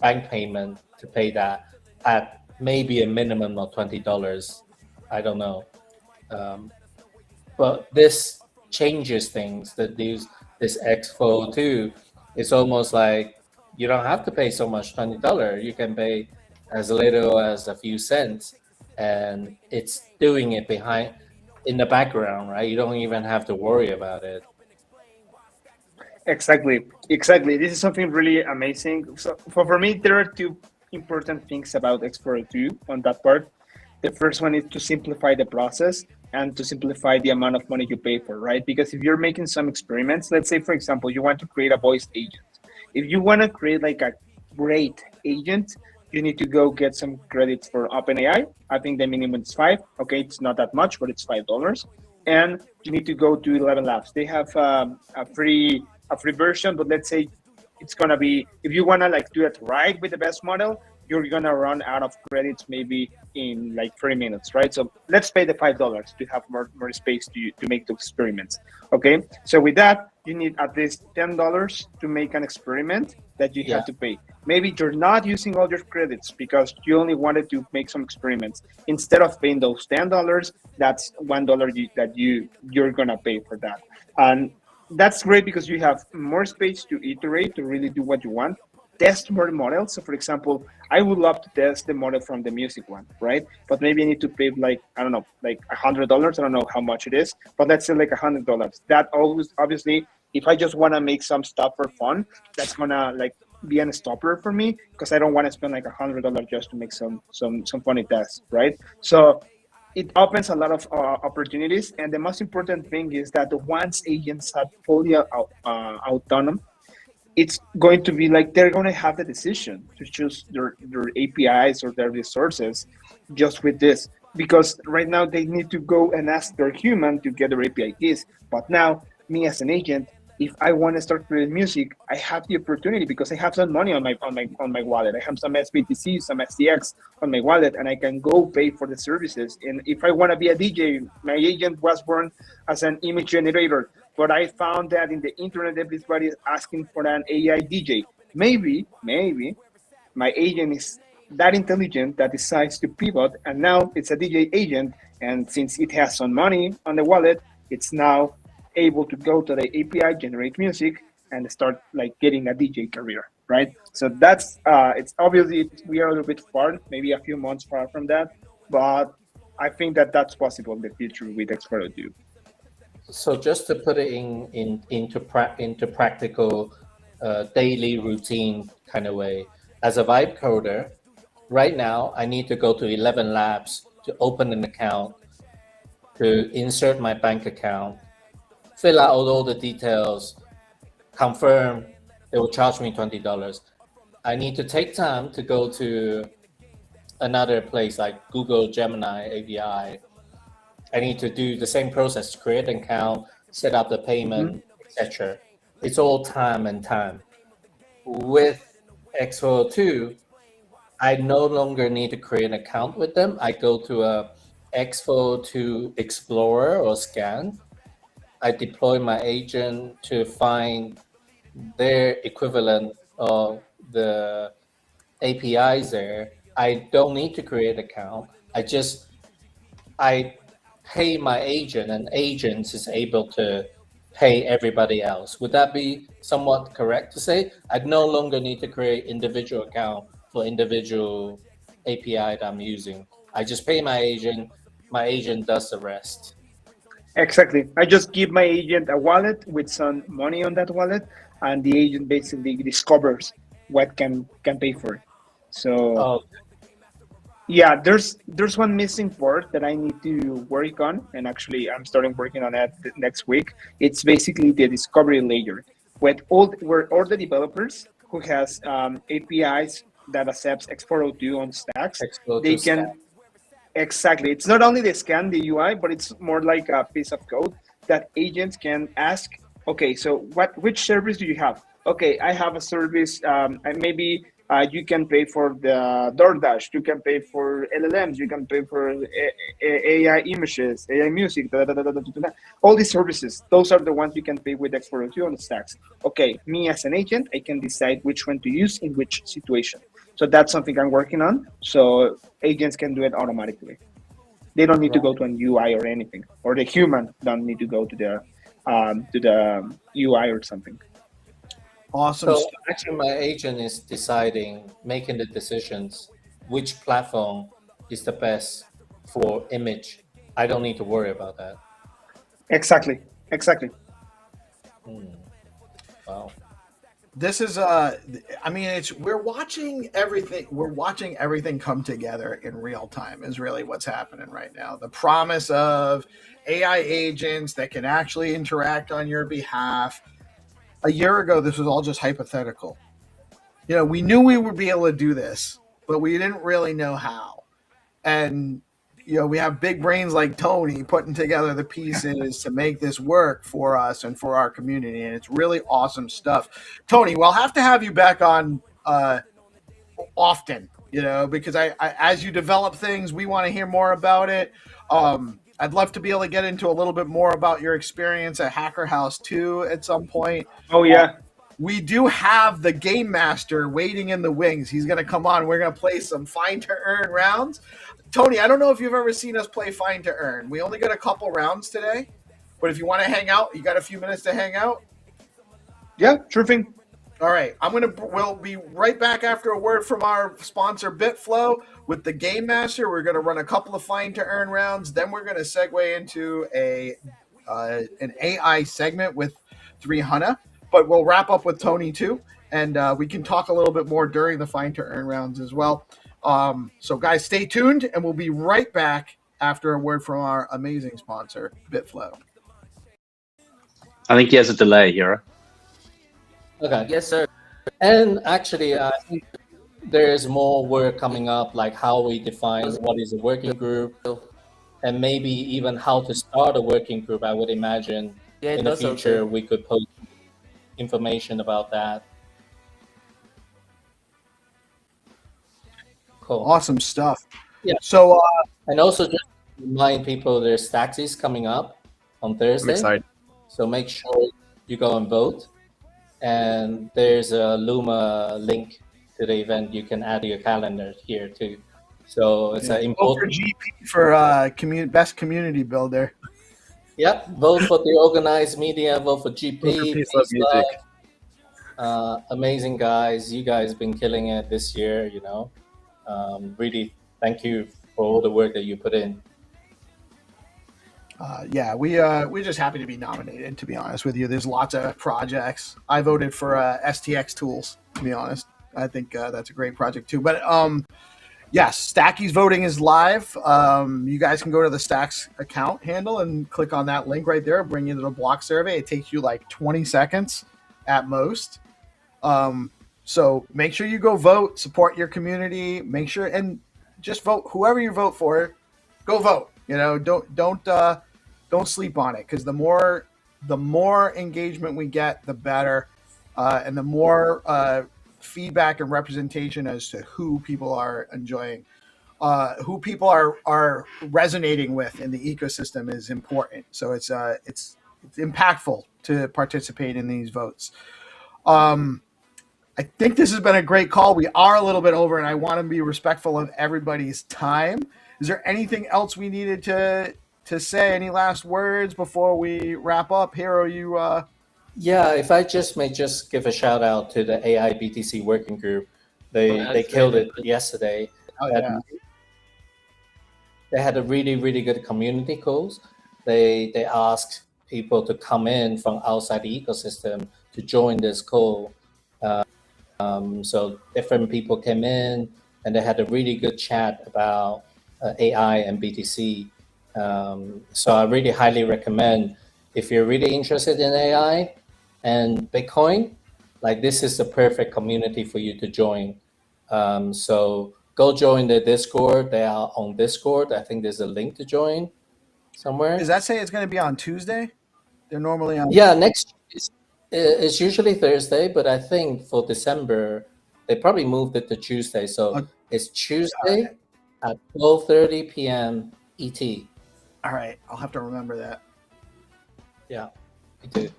bank payment to pay that at maybe a minimum of $20. I don't know. But this changes things, that this X4 too. It's almost like you don't have to pay so much, $20. You can pay as little as a few cents, and it's doing it in the background, right? You don't even have to worry about it. Exactly. This is something really amazing. So for me, there are two important things about X402 on that part. The first one is to simplify the process and to simplify the amount of money you pay for, right? Because if you're making some experiments, let's say, for example, you want to create a voice agent. If you want to create like a great agent, you need to go get some credits for OpenAI. I think the minimum is $5. Okay, it's not that much, but it's $5. And you need to go to 11 Labs. They have a free version, but let's say it's gonna be, if you wanna like do it right with the best model, you're gonna run out of credits maybe in like 30 minutes, right? So let's pay the $5 to have more space to make those experiments. Okay, so with that, you need at least $10 to make an experiment that you have to pay. Maybe you're not using all your credits because you only wanted to make some experiments. Instead of paying those $10, that's $1 that you're gonna pay for that. And that's great because you have more space to iterate, to really do what you want. Test more models. So for example, I would love to test the model from the music one, right? But maybe I need to pay like, I don't know, like $100. I don't know how much it is, but let's say like $100. That always, obviously, if I just want to make some stuff for fun, that's gonna like be a stopper for me because I don't want to spend like $100 just to make some funny tests, right? So it opens a lot of opportunities, and the most important thing is that once agents are fully autonomous, it's going to be like they're going to have the decision to choose their APIs or their resources just with this. Because right now they need to go and ask their human to get their API keys. But now, me as an agent, if I want to start creating music, I have the opportunity because I have some money on my wallet. I have some SBTC, some SDX on my wallet, and I can go pay for the services. And if I want to be a DJ, my agent was born as an image generator, but I found that in the internet everybody is asking for an AI DJ. Maybe my agent is that intelligent that decides to pivot, and now it's a DJ agent. And since it has some money on the wallet, it's now able to go to the API, generate music, and start like getting a DJ career, right? So that's it's obviously we are a little bit far, maybe a few months far from that, but I think that that's possible in the future with X402. So just to put it into practical daily routine kind of way, as a vibe coder, right now I need to go to 11 Labs to open an account, to insert my bank account, fill out all the details, confirm. They will charge me $20. I need to take time to go to another place like Google Gemini API. I need to do the same process, create an account, set up the payment, etc. It's all time and time. With X402, I no longer need to create an account with them. I go to a X402 Explorer or Scan. I deploy my agent to find their equivalent of the APIs there. I don't need to create an account. I pay my agent, and agents is able to pay everybody else. Would that be somewhat correct to say? I no longer need to create individual account for individual API that I'm using. I just pay my agent does the rest. Exactly. I just give my agent a wallet with some money on that wallet, and the agent basically discovers what can pay for it. So yeah, there's one missing part that I need to work on, and actually I'm starting working on that next week. It's basically the discovery layer, where all the developers who has APIs that accepts X402 on stacks, they can. Exactly. It's not only the scan, the UI, but it's more like a piece of code that agents can ask, okay, so which service do you have? Okay, I have a service, and maybe you can pay for the DoorDash, you can pay for LLMs, you can pay for AI images, AI music, all these services. Those are the ones you can pay with X402 on the stacks. Okay, me as an agent, I can decide which one to use in which situation. So that's something I'm working on. So agents can do it automatically. They don't need to go to an UI or anything, or the human don't need to go to the UI or something. Awesome. So actually, my agent is making the decisions, which platform is the best for image. I don't need to worry about that. Exactly. Wow. This is I mean, we're watching everything come together in real time is really what's happening right now. The promise of AI agents that can actually interact on your behalf. A year ago, this was all just hypothetical. You know, we knew we would be able to do this, but we didn't really know how. And you know, we have big brains like Tony putting together the pieces to make this work for us and for our community. And it's really awesome stuff. Tony, we'll have to have you back on often You know, because I as you develop things, we want to hear more about it. I'd love to be able to get into a little bit more about your experience at Hacker House too at some point. Oh yeah. We do have the game master waiting in the wings. He's going to come on. We're going to play some Find to Earn rounds. Tony, I don't know if you've ever seen us play Find to Earn. We only got a couple rounds today, but if you want to hang out, you got a few minutes to hang out. Yeah, sure thing. All right, we'll be right back after a word from our sponsor BitFlow with the Game Master. We're going to run a couple of Find to Earn rounds. Then we're going to segue into an AI segment with 300. But we'll wrap up with Tony too, and we can talk a little bit more during the Find to Earn rounds as well. So guys, stay tuned, and we'll be right back after a word from our amazing sponsor, BitFlow. I think he has a delay here. Okay. Yes, sir. And actually, I think there's more work coming up, like how we define what is a working group, and maybe even how to start a working group. I would imagine in the future we could post information about that. Cool. Awesome stuff. Yeah. So, and also just remind people there's taxis coming up on Thursday. I'm excited. So make sure you go and vote. And there's a Luma link to the event you can add to your calendar here too. So it's an important. Vote for GP for best community builder. Yep, vote for DeOrganized Media, vote for GP. Peace Love Music. Amazing guys, you guys been killing it this year, you know. Really, thank you for all the work that you put in. Yeah, we're just happy to be nominated, to be honest with you. There's lots of projects. I voted for STX Tools, to be honest. I think that's a great project too. But yes, Stacky's voting is live. You guys can go to the Stacks account handle and click on that link right there. Bring you to the block survey. It takes you like 20 seconds at most. So make sure you go vote, support your community. Make sure and just vote whoever you vote for. Go vote. You know, don't sleep on it, because the more engagement we get, the better, and the more feedback and representation as to who people are enjoying, who people are resonating with in the ecosystem is important. So it's impactful to participate in these votes. I think this has been a great call. We are a little bit over, and I want to be respectful of everybody's time. Is there anything else we needed to say? Any last words before we wrap up? Hero, you Yeah, if I may just give a shout out to the AI BTC working group. They killed it yesterday. They had a really good community calls. They asked people to come in from outside the ecosystem to join this call. So different people came in, and they had a really good chat about AI and BTC. So I really highly recommend, if you're really interested in AI and Bitcoin, like this is the perfect community for you to join. So go join the Discord. They are on Discord. I think there's a link to join somewhere. Does that say it's going to be on Tuesday? They're normally on. Yeah, next it's usually Thursday, but I think for December they probably moved it to Tuesday. So it's Tuesday at 12:30 p.m. ET. All right, I'll have to remember that. Yeah, me too.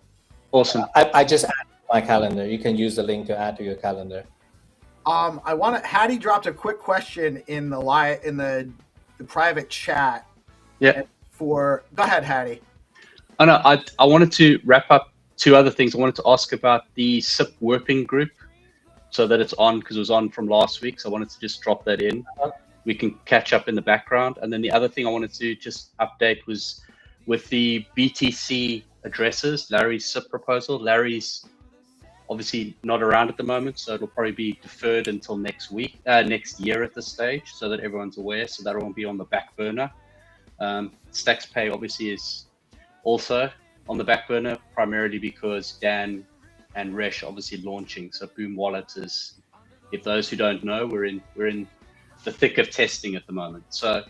Awesome. I just added my calendar. You can use the link to add to your calendar. I want to. Hattie dropped a quick question in the private chat. Yeah. Go ahead, Hattie. Oh no, I wanted to wrap up two other things. I wanted to ask about the SIP working group, so that it's on, because it was on from last week. So I wanted to just drop that in. We can catch up in the background. And then the other thing I wanted to just update was with the BTC addresses, Larry's SIP proposal. Larry's obviously not around at the moment, so it'll probably be deferred until next year at this stage, so that everyone's aware. So that won't be on the back burner. Stacks Pay obviously is also on the back burner, primarily because Dan and Resh obviously launching. So Boom Wallet is, if those who don't know, we're in the thick of testing at the moment. So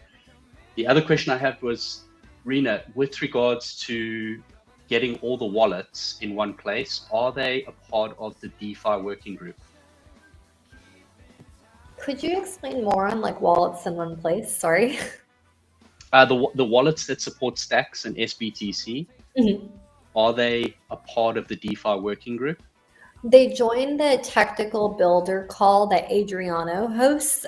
the other question I had was, Rena, with regards to getting all the wallets in one place, are they a part of the DeFi working group? Could you explain more on like wallets in one place? Sorry. The wallets that support Stacks and SBTC, are they a part of the DeFi working group? They joined the technical builder call that Adriano hosts.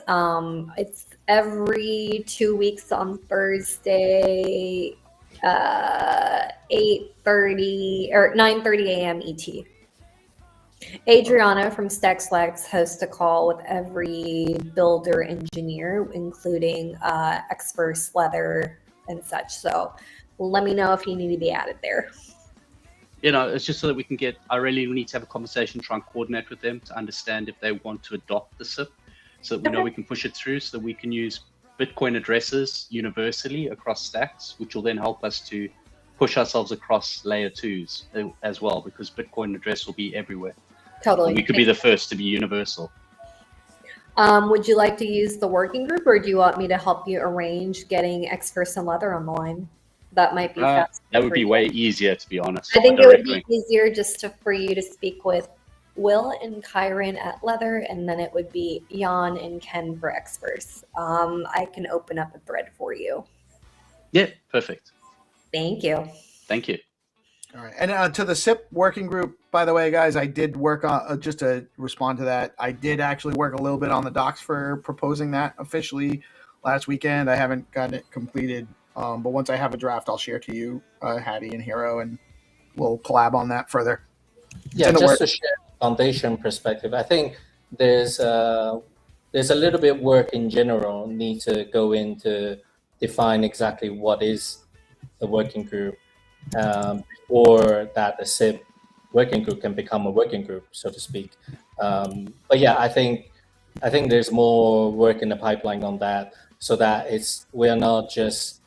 It's every 2 weeks on Thursday, 8:30 or 9:30 a.m. ET. Adriano from StacksLex hosts a call with every builder engineer, including experts, Leather, and such. So let me know if you need to be added there. It's just so that we can I really need to have a conversation, try and coordinate with them to understand if they want to adopt the SIP, so that we know we can push it through, so that we can use Bitcoin addresses universally across stacks, which will then help us to push ourselves across layer 2s as well, because Bitcoin address will be everywhere. Totally. And we could be the first to be universal. Would you like to use the working group, or do you want me to help you arrange getting experts and Leather on the line? That might be faster. That would be way easier, to be honest. I think it would be easier just for you to speak with Will and Kyron at Leather, and then it would be Jan and Ken for experts. I can open up a thread for you. Yeah, perfect. Thank you. Thank you. All right. And to the SIP working group, by the way, guys, I did work on, just to respond to that, I did actually work a little bit on the docs for proposing that officially last weekend. I haven't gotten it completed. But once I have a draft, I'll share to you, Hattie and Hero, and we'll collab on that further. Yeah, just to share foundation perspective, I think there's a little bit work in general need to go into define exactly what is the working group before that the SIP working group can become a working group, so to speak. But yeah, I think there's more work in the pipeline on that, so that we're not just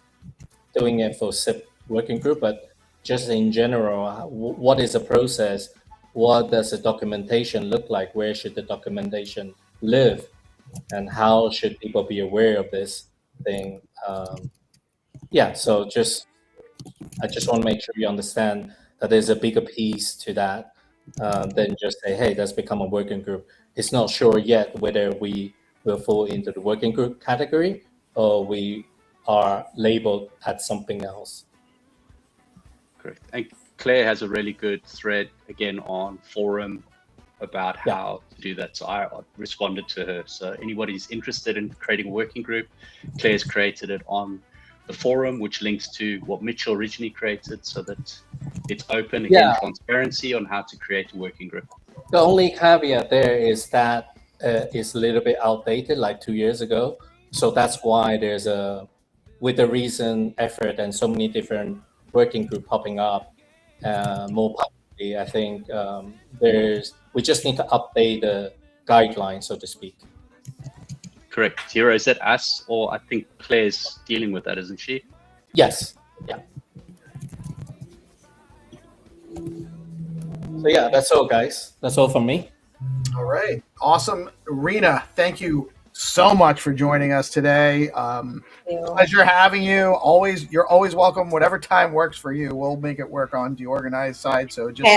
doing it for SIP working group, but just in general, what is the process? What does the documentation look like? Where should the documentation live? And how should people be aware of this thing? Yeah, so I just want to make sure you understand that there's a bigger piece to that than just say, hey, let's become a working group. It's not sure yet whether we will fall into the working group category or we are labeled as something else. Correct. And Claire has a really good thread again on forum about how to do that. So I responded to her. So anybody who's interested in creating a working group, Claire's created it on the forum, which links to what Mitchell originally created, so that it's open, again, transparency on how to create a working group. The only caveat there is that it's a little bit outdated, like 2 years ago. So that's why there's with the recent effort and so many different working group popping up more publicly, I think we just need to update the guidelines, so to speak. Correct. Hero, is that us, or I think Claire's dealing with that, isn't she? Yes. Yeah. So yeah, that's all, guys. That's all from me. All right. Awesome. Rena, thank you so much for joining us today. Pleasure having you. You're always welcome. Whatever time works for you, we'll make it work on DeOrganized side. So just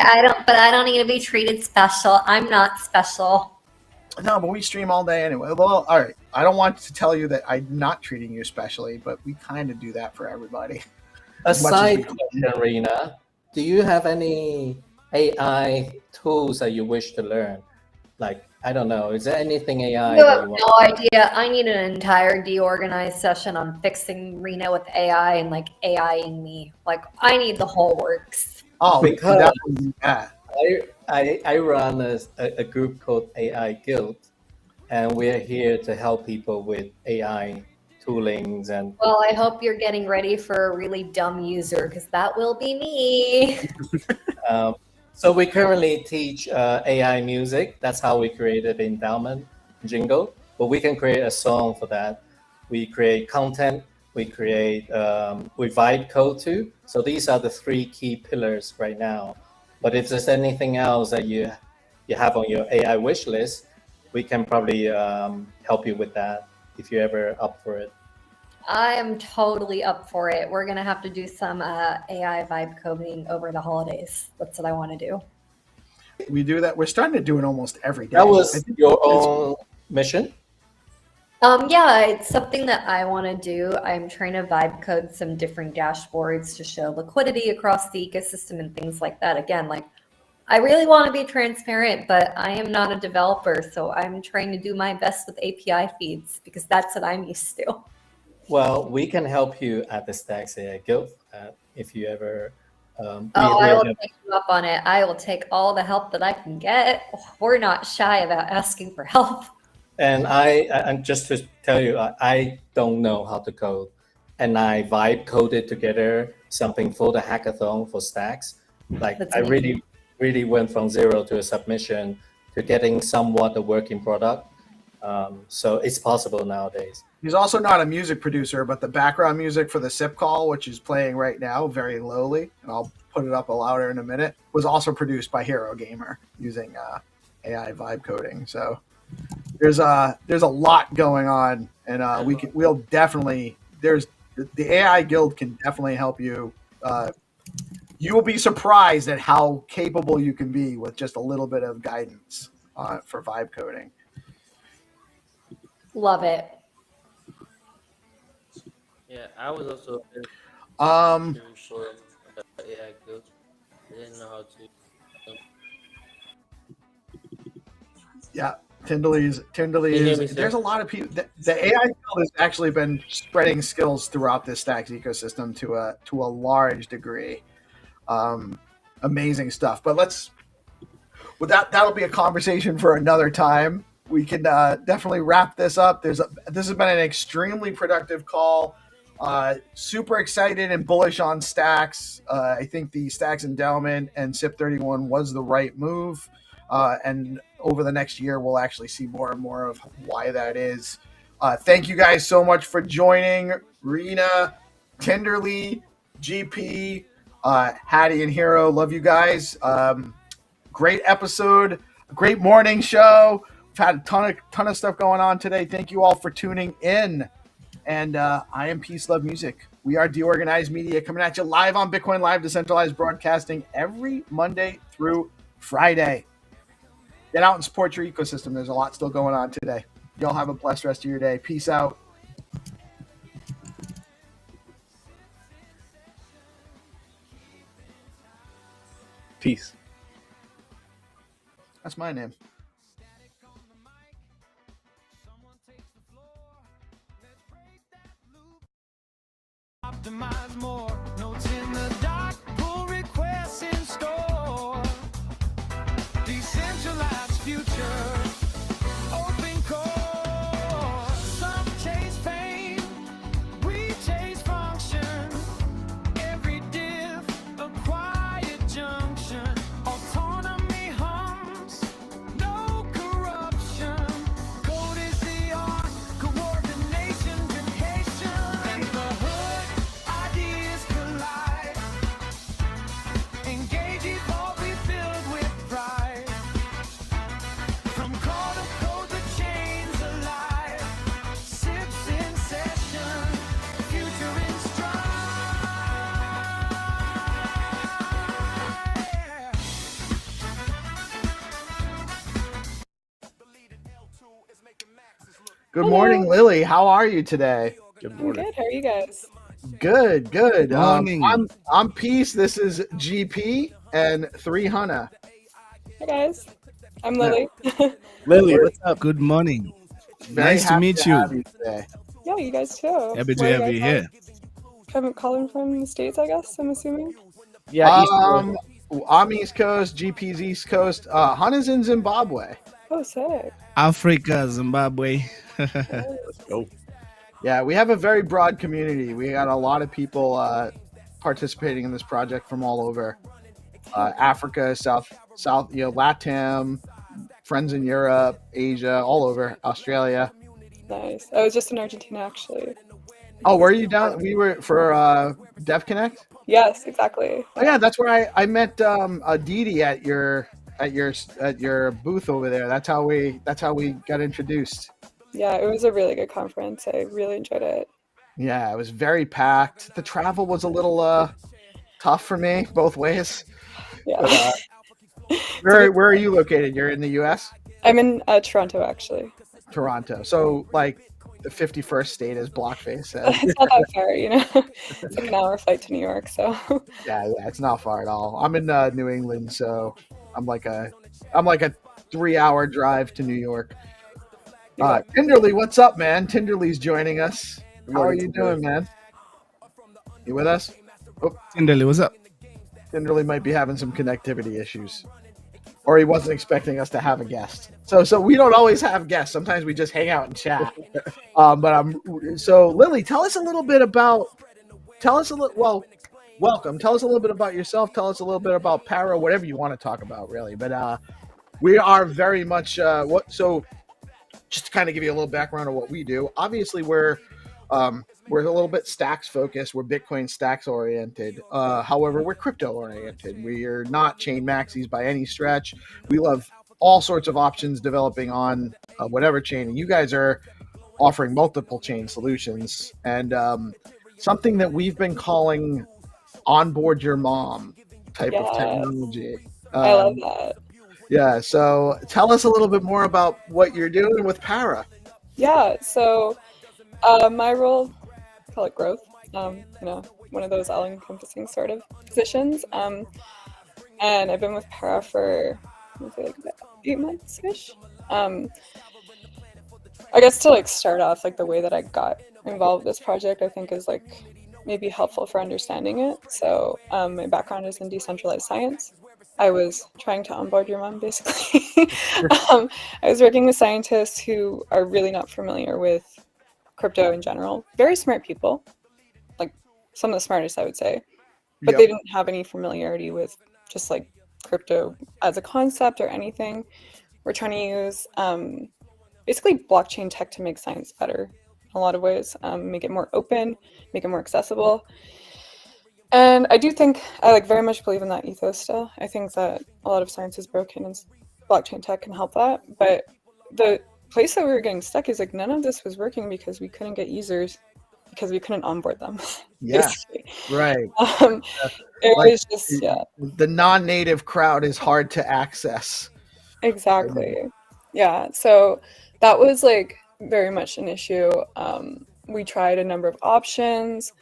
but I don't need to be treated special. I'm not special. No, but we stream all day anyway. Well, all right. I don't want to tell you that I'm not treating you specially, but we kind of do that for everybody. A side question, Rena. Do you have any AI tools that you wish to learn? Like, I don't know. Is there anything AI? You have no idea. I need an entire DeOrganized session on fixing Rena with AI and like AIing me. Like, I need the whole works. Oh, because I run a group called AI Guild, and we're here to help people with AI toolings. And well, I hope you're getting ready for a really dumb user, because that will be me. So we currently teach AI music. That's how we created the endowment jingle. But we can create a song for that. We create content. We create we vibe code too. So these are the 3 key pillars right now. But if there's anything else that you have on your AI wish list, we can probably help you with that if you're ever up for it. I am totally up for it. We're going to have to do some AI vibe coding over the holidays. That's what I want to do. We do that. We're starting to do it almost every day. That was your own mission? Yeah, it's something that I want to do. I'm trying to vibe code some different dashboards to show liquidity across the ecosystem and things like that. Again, like I really want to be transparent, but I am not a developer, so I'm trying to do my best with API feeds because that's what I'm used to. Well, we can help you at the Stacks AI Guild if you ever. I will take you up on it. I will take all the help that I can get. We're not shy about asking for help. And I'm just to tell you, I don't know how to code, and I vibe coded together something for the hackathon for Stacks. Like That's I amazing. really went from zero to a submission to getting somewhat a working product. So it's possible nowadays. He's also not a music producer, but the background music for the SIP call, which is playing right now, very lowly, and I'll put it up louder in a minute, was also produced by Hero Gamer using AI vibe coding. So there's a lot going on, and we'll definitely the AI Guild can definitely help you. You will be surprised at how capable you can be with just a little bit of guidance for vibe coding. Love it. Yeah, I was also Um, sure about the AI Guild. I didn't know how to. Yeah, Tindley is. Can you hear me, sir? There's a lot of people. The AI Guild has actually been spreading skills throughout this Stacks ecosystem to a large degree. Amazing stuff. But that'll be a conversation for another time. We can definitely wrap this up. This has been an extremely productive call. Super excited and bullish on Stacks. I think the Stacks endowment and SIP31 was the right move. And over the next year, we'll actually see more and more of why that is. Thank you guys so much for joining. Rena, Tenderly, GP, Hattie, and Hero. Love you guys. Great episode. Great morning show. We've had a ton of stuff going on today. Thank you all for tuning in. And I am Peace Love Music. We are DeOrganized Media coming at you live on Bitcoin Live Decentralized Broadcasting every Monday through Friday. Get out and support your ecosystem. There's a lot still going on today. Y'all have a blessed rest of your day. Peace out. Peace. That's my name. Optimize more. Notes in the doc. Pull requests in store. Decentralized future. Open core. Some chase fame. We chase function. Every diff. A quiet junction. Autonomy hums. No corruption. Code is the art. Coordination. Vacation. And the hood. Ideas collide. Engage, evolve, be filled with pride. From call to code, the chains alive. Sips in session, future in Good morning, Lily. How are you today? Good I'm good. How are you guys? Good. Morning. I'm Peace. This is GP and 300. Hi guys. I'm Lily. Lily, what's up? Good morning. Very Nice to happy meet to you. have you today. Yeah, you guys too. Happy to Where are have you here. Calling from the States, I guess, I'm assuming. Yeah, I'm East Coast, GP's East Coast. Hana's in Zimbabwe. Oh, sick. Africa, Zimbabwe. Let's go. Yeah, we have a very broad community. We got a lot of people participating in this project from all over Africa, South, LATAM, friends in Europe, Asia, all over, Australia. Nice. I was just in Argentina, actually. Oh, were you down? We were for Dev Connect. Yes, exactly. Oh yeah, that's where I met Aditi at your booth over there. That's how we got introduced. Yeah, it was a really good conference. I really enjoyed it. Yeah, it was very packed. The travel was a little tough for me both ways. Yeah. But, where are you located? You're in the U.S.? I'm in Toronto, actually. Toronto. So like the 51st state, as Blockface said. It's not that far, you know. It's like an hour flight to New York, so. Yeah, it's not far at all. I'm in New England, so I'm like a 3-hour drive to New York. Tinderly, what's up, man? Tinderly's joining us. How are you doing, man? You with us? Oh, Tinderly, what's up? Tinderly might be having some connectivity issues, or he wasn't expecting us to have a guest. So we don't always have guests. Sometimes we just hang out and chat. So Lily, tell us a little bit about. Welcome. Tell us a little bit about yourself. Tell us a little bit about Para, whatever you want to talk about, really. But we are very much So, just to kind of give you a little background of what we do. Obviously, we're a little bit stacks focused. We're Bitcoin stacks oriented. However, we're crypto oriented. We are not chain maxis by any stretch. We love all sorts of options developing on whatever chain. And you guys are offering multiple chain solutions, and something that we've been calling onboard your mom type of technology. I love that. Yeah. So tell us a little bit more about what you're doing with Para. Yeah. So my role, call it growth. You know, one of those all-encompassing sort of positions. And I've been with Para for like about 8 months ish. I guess to like start off, like the way that I got involved with this project, I think is like maybe helpful for understanding it. So my background is in decentralized science. I was trying to onboard your mom, basically. I was working with scientists who are really not familiar with crypto in general. Very smart people, like some of the smartest, I would say. But they didn't have any familiarity with just like crypto as a concept or anything. We're trying to use basically blockchain tech to make science better in a lot of ways, make it more open, make it more accessible. And I do think, I like very much believe in that ethos still. I think that a lot of science is broken and blockchain tech can help that. But the place that we were getting stuck is like none of this was working because we couldn't get users because we couldn't onboard them. Yeah, right. It Like, was just, the non-native crowd is hard to access. Exactly. Yeah. So that was like very much an issue. We tried a number of options.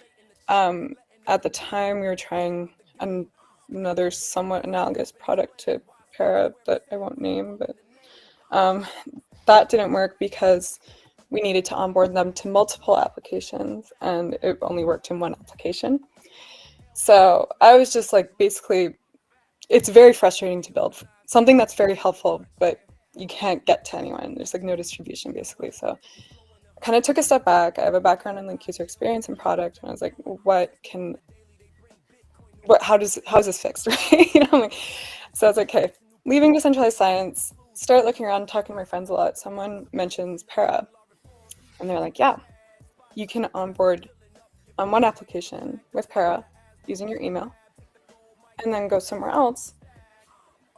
At the time, we were trying another somewhat analogous product to Para that I won't name, but that didn't work because we needed to onboard them to multiple applications, and it only worked in one application. So I was just like, basically, it's very frustrating to build something that's very helpful, but you can't get to anyone. There's like no distribution, basically. So I kind of took a step back. I have a background in like user experience and product, and I was like, how is this fixed, right? You know, I'm like, so I was like, okay, leaving decentralized science, start looking around, talking to my friends a lot. Someone mentions Para, and they're like, yeah, you can onboard on one application with Para using your email, and then go somewhere else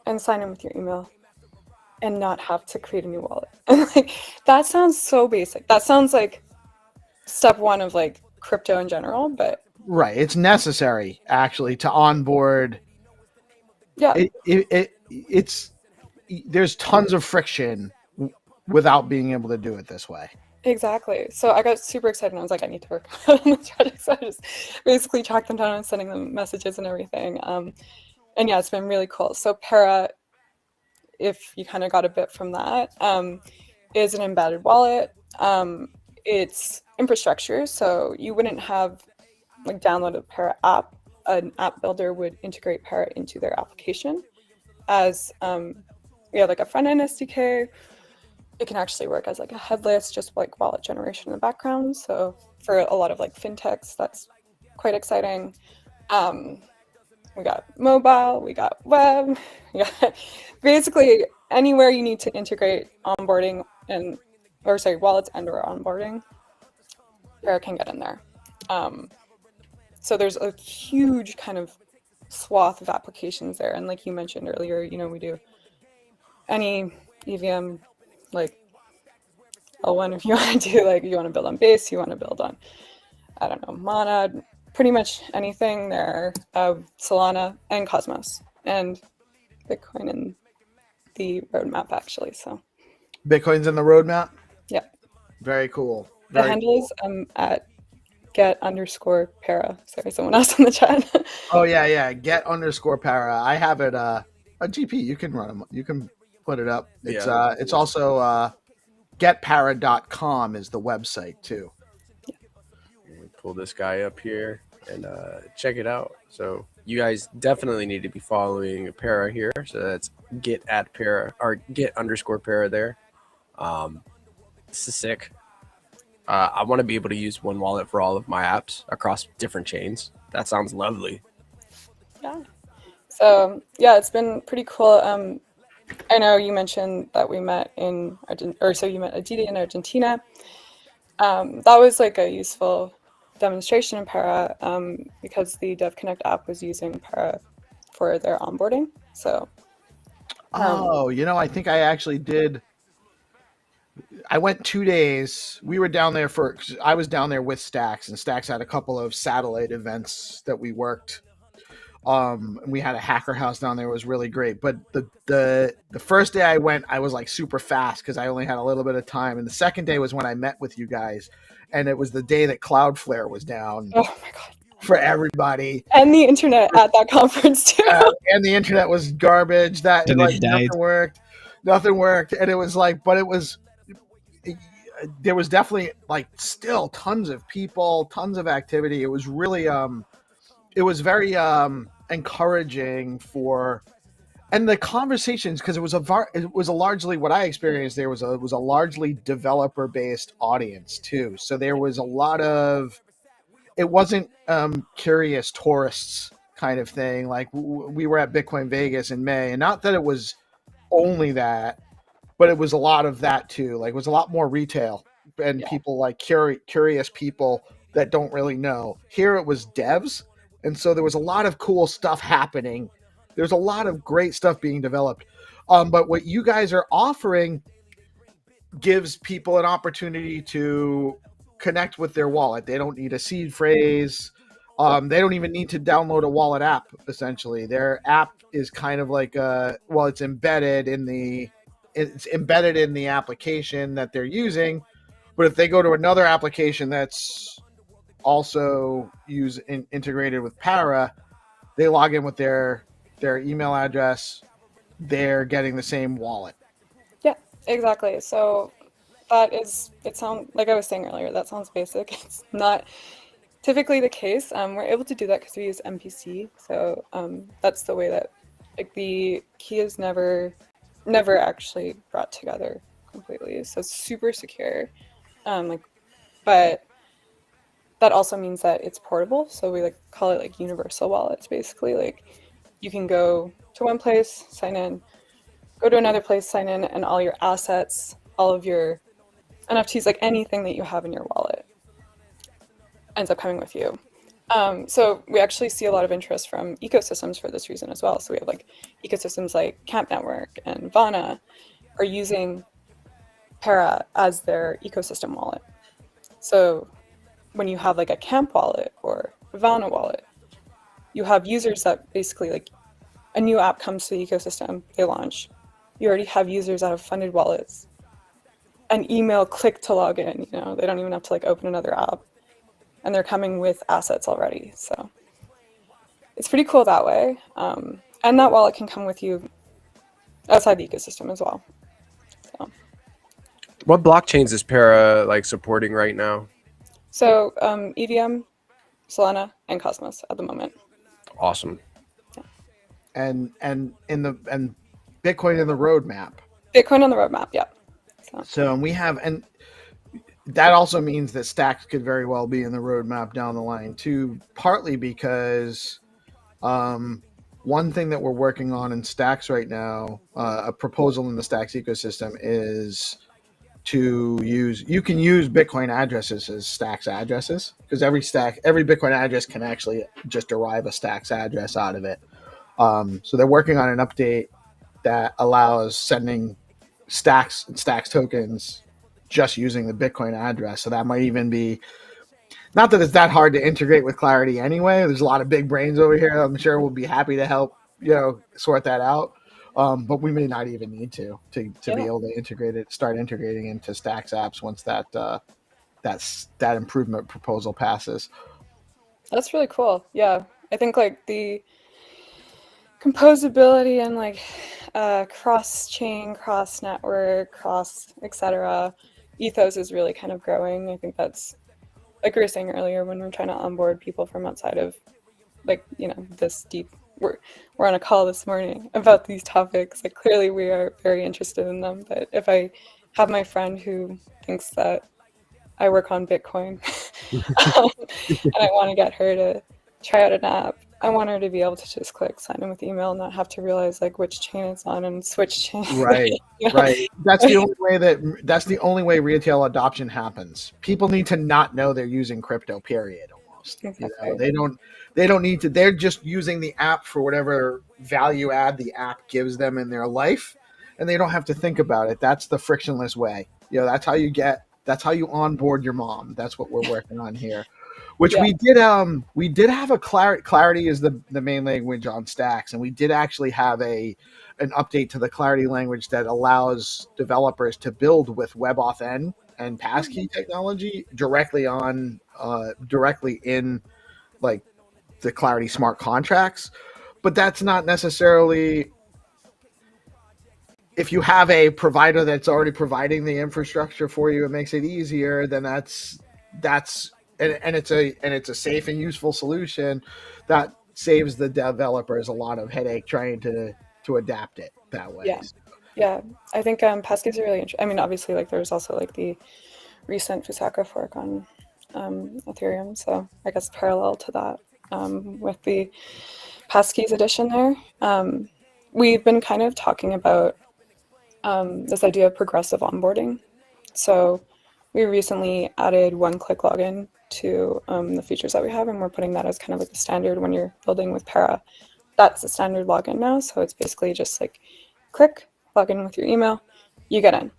and sign in with your email and not have to create a new wallet. And like, that sounds so basic. That sounds like step one of like crypto in general, but right, it's necessary actually to onboard. Yeah, it's there's tons of friction without being able to do it this way. Exactly. So I got super excited and I was like, I need to work on this project. So I just basically tracked them down and sending them messages and everything. And yeah, it's been really cool. So Para, if you kind of got a bit from that, is an embedded wallet. It's infrastructure. So you wouldn't have like downloaded a Para app. An app builder would integrate Para into their application as we have like a front-end SDK. It can actually work as like a headless, just like wallet generation in the background. So for a lot of like fintechs, that's quite exciting. We got mobile, we got web, we got basically anywhere you need to integrate onboarding wallets and/or onboarding, Para can get in there. So there's a huge kind of swath of applications there. And like you mentioned earlier, you know, we do any EVM, like L1 if you want to do, like you want to build on Base, you want to build on, I don't know, Mana, pretty much anything there, Solana and Cosmos and Bitcoin in the roadmap actually. So Bitcoin's in the roadmap? Yeah. Very cool. The handle is at get_para. Sorry, someone else in the chat. Oh yeah, get_para. I have it. A GP. You can run them. You can put it up. It's it's also getpara.com is the website too. Pull this guy up here and check it out. So you guys definitely need to be following Para here. So that's get@para or get_para there. This is sick. I want to be able to use one wallet for all of my apps across different chains. That sounds lovely. Yeah. So yeah, it's been pretty cool. I know you mentioned that we met in you met Aditi in Argentina. That was like a useful demonstration in Para because the DevConnect app was using Para for their onboarding. So I think I actually did. I went 2 days. We were down there I was down there with Stacks, and Stacks had a couple of satellite events that we worked. And we had a hacker house down there. It was really great. But the first day I went, I was like super fast because I only had a little bit of time. And the second day was when I met with you guys, and it was the day that Cloudflare was down. Oh my god! For everybody, and the internet at that conference too. And the internet was garbage. That like nothing worked, and it was like, but it was. There was definitely like still tons of people, tons of activity. It was really it was very encouraging for, and the conversations, because it was a largely, what I experienced there was a largely developer based audience too. So there was a lot of, it wasn't curious tourists kind of thing. Like we were at Bitcoin Vegas in May, and not that it was only that, but it was a lot of that too. Like it was a lot more retail and people like curious people that don't really know. Here it was devs. And so there was a lot of cool stuff happening. There's a lot of great stuff being developed. But what you guys are offering gives people an opportunity to connect with their wallet. They don't need a seed phrase. They don't even need to download a wallet app, essentially. Their app is kind of like it's embedded in the application that they're using. But if they go to another application that's also integrated with Para, they log in with their email address. They're getting the same wallet. Yeah, exactly. So it sounds like I was saying earlier, that sounds basic. It's not typically the case. We're able to do that because we use MPC. So that's the way that like the key is never actually brought together completely. So it's super secure. But that also means that it's portable. So we call it like universal wallets, basically. Like you can go to one place, sign in, go to another place, sign in, and all your assets, all of your NFTs, like anything that you have in your wallet ends up coming with you. So we actually see a lot of interest from ecosystems for this reason as well. So we have like ecosystems like Camp Network and Vana are using Para as their ecosystem wallet. So when you have like a Camp wallet or Vana wallet, you have users that basically like a new app comes to the ecosystem, they launch. You already have users that have funded wallets. An email click to log in, they don't even have to like open another app. And they're coming with assets already. So it's pretty cool that way. And that wallet can come with you outside the ecosystem as well. So. What blockchains is Para supporting right now? So EVM, Solana, and Cosmos at the moment. Awesome. Yeah. And Bitcoin in the roadmap. Bitcoin on the roadmap, yeah. So we have, and that also means that Stacks could very well be in the roadmap down the line too, partly because one thing that we're working on in Stacks right now, a proposal in the Stacks ecosystem is you can use Bitcoin addresses as Stacks addresses, because every Bitcoin address can actually just derive a Stacks address out of it. So they're working on an update that allows sending Stacks and Stacks tokens just using the Bitcoin address. So that might even be, not that it's that hard to integrate with Clarity anyway. There's a lot of big brains over here. I'm sure we'll be happy to help, sort that out. But we may not even need to be able to start integrating into Stacks apps once that that improvement proposal passes. That's really cool. Yeah, I think like the composability and like cross-chain, cross-network, cross etc. ethos is really kind of growing. I think that's, like we were saying earlier, when we're trying to onboard people from outside of, like, you know, this deep. We're on a call this morning about these topics. Like, clearly we are very interested in them. But if I have my friend who thinks that I work on Bitcoin and I want to get her to try out an app, I want her to be able to just click sign in with email and not have to realize like which chain it's on and switch chain. Right. You know? Right. That's the only way retail adoption happens. People need to not know they're using crypto, period. Almost. Exactly. You know, they don't need to, they're just using the app for whatever value add the app gives them in their life, and they don't have to think about it. That's the frictionless way. You know, that's how you onboard your mom. That's what we're working on here. Which we did have a Clarity is the main language on Stacks, and we did actually have an update to the Clarity language that allows developers to build with WebAuthn and passkey technology directly in like the Clarity smart contracts. But that's not necessarily, if you have a provider that's already providing the infrastructure for you, it makes it easier. Then that's and it's a safe and useful solution that saves the developers a lot of headache trying to adapt it that way. Yeah. I think passkeys are really interesting. I mean, obviously, like there's also like the recent Fusaka fork on Ethereum, so I guess parallel to that with the passkeys addition there. We've been kind of talking about this idea of progressive onboarding. So we recently added one-click login to the features that we have, and we're putting that as kind of like the standard when you're building with Para. That's the standard login now, so it's basically just like click, log in with your email, you get in.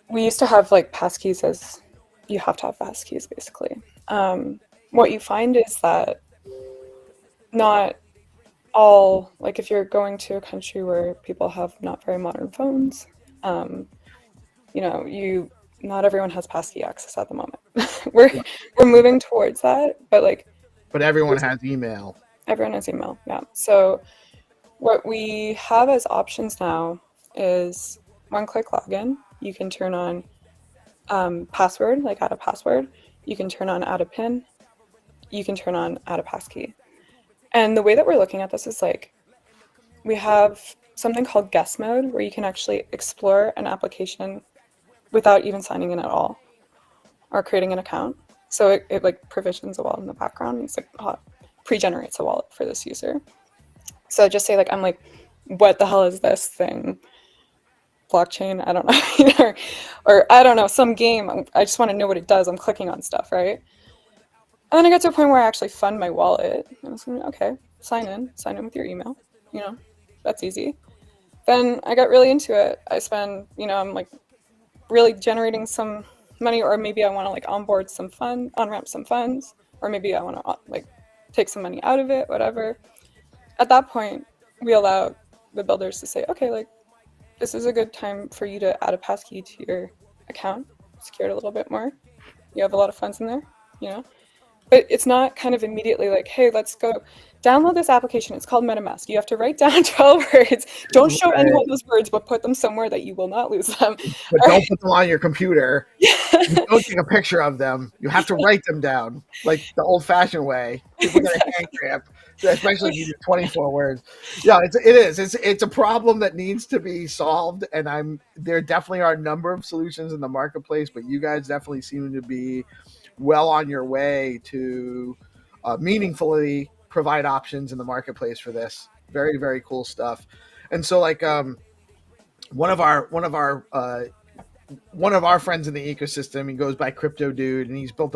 We used to have like passkeys as you have to have passkeys basically. What you find is that not all, like if you're going to a country where people have not very modern phones, you know, not everyone has passkey access at the moment. we're moving towards that, but everyone has email. Everyone has email, yeah. So what we have as options now is one-click login. You can turn on password, like add a password. You can turn on add a PIN. You can turn on add a passkey. And the way that we're looking at this is like, we have something called guest mode, where you can actually explore an application without even signing in at all or creating an account. So it like provisions a wallet in the background. It's like pre-generates a wallet for this user. So just say like, I'm like, what the hell is this thing? Blockchain, I don't know, or I don't know, some game. I just want to know what it does. I'm clicking on stuff, right? And then I got to a point where I actually fund my wallet. And I was like, okay, sign in with your email. You know, that's easy. Then I got really into it. I spend, you know, I'm like really generating some money, or maybe I want to like onboard some fund, on-ramp some funds, or maybe I want to like take some money out of it, whatever. At that point, we allow the builders to say, okay, like this is a good time for you to add a passkey to your account, secure it a little bit more. You have a lot of funds in there, you know? But it's not kind of immediately like, hey, let's go download this application. It's called MetaMask. You have to write down 12 words. Don't show anyone those words, but put them somewhere that you will not lose them. But don't put them on your computer. Don't take a picture of them. You have to write them down like the old-fashioned way. People get a hand cramp, especially if you do 24 words. Yeah, it's a problem that needs to be solved, and there definitely are a number of solutions in the marketplace, but you guys definitely seem to be well on your way to meaningfully provide options in the marketplace for this. Very, very cool stuff. And so like one of our friends in the ecosystem, he goes by Crypto Dude, and he's built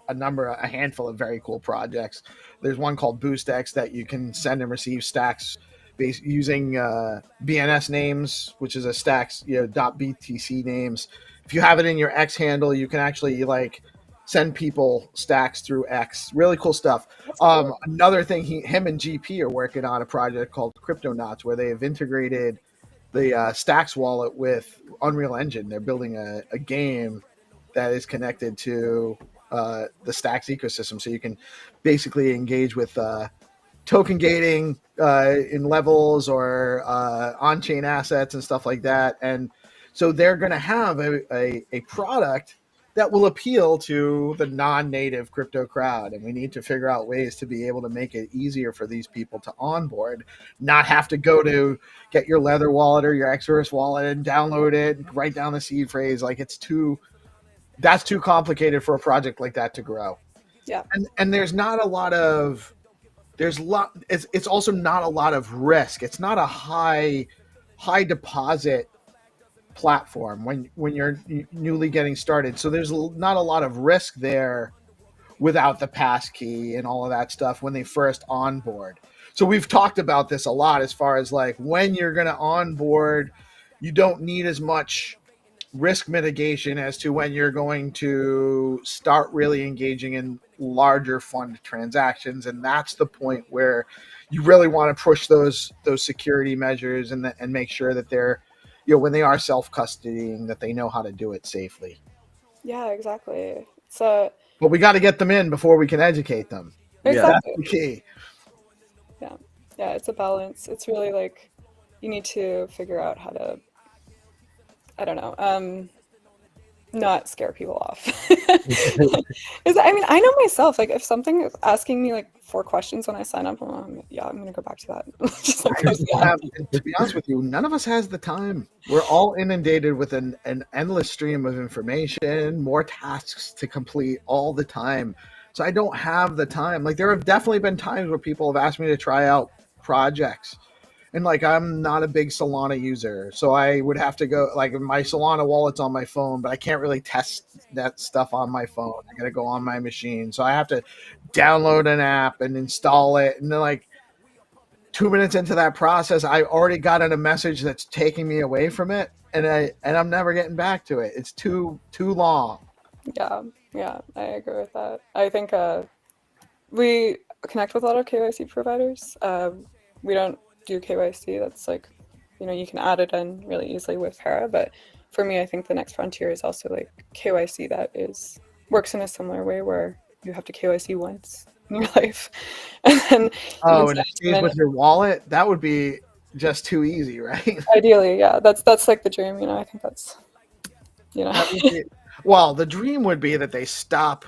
a handful of very cool projects. There's one called BoostX that you can send and receive stacks using BNS names, which is a stacks, .btc names. If you have it in your X handle, you can actually like send people stacks through X. Really cool stuff. Another thing, him and GP are working on a project called Cryptonauts, where they have integrated the Stacks wallet with Unreal Engine. They're building a game that is connected to the Stacks ecosystem. So you can basically engage with token gating in levels or on-chain assets and stuff like that. And so they're going to have a product that will appeal to the non-native crypto crowd. And we need to figure out ways to be able to make it easier for these people to onboard, not have to go to get your Leather wallet or your Xverse wallet and download it, write down the seed phrase. Like that's too complicated for a project like that to grow. Yeah. And there's not a lot of, it's also not a lot of risk. It's not a high deposit platform when you're newly getting started. So there's not a lot of risk there without the passkey and all of that stuff when they first onboard. So we've talked about this a lot as far as like when you're going to onboard, you don't need as much risk mitigation as to when you're going to start really engaging in larger fund transactions. And that's the point where you really want to push those security measures and make sure that they're, when they are self-custodying, that they know how to do it safely. Yeah, exactly. So, but we got to get them in before we can educate them. Exactly. That's the key. Yeah, it's a balance. It's really like you need to figure out how to, I don't know, not scare people off. I mean, I know myself, like if something is asking me like 4 questions when I sign up, I'm going to go back to that. Just like, to be honest with you, none of us has the time. We're all inundated with an endless stream of information, more tasks to complete all the time. So I don't have the time. Like there have definitely been times where people have asked me to try out projects. And like, I'm not a big Solana user, so I would have to go, like my Solana wallet's on my phone, but I can't really test that stuff on my phone. I got to go on my machine. So I have to download an app and install it. And then like 2 minutes into that process, I already got a message that's taking me away from it. And I'm never getting back to it. It's too long. Yeah, I agree with that. I think we connect with a lot of KYC providers. We don't do KYC. That's like, you can add it in really easily with Para. But for me, I think the next frontier is also like KYC that works in a similar way where you have to KYC once in your life. And then and it stays with your wallet. That would be just too easy, right? Ideally, yeah. That's like the dream, I think that's, Well, the dream would be that they stop.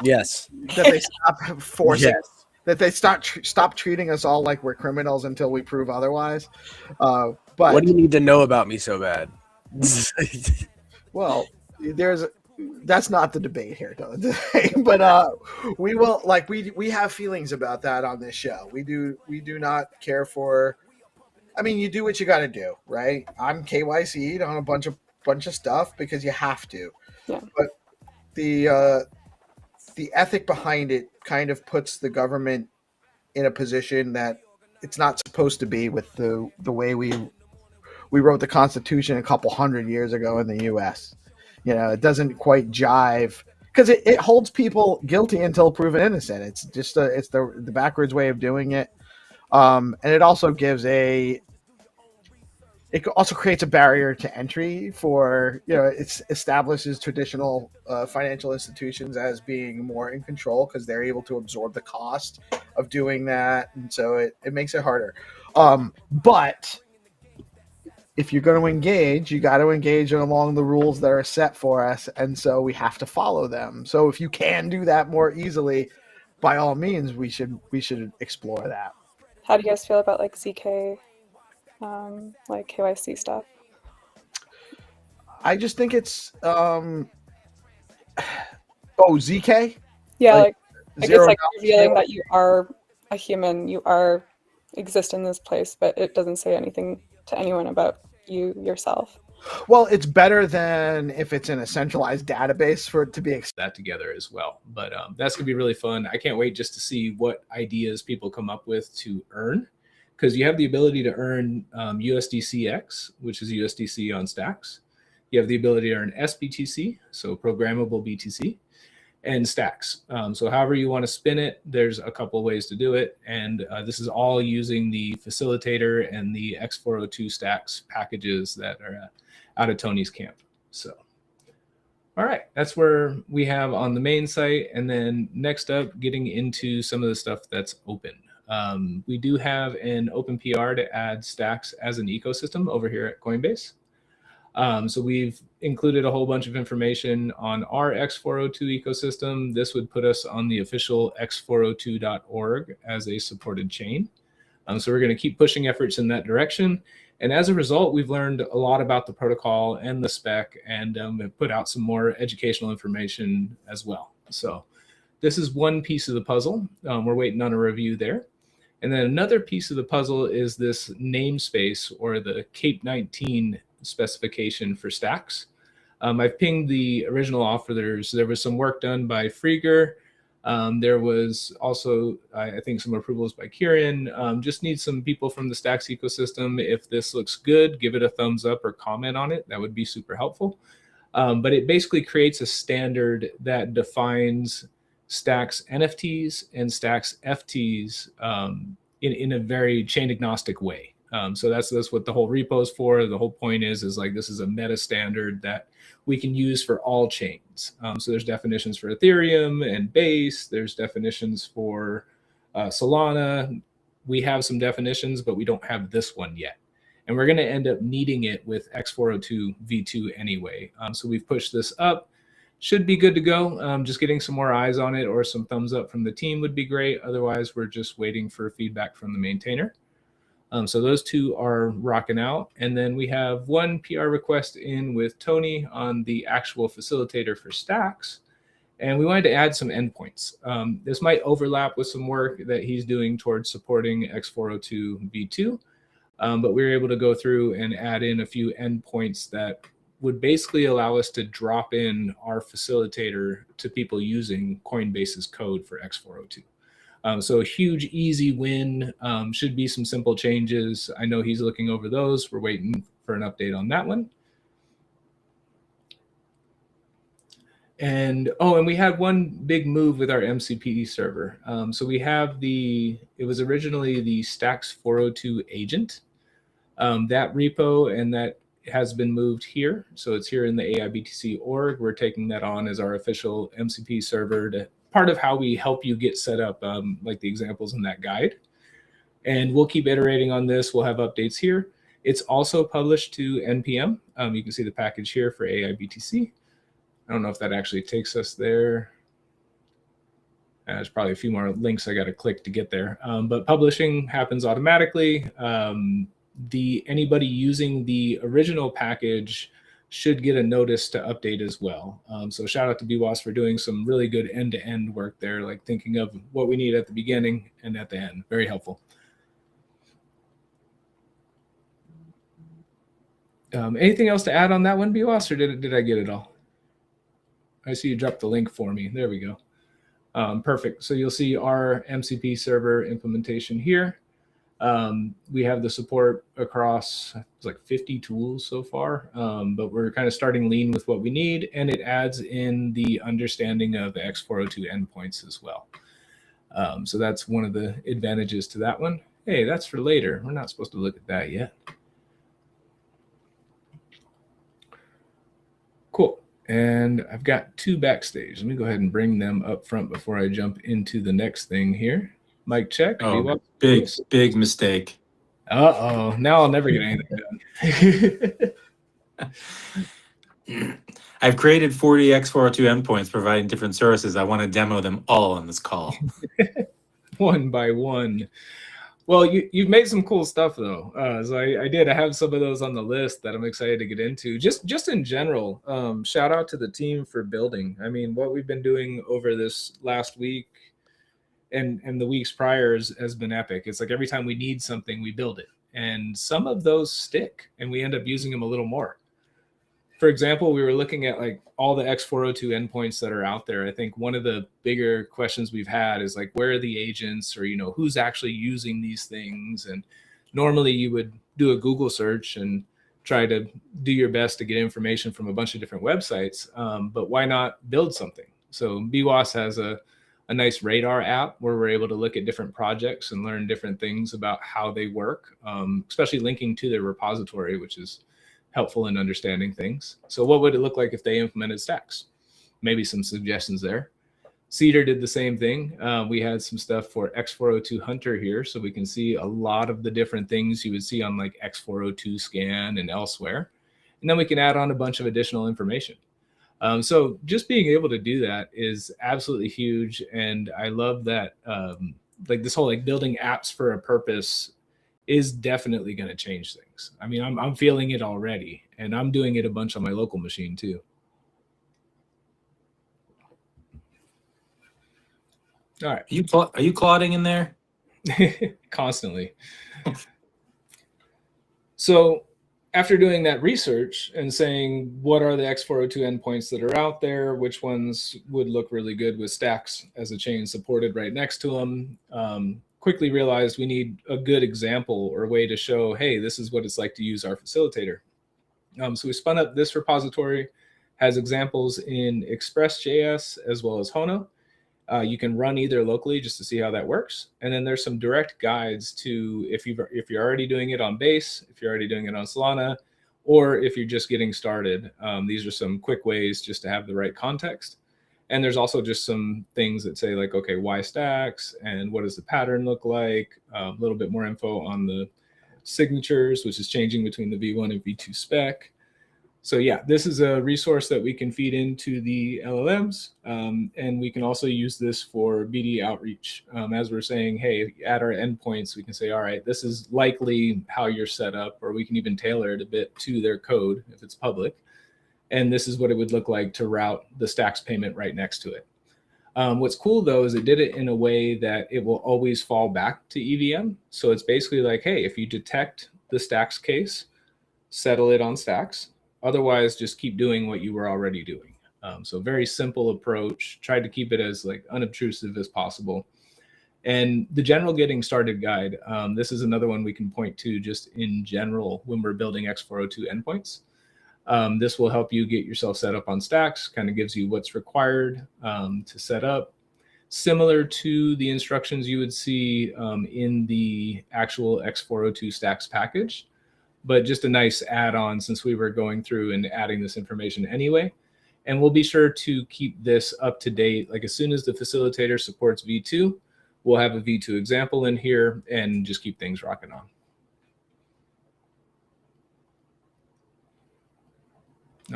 Yes. That they stop forcing. Yes. That they stop treating us all like we're criminals until we prove otherwise. But what do you need to know about me so bad? Well, that's not the debate here today. But we will we have feelings about that on this show. We do not care for. I mean, you do what you got to do, right? I'm KYC'd on a bunch of stuff because you have to. Yeah. But the ethic behind it kind of puts the government in a position that it's not supposed to be with the way we wrote the Constitution a couple hundred years ago in the U.S. It doesn't quite jive because it holds people guilty until proven innocent. It's just it's the backwards way of doing it, and it also gives it also creates a barrier to entry for, it establishes traditional financial institutions as being more in control because they're able to absorb the cost of doing that. And so it makes it harder. But if you're going to engage, you got to engage along the rules that are set for us. And so we have to follow them. So if you can do that more easily, by all means, we should explore that. How do you guys feel about like ZK? Like KYC stuff? I just think it's ZK? Yeah, like I guess like revealing zero. that you are a human, you exist in this place, but it doesn't say anything to anyone about you yourself. Well, it's better than if it's in a centralized database for it to be that together as well. But that's gonna be really fun. I can't wait just to see what ideas people come up with to earn. Because you have the ability to earn USDCX, which is USDC on Stacks. You have the ability to earn SBTC, so programmable BTC, and Stacks. So however you want to spin it, there's a couple ways to do it. And this is all using the facilitator and the X402 Stacks packages that are out of Tony's camp. So, All right, that's where we have on the main site. And then next up, getting into some of the stuff that's open. We do have an open PR to add stacks as an ecosystem over here at Coinbase. So we've included a whole bunch of information on our X402 ecosystem. This would put us on the official x402.org as a supported chain. So we're going to keep pushing efforts in that direction. And as a result, we've learned a lot about the protocol and the spec, and have put out some more educational information as well. So this is one piece of the puzzle. We're waiting on a review there. And then another piece of the puzzle is this namespace, or the Cape 19 specification for stacks. I've pinged the original authors. There was some work done by Frieger. There was also, I think, some approvals by Kieran. Just need some people from the Stacks ecosystem. If this looks good, give it a thumbs up or comment on it. That would be super helpful. But it basically creates a standard that defines Stacks NFTs and Stacks FTs in a very chain agnostic way. So that's what the whole repo is for. The whole point is like, this is a meta standard that we can use for all chains. So there's definitions for Ethereum and Base. There's definitions for Solana. We have some definitions, but we don't have this one yet. And we're going to end up needing it with X402 V2 anyway. So we've pushed this up. Should be good to go. Just getting some more eyes on it or some thumbs up from the team would be great. Otherwise, we're just waiting for feedback from the maintainer. So those two are rocking out. And then we have one PR request in with Tony on the actual facilitator for Stacks. And we wanted to add some endpoints. This might overlap with some work that he's doing towards supporting X402 V2. But we were able to go through and add in a few endpoints that would basically allow us to drop in our facilitator to people using Coinbase's code for X402. So a huge, easy win. Should be some simple changes. I know he's looking over those. We're waiting for an update on that one. And we had one big move with our MCP server. So we have it was originally the Stacks 402 agent. That repo and that has been moved here. So it's here in the AIBTC org. We're taking that on as our official MCP server to part of how we help you get set up, like the examples in that guide. And we'll keep iterating on this. We'll have updates here. It's also published to NPM. You can see the package here for AIBTC. I don't know if that actually takes us there. There's probably a few more links I got to click to get there. But publishing happens automatically. Anybody using the original package should get a notice to update as well. So shout out to BWAS for doing some really good end-to-end work there, like thinking of what we need at the beginning and at the end. Very helpful. Anything else to add on that one, BWAS, or did I get it all? I see you dropped the link for me. There we go. Perfect. So you'll see our MCP server implementation here. We have the support across like 50 tools so far, but we're kind of starting lean with what we need, and it adds in the understanding of the X402 endpoints as well. So that's one of the advantages to that one. Hey, that's for later. We're not supposed to look at that yet. Cool. And I've got two backstage. Let me go ahead and bring them up front before I jump into the next thing here. Mic check. Oh, big mistake. Uh-oh. Now I'll never get anything done. I've created 40 X402 endpoints providing different services. I want to demo them all on this call. One by one. Well, you've made some cool stuff, though. So I have some of those on the list that I'm excited to get into. Just in general, shout out to the team for building. I mean, what we've been doing over this last week and the weeks prior has been epic. It's like every time we need something, we build it. And some of those stick, and we end up using them a little more. For example, we were looking at like all the X402 endpoints that are out there. I think one of the bigger questions we've had is like, where are the agents, or, who's actually using these things? And normally you would do a Google search and try to do your best to get information from a bunch of different websites. But why not build something? So BWAS has a nice radar app where we're able to look at different projects and learn different things about how they work, especially linking to their repository, which is helpful in understanding things. So what would it look like if they implemented stacks? Maybe some suggestions there. Cedar did the same thing. We had some stuff for X402 Hunter here, so we can see a lot of the different things you would see on like X402 Scan and elsewhere. And then we can add on a bunch of additional information. So just being able to do that is absolutely huge. And I love that like this whole like building apps for a purpose is definitely going to change things. I mean, I'm feeling it already, and I'm doing it a bunch on my local machine too. All right. Are you clotting in there? Constantly. So after doing that research and saying what are the X402 endpoints that are out there, which ones would look really good with stacks as a chain supported right next to them, quickly realized we need a good example or a way to show, hey, this is what it's like to use our facilitator. So we spun up this repository, has examples in Express.js as well as Hono. You can run either locally just to see how that works. And then there's some direct guides to if you're already doing it on Base, if you're already doing it on Solana, or if you're just getting started. These are some quick ways just to have the right context. And there's also just some things that say like, okay, why stacks and what does the pattern look like? A little bit more info on the signatures, which is changing between the V1 and V2 spec. So yeah, this is a resource that we can feed into the LLMs, and we can also use this for BD outreach. As we're saying, hey, at our endpoints, we can say, all right, this is likely how you're set up, or we can even tailor it a bit to their code if it's public. And this is what it would look like to route the stacks payment right next to it. What's cool though is it did it in a way that it will always fall back to EVM. So it's basically like, hey, if you detect the stacks case, settle it on stacks. Otherwise, just keep doing what you were already doing. So very simple approach. Tried to keep it as like unobtrusive as possible. And the general getting started guide, this is another one we can point to just in general when we're building X402 endpoints. This will help you get yourself set up on stacks, kind of gives you what's required to set up. Similar to the instructions you would see in the actual X402 stacks package, but just a nice add-on since we were going through and adding this information anyway. And we'll be sure to keep this up to date. Like as soon as the facilitator supports V2, we'll have a V2 example in here and just keep things rocking on.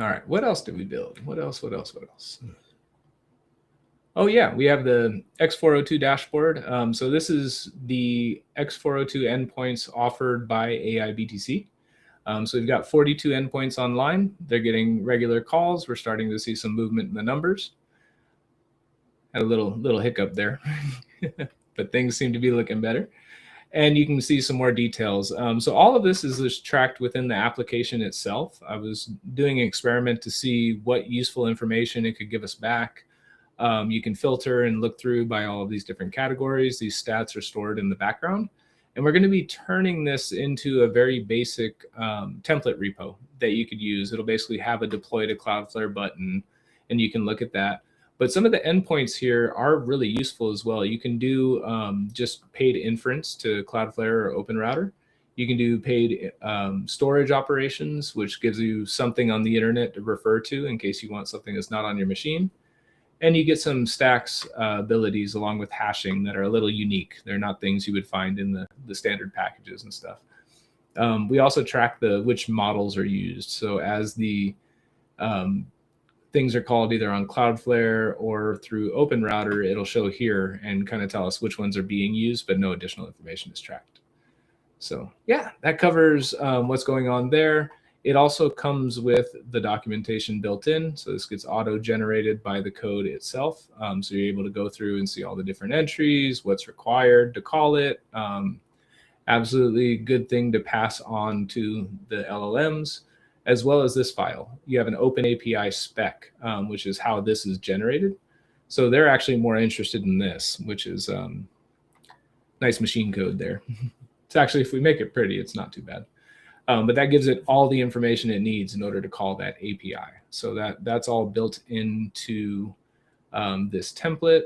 All right, what else did we build? What else? Oh yeah, we have the X402 dashboard. So this is the X402 endpoints offered by AIBTC. So we've got 42 endpoints online. They're getting regular calls. We're starting to see some movement in the numbers. Had a little hiccup there, but things seem to be looking better. And you can see some more details. So all of this is just tracked within the application itself. I was doing an experiment to see what useful information it could give us back. You can filter and look through by all of these different categories. These stats are stored in the background. And we're going to be turning this into a very basic template repo that you could use. It'll basically have a deploy to Cloudflare button, and you can look at that. But some of the endpoints here are really useful as well. You can do just paid inference to Cloudflare or OpenRouter. You can do paid storage operations, which gives you something on the internet to refer to in case you want something that's not on your machine. And you get some stacks abilities along with hashing that are a little unique. They're not things you would find in the standard packages and stuff. We also track which models are used. So as the things are called either on Cloudflare or through OpenRouter, it'll show here and kind of tell us which ones are being used, but no additional information is tracked. So yeah, that covers what's going on there. It also comes with the documentation built in. So this gets auto-generated by the code itself. So you're able to go through and see all the different entries, what's required to call it. Absolutely good thing to pass on to the LLMs, as well as this file. You have an open API spec, which is how this is generated. So they're actually more interested in this, which is nice machine code there. It's actually, if we make it pretty, it's not too bad. But that gives it all the information it needs in order to call that API. So that's all built into this template.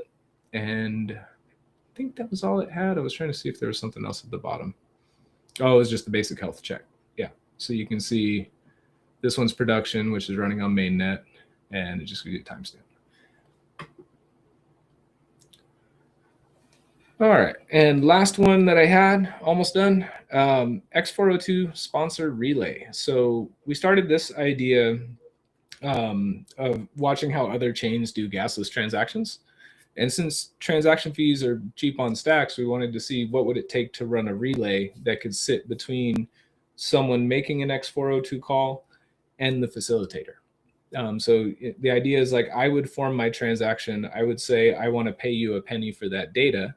And I think that was all it had. I was trying to see if there was something else at the bottom. Oh, it was just the basic health check. Yeah. So you can see This one's production, which is running on mainnet, and it just gives you a timestamp. All right, and last one that I had, almost done, X402 sponsor relay. So we started this idea of watching how other chains do gasless transactions. And since transaction fees are cheap on Stacks, we wanted to see what would it take to run a relay that could sit between someone making an X402 call and the facilitator. The idea is like, I would form my transaction. I would say, I want to pay you a penny for that data.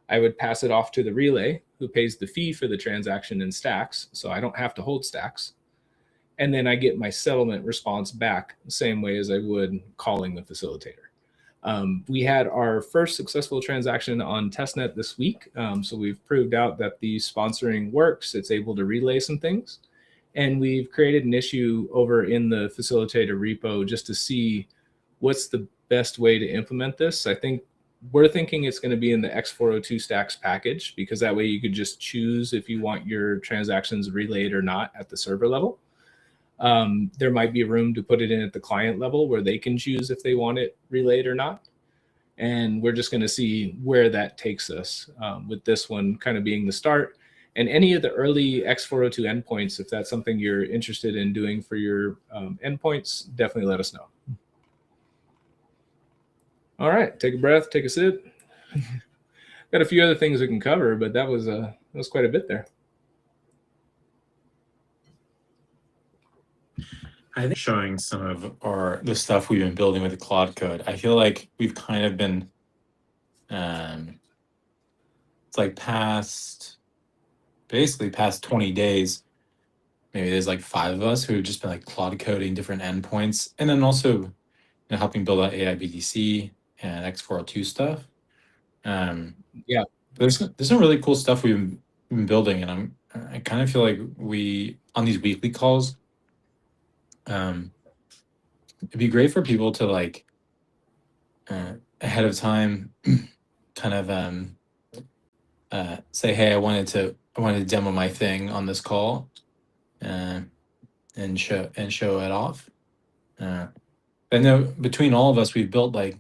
I would pass it off to the relay, who pays the fee for the transaction in Stacks, so I don't have to hold Stacks. And then I get my settlement response back the same way as I would calling the facilitator. We had our first successful transaction on testnet this week. So we've proved out that the sponsoring works. It's able to relay some things. And we've created an issue over in the facilitator repo just to see what's the best way to implement this. I think we're thinking it's going to be in the X402 Stacks package, because that way you could just choose if you want your transactions relayed or not at the server level. There might be room to put it in at the client level where they can choose if they want it relayed or not. And we're just going to see where that takes us, with this one kind of being the start. And any of the early X402 endpoints, if that's something you're interested in doing for your endpoints, definitely let us know. All right, take a breath, take a sip. Got a few other things we can cover, but that was quite a bit there. I think showing some of the stuff we've been building with the Claude code, I feel like we've kind of been, it's like basically past 20 days, maybe there's like 5 of us who have just been like Claude coding different endpoints, and then also helping build out AIBDC and X402 stuff. Yeah, there's some really cool stuff we've been building, and I kind of feel like on these weekly calls, it'd be great for people to like ahead of time kind of say, hey, I wanted to demo my thing on this call, and show it off. I know between all of us, we built like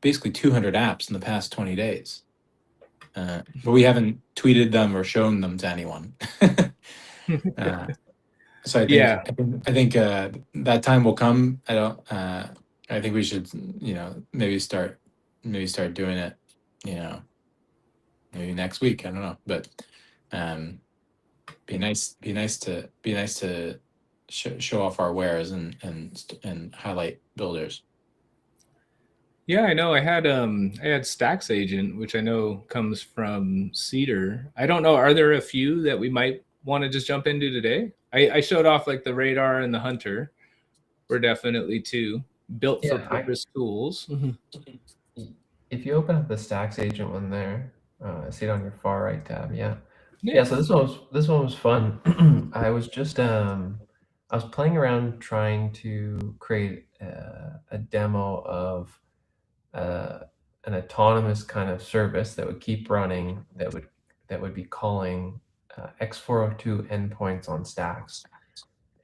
basically 200 apps in the past 20 days, but we haven't tweeted them or shown them to anyone. So I think that time will come. I think we should maybe start doing it maybe next week. I don't know, but be nice to show off our wares and highlight builders. Yeah, I know. I had Stacks Agent, which I know comes from Cedar. I don't know. Are there a few that we might want to just jump into today? I showed off like the Radar and the Hunter. We're definitely 2 built for purpose tools. If you open up the Stacks Agent one there, I see it on your far right tab. Yeah. So this one was fun. I was just I was playing around trying to create a demo of an autonomous kind of service that would keep running, that would be calling X402 endpoints on Stacks.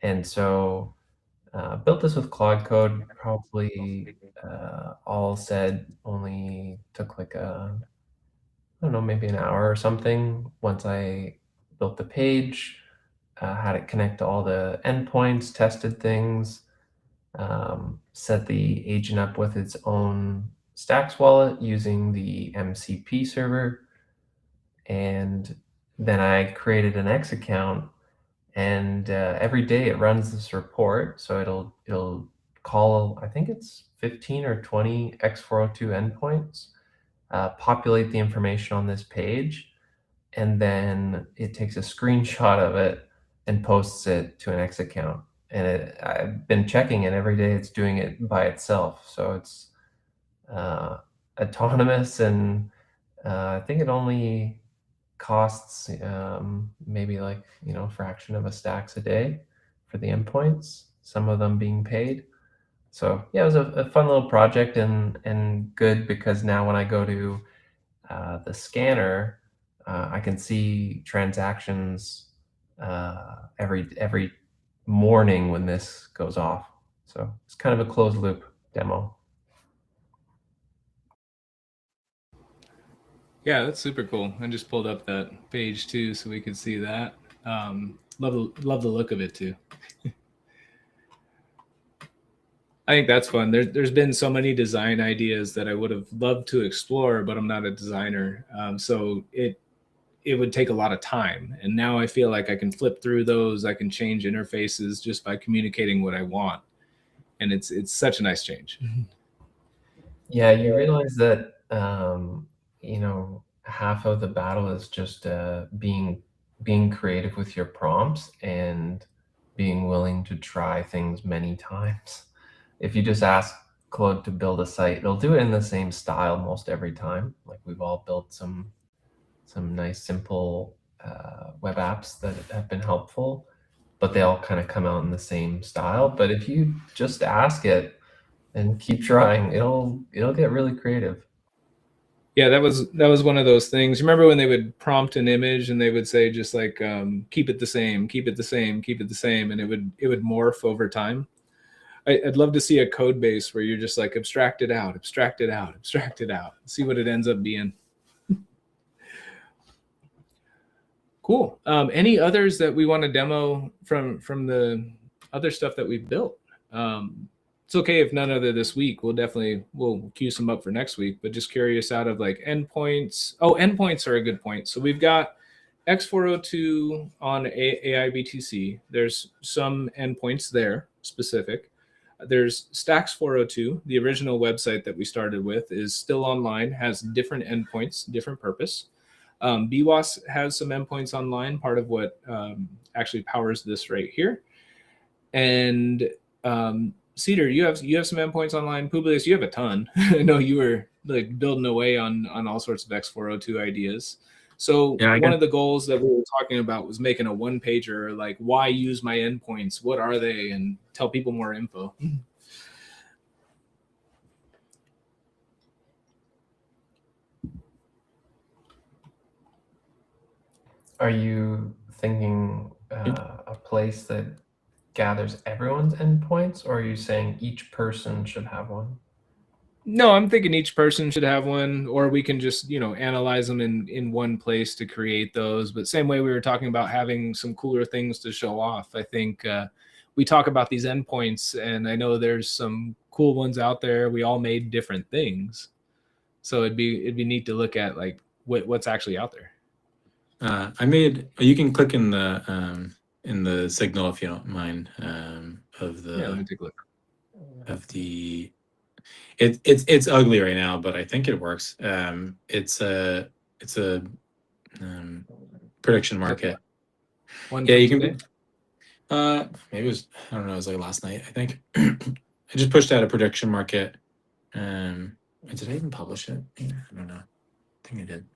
And so built this with Claude code. Probably all said only took like I don't know, maybe an hour or something. Once I built the page, had it connect to all the endpoints, tested things, set the agent up with its own Stacks wallet using the MCP server. And then I created an X account, and every day it runs this report. So it'll call, I think it's 15 or 20 X402 endpoints, populate the information on this page, and then it takes a screenshot of it and posts it to an X account. And I've been checking it every day. It's doing it by itself. So it's autonomous, and I think it only costs maybe like a fraction of a Stacks a day for the endpoints, some of them being paid. So yeah, it was a fun little project, and good, because now when I go to the scanner, I can see transactions every morning when this goes off. So it's kind of a closed loop demo. Yeah, that's super cool. I just pulled up that page too, so we could see that. Love the look of it too. I think that's fun. There's been so many design ideas that I would have loved to explore, but I'm not a designer, so it would take a lot of time. And now I feel like I can flip through those. I can change interfaces just by communicating what I want, and it's such a nice change. Yeah, you realize that you know, half of the battle is just being creative with your prompts and being willing to try things many times. If you just ask Claude to build a site, it'll do it in the same style most every time. Like we've all built some nice simple web apps that have been helpful, but they all kind of come out in the same style. But if you just ask it and keep trying, it'll get really creative. Yeah, that was one of those things. Remember when they would prompt an image and they would say just like keep it the same, keep it the same, keep it the same, and it would morph over time. I'd love to see a code base where you're just like abstract it out, abstract it out, abstract it out, see what it ends up being. Cool. Any others that we want to demo from the other stuff that we've built? It's okay if none other this week. We'll queue some up for next week, but just curious out of like endpoints. Oh, endpoints are a good point. So we've got X402 on AIBTC. There's some endpoints there specific. There's Stacks 402, the original website that we started with, is still online, has different endpoints, different purpose. BWAS has some endpoints online, part of what actually powers this right here. And Cedar, you have some endpoints online. Publius, you have a ton. I know you were like building away on all sorts of X402 ideas. So Yeah, one of the goals that we were talking about was making a one pager, like why use my endpoints? What are they? And tell people more info. Are you thinking a place that gathers everyone's endpoints, or are you saying each person should have one? No, I'm thinking each person should have one, or we can just, analyze them in one place to create those. But same way we were talking about having some cooler things to show off. I think we talk about these endpoints, and I know there's some cool ones out there. We all made different things, so it'd be neat to look at like what's actually out there. I made. You can click in the signal if you don't mind. Of the. Yeah, let me take a look. Of the. It's ugly right now, but I think it works. It's a prediction market. Yeah, you can. Maybe it was, I don't know. It was like last night, I think. I just pushed out a prediction market. Did I even publish it? I don't know. I think I did.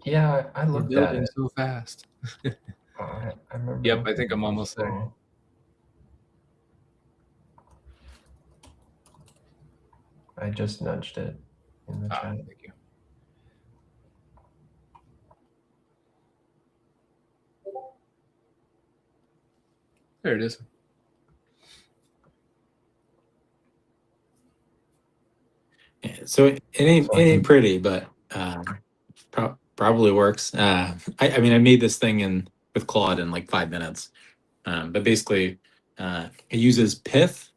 Yeah, I looked at it so fast. I remember. Yep, I think I'm almost there. I just nudged it in the chat. Thank you. There it is. Yeah, so it ain't pretty, but probably works. I mean, I made this thing with Claude in like 5 minutes. But basically, it uses Pith.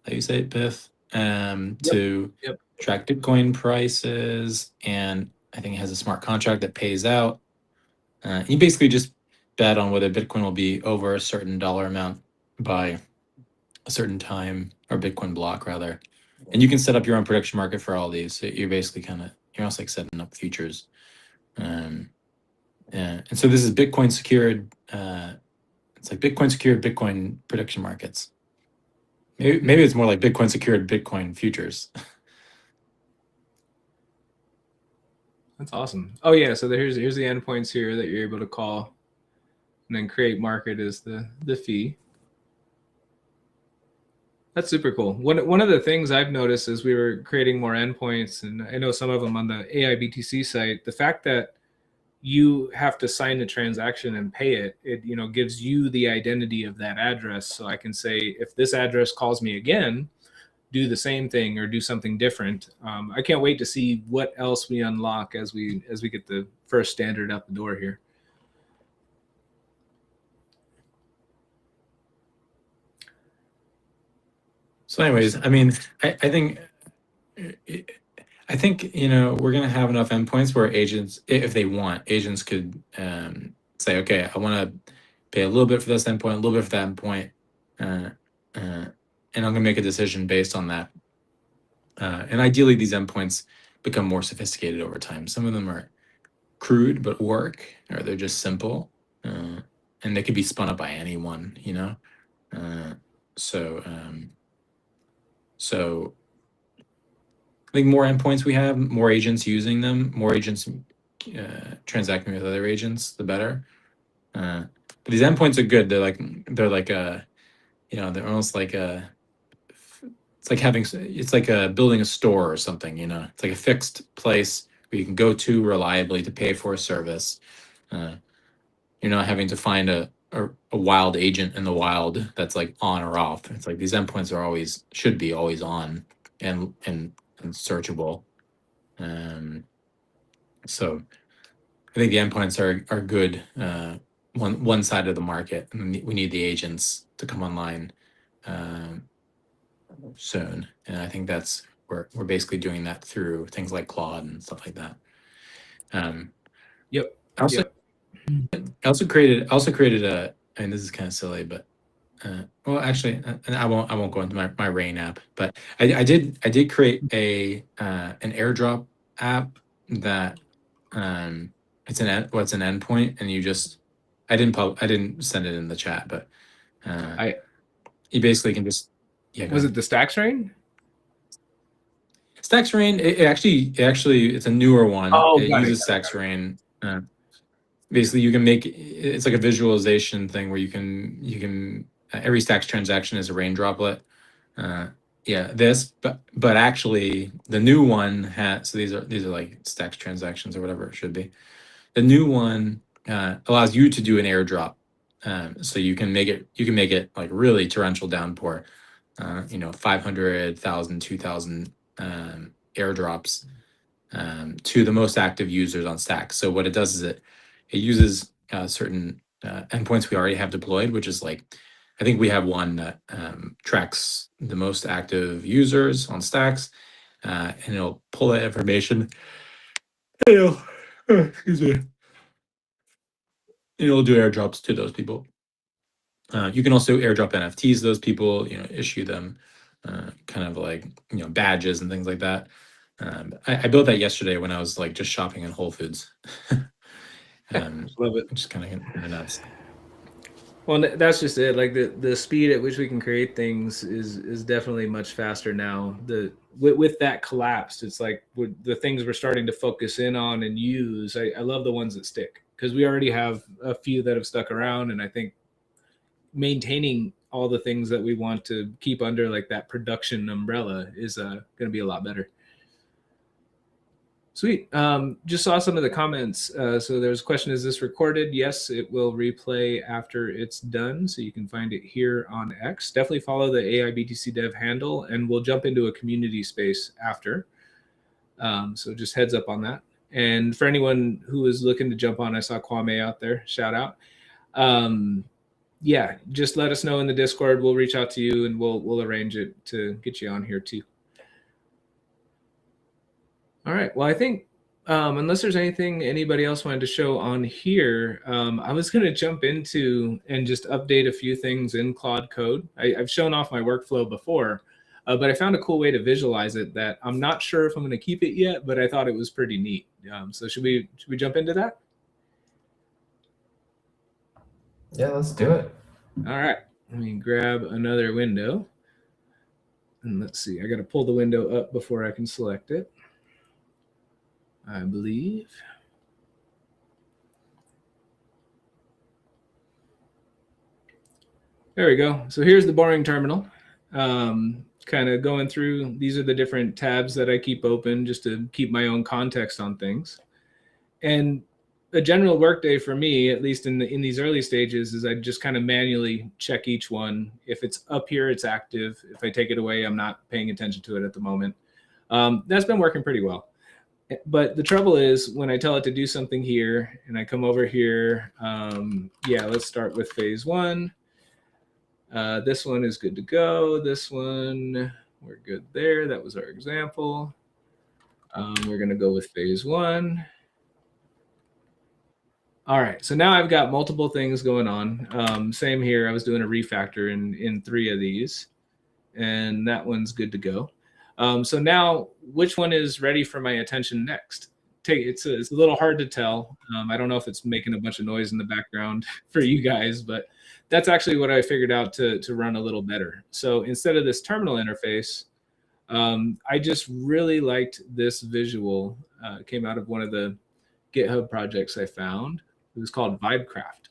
How you say it, Pith? To track Bitcoin prices, and I think it has a smart contract that pays out. You basically just bet on whether Bitcoin will be over a certain dollar amount by a certain time, or Bitcoin block rather. And you can set up your own prediction market for all these. So you're basically you're almost like setting up futures. And so this is Bitcoin secured. It's like Bitcoin secured Bitcoin prediction markets. Maybe it's more like Bitcoin secured Bitcoin futures. That's awesome. Oh yeah, so here's the endpoints here that you're able to call, and then create market is the fee. That's super cool. One of the things I've noticed as we were creating more endpoints, and I know some of them on the AIBTC site, the fact that you have to sign a transaction and pay it, it gives you the identity of that address. So I can say, if this address calls me again, do the same thing or do something different. I can't wait to see what else we unlock as we get the first standard out the door here. So anyways, I mean, I think we're going to have enough endpoints where agents, if they want, agents could say, okay, I want to pay a little bit for this endpoint, a little bit for that endpoint, and I'm going to make a decision based on that. And ideally, these endpoints become more sophisticated over time. Some of them are crude but work, or they're just simple, and they can be spun up by anyone, So I think more endpoints we have, more agents using them, more agents transacting with other agents, the better. But these endpoints are good. They're like they're almost like it's like building a store or something. It's like a fixed place where you can go to reliably to pay for a service. You're not having to find a wild agent in the wild that's like on or off. It's like these endpoints should be always on and searchable. So I think the endpoints are good. One side of the market, and we need the agents to come online soon. And I think we're basically doing that through things like Claude and stuff like that. Yep. I also created a, and this is kind of silly, but well, actually, I won't go into my Rain app, but I did create an airdrop app that it's an endpoint, and I didn't send it in the chat, but you basically can just Was it the Stacks Rain? Stacks Rain? It actually it's a newer one. Oh, it uses Stacks Rain. Basically, you can it's like a visualization thing where you can every Stacks transaction is a rain droplet. But actually the new one has, so these are like Stacks transactions or whatever it should be. The new one allows you to do an airdrop, so you can make it like really torrential downpour, 500, 1,000, 2,000 airdrops to the most active users on Stacks. So what it does is it uses certain endpoints we already have deployed, which is like, I think we have one that tracks the most active users on Stacks, and it'll pull that information. Excuse me. It'll do airdrops to those people. You can also airdrop NFTs to those people, issue them kind of like, badges and things like that. I built that yesterday when I was like just shopping in Whole Foods. Love it. Just kind of nuts. Well, that's just it. Like the speed at which we can create things is definitely much faster now. With that collapsed, it's like the things we're starting to focus in on and use. I love the ones that stick, because we already have a few that have stuck around, and I think maintaining all the things that we want to keep under like that production umbrella is going to be a lot better. Sweet. Just saw some of the comments. So there's a question, is this recorded? Yes, it will replay after it's done. So you can find it here on X. Definitely follow the AIBTC dev handle, and we'll jump into a community space after. So just heads up on that. And for anyone who is looking to jump on, I saw Kwame out there, shout out. Yeah, just let us know in the Discord. We'll reach out to you, and we'll arrange it to get you on here too. All right. Well, I think unless there's anything anybody else wanted to show on here, I was going to jump into and just update a few things in Claude Code. I've shown off my workflow before, but I found a cool way to visualize it that I'm not sure if I'm going to keep it yet, but I thought it was pretty neat. So should we jump into that? Yeah, let's do it. All right. Let me grab another window. And let's see. I got to pull the window up before I can select it, I believe. There we go. So here's the boring terminal. Kind of going through, these are the different tabs that I keep open just to keep my own context on things. And a general workday for me, at least in these early stages, is I just kind of manually check each one. If it's up here, it's active. If I take it away, I'm not paying attention to it at the moment. That's been working pretty well. But the trouble is when I tell it to do something here and I come over here, yeah, let's start with phase 1. This one is good to go. This one, we're good there. That was our example. We're going to go with phase 1. All right, so now I've got multiple things going on. Same here. I was doing a refactor in 3 of these, and that one's good to go. So now, which one is ready for my attention next? It's a little hard to tell. I don't know if it's making a bunch of noise in the background for you guys, but that's actually what I figured out to run a little better. So instead of this terminal interface, I just really liked this visual. It came out of one of the GitHub projects I found. It was called Vibecraft.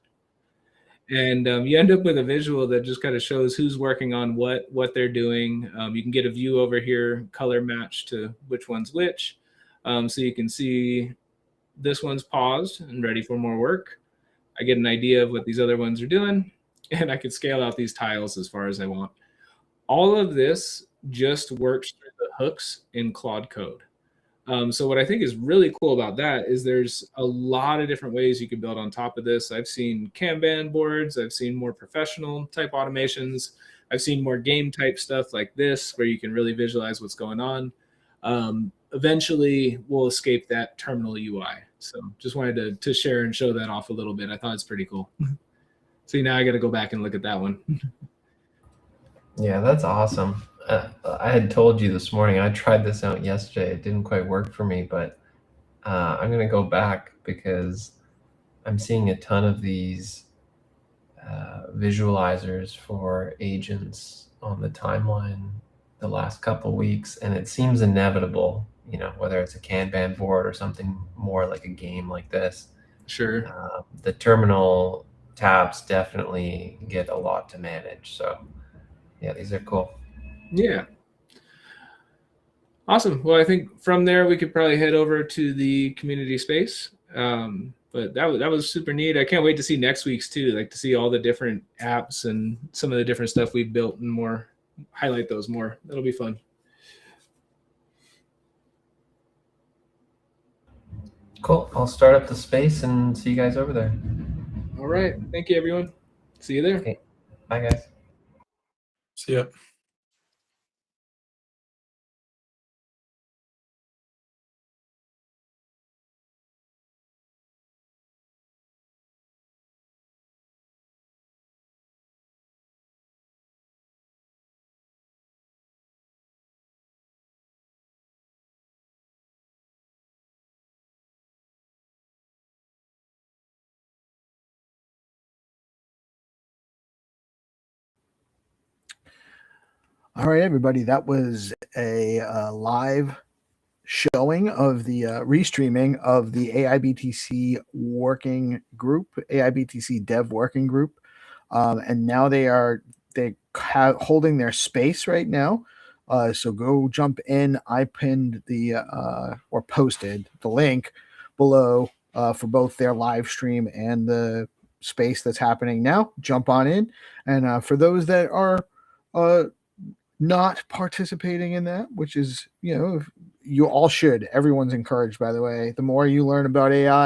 And you end up with a visual that just kind of shows who's working on what they're doing. You can get a view over here, color match to which one's which. So you can see this one's paused and ready for more work. I get an idea of what these other ones are doing, and I can scale out these tiles as far as I want. All of this just works through the hooks in Claude Code. So what I think is really cool about that is there's a lot of different ways you can build on top of this. I've seen Kanban boards. I've seen more professional type automations. I've seen more game type stuff like this, where you can really visualize what's going on. Eventually, we'll escape that terminal UI. So just wanted to share and show that off a little bit. I thought it's pretty cool. See, now I got to go back and look at that one. Yeah, that's awesome. I had told you this morning, I tried this out yesterday. It didn't quite work for me, but I'm going to go back because I'm seeing a ton of these visualizers for agents on the timeline the last couple weeks, and it seems inevitable, you know, whether it's a Kanban board or something more like a game like this. Sure. The terminal tabs definitely get a lot to manage. So yeah, these are cool. Yeah. Awesome. Well, I think from there we could probably head over to the community space. But that was super neat. I can't wait to see next week's too, like to see all the different apps and some of the different stuff we've built and more, highlight those more. That'll be fun. Cool. I'll start up the space and see you guys over there. All right. Thank you, everyone. See you there. Okay. Bye, guys. See ya. All right, everybody. That was a live showing of the restreaming of the AIBTC working group, AIBTC dev working group. And now they holding their space right now. So go jump in. I pinned the or posted the link below for both their live stream and the space that's happening now. Jump on in. And for those that are not participating in that, which is, you know, you all should. Everyone's encouraged, by the way. The more you learn about AI,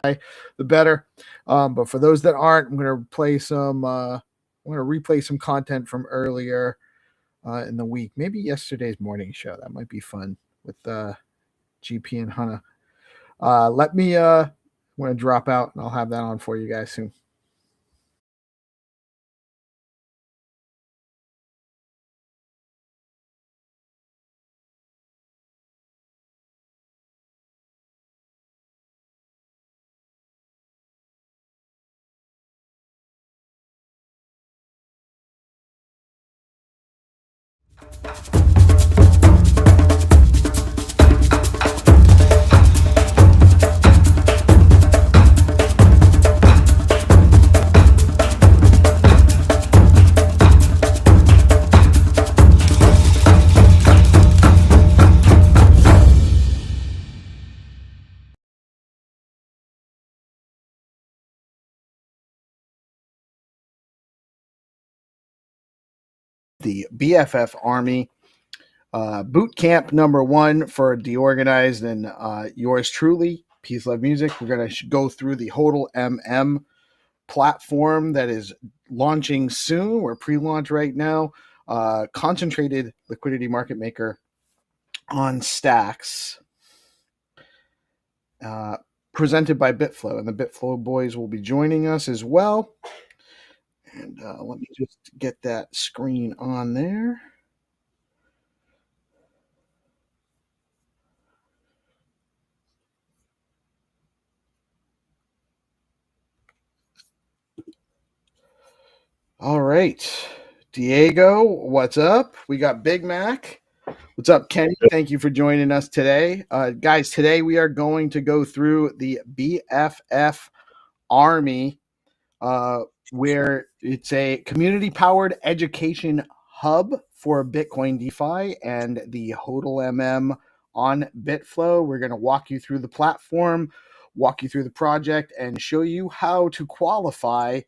the better. But for those that aren't, I'm going to play some. I'm going to replay some content from earlier in the week, maybe yesterday's morning show. That might be fun with GP and Hannah. Let me. I'm going to drop out, and I'll have that on for you guys soon. the BFF Army boot camp #1 for DeOrganized and yours truly, Peace Love Music. We're going to go through the HODLMM platform that is launching soon. We're pre-launch right now. Concentrated liquidity market maker on Stacks. Presented by Bitflow, and the Bitflow boys will be joining us as well. And let me just get that screen on there. All right, Diego, what's up? We got Big Mac. What's up, Kenny? Thank you for joining us today. Guys, today we are going to go through the BFF Army, where it's a community-powered education hub for Bitcoin DeFi and the HODLMM on Bitflow. We're going to walk you through the platform, walk you through the project, and show you how to qualify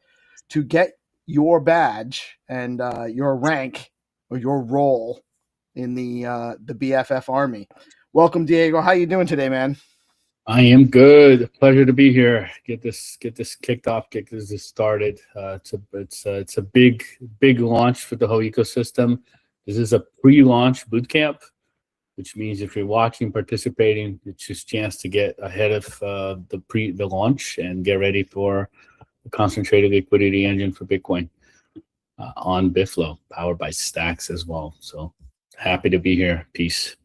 to get your badge and your rank or your role in the BFF Army. Welcome, Diego. How you doing today, man? I am good. Pleasure to be here. Get this kicked off. Get this started. It's a big launch for the whole ecosystem. This is a pre-launch bootcamp, which means if you're watching, participating, it's just a chance to get ahead of the launch and get ready for the concentrated liquidity engine for Bitcoin on Bitflow, powered by Stacks as well. So happy to be here. Peace.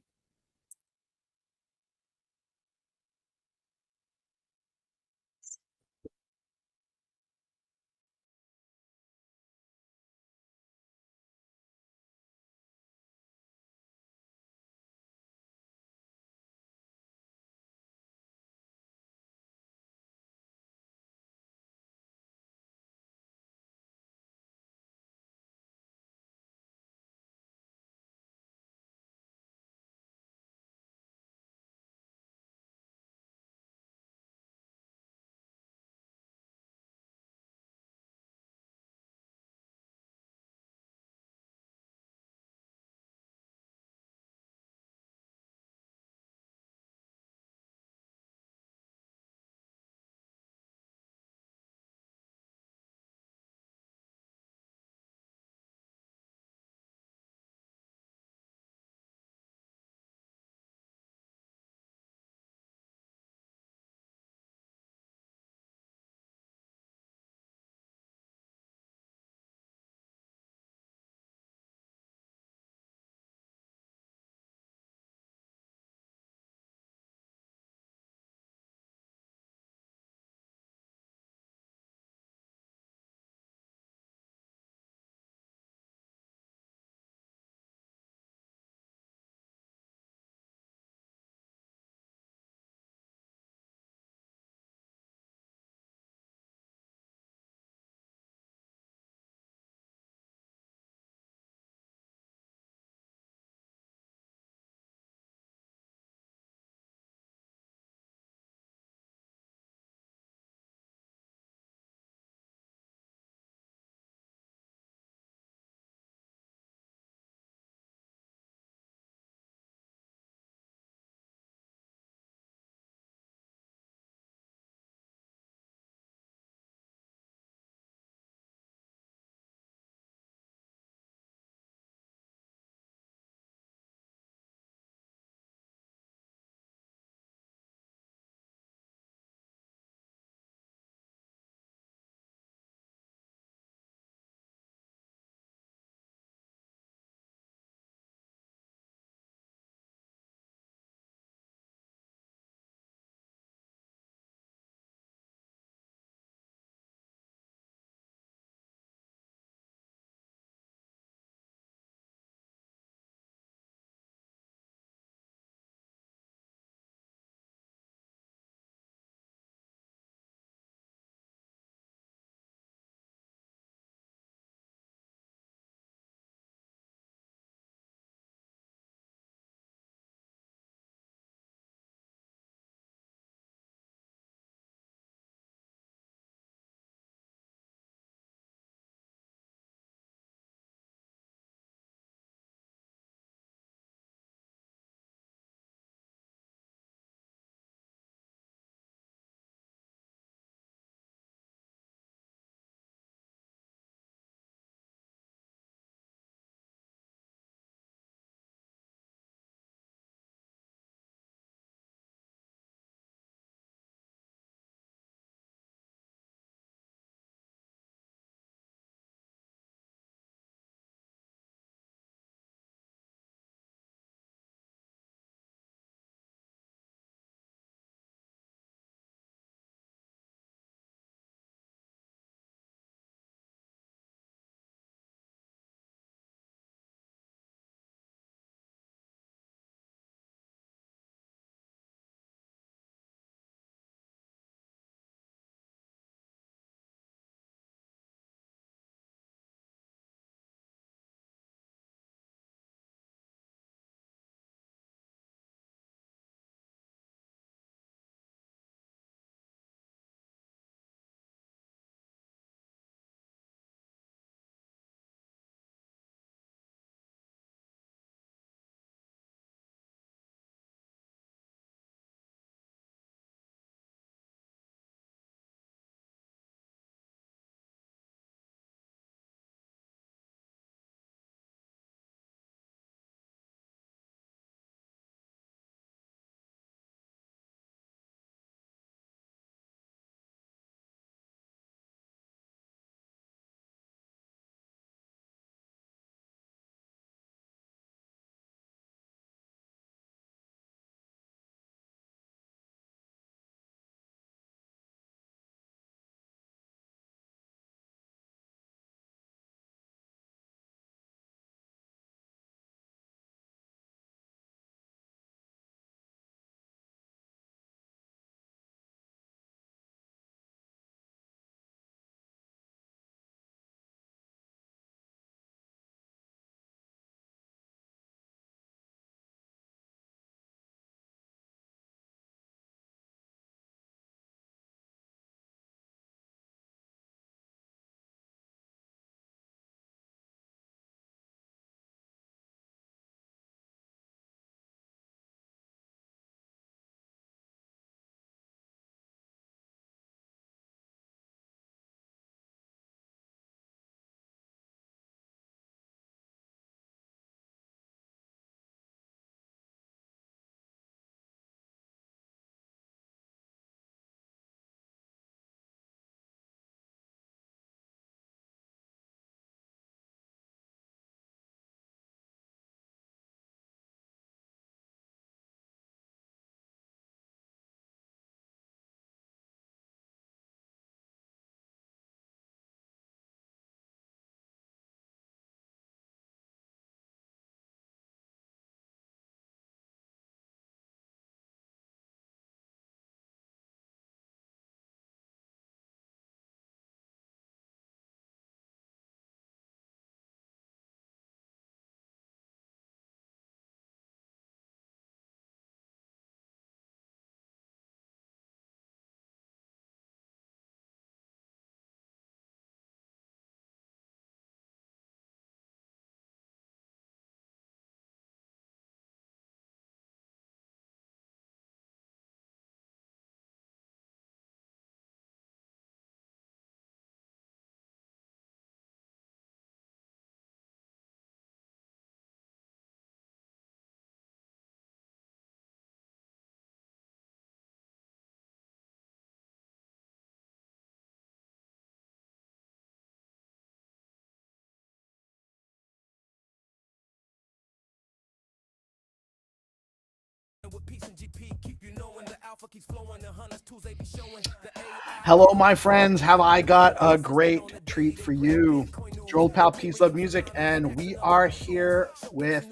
Hello, my friends. Have I got a great treat for you? It's your old pal Peace Love Music, and we are here with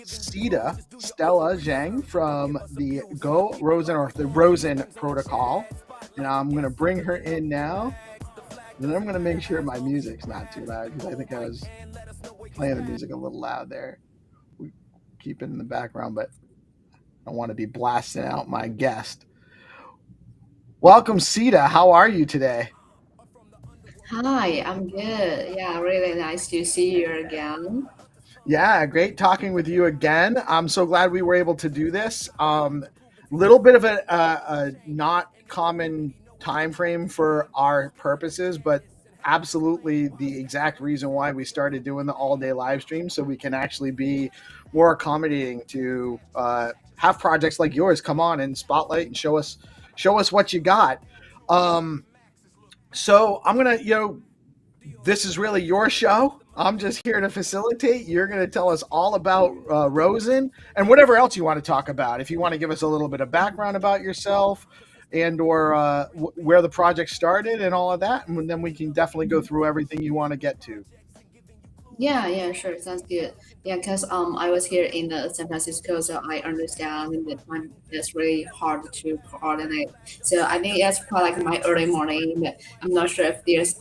Stella Zhang from the Go Rosen or the Rosen protocol. And I'm going to bring her in now. And then I'm going to make sure my music's not too loud because I think I was playing the music a little loud there. We keep it in the background, but I don't want to be blasting out my guest. Welcome, Sita. How are you today? Hi, I'm good. Yeah, really nice to see you again. Yeah, great talking with you again. I'm so glad we were able to do this. Little bit of a not common time frame for our purposes, but absolutely the exact reason why we started doing the all-day live stream, so we can actually be more accommodating to have projects like yours come on and spotlight and show us what you got. So I'm gonna, this is really your show. I'm just here to facilitate. You're going to tell us all about Rosen and whatever else you want to talk about. If you want to give us a little bit of background about yourself and or where the project started and all of that, and then we can definitely go through everything you want to get to. Yeah, sure. Sounds good. Yeah, because I was here in San Francisco, so I understand that time is really hard to coordinate. So I think it's probably like my early morning, but I'm not sure if there's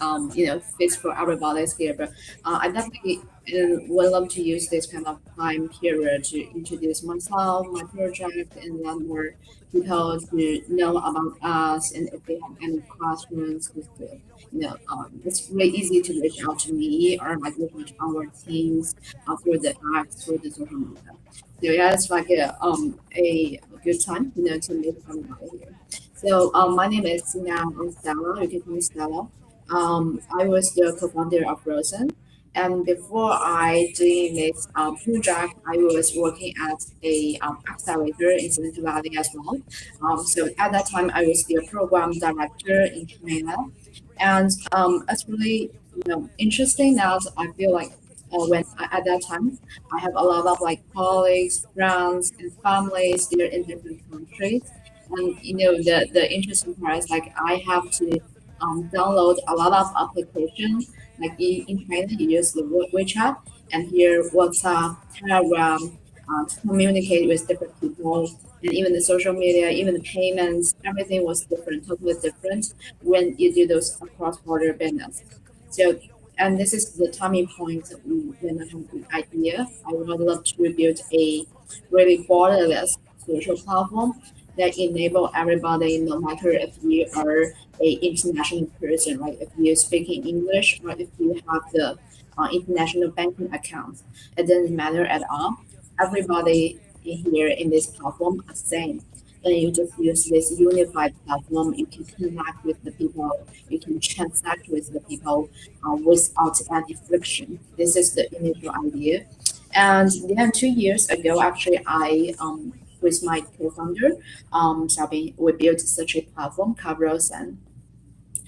fits for everybody's here. But I definitely would love to use this kind of time period to introduce myself, my project, and let more people to know about us. And if they have any questions, just it's really easy to reach out to me or like reach out to our teams through the apps, through the social media. So yeah, it's like a good time, to meet everybody here. So my name is now Stella. You can call me Stella. I was the co-founder of Rosen. And before I doing this project, I was working at a accelerator in Silicon Valley as well. So at that time, I was the program director in China, and it's really interesting that I feel like at that time I have a lot of like colleagues, friends, and families. They're in different countries, and the interesting part is like I have to download a lot of applications. Like in China, you use the WeChat, and here WhatsApp, Telegram, to communicate with different people, and even the social media, even the payments, everything was different, totally different when you do those cross-border business. So, and this is the turning point when I have an idea. I would love to build a really borderless social platform that enable everybody, no matter if you are a international person, right? If you're speaking English or if you have the international banking account, it doesn't matter at all. Everybody here in this platform are same. And you just use this unified platform. You can connect with the people. You can transact with the people without any friction. This is the initial idea. And then 2 years ago, actually, I with my co-founder, we built such a platform called Rosen.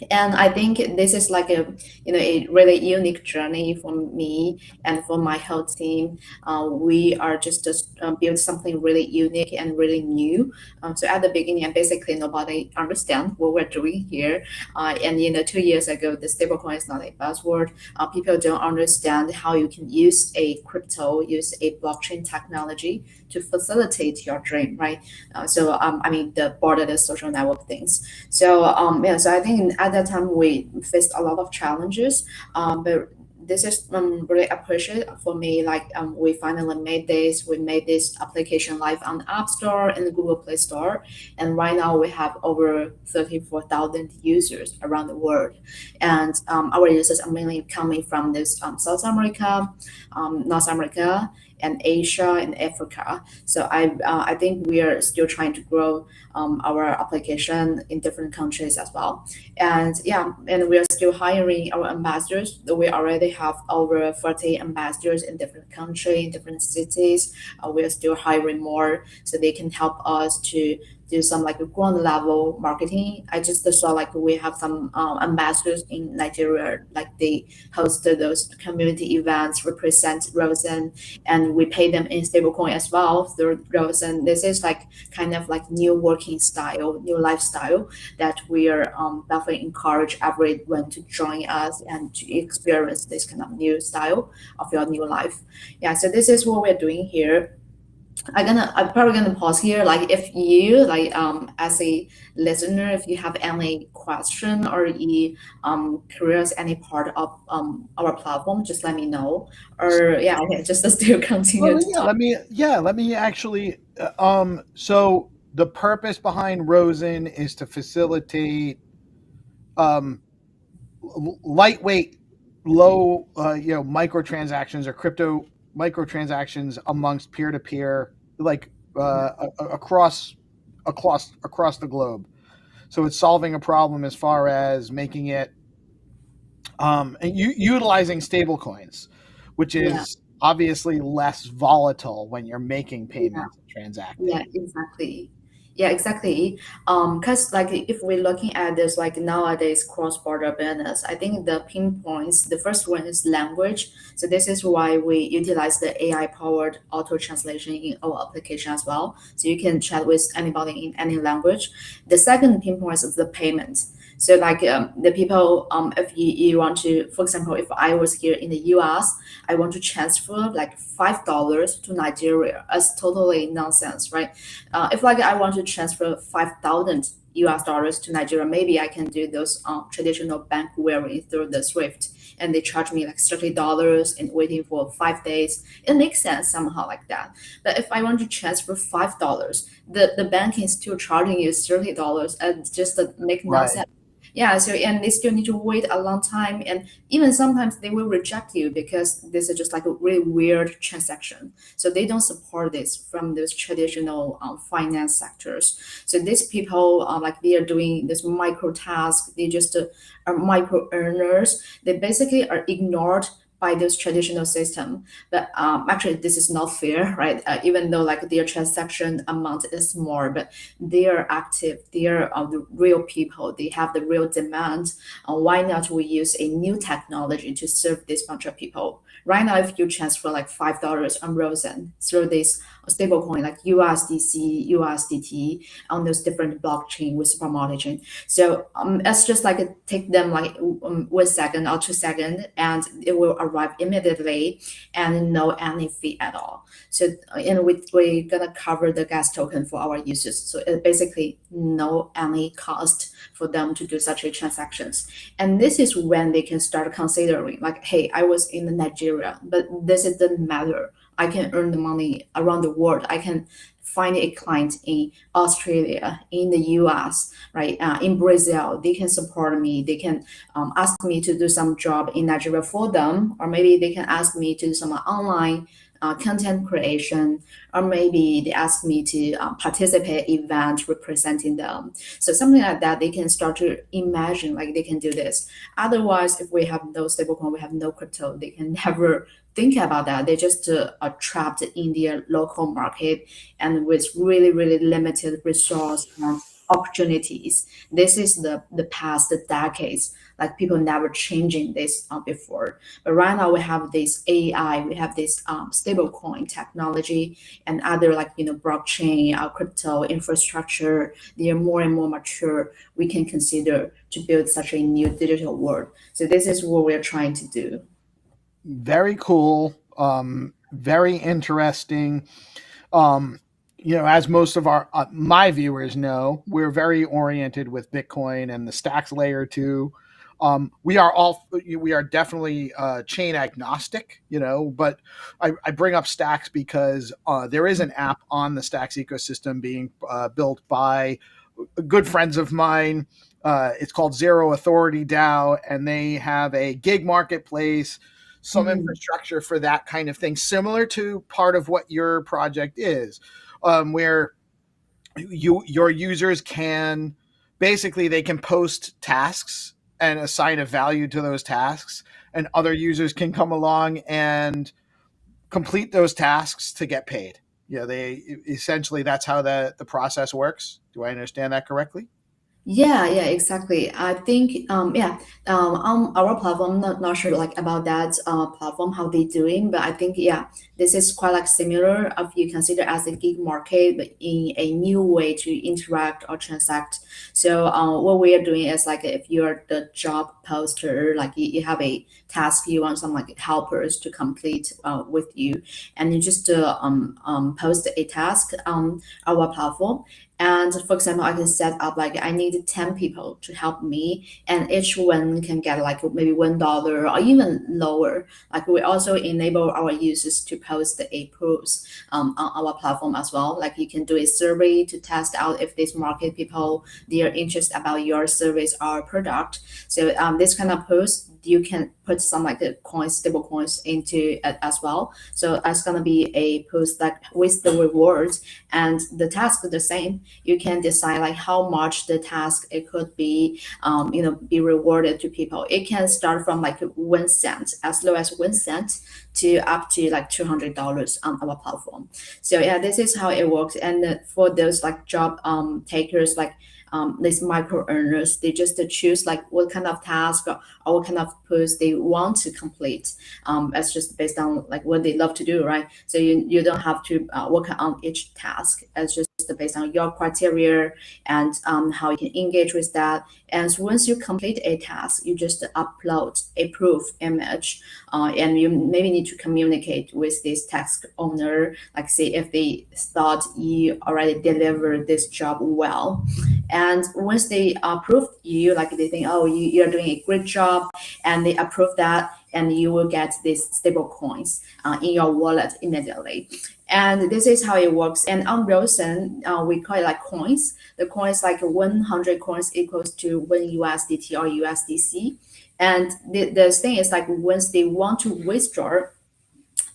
And I think this is like a really unique journey for me and for my whole team. We are just build something really unique and really new. So at the beginning, basically nobody understand what we're doing here. And 2 years ago, the stablecoin is not a buzzword. People don't understand how you can use a crypto, use a blockchain technology to facilitate your dream, right? The borderless social network things. So so I think at that time we faced a lot of challenges, but this is really appreciated for me. Like we finally made this. We made this application live on the App Store and the Google Play Store, and right now we have over 34,000 users around the world. And our users are mainly coming from this South America, North America, and Asia and Africa. So I think we are still trying to grow our application in different countries as well. And we are still hiring our ambassadors. We already have over 40 ambassadors in different countries, in different cities. We are still hiring more so they can help us to do some like ground level marketing. I just saw like we have some ambassadors in Nigeria, like they hosted those community events, represent Rosen, and we pay them in stablecoin as well through Rosen. This is like kind of like new working style, new lifestyle that we are definitely encourage everyone to join us and to experience this kind of new style of your new life. Yeah, so this is what we're doing here. I'm probably gonna pause here. Like if you like as a listener, if you have any question or you curious any part of our platform, just let me know. Or yeah, okay, just still continue Well, to talk. let me actually. So the purpose behind Rosen is to facilitate lightweight, low, microtransactions or crypto microtransactions amongst peer-to-peer, like across the globe. So it's solving a problem as far as making it and utilizing stable coins, which is obviously less volatile when you're making payments and transacting. Yeah, exactly. Yeah, exactly. Because like if we're looking at this like nowadays cross-border business, I think the pinpoints, the first one is language. So this is why we utilize the AI-powered auto translation in our application as well. So you can chat with anybody in any language. The second pinpoint is the payment. So like the people, if you want to, for example, if I was here in the US, I want to transfer like $5 to Nigeria. That's totally nonsense, right? If like I want to transfer 5,000 US dollars to Nigeria, maybe I can do those traditional bank wiring through the SWIFT, and they charge me like $30 and waiting for 5 days. It makes sense somehow like that. But if I want to transfer $5, the bank is still charging you $30, and just make no sense. Yeah, so and they still need to wait a long time, and even sometimes they will reject you because this is just like a really weird transaction. So they don't support this from those traditional finance sectors. So these people like they are doing this micro task. They just are micro earners. They basically are ignored by this traditional system. But actually this is not fair, right? Even though like their transaction amount is more, but they are active, they are the real people, they have the real demand. Why not we use a new technology to serve this bunch of people? Right now, if you transfer like $5 on Rosen through this stablecoin like USDC, USDT on those different blockchain with super multi-chain. So it's just like take them like 1 second or 2 seconds, and it will arrive immediately and no any fee at all. So and we're gonna cover the gas token for our users. So it basically no any cost for them to do such a transactions. And this is when they can start considering like, hey, I was in Nigeria, but this it doesn't matter. I can earn the money around the world. I can find a client in Australia, in the US, right? In Brazil, they can support me. They can ask me to do some job in Nigeria for them, or maybe they can ask me to do some online content creation, or maybe they ask me to participate event representing them. So something like that, they can start to imagine like they can do this. Otherwise, if we have no stablecoin, we have no crypto, they can never think about that. They just are trapped in their local market and with really, really limited resource and opportunities. This is the past decades, like people never changing this before. But right now we have this AI, we have this stablecoin technology and other like, blockchain, crypto infrastructure. They are more and more mature. We can consider to build such a new digital world. So this is what we're trying to do. Very cool. Very interesting. As most of my viewers know, we're very oriented with Bitcoin and the Stacks layer 2. We are definitely chain agnostic, but I bring up Stacks because there is an app on the Stacks ecosystem being built by good friends of mine. It's called Zero Authority DAO, and they have a gig marketplace, some infrastructure for that kind of thing, similar to part of what your project is, where your users can basically they can post tasks and assign a value to those tasks, and other users can come along and complete those tasks to get paid. They essentially that's how the process works. Do I understand that correctly? Yeah, exactly. I think on our platform, not sure like about that platform how they doing, but I think this is quite like similar if you consider as a gig market, but in a new way to interact or transact. So what we are doing is like if you're the job poster, like you have a task you want some like helpers to complete with you, and you just post a task on our platform. And for example, I can set up like I need 10 people to help me, and each one can get like maybe $1 or even lower. Like we also enable our users to post a polls on our platform as well. Like you can do a survey to test out if this market people their interest about your service or product. So this kind of post you can put some like coins, stable coins into it as well. So that's gonna be a post like with the rewards and the task the same. You can decide like how much the task it could be, be rewarded to people. It can start from like 1 cent, as low as 1 cent, to up to like $200 on our platform. So this is how it works. And for those like job takers, like these micro earners, they just choose like what kind of task or what kind of post they want to complete. It's just based on like what they love to do, right? So you don't have to work on each task. It's just based on your criteria and how you can engage with that. And so once you complete a task, you just upload a proof image, and you maybe need to communicate with this task owner, like say if they thought you already delivered this job well. And once they approve you, like they think, oh, you're doing a great job, and they approve that, and you will get these stable coins in your wallet immediately. And this is how it works. And on Rosen, we call it like coins. The coins like 100 coins equals to 1 USDT or USDC. And the thing is like once they want to withdraw,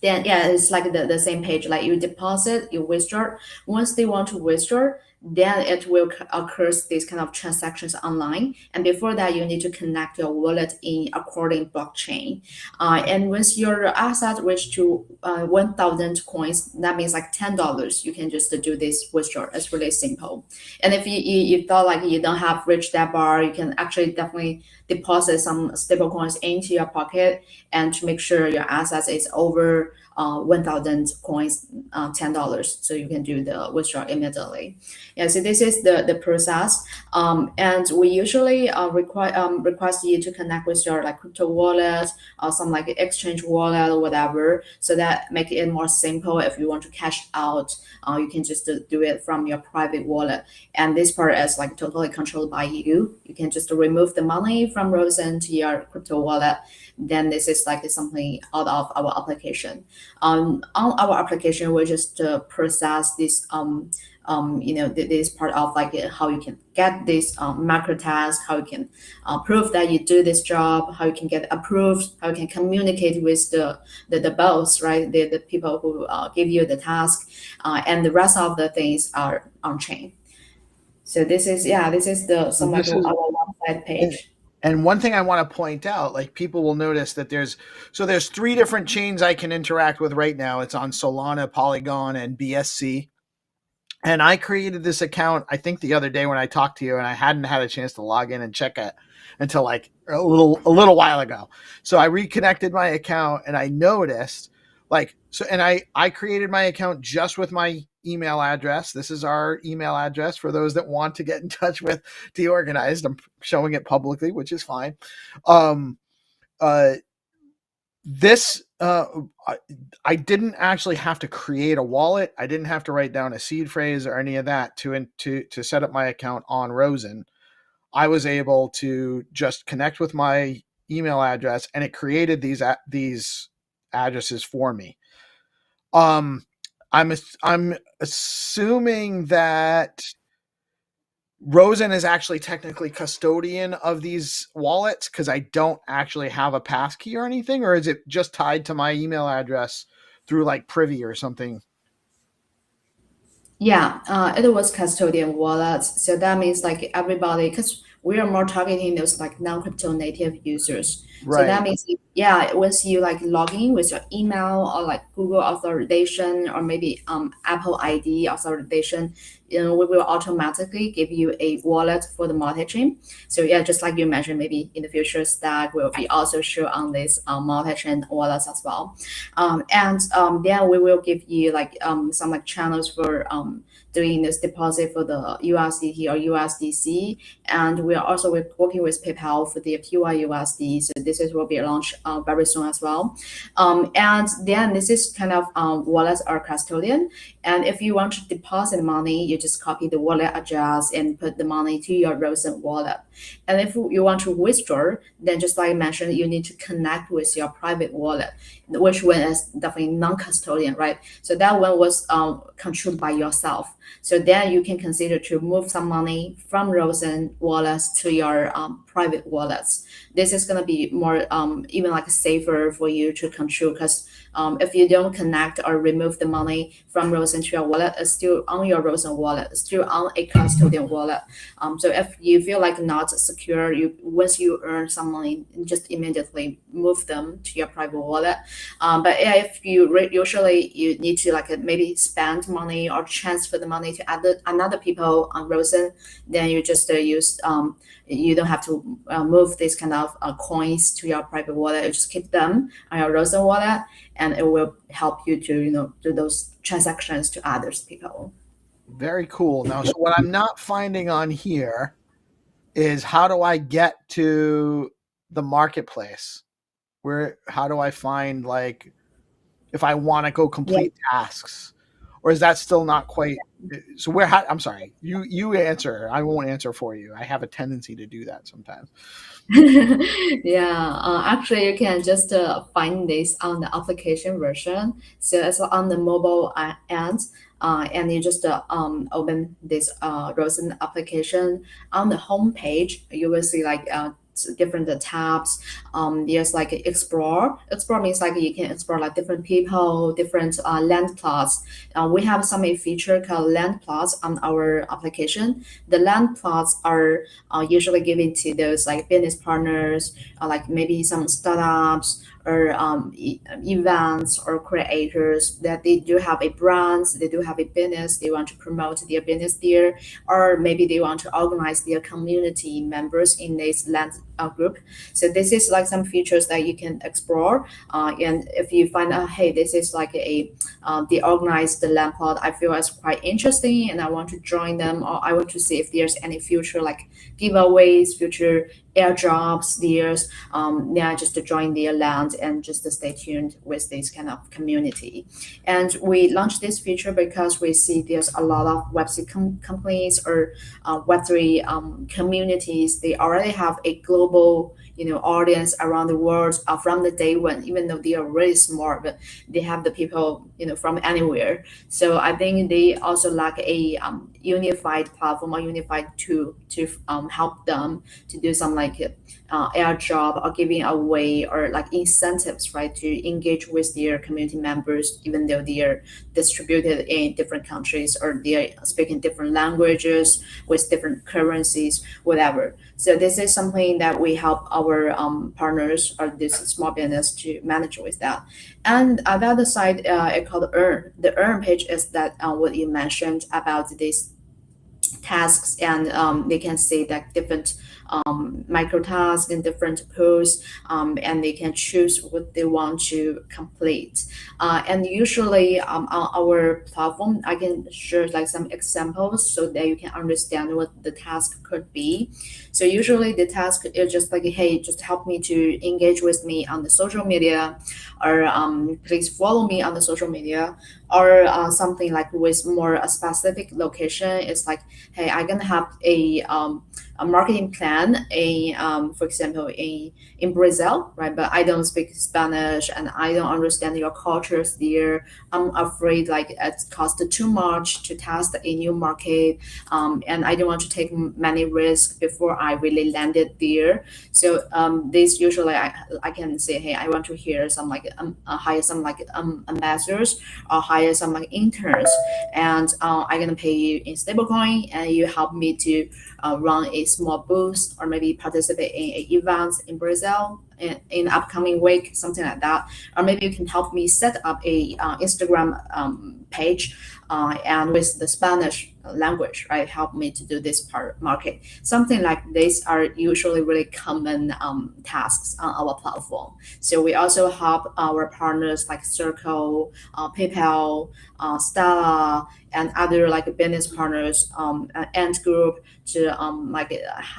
then it's like the same page, like you deposit, you withdraw. Once they want to withdraw, then it will occur these kind of transactions online. And before that, you need to connect your wallet in according blockchain. And once your asset reach to 1,000 coins, that means like $10, you can just do this withdrawal. It's really simple. And if you thought like you don't have reached that bar, you can actually definitely deposit some stable coins into your pocket, and to make sure your assets is over 1,000 coins, $10, so you can do the withdrawal immediately. So this is the process, and we usually request you to connect with your like crypto wallet or some like exchange wallet or whatever, so that make it more simple. If you want to cash out, you can just do it from your private wallet, and this part is like totally controlled by you. You can just remove the money from Rosen to your crypto wallet. Then this is like something out of our application. On our application, we just process this this part of like how you can get this macro task, how you can prove that you do this job, how you can get approved, how you can communicate with the boss, right? The people who give you the task, and the rest of the things are on chain. So this is the some like our website page. And one thing I want to point out, like people will notice that there's 3 different chains I can interact with right now. It's on Solana, Polygon, and BSC. And I created this account, I think the other day when I talked to you, and I hadn't had a chance to log in and check it until like a little while ago. So I reconnected my account, and I noticed I created my account just with my email address. This is our email address for those that want to get in touch with DeOrganized. I'm showing it publicly, which is fine. I didn't actually have to create a wallet. I didn't have to write down a seed phrase or any of that to set up my account on Rosen. I was able to just connect with my email address, and it created these addresses for me. I'm assuming that Rosen is actually technically custodian of these wallets, because I don't actually have a passkey or anything, or is it just tied to my email address through like Privy or something? Yeah, it was custodian wallets. So that means like everybody, because we are more targeting those like non-crypto native users. Right. So that means, yeah, once you like log in with your email or like Google authorization or maybe Apple ID authorization, we will automatically give you a wallet for the multi-chain. So yeah, just like you mentioned, maybe in the future, Stack will be also show on this multi-chain wallets as well. And then we will give you like some like channels for doing this deposit for the USDT or USDC, and we are also working with PayPal for the PYUSD. So this will be launched very soon as well. And then this is kind of wallets are custodian. And if you want to deposit money, you just copy the wallet address and put the money to your Rosen wallet. And if you want to withdraw, then just like I mentioned, you need to connect with your private wallet, which one is definitely non-custodian, right? So that one was controlled by yourself. So then you can consider to move some money from Rosen wallets to your private wallets. This is going to be more even like safer for you to control, because if you don't connect or remove the money from Rosen to your wallet, it's still on your Rosen wallet, it's still on a custodian wallet. So if you feel like not secure, once you earn some money, just immediately move them to your private wallet. But yeah, if usually you need to like maybe spend money or transfer the money to another people on Rosen, then you just use you don't have to move these kind of coins to your private wallet. You just keep them on your Rosen wallet, and it will help you to do those transactions to others people. Very cool. Now, so what I'm not finding on here is how do I get to the marketplace? How do I find, like, if I want to go complete tasks, or is that still not quite? So I'm sorry, you answer. I won't answer for you. I have a tendency to do that sometimes. Yeah, actually you can just find this on the application version. So it's on the mobile end. And you just open this Rosen application. On the home page, you will see like different tabs. There's like explore. Explore means like you can explore like different people, different land plots. We have some feature called land plots on our application. The land plots are usually given to those like business partners, like maybe some startups or events or creators that they do have a brand, they do have a business, they want to promote their business there, or maybe they want to organize their community members in this land group. So this is like some features that you can explore. And if you find out, hey, this is like the organized land plot, I feel it's quite interesting and I want to join them, or I want to see if there's any future like giveaways, future airdrops, there's just to join their land and just to stay tuned with this kind of community. And we launched this feature because we see there's a lot of Web3 companies or Web3 communities. They already have a global audience around the world from the day one, even though they are really small, but they have the people from anywhere. So I think they also lack a unified platform or unified tool to help them to do some like airdrop or giving away or like incentives, right, to engage with their community members, even though they are distributed in different countries or they are speaking different languages with different currencies, whatever. So this is something that we help our partners or this small business to manage with that. And on the other side, it's called Earn. The Earn page is that what you mentioned about these tasks, and they can see that different micro tasks and different pools, and they can choose what they want to complete. And usually on our platform, I can share like some examples so that you can understand what the task could be. So usually the task is just like, hey, just help me to engage with me on the social media, or please follow me on the social media, or something like with more a specific location. It's like, hey, I'm gonna have a marketing plan, for example, in Brazil, right? But I don't speak Spanish and I don't understand your cultures there. I'm afraid like it costs too much to test a new market, and I don't want to take many risks before I really landed there. So this usually I can say, hey, I want to hear some like hire some like ambassadors or hire some like interns, and I'm gonna pay you in stablecoin, and you help me to run a a small booth or maybe participate in events in Brazil in upcoming week, something like that. Or maybe you can help me set up a Instagram page and with the Spanish language, right? Help me to do this part market. Something like this are usually really common tasks on our platform. So we also help our partners like Circle, PayPal, Stella, and other like business partners, Ant Group to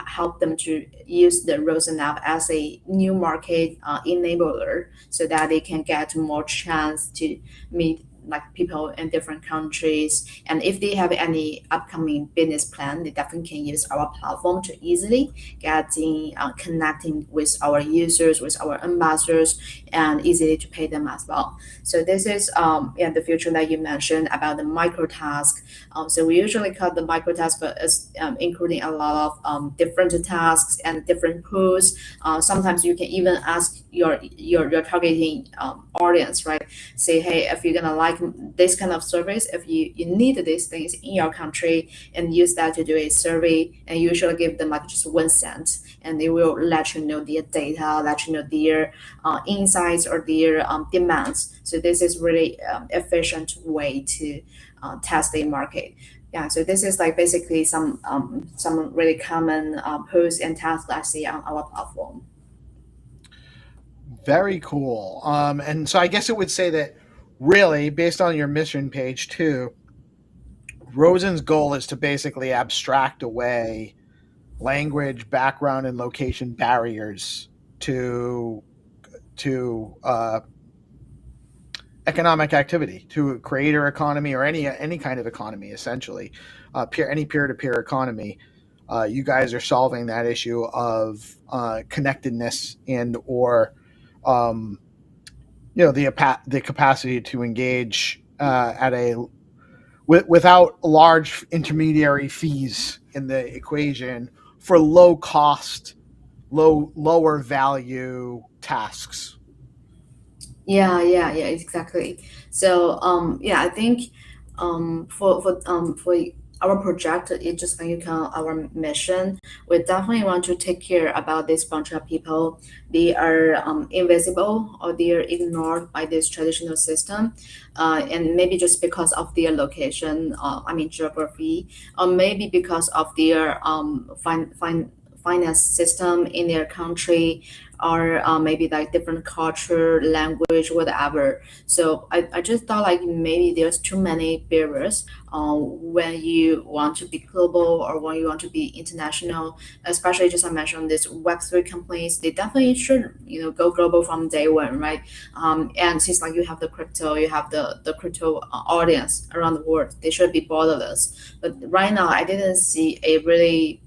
help them to use the Rosen app as a new market enabler, so that they can get more chance to meet like people in different countries. And if they have any upcoming business plan, they definitely can use our platform to easily get in connecting with our users, with our ambassadors, and easily to pay them as well. So this is the future that you mentioned about the micro task. So we usually call the micro task, but it's including a lot of different tasks and different pools. Sometimes you can even ask your targeting audience, right? Say, hey, if you're gonna like this kind of service, if you need these things in your country, and use that to do a survey, and you usually give them like just 1 cent, and they will let you know their data, let you know their insights or their demands. So this is really efficient way to test the market. Yeah, so this is like basically some really common posts and tasks I see on our platform. Very cool. And so I guess it would say that really, based on your mission page too, Rosen's goal is to basically abstract away language, background, and location barriers to economic activity, to a creator economy or any kind of economy, essentially, any peer-to-peer economy. You guys are solving that issue of connectedness and or the capacity to engage without large intermediary fees in the equation for low cost, lower value tasks. Yeah, exactly. So I think for our project, it just like you can our mission, we definitely want to take care about this bunch of people. They are invisible or they are ignored by this traditional system, and maybe just because of their location, geography, or maybe because of their finance system in their country, or maybe like different culture, language, whatever. So I just thought like maybe there's too many barriers when you want to be global or when you want to be international, especially just I mentioned this Web3 companies, they definitely should go global from day one, right? And since like you have the crypto, you have the crypto audience around the world, they should be borderless. But right now I didn't see a really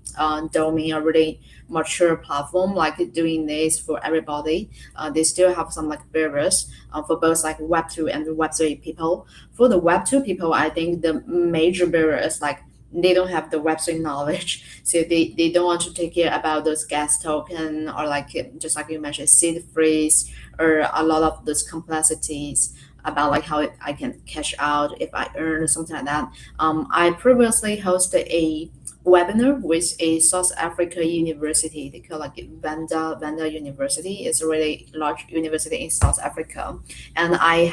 domain or really mature platform like doing this for everybody. They still have some like barriers for both like Web2 and Web3 people. For the Web2 people, I think the major barrier is like they don't have the Web3 knowledge, so they don't want to take care about those gas token or like just like you mentioned seed phrase or a lot of those complexities about like how I can cash out if I earn or something like that. I previously hosted a webinar with a South Africa university. They call like Vanda University. It's a really large university in South Africa, and I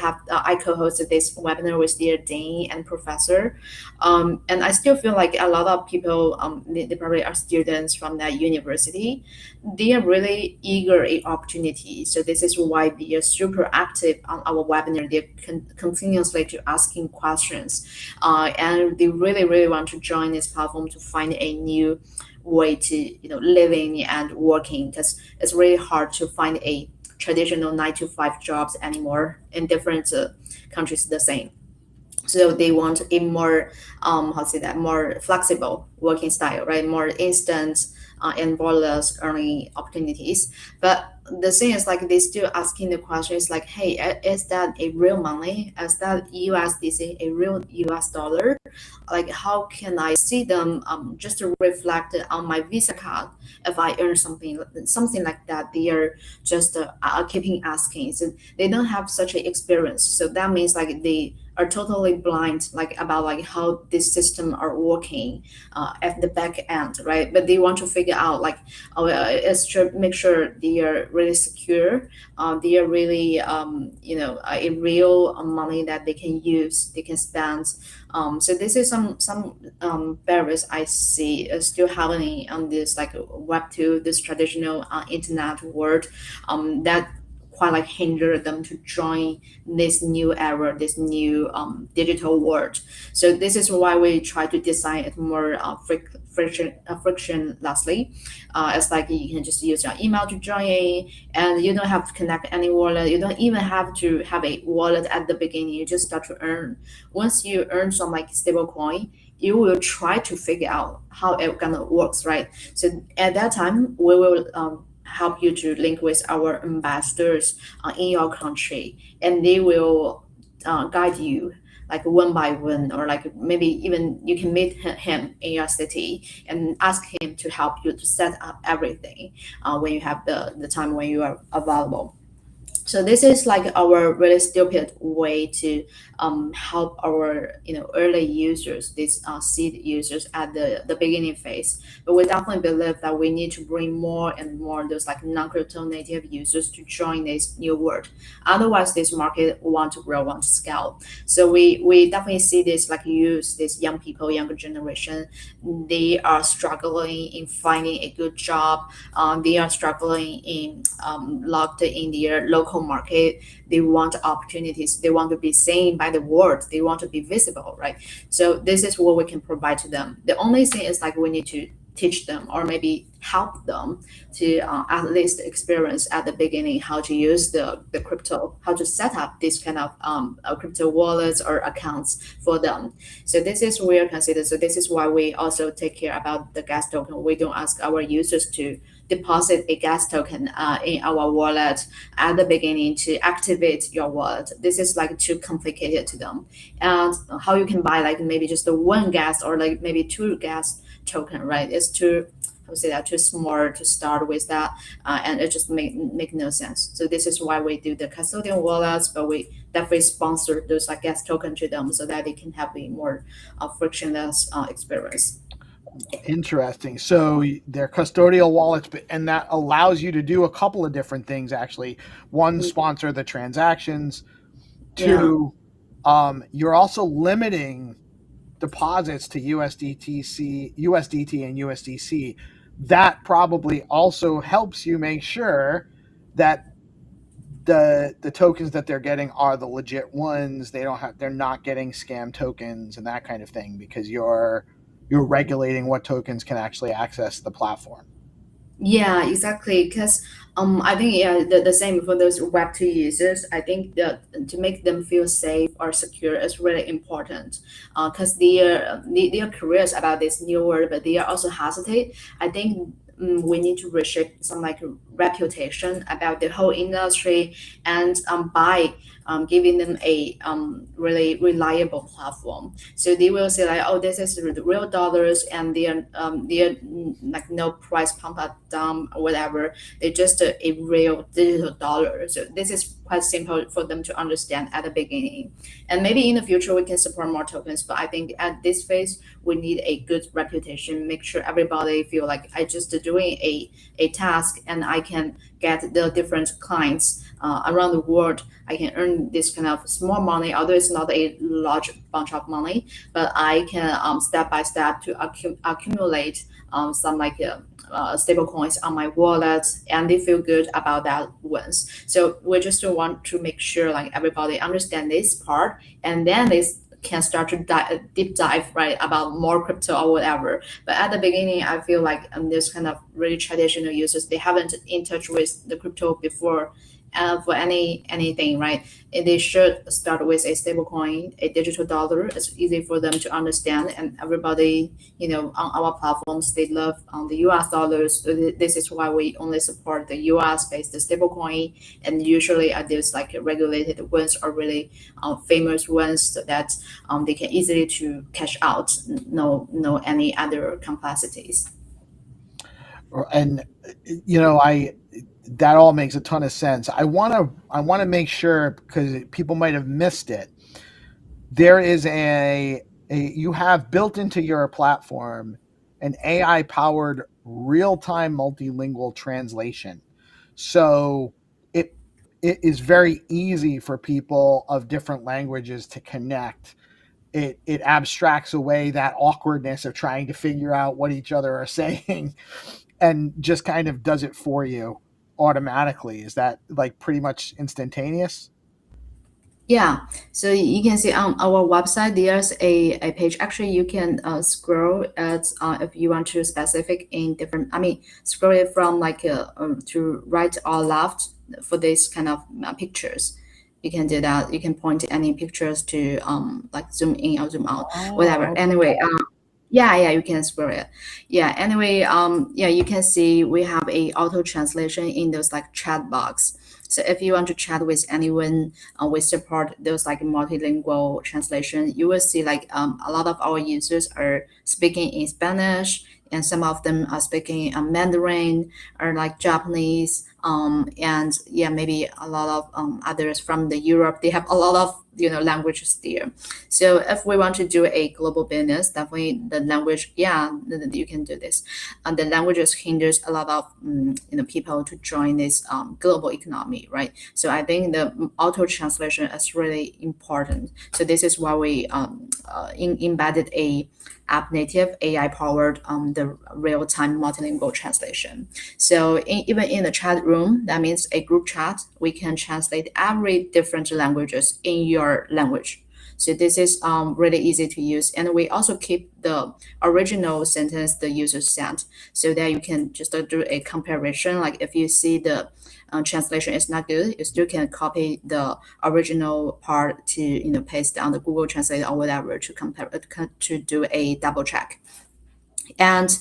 co-hosted this webinar with their dean and professor. And I still feel like a lot of people, they probably are students from that university. They are really eager in opportunity. So this is why they are super active on our webinar. They're continuously to asking questions, and they really want to join this platform to find a new way to living and working, because it's really hard to find a traditional 9 to 5 jobs anymore in different countries the same. So they want a more more flexible working style, right? More instant and borderless earning opportunities. But the thing is like they still asking the questions like, hey, is that a real money? Is that USDC a real US dollar? Like how can I see them just to reflect on my Visa card if I earn something like that? They are just keeping asking. So they don't have such an experience. So that means like they are totally blind about how this system are working at the back end, right? But they want to figure out it's to make sure they are really secure, they are really a real money that they can use, they can spend. So this is some barriers I see still happening on this Web2, this traditional internet world, that quite hinder them to join this new era, this new digital world. So this is why we try to design it more frictionlessly. It's you can just use your email to join, and you don't have to connect any wallet. You don't even have to have a wallet at the beginning. You just start to earn. Once you earn some stable coin, you will try to figure out how it gonna works, right? So at that time, we will help you to link with our ambassadors in your country, and they will guide you one by one, or maybe even you can meet him in your city and ask him to help you to set up everything when you have the time, when you are available. So this is our really stupid way to help our early users, these seed users at the beginning phase. But we definitely believe that we need to bring more and more those non-crypto native users to join this new world. Otherwise, this market want to grow, want to scale. So we definitely see this this young people, younger generation, they are struggling in finding a good job. They are struggling in locked in their local market. They want opportunities. They want to be seen by the world. They want to be visible, right? So this is what we can provide to them. The only thing is we need to teach them, or maybe help them to at least experience at the beginning how to use the crypto, how to set up this kind of crypto wallets or accounts for them. So this is where we consider. So this is why we also take care about the gas token. We don't ask our users to deposit a gas token in our wallet at the beginning to activate your wallet. This is too complicated to them. And how you can buy maybe just the one gas, or maybe two gas token, right? It's too, I would say that, too small to start with that, and it just make no sense. So this is why we do the custodian wallets, but we definitely sponsor those gas token to them so that they can have a more frictionless experience. Interesting. So they're custodial wallets, and that allows you to do a couple of different things, actually. One, sponsor the transactions. Two, you're also limiting deposits to USDT and USDC. That probably also helps you make sure that the tokens that they're getting are the legit ones. They're not getting scam tokens and that kind of thing, because you're regulating what tokens can actually access the platform. Yeah, exactly. Because I think the same for those Web2 users. I think that to make them feel safe or secure is really important. Because they are curious about this new world, but they are also hesitate. I think we need to reshape some reputation about the whole industry, and by giving them a really reliable platform. So they will say oh, this is the real dollars, and they are no price pump up down or whatever. They're just a real digital dollar. So this is quite simple for them to understand at the beginning. And maybe in the future we can support more tokens, but I think at this phase we need a good reputation. Make sure everybody feel I just doing a task, and I can get the different clients around the world. I can earn this kind of small money, although it's not a large bunch of money, but I can step by step to accumulate some stable coins on my wallet, and they feel good about that once. So we just want to make sure everybody understand this part, and then they can start to deep dive right about more crypto or whatever. But at the beginning, I feel this kind of really traditional users, they haven't in touch with the crypto before. For anything, right? They should start with a stable coin, a digital dollar. It's easy for them to understand, and everybody, on our platforms, they love the US dollars. So this is why we only support the US based stable coin, and usually there's regulated ones or really famous ones, so that they can easily to cash out. No any other complexities. And that all makes a ton of sense. I want to make sure, because people might have missed it. there is you have built into your platform an AI powered real-time multilingual translation. So it is very easy for people of different languages to connect. It abstracts away that awkwardness of trying to figure out what each other are saying and just kind of does it for you automatically. Is that like pretty much instantaneous? Yeah, so you can see on our website there's a page. Actually, you can scroll at if you want to specific in different. I mean, scroll it from like to right or left for this kind of pictures. You can do that. You can point any pictures to like zoom in or zoom out, whatever. okay. Anyway, yeah, you can scroll it. Yeah, anyway, yeah, you can see we have a auto translation in those like chat box. So if you want to chat with anyone, we support those like multilingual translation. You will see like a lot of our users are speaking in Spanish, and some of them are speaking Mandarin or like Japanese. And yeah, maybe a lot of others from the Europe. They have a lot of languages there. So if we want to do a global business, definitely the language, yeah, you can do this. And the languages hinders a lot of people to join this global economy, right? So I think the auto translation is really important. So this is why we embedded a app native AI powered the real time multilingual translation. So even in the chat room, that means a group chat, we can translate every different languages in your language. So this is really easy to use, and we also keep the original sentence the user sent, so that you can just do a comparison. Like if you see the translation is not good, you still can copy the original part to paste on the Google Translate or whatever to compare to do a double check. And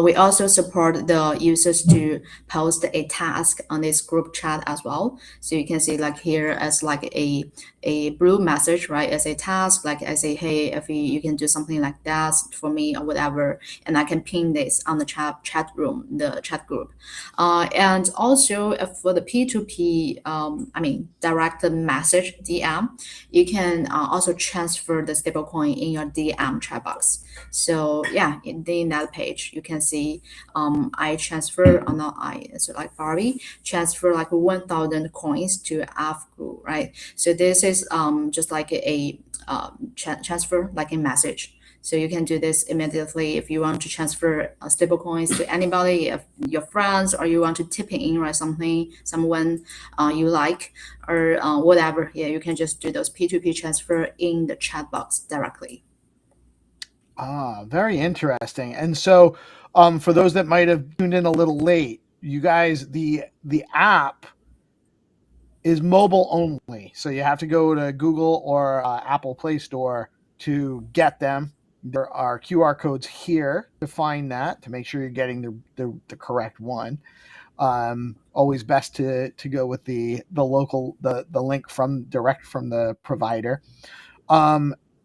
we also support the users to post a task on this group chat as well. So you can see like here as like a blue message, right? As a task, like I say, hey, if you can do something like that for me or whatever, and I can pin this on the chat room, the chat group. And also for the P2P, I mean, direct message DM, you can also transfer the stablecoin in your DM chat box. So yeah, in that page, you can see I transfer, or not I, so like Barbie, transfer like 1,000 coins to AFGU, right? So this is just like a transfer, like a message. So you can do this immediately if you want to transfer stable coins to anybody, if your friends, or you want to tip in, right, someone you like, or whatever. Yeah, you can just do those P2P transfer in the chat box directly. Very interesting. And so, for those that might have tuned in a little late, you guys, the app is mobile only, so you have to go to Google or Apple Play Store to get them. There are QR codes here to find that, to make sure you're getting the correct one. Always best to go with the local the link from direct from the provider.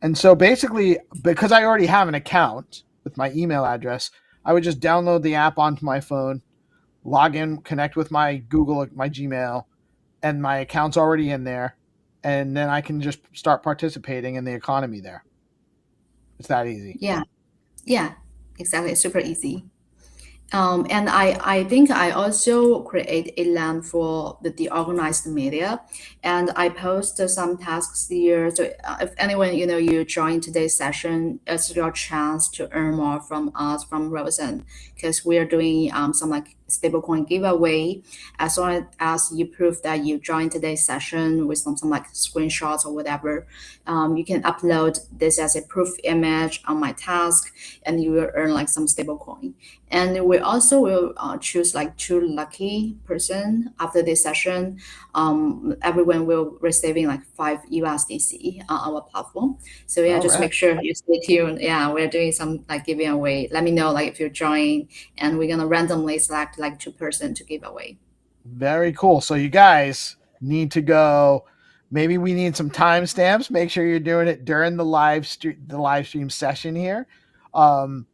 And so basically, because I already have an account with my email address, I would just download the app onto my phone, log in, connect with my Google, my Gmail, and my account's already in there. And then I can just start participating in the economy there. It's that easy. Yeah, exactly. It's super easy. And I think I also create a land for the DeOrganized media, and I post some tasks here. So if anyone you join today's session, it's your chance to earn more from us from Rosen, because we are doing some like stablecoin giveaway. As long as you prove that you joined today's session with some like screenshots or whatever, you can upload this as a proof image on my task, and you will earn like some stablecoin. And we also will choose like 2 lucky person after this session. Everyone will receiving like 5 USDC on our platform. So yeah, just make sure you stay tuned. Yeah, we're doing some like giving away. Let me know like if you join, and we're gonna randomly select like 2 person to give away. Very cool. So you guys need to go. Maybe we need some timestamps. Make sure you're doing it during the live stream session here.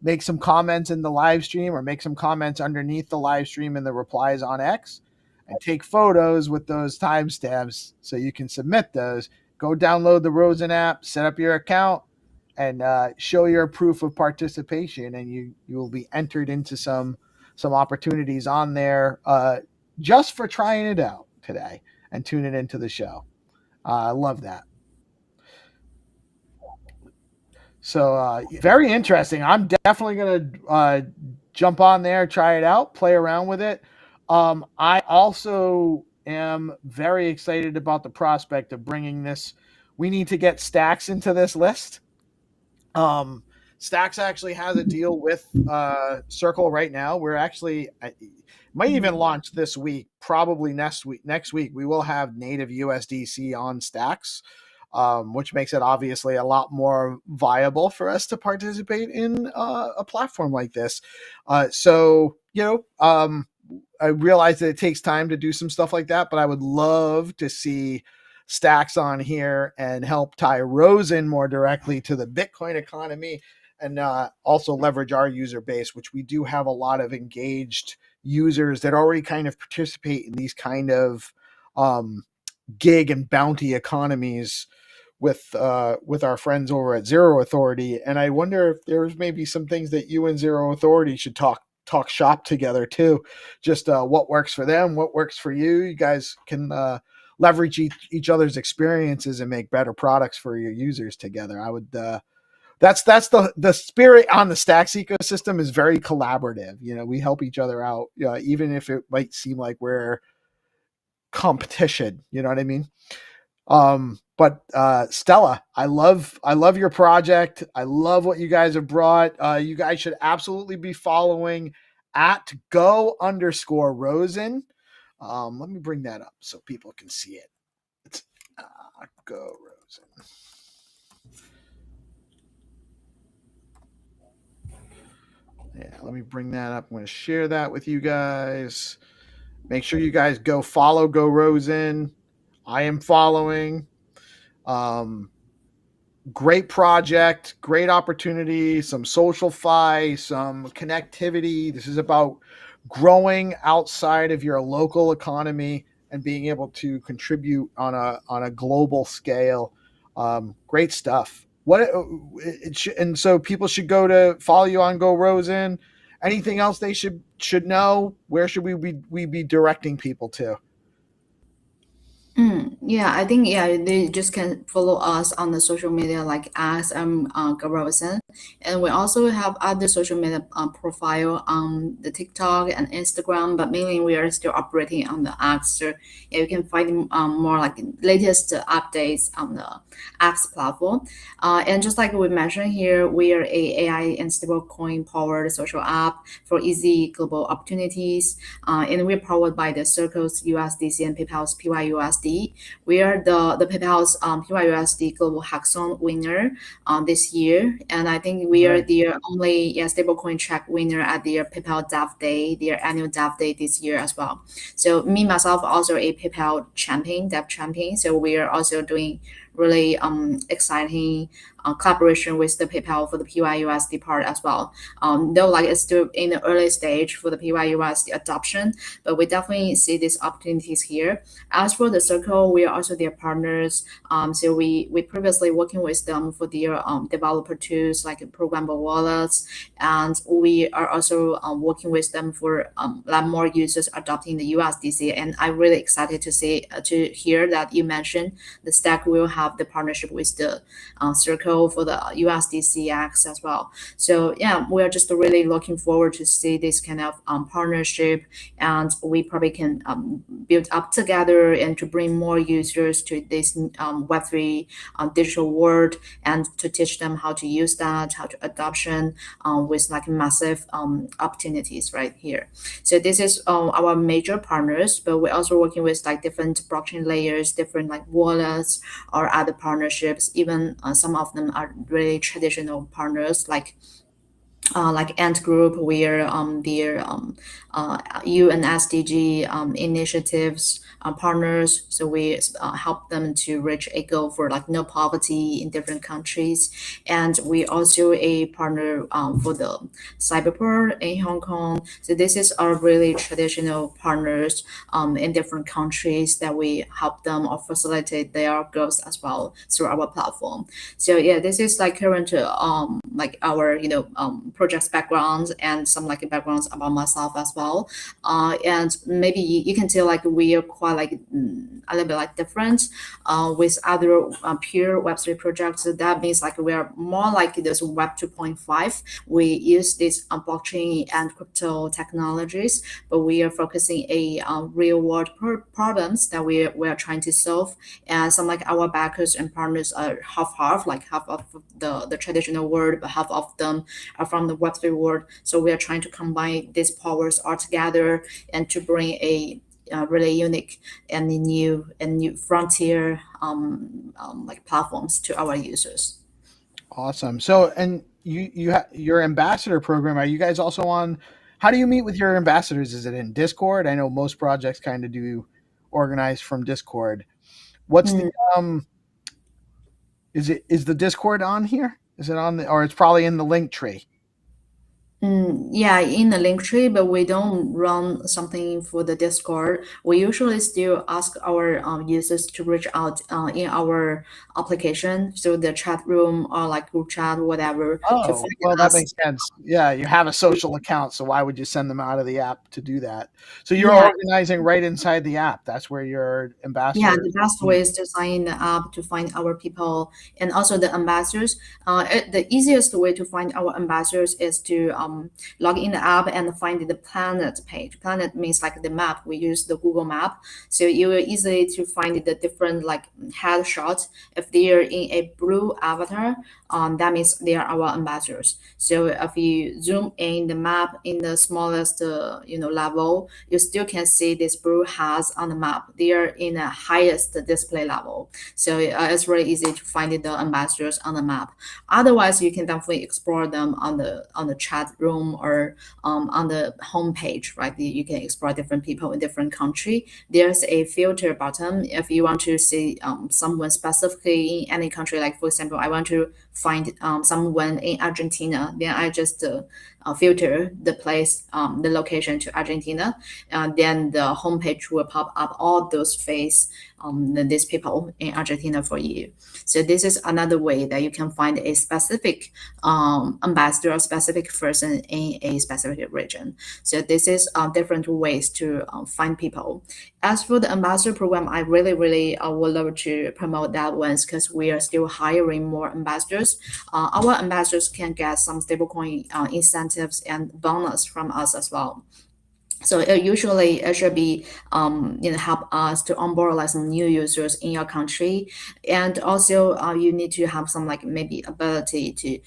Make some comments in the live stream, or make some comments underneath the live stream in the replies on X, and take photos with those timestamps so you can submit those. go download the Rosen app, set up your account, and show your proof of participation, and you will be entered into some opportunities on there just for trying it out today and tuning into the show. I love that. So very interesting. I'm definitely going to jump on there, try it out, play around with it. I also am very excited about the prospect of bringing this. We need to get Stacks into this list. Stacks actually has a deal with Circle right now. We're actually might even launch this week, probably next week. We will have native USDC on Stacks, which makes it obviously a lot more viable for us to participate in a platform like this. So I realize that it takes time to do some stuff like that, but I would love to see Stacks on here and help tie Rosen more directly to the Bitcoin economy, and also leverage our user base, which we do have a lot of engaged users that already kind of participate in these kind of gig and bounty economies with our friends over at Zero Authority. And I wonder if there's maybe some things that you and Zero Authority should talk shop together too. Just what works for them, what works for you. You guys can leverage each other's experiences and make better products for your users together. I would that's the spirit on the Stacks ecosystem is very collaborative. We help each other out, even if it might seem like we're competition. You know what I mean? But Stella, I love your project. I love what you guys have brought. You guys should absolutely be following at go_Rosen. Let me bring that up so people can see it. It's go Rosen. Yeah, let me bring that up. I'm going to share that with you guys. Make sure you guys go follow Go Rosen. I am following. Great project, great opportunity, some social fi, some connectivity. This is about growing outside of your local economy and being able to contribute on a global scale. Great stuff. And so people should go to follow you on Go Rosen. Anything else they should know? Where should we be directing people to? Yeah, I think they just can follow us on the social media like us Rosen, and we also have other social media profile on the TikTok and Instagram, but mainly we are still operating on the X. So you can find more like latest updates on the X platform. And just like we mentioned here, we are a AI and stablecoin powered social app for easy global opportunities, and we're powered by the Circle's USDC and PayPal's PYUSD. We are the PayPal's PYUSD Global Hackathon winner this year, and I think we are the only stablecoin track winner at their PayPal Dev Day, their annual Dev Day this year as well. So me myself also a PayPal champion, Dev champion. So we are also doing really exciting collaboration with the PayPal for the PYUSD part as well. Though like it's still in the early stage for the PYUSD adoption, but we definitely see these opportunities here. As for the Circle, we are also their partners. So we previously working with them for their developer tools like programmable wallets, and we are also working with them for a lot more users adopting the USDC. And I'm really excited to hear that you mentioned the Stack will have the partnership with the Circle for the USDCX as well. So yeah, we are just really looking forward to see this kind of partnership, and we probably can build up together and to bring more users to this Web3 digital world, and to teach them how to use that, how to adoption with like massive opportunities right here. So this is our major partners, but we're also working with like different blockchain layers, different like wallets or other partnerships. Even some of them are really traditional partners like like Ant Group, where their UN SDG initiatives partners. So we help them to reach a goal for like no poverty in different countries. And we also a partner for the Cyberport in Hong Kong. So this is our really traditional partners in different countries that we help them or facilitate their growth as well through our platform. So yeah, this is like current like our projects backgrounds and some like backgrounds about myself as well. And maybe you can tell like we are quite like a little bit like different with other pure Web3 projects. So that means like we are more like this Web 2.5. We use this blockchain and crypto technologies, but we are focusing a real world problems that we are trying to solve. And some like our backers and partners are half, like half of the traditional world, but half of them are from the Web3 world. So we are trying to combine these powers all together and to bring a really unique and new frontier like platforms to our users. Awesome. So, and your ambassador program, are you guys also on? How do you meet with your ambassadors? Is it in Discord? I know most projects kind of do organize from Discord. What's the is the Discord on here? Is it on or it's probably in the link tree? Yeah, in the link tree, but we don't run something for the Discord. We usually still ask our users to reach out in our application, so the chat room or like group chat, whatever. Oh, well, that makes sense. Yeah, you have a social account, so why would you send them out of the app to do that? So you're organizing right inside the app. That's where your ambassadors. Yeah, the best way is to sign in the app to find our people and also the ambassadors. The easiest way to find our ambassadors is to log in the app and find the planet page. Planet means like the map. We use the Google map. So you will easily to find the different like headshots. If they are in a blue avatar, that means they are our ambassadors. So if you zoom in the map in the smallest level, you still can see this blue has on the map. They are in the highest display level. So it's really easy to find the ambassadors on the map. Otherwise, you can definitely explore them on the chat room or on the homepage, right? You can explore different people in different country. There's a filter button if you want to see someone specifically in any country. Like for example, I want to find someone in Argentina, then I just filter the place, the location to Argentina, then the homepage will pop up all those face these people in Argentina for you. So this is another way that you can find a specific ambassador or specific person in a specific region. So this is different ways to find people. As for the ambassador program, I really would love to promote that one because we are still hiring more ambassadors. Our ambassadors can get some stablecoin incentives and bonus from us as well. So usually it should be help us to onboard like some new users in your country, and also you need to have some like maybe ability to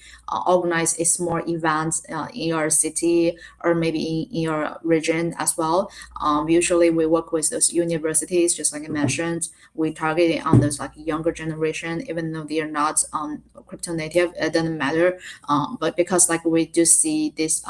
organize a small event in your city or maybe in your region as well. Usually we work with those universities, just like I mentioned. We target on those like younger generation, even though they are not crypto native. It doesn't matter, but because like we do see this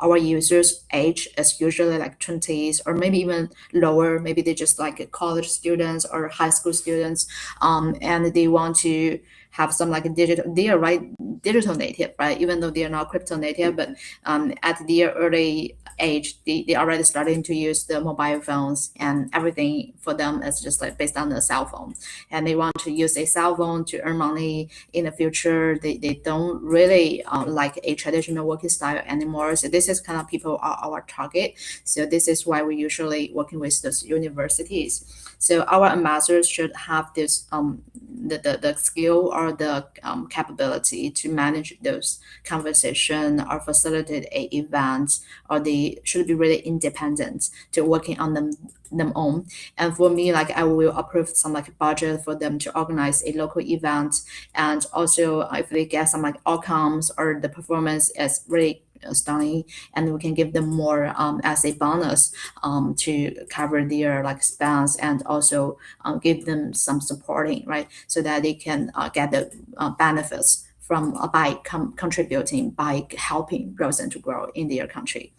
our users age is usually like 20s or maybe even lower. Maybe they just like college students or high school students, and they want to have some like digital, they are digital native, right? Even though they are not crypto native, but at their early age, they already starting to use the mobile phones, and everything for them is just like based on the cell phone, and they want to use a cell phone to earn money in the future. They don't really like a traditional working style anymore. So this is kind of people are our target. So this is why we usually working with those universities. So our ambassadors should have this the skill or the capability to manage those conversation or facilitate a event, or they should be really independent to working on them own. And for me, like I will approve some like budget for them to organize a local event, and also if they get some like outcomes or the performance is really stunning, and we can give them more as a bonus to cover their like expense, and also give them some supporting, right, so that they can get the benefits from by contributing, by helping Rosen to grow in their country.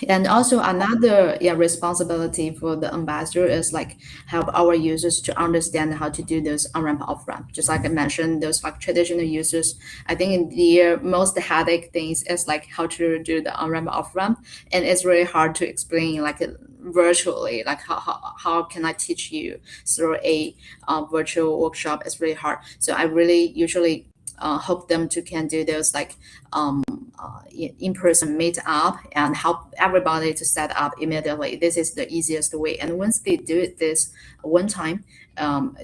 And also another responsibility for the ambassador is like help our users to understand how to do those on-ramp, off-ramp. Just like I mentioned, those like traditional users, I think in the most headache things is like how to do the on-ramp, off-ramp, and it's really hard to explain like virtually. Like how can I teach you through a virtual workshop? It's really hard. So I really usually help them to can do those like in-person meet up and help everybody to set up immediately. This is the easiest way. And once they do it this one time,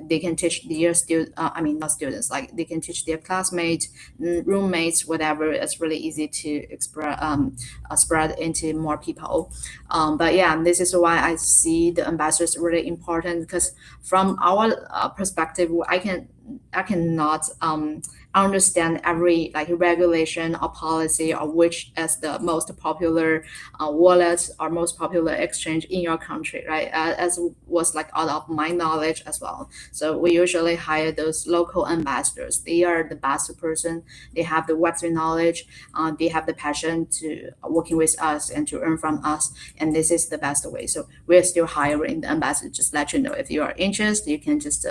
they can teach their not students, like they can teach their classmates, roommates, whatever. It's really easy to spread into more people. But yeah, this is why I see the ambassadors really important, because from our perspective, I cannot understand every like regulation or policy or which is the most popular wallet or most popular exchange in your country, right? As was like out of my knowledge as well. So we usually hire those local ambassadors. They are the best person. They have the Web3 knowledge. They have the passion to working with us and to earn from us. And this is the best way. So we're still hiring the ambassador. Just let you know, if you are interested, you can just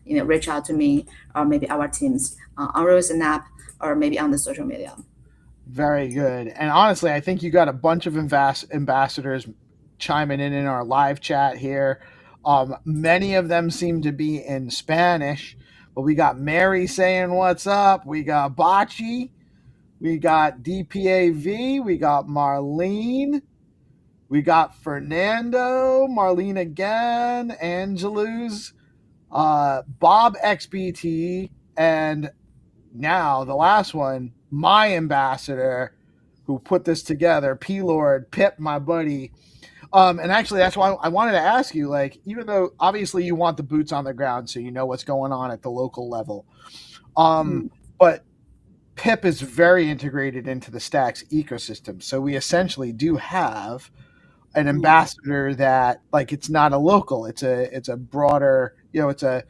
reach out to me or maybe our teams on Rosen app or maybe on the social media. Very good. And honestly, I think you got a bunch of ambassadors chiming in our live chat here. Many of them seem to be in Spanish, but we got Mary saying what's up. We got Bachi. We got DPAV. We got Marlene. We got Fernando. Marlene again. Angelus. Bob XBT, and now the last one, my ambassador who put this together, P-Lord, Pip, my buddy. And actually that's why I wanted to ask you, like, even though obviously you want the boots on the ground so you know what's going on at the local level, but Pip is very integrated into the Stacks ecosystem. So we essentially do have an ambassador that, like, it's not a local, it's a broader, it's a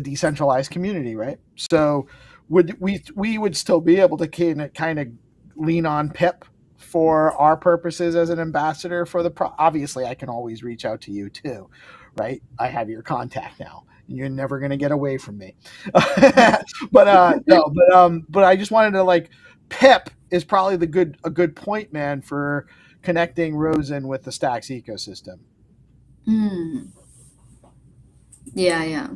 decentralized community, right? So would we would still be able to kind of lean on Pip for our purposes as an ambassador for the obviously I can always reach out to you too, right? I have your contact now. You're never going to get away from me. But I just wanted to, like, Pip is probably a good point man for connecting Rosen with the Stacks ecosystem. Yeah.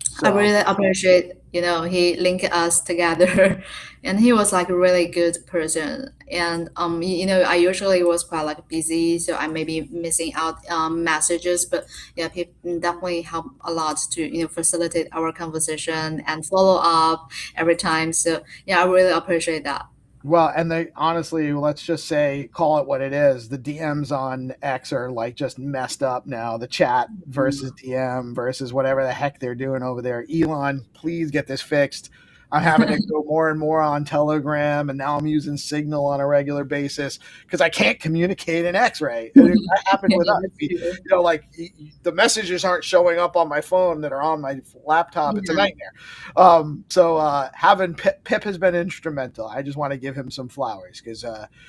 So, I really appreciate, he linked us together and he was like a really good person. And, I usually was quite like busy, so I may be missing out messages, but yeah, people definitely help a lot to, facilitate our conversation and follow up every time. So yeah, I really appreciate that. Well, and honestly, let's just say, call it what it is. The DMs on X are like just messed up now. The chat versus DM versus whatever the heck they're doing over there. Elon, please get this fixed. I'm having to go more and more on Telegram, and now I'm using Signal on a regular basis because I can't communicate in X-ray. And that happened with us. Like the messages aren't showing up on my phone that are on my laptop. It's a nightmare. Having Pip has been instrumental. I just want to give him some flowers because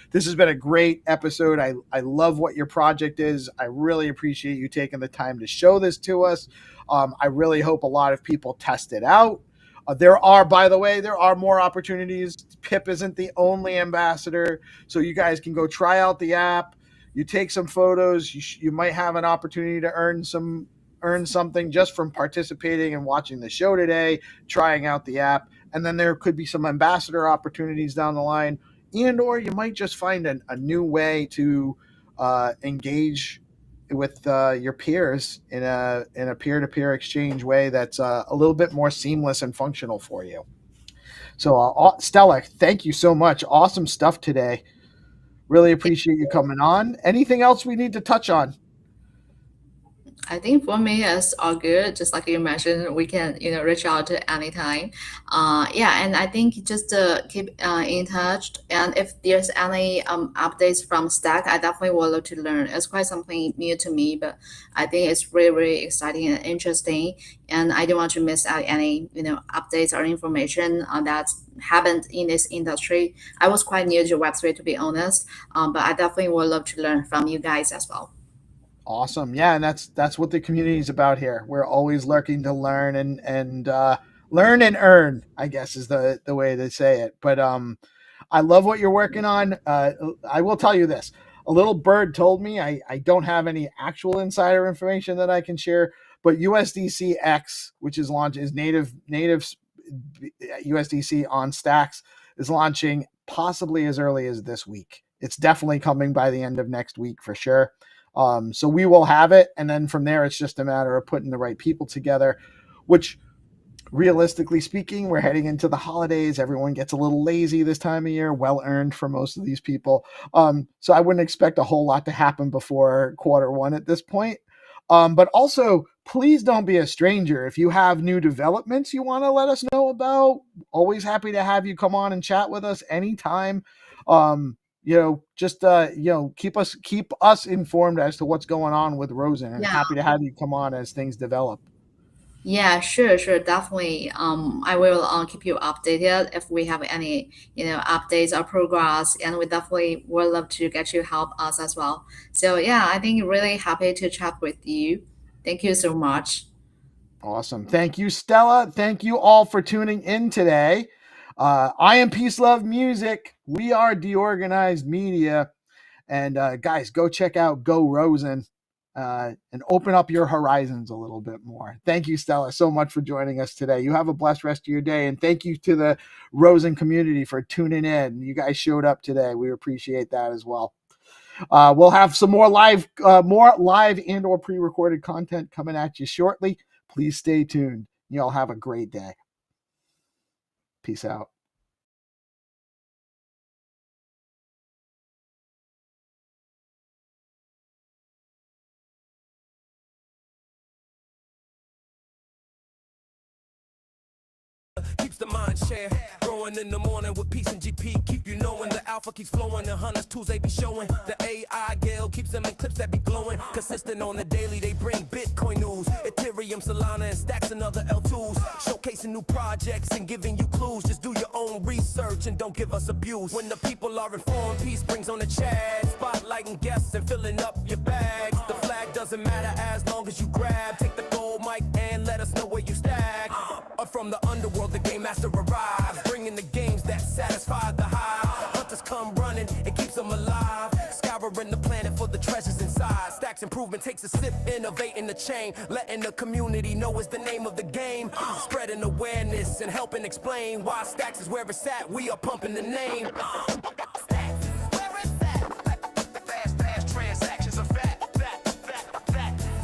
this has been a great episode. I love what your project is. I really appreciate you taking the time to show this to us. I really hope a lot of people test it out. There are more opportunities. Pip isn't the only ambassador, so you guys can go try out the app. You take some photos. You might have an opportunity to earn something just from participating and watching the show today, trying out the app. And then there could be some ambassador opportunities down the line, or you might just find a new way to engage with your peers in a peer-to-peer exchange way that's a little bit more seamless and functional for you. So Stella, thank you so much. Awesome stuff today. Really appreciate you coming on. Anything else we need to touch on? I think for me, it's all good. Just like you mentioned, we can reach out to anytime. Yeah, and I think just keep in touch. And if there's any updates from Stack, I definitely would love to learn. It's quite something new to me, but I think it's really really exciting and interesting. And I don't want to miss out any updates or information that's happened in this industry. I was quite new to Web3 to be honest, but I definitely would love to learn from you guys as well. Awesome. Yeah, and that's what the community is about here. We're always lurking to learn and learn and earn, I guess is the way to say it. But I love what you're working on. I will tell you this. A little bird told me I don't have any actual insider information that I can share, but USDCX, which is native USDC on Stacks, is launching possibly as early as this week. It's definitely coming by the end of next week for sure. So we will have it, and then from there, it's just a matter of putting the right people together, which realistically speaking, we're heading into the holidays. Everyone gets a little lazy this time of year, well earned for most of these people. So I wouldn't expect a whole lot to happen before Q1 at this point. But also, please don't be a stranger. If you have new developments you want to let us know about, always happy to have you come on and chat with us anytime. Just keep us informed as to what's going on with Rosen, and Yeah. happy to have you come on as things develop. Yeah, sure, definitely. I will keep you updated if we have any, updates or progress, and we definitely would love to get you help us as well. So yeah, I think really happy to chat with you. Thank you so much. Awesome. Thank you, Stella. Thank you all for tuning in today. I am Peace Love Music. We are DeOrganized Media. And guys, go check out Go Rosen and open up your horizons a little bit more. Thank you, Stella, so much for joining us today. You have a blessed rest of your day. And thank you to the Rosen community for tuning in. You guys showed up today. We appreciate that as well. We'll have some more live and or pre-recorded content coming at you shortly. Please stay tuned. You all have a great day. Peace out. Keeps the mind share growing in the morning with peace and GP. Keep you knowing the alpha keeps flowing. The hunters tools they be showing. The AI Gale keeps them in clips that be glowing. Consistent on the daily, they bring Bitcoin news. Ethereum, Solana, and stacks and other L2s. Showcasing new projects and giving you clues. Just do your own research and don't give us abuse. When the people are informed, peace brings on the chat. Spotlighting guests and filling up your bags. The flag doesn't matter as long as you grab. Take the gold mic and let us know where you stack. Up from the underworld, the game master arrives, bringing the games that satisfy the hive. Hunters come running, it keeps them alive. Scouring the planet for the treasures inside. Stacks improvement takes a sip, innovating the chain. Letting the community know it's the name of the game. Spreading awareness and helping explain why Stacks is where it's at. We are pumping the name. Stacks, where it's at. Fast transactions are fat.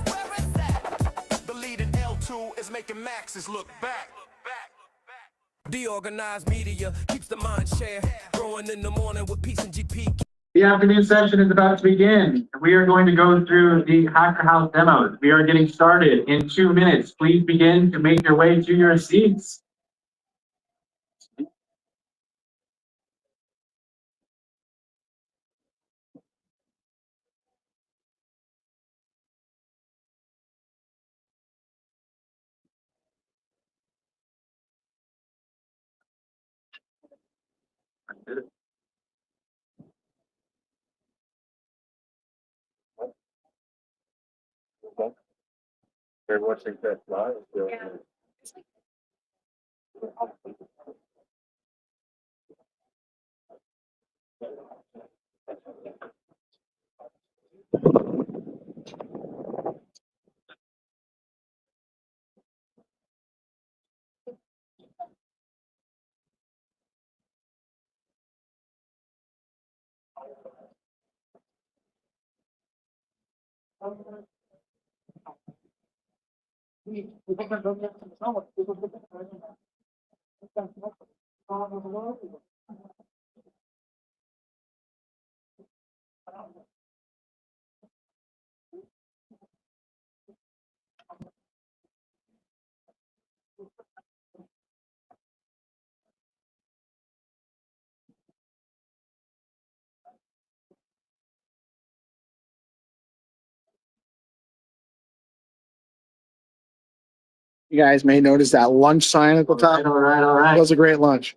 Where it's at. The leading L2 is making maxes look back. DeOrganized Media keeps the mind share growing in the morning with peace and GP. The afternoon session is about to begin. We are going to go through the Hacker House demos. We are getting started in 2 minutes. Please begin to make your way to your seats. They're watching that live. You guys may notice that lunch sign at the top. All right. That was a great lunch.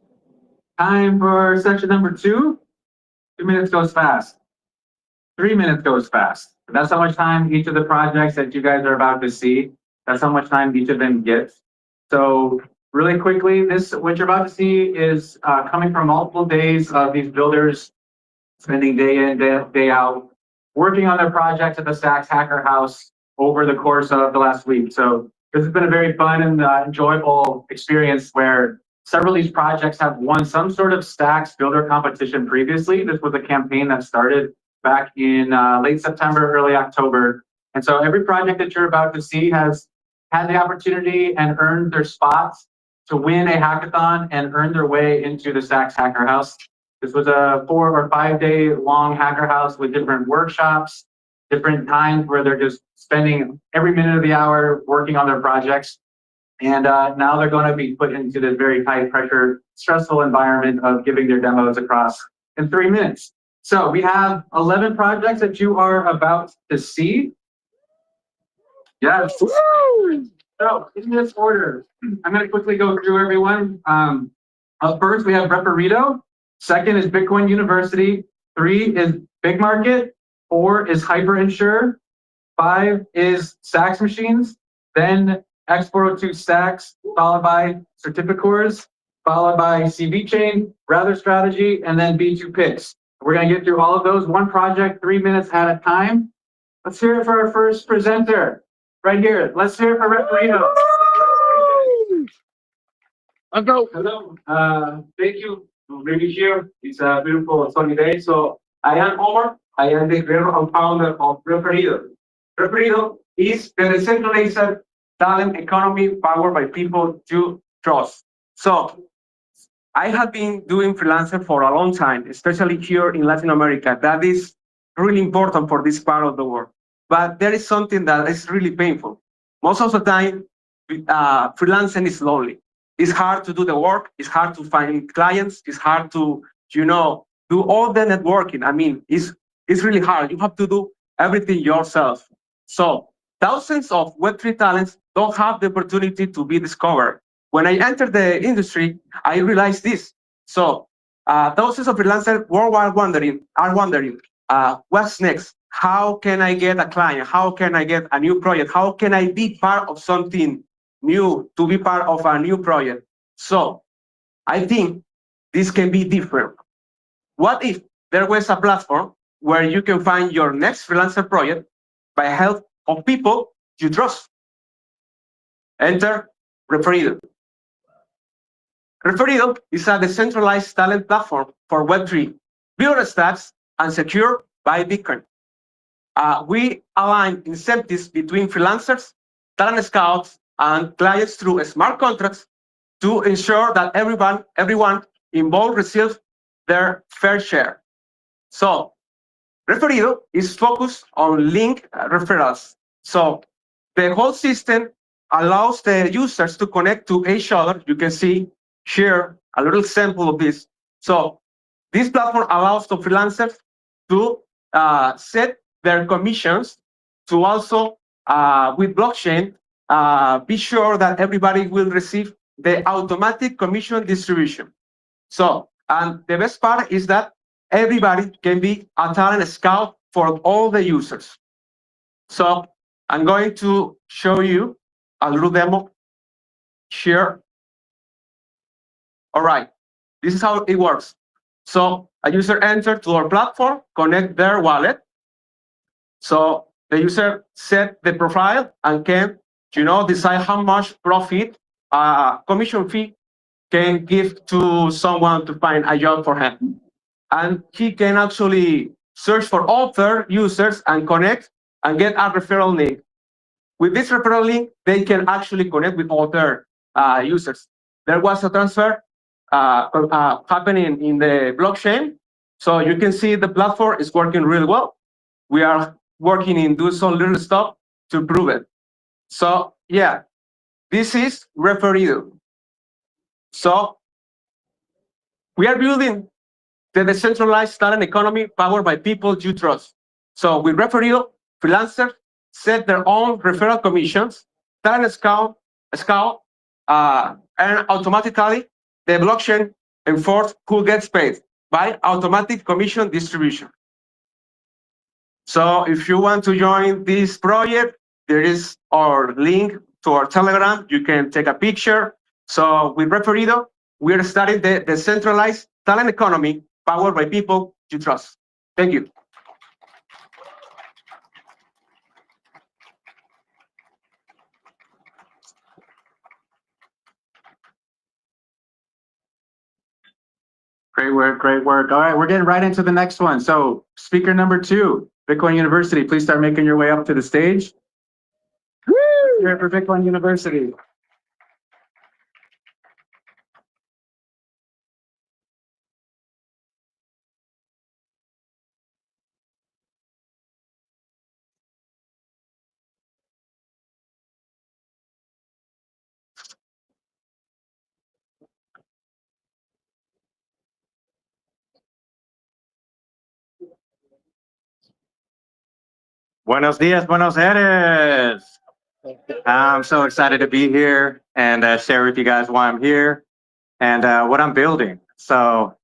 Time for section number 2. 2 minutes goes fast. 3 minutes goes fast. That's how much time each of the projects that you guys are about to see, that's how much time each of them gets. So really quickly, what you're about to see is coming from multiple days of these builders spending day in, day out, working on their projects at the Stacks Hacker House over the course of the last week. So this has been a very fun and enjoyable experience where several of these projects have won some sort of Stacks builder competition previously. This was a campaign that started back in late September, early October. And so every project that you're about to see has had the opportunity and earned their spots to win a hackathon and earn their way into the Stacks Hacker House. This was a 4 or 5 day long hacker house with different workshops, different times where they're just spending every minute of the hour working on their projects. And now they're going to be put into this very high pressure, stressful environment of giving their demos across in 3 minutes. So we have 11 projects that you are about to see. Yes. So in this order, I'm going to quickly go through everyone. Up first, we have Reparito. Second is Bitcoin University. 3 is Big Market. 4 is HyperInsure. 5 is Stacks Machines. Then X402 Stacks, followed by Certificores, followed by CV Chain, Rather Strategy, and then B2 Picks. We're going to get through all of those, one project, 3 minutes at a time. Let's hear it for our first presenter. Right here. Let's hear it for Reparito. Let's go. Hello. Thank you for being here. It's a beautiful sunny day. So I am Omar. I am the creator and founder of Reparito. Reparito is the decentralized talent economy powered by people you trust. So I have been doing freelancer for a long time, especially here in Latin America. That is really important for this part of the world. But there is something that is really painful. Most of the time, freelancing is lonely. It's hard to do the work. It's hard to find clients. It's hard to, do all the networking. I mean, it's really hard. You have to do everything yourself. So thousands of Web3 talents don't have the opportunity to be discovered. When I entered the industry, I realized this. So thousands of freelancers worldwide are wondering, what's next? How can I get a client? How can I get a new project? How can I be part of something new, to be part of a new project? So I think this can be different. What if there was a platform where you can find your next freelancer project by help of people you trust? Enter Reparito. Reparito is a decentralized talent platform for Web3, built stacks and secured by Bitcoin. We align incentives between freelancers, talent scouts, and clients through smart contracts to ensure that everyone involved receives their fair share. So Reparito is focused on link referrals. So the whole system allows the users to connect to each other. You can see here a little sample of this. So this platform allows the freelancers to set their commissions, to also, with blockchain, be sure that everybody will receive the automatic commission distribution. So, and the best part is that everybody can be a talent scout for all the users. So I'm going to show you a little demo here. All right, this is how it works. So a user enters to our platform, connect their wallet. So the user set the profile and can, decide how much profit, commission fee can give to someone to find a job for him. And he can actually search for other users and connect and get a referral link. With this referral link, they can actually connect with other users. There was a transfer happening in the blockchain. So you can see the platform is working really well. We are working in doing some little stuff to prove it. So yeah, this is Reparito. So we are building the decentralized talent economy powered by people you trust. So with Reparito, freelancers set their own referral commissions, talent scout scout, and automatically the blockchain enforce who gets paid by automatic commission distribution. So if you want to join this project, there is our link to our Telegram. You can take a picture. So with Referido, we are starting the decentralized talent economy powered by people you trust. Thank you. Great work, great work. All right, we're getting right into the next one. So speaker number 2, Bitcoin University, please start making your way up to the stage. Woo! Here for Bitcoin University. Buenos dias, Buenos Aires. I'm so excited to be here and share with you guys why I'm here and what I'm building. So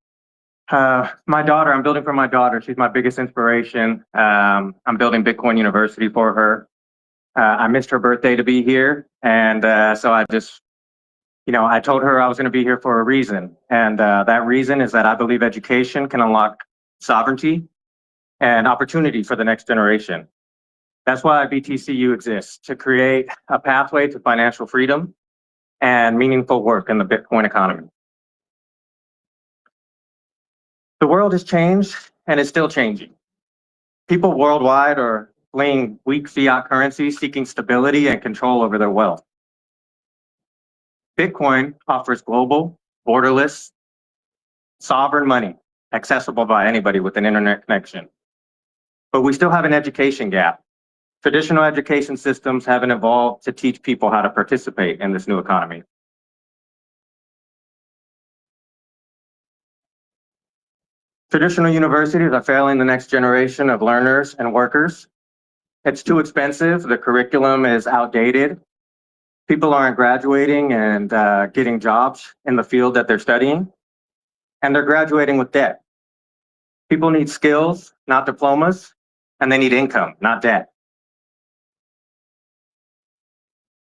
my daughter, I'm building for my daughter. She's my biggest inspiration. I'm building Bitcoin University for her. I missed her birthday to be here. And so I just, I told her I was going to be here for a reason. And that reason is that I believe education can unlock sovereignty and opportunity for the next generation. That's why BTCU exists, to create a pathway to financial freedom and meaningful work in the Bitcoin economy. The world has changed and is still changing. People worldwide are fleeing weak fiat currency, seeking stability and control over their wealth. Bitcoin offers global, borderless, sovereign money, accessible by anybody with an internet connection. But we still have an education gap. Traditional education systems haven't evolved to teach people how to participate in this new economy. Traditional universities are failing the next generation of learners and workers. It's too expensive. The curriculum is outdated. People aren't graduating and getting jobs in the field that they're studying. And they're graduating with debt. People need skills, not diplomas, and they need income, not debt.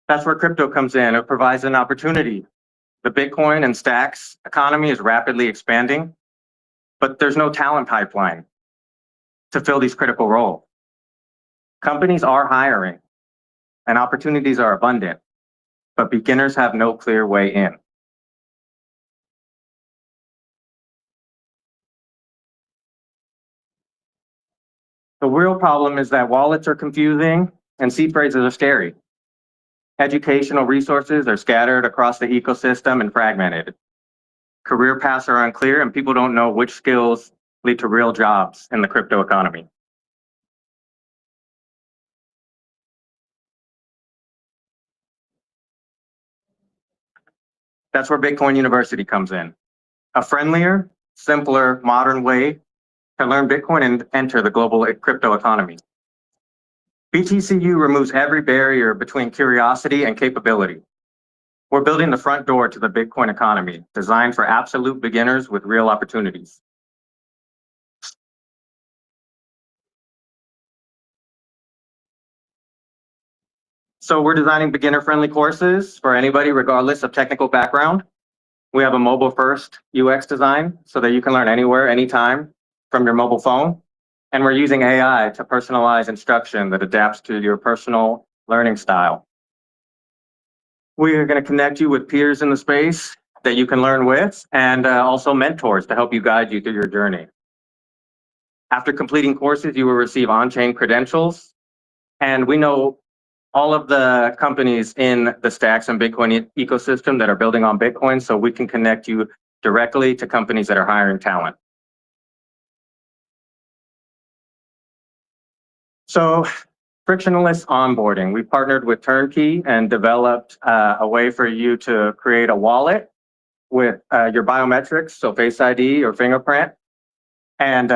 That's where crypto comes in. It provides an opportunity. The Bitcoin and Stacks economy is rapidly expanding, but there's no talent pipeline to fill these critical roles. Companies are hiring and opportunities are abundant, but beginners have no clear way in. The real problem is that wallets are confusing and seed phrases are scary. Educational resources are scattered across the ecosystem and fragmented. Career paths are unclear and people don't know which skills lead to real jobs in the crypto economy. That's where Bitcoin University comes in. A friendlier, simpler, modern way to learn Bitcoin and enter the global crypto economy. BTCU removes every barrier between curiosity and capability. We're building the front door to the Bitcoin economy, designed for absolute beginners with real opportunities. So we're designing beginner-friendly courses for anybody, regardless of technical background. We have a mobile-first UX design so that you can learn anywhere, anytime from your mobile phone. And we're using AI to personalize instruction that adapts to your personal learning style. We are going to connect you with peers in the space that you can learn with, and also mentors to help you guide you through your journey. After completing courses, you will receive on-chain credentials. And we know all of the companies in the Stacks and Bitcoin ecosystem that are building on Bitcoin, so we can connect you directly to companies that are hiring talent. So frictionless onboarding. We partnered with Turnkey and developed a way for you to create a wallet with your biometrics, so Face ID or fingerprint. And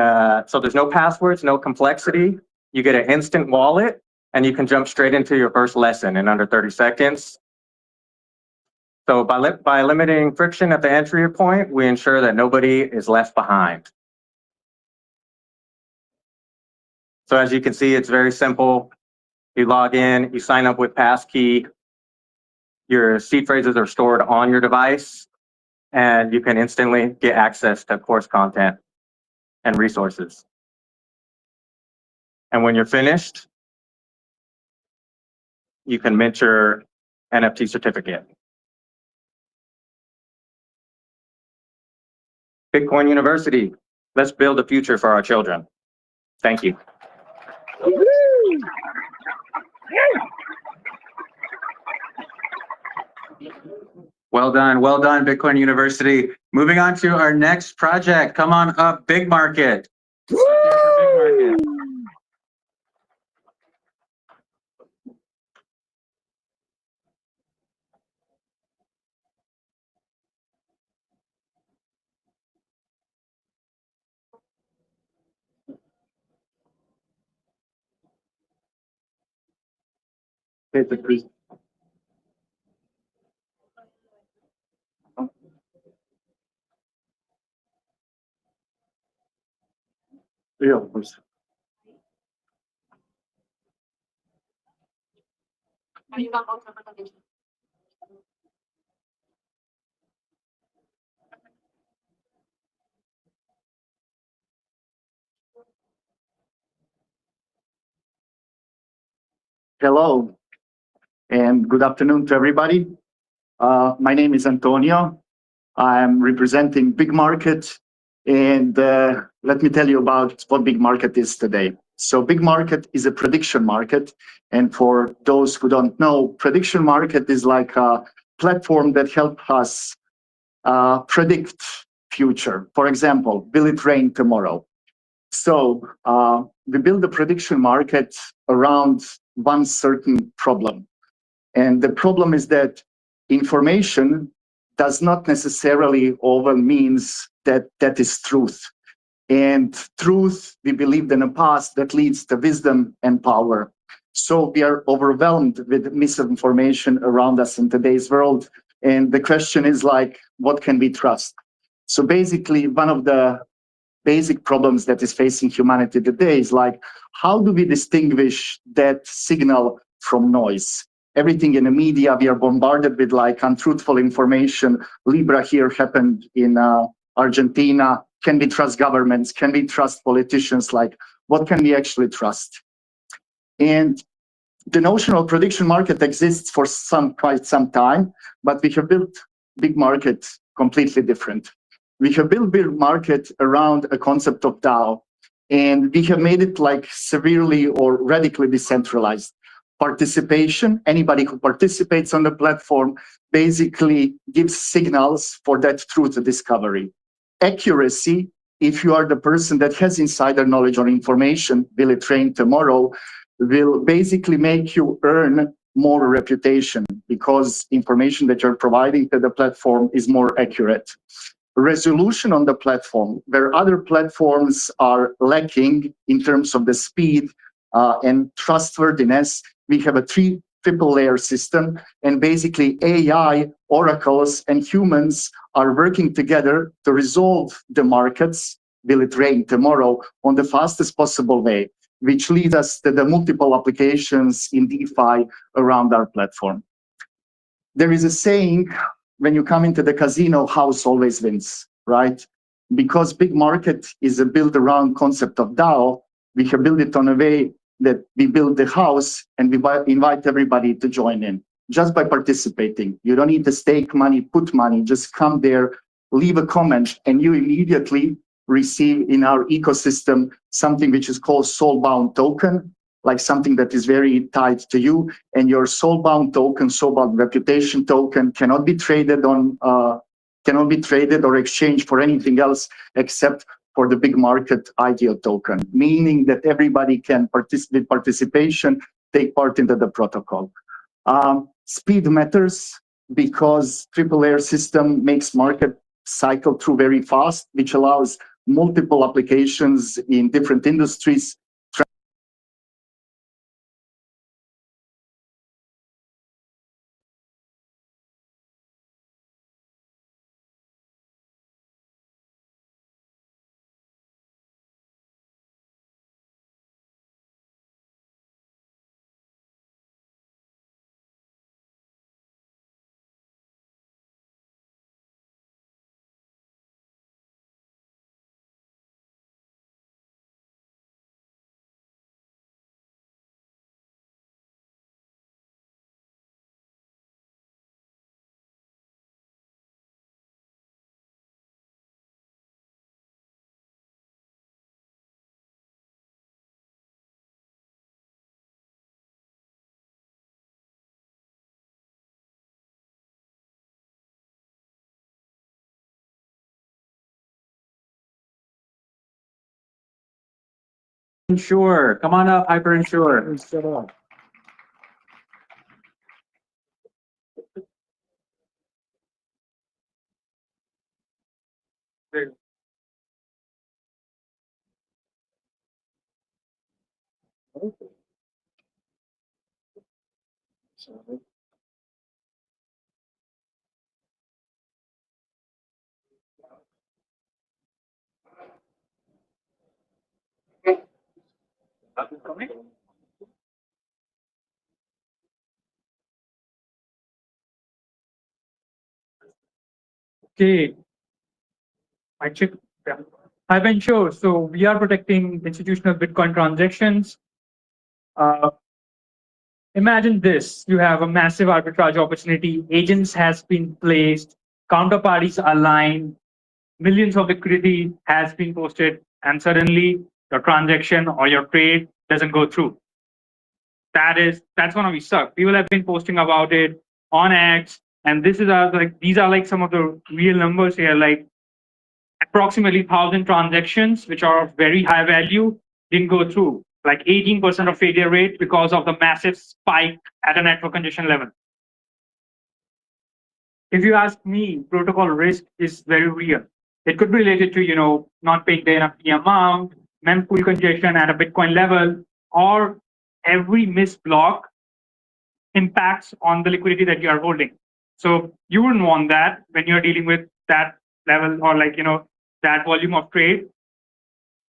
so there's no passwords, no complexity. You get an instant wallet and you can jump straight into your first lesson in under 30 seconds. So by limiting friction at the entry point, we ensure that nobody is left behind. So as you can see, it's very simple. You log in, you sign up with passkey, your seed phrases are stored on your device, and you can instantly get access to course content and resources. And when you're finished, you can mint your NFT certificate. Bitcoin University, let's build a future for our children. Thank you. Well done, Bitcoin University. Moving on to our next project. Come on up, Big Market. Big Market. Yeah, of course. Hello, and good afternoon to everybody. My name is Antonio. I'm representing Big Market, and let me tell you about what Big Market is today. So Big Market is a prediction market, and for those who don't know, prediction market is like a platform that helps us predict future. For example, will it rain tomorrow? So we build a prediction market around one certain problem. And the problem is that information does not necessarily over means that that is truth. And truth, we believed in the past, that leads to wisdom and power. So we are overwhelmed with misinformation around us in today's world. And the question is like, what can we trust? So basically, one of the basic problems that is facing humanity today is like, how do we distinguish that signal from noise? Everything in the media, we are bombarded with like untruthful information. Libra here happened in Argentina. Can we trust governments? Can we trust politicians? Like, what can we actually trust? And the notion of prediction market exists for quite some time, but we have built Big Market completely different. We have built Big Market around a concept of DAO, and we have made it like severely or radically decentralized. Participation, anybody who participates on the platform basically gives signals for that truth discovery. Accuracy, if you are the person that has insider knowledge or information, will it rain tomorrow, will basically make you earn more reputation because information that you're providing to the platform is more accurate. Resolution on the platform, where other platforms are lacking in terms of the speed and trustworthiness, we have a triple layer system, and basically AI, oracles, and humans are working together to resolve the markets, will it rain tomorrow, on the fastest possible way, which leads us to the multiple applications in DeFi around our platform. There is a saying, when you come into the casino, house always wins, right? Because Big Market is a built around concept of DAO, we have built it on a way that we build the house and we invite everybody to join in just by participating. You don't need to stake money, put money, just come there, leave a comment, and you immediately receive in our ecosystem something which is called soulbound token, like something that is very tied to you, and your soulbound token, soulbound reputation token cannot be traded on, cannot be traded or exchanged for anything else except for the Big Market IDO token, meaning that everybody can participation, take part into the protocol. Speed matters because triple layer system makes market cycle through very fast, which allows multiple applications in different industries Insure. Come on up, Hyper Insure. Okay. My chip. Yeah. I've been sure. So we are protecting institutional Bitcoin transactions. Imagine this: you have a massive arbitrage opportunity. Agents has been placed, counterparties aligned, millions of liquidity has been posted, and suddenly your transaction or your trade doesn't go through. That's gonna be suck. People have been posting about it on X, and these are like some of the real numbers here. Like approximately 1,000 transactions, which are of very high value, didn't go through. Like 18% of failure rate because of the massive spike at a network congestion level. If you ask me, protocol risk is very real. It could be related to not paying the enough amount, mempool congestion at a Bitcoin level, or every missed block impacts on the liquidity that you are holding. So you wouldn't want that when you're dealing with that level or that volume of trade.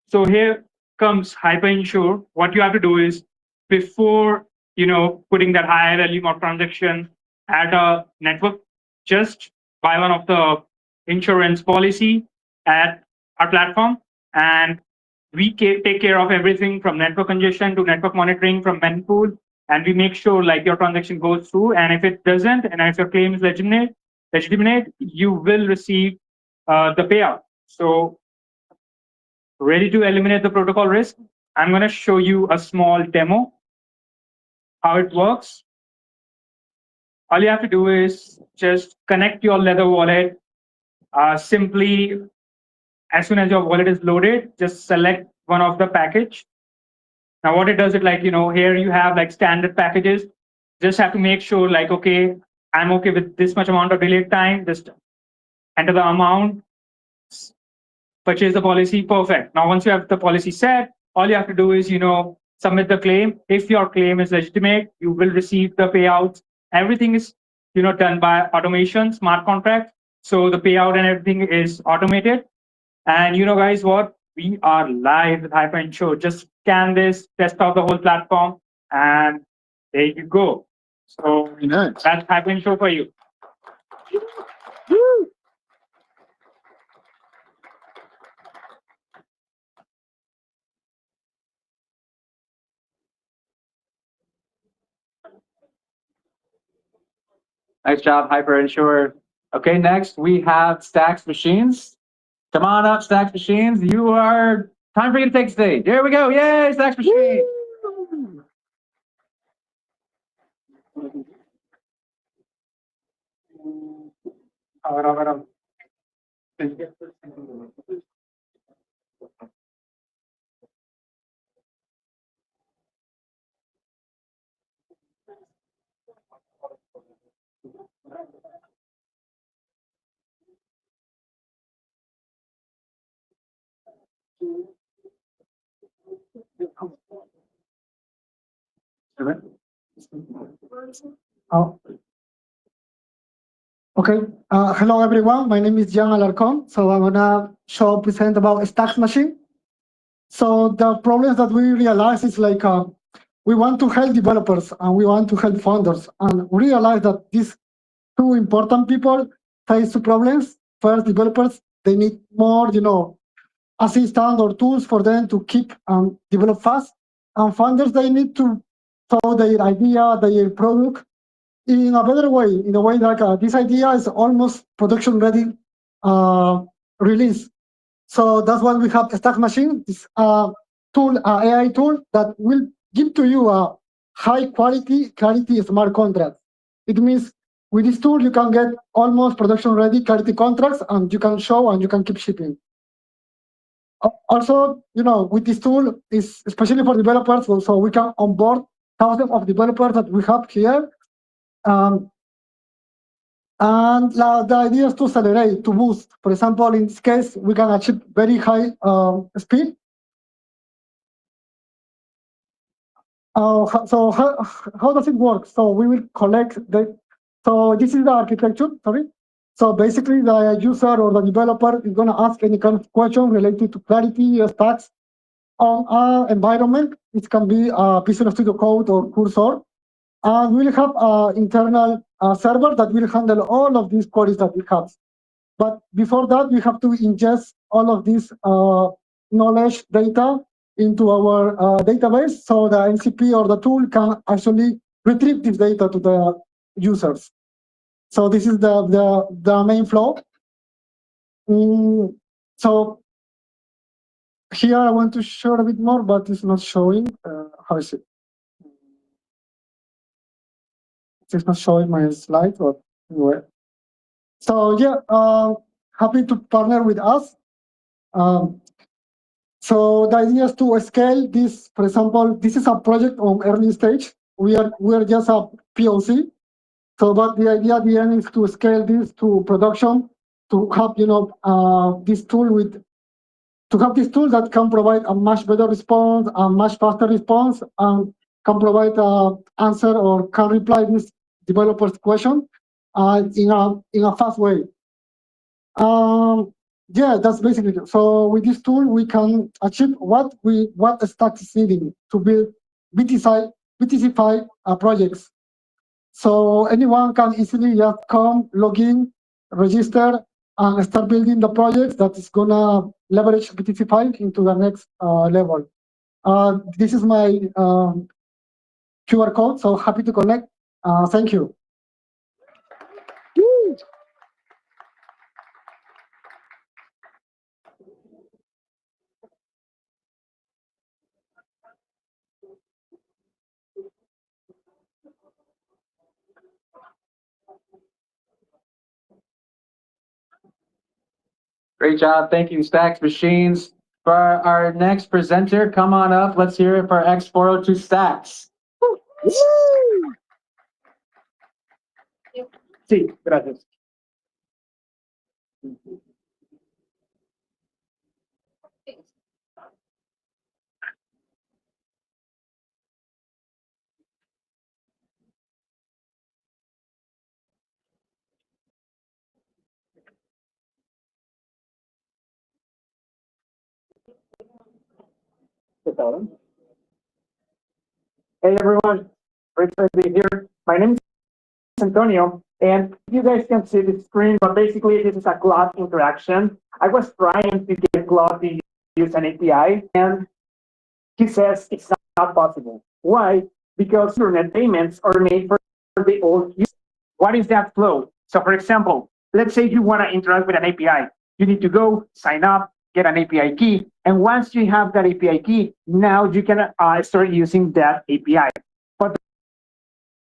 So here comes HyperInsure. What you have to do is before putting that high volume of transaction at a network, just buy one of the insurance policy at our platform, and we take care of everything from network congestion to network monitoring from mempool, and we make sure your transaction goes through. And if it doesn't, and if your claim is legitimate, you will receive the payout. So ready to eliminate the protocol risk? I'm going to show you a small demo how it works. All you have to do is just connect your Leather wallet. Simply, as soon as your wallet is loaded, just select one of the package. Now what it does is here you have standard packages. Just have to make sure okay, I'm okay with this much amount of delay time. Just enter the amount, purchase the policy, perfect. Now once you have the policy set, all you have to do is submit the claim. If your claim is legitimate, you will receive the payouts. Everything is done by automation, smart contract. So the payout and everything is automated. And guys, what? We are live with HyperInsure. Just scan this, test out the whole platform, and there you go. So that's HyperInsure for you. Woo! Nice job, HyperInsure. Okay, next we have Stacks Machines. Come on up, Stacks Machines. Time for you to take stage. There we go. Yay, Stacks Machines. Oh. Okay. Hello, everyone. My name is Jan Alarcon. So I'm gonna present about Stacks Machine. So the problems that we realize is we want to help developers and we want to help founders, and we realize that these two important people face two problems. First, developers, they need more, assistant or tools for them to keep and develop fast. And founders, they need to show their idea, their product in a better way, in a way this idea is almost production ready release. So that's why we have Stacks Machine, this tool, AI tool that will give to you a high quality smart contract. It means with this tool, you can get almost production ready clarity contracts, and you can show and you can keep shipping. Also, with this tool, is especially for developers, so we can onboard thousands of developers that we have here. And the idea is to accelerate, to boost. For example, in this case, we can achieve very high speed. So how does it work? So we will collect so this is the architecture, sorry. So basically the user or the developer is going to ask any kind of question related to Clarity, stacks on our environment. It can be Visual Studio Code or Cursor. And we'll have an internal server that will handle all of these queries that we have. But before that, we have to ingest all of this knowledge data into our database, so the MCP or the tool can actually retrieve this data to the users. So this is the main flow. So here I want to show a bit more, but it's not showing. How is it? It's not showing my slide, but anyway. So yeah, happy to partner with us. So the idea is to scale this. For example, this is a project on early stage. We are just a POC. So, but the idea at the end is to scale this to production, to have this tool that can provide a much better response, a much faster response, and can provide an answer or can reply this developer's question in a fast way. Yeah, that's basically it. So with this tool, we can achieve what Stack is needing to build BTC-Fi projects. So anyone can easily just come, log in, register, and start building the project that is gonna leverage BTC-Fi into the next level. This is my QR code, so happy to connect. Thank you. Great job. Thank you, Stacks Machines. For our next presenter, come on up. Let's hear it for X402 Stacks. Sí, gracias. Hey everyone, great to be here. My name is Antonio, and you guys can see the screen, but basically this is a Cloud interaction. I was trying to get Cloud to use an API, and he says it's not possible. Why? Because internet payments are made for the old use. What is that flow? So for example, let's say you want to interact with an API. You need to go, sign up, get an API key. And once you have that API key, now you can start using that API. But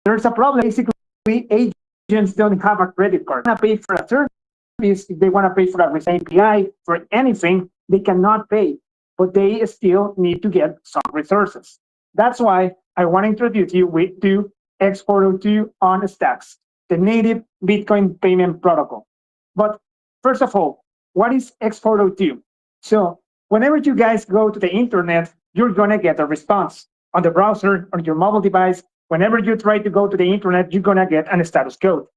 there's a problem. Basically, agents don't have a credit card. They want to pay for a service. If they want to pay for a API, for anything, they cannot pay. But they still need to get some resources. That's why I want to introduce you to X402 on Stacks, the native Bitcoin payment protocol. But first of all, what is X402? So whenever you guys go to the internet, you're going to get a response on the browser, on your mobile device. Whenever you try to go to the internet, you're going to get a status code.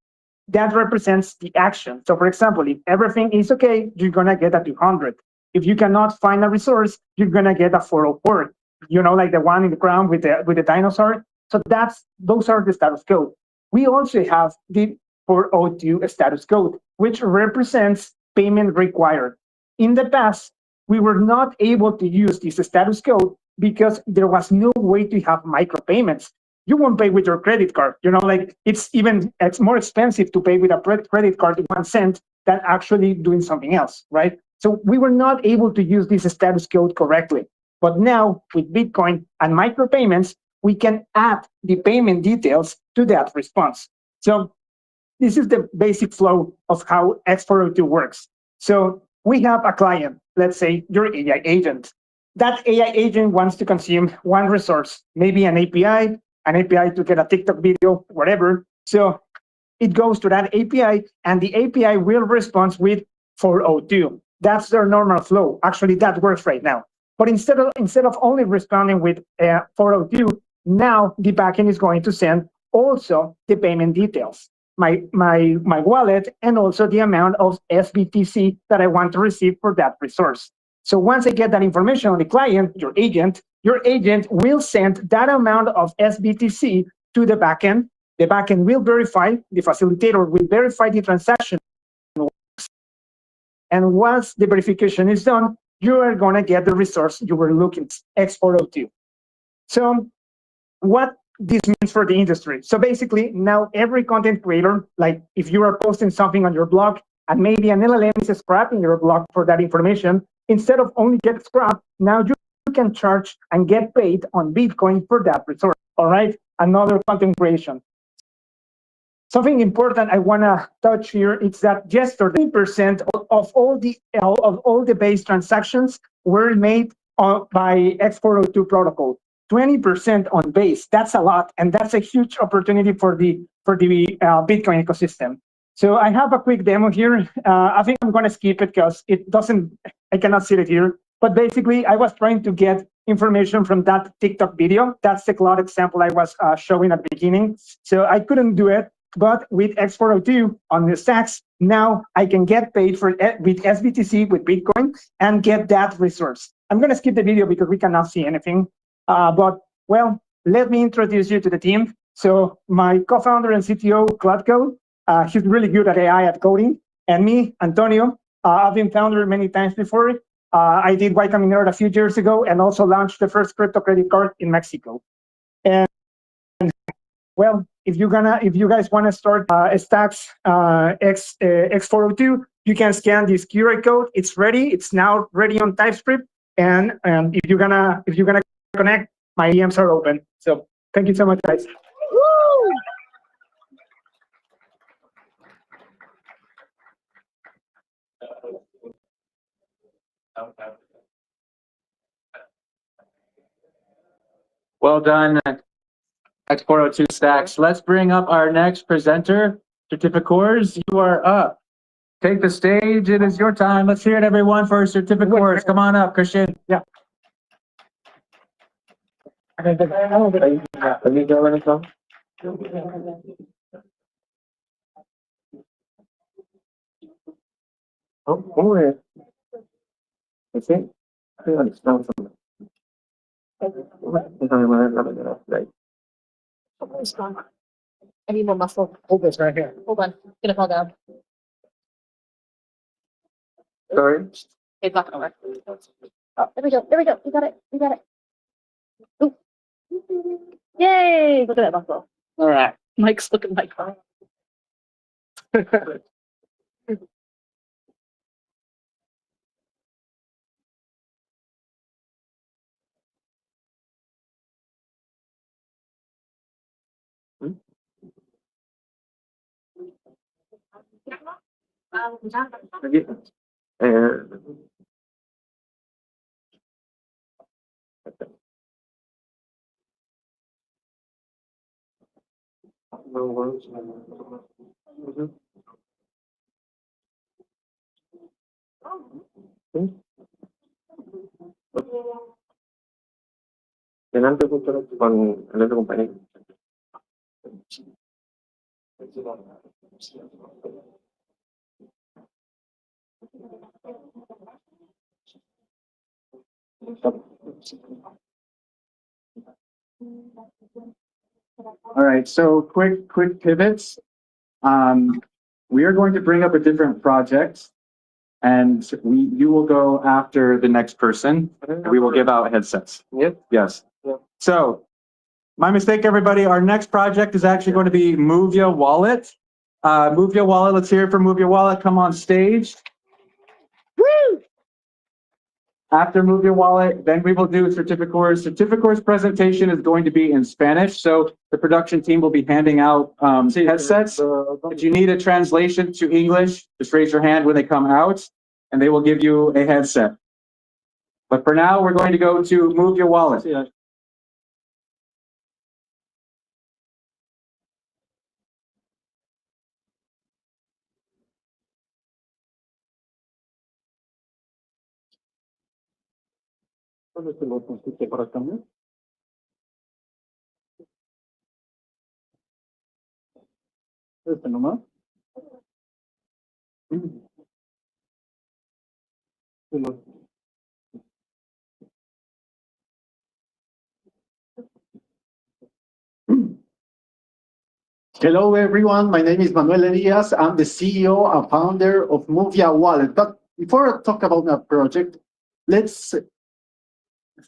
That represents the action. So for example, if everything is okay, you're going to get a 200. If you cannot find a resource, you're going to get a 404. Like the one in the ground with the dinosaur. So those are the status code. We also have the 402 status code, which represents payment required. In the past, we were not able to use this status code because there was no way to have micropayments. You won't pay with your credit card. It's more expensive to pay with a credit card 1 cent than actually doing something else, right? So we were not able to use this status code correctly. But now with Bitcoin and micropayments, we can add the payment details to that response. So this is the basic flow of how X402 works. So we have a client. let's say your AI agent. That AI agent wants to consume one resource, maybe an API to get a TikTok video, whatever. So it goes to that API, and the API will respond with 402. That's their normal flow. Actually, that works right now. But instead of only responding with 402, now the backend is going to send also the payment details, my wallet, and also the amount of SBTC that I want to receive for that resource. So once I get that information on the client, your agent will send that amount of SBTC to the backend. The backend will verify, the facilitator will verify the transaction. And once the verification is done, you are going to get the resource you were looking X402. So what this means for the industry. So basically, now every content creator, like if you are posting something on your blog and maybe an LLM is scrapping your blog for that information, instead of only get scrapped, now you can charge and get paid on Bitcoin for that resource. All right, another content creation. Something important I want to touch here is that yesterday, 30% of all the base transactions were made by X402 protocol. 20% on base. That's a lot, and that's a huge opportunity for the Bitcoin ecosystem. So I have a quick demo here. I think I'm going to skip it because I cannot see it here. But basically, I was trying to get information from that TikTok video. That's the cloud example I was showing at the beginning. So I couldn't do it. But with X402 on the stacks, now I can get paid with SBTC, with Bitcoin, and get that resource. I'm going to skip the video because we cannot see anything. But, well, let me introduce you to the team. So my co-founder and CTO, Cladco, he's really good at AI, at coding. And me, Antonio, I've been founder many times before. I did Y Combinator a few years ago and also launched the first crypto credit card in Mexico. And, well, if you guys want to start Stacks X402, you can scan this QR code. It's ready. It's now ready on TypeScript. And if you're gonna connect, my DMs are open. So thank you so much, guys. Woo! Well done, X402 Stacks. Let's bring up our next presenter, Certificors. You are up. Take the stage. It is your time. Let's hear it, everyone, for Certificors. Come on up, Christian. Yeah. I need more muscle. Hold this right here. Hold on. It's gonna fall down. Sorry. It's not gonna work. Oh, there we go. There we go. We got it. We got it. Ooh. Yay! Look at that muscle. All right. Mike's looking like that. Delante justo con el otro compañero. All right, so quick pivots. We are going to bring up a different project, and you will go after the next person. We will give out headsets. Yep. Yes. Yep. So, my mistake, everybody. Our next project is actually going to be Move Your Wallet. Move Your Wallet. Let's hear it for Move Your Wallet. Come on stage. Woo! After Move Your Wallet, then we will do Certificors. Certificors presentation is going to be in Spanish, so the production team will be handing out headsets. If you need a translation to English, just raise your hand when they come out, and they will give you a headset. But for now, we're going to go to move your wallet. Yeah. Este nomás. Hello, everyone. My name is Manuel Elias. I'm the CEO and founder of Movia Wallet. But before I talk about my project, let's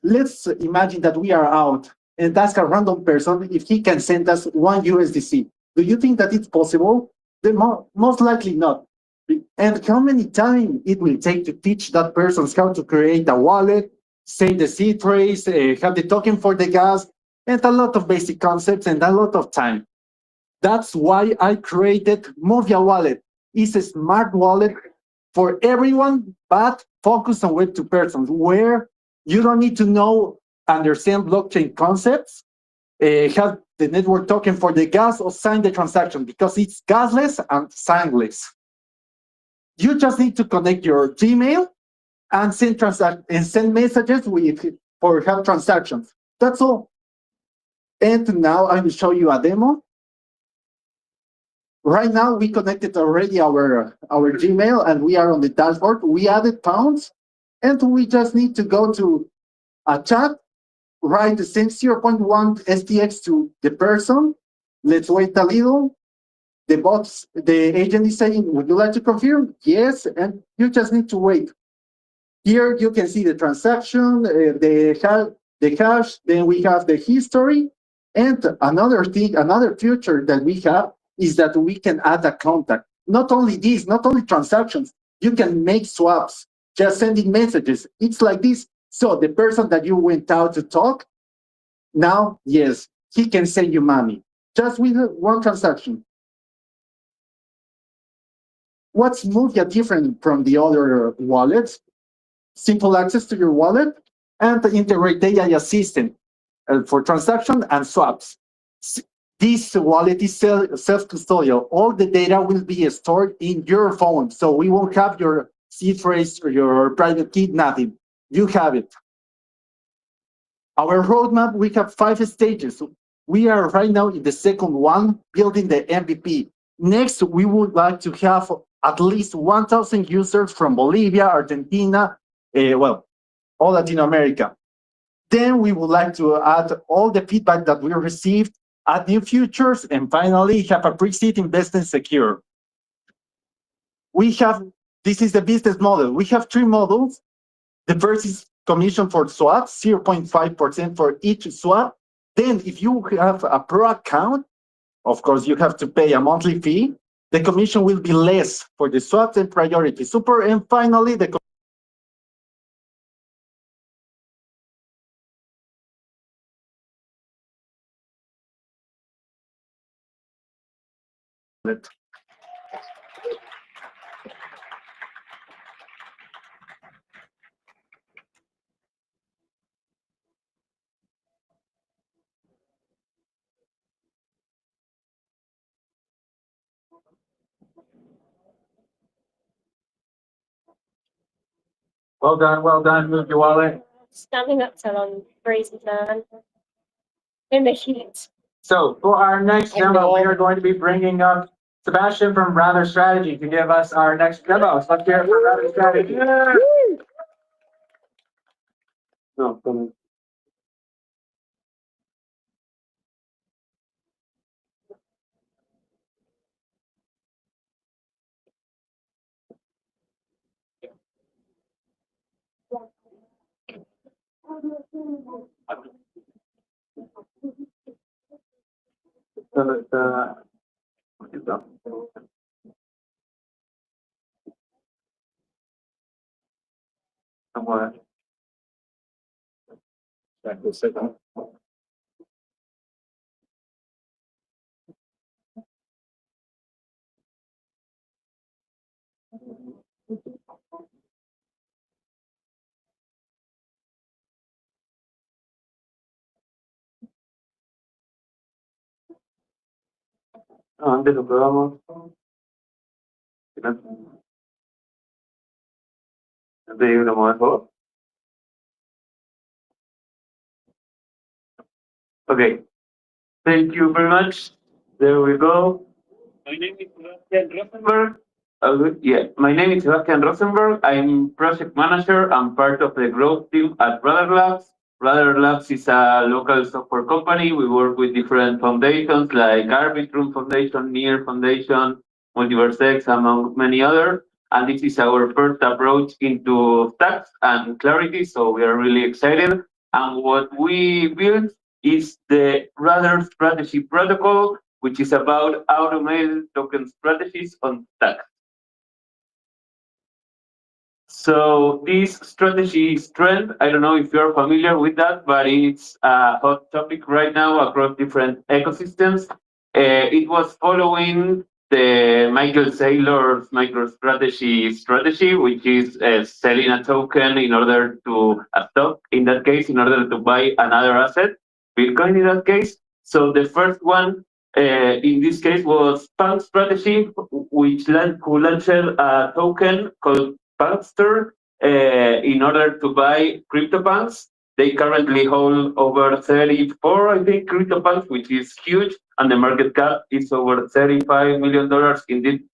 imagine that we are out and ask a random person if he can send us one USDC. Do you think that it's possible? Most likely not. And how many time it will take to teach that person how to create a wallet, send the seed phrase, have the token for the gas, and a lot of basic concepts and a lot of time. That's why I created Movia Wallet. It's a smart wallet for everyone, but focus on web to persons, where you don't need to understand blockchain concepts, have the network token for the gas, or sign the transaction, because it's gasless and signless. You just need to connect your Gmail and send messages for help transactions. That's all. And now I will show you a demo. Right now, we connected already our Gmail, and we are on the dashboard. We added pounds, and we just need to go to a chat, write the same 0.1 STX to the person. Let's wait a little. The agent is saying, would you like to confirm? Yes, and you just need to wait. Here you can see the transaction, the hash, then we have the history. And another feature that we have is that we can add a contact. Not only this, not only transactions, you can make swaps, just sending messages. It's like this. So the person that you went out to talk, now, yes, he can send you money, just with one transaction. What's Movia different from the other wallets? Simple access to your wallet and integrate AI assistant for transaction and swaps. This wallet is self-custodial. All the data will be stored in your phone, so we won't have your seed phrase or your private key, nothing. You have it. Our roadmap, we have 5 stages. We are right now in the second one, building the MVP. Next, we would like to have at least 1,000 users from Bolivia, Argentina, all Latin America. Then we would like to add all the feedback that we received, add new features, and finally have a pre-seed investment secure. This is the business model. We have 3 models. The first is commission for swaps, 0.5% for each swap. Then if you have a pro account, of course, you have to pay a monthly fee. The commission will be less for the swaps and priority super. And finally, the well done, move your wallet. Standing up till I'm freezing, man. In the heat. So for our next demo, we are going to be bringing up Sebastian from Rather Strategy to give us our next demo. So let's hear it from Rather Strategy. Yeah. No, Antes lo probamos. Te digo una por favor. Okay. Thank you very much. There we go. My name is Sebastian Rosenberg. My name is Sebastian Rosenberg. I'm project manager. I'm part of the growth team at Brother Labs. Brother Labs is a local software company. We work with different foundations like Arbitrum Foundation, Near Foundation, MultiverseX, among many others. And this is our first approach into stacks and clarity. So we are really excited. And what we built is the Rudder Strategy Protocol, which is about automated token strategies on stacks. So this strategy is trend. I don't know if you're familiar with that, but it's a hot topic right now across different ecosystems. It was following the Michael Saylor's strategy, which is selling a token in order to a stock, in that case, in order to buy another asset, Bitcoin in that case. So the first one in this case was Punk Strategy, who launched a token called Punkster in order to buy CryptoPunks. They currently hold over 34, I think, CryptoPunks, which is huge, and the market cap is over $35 million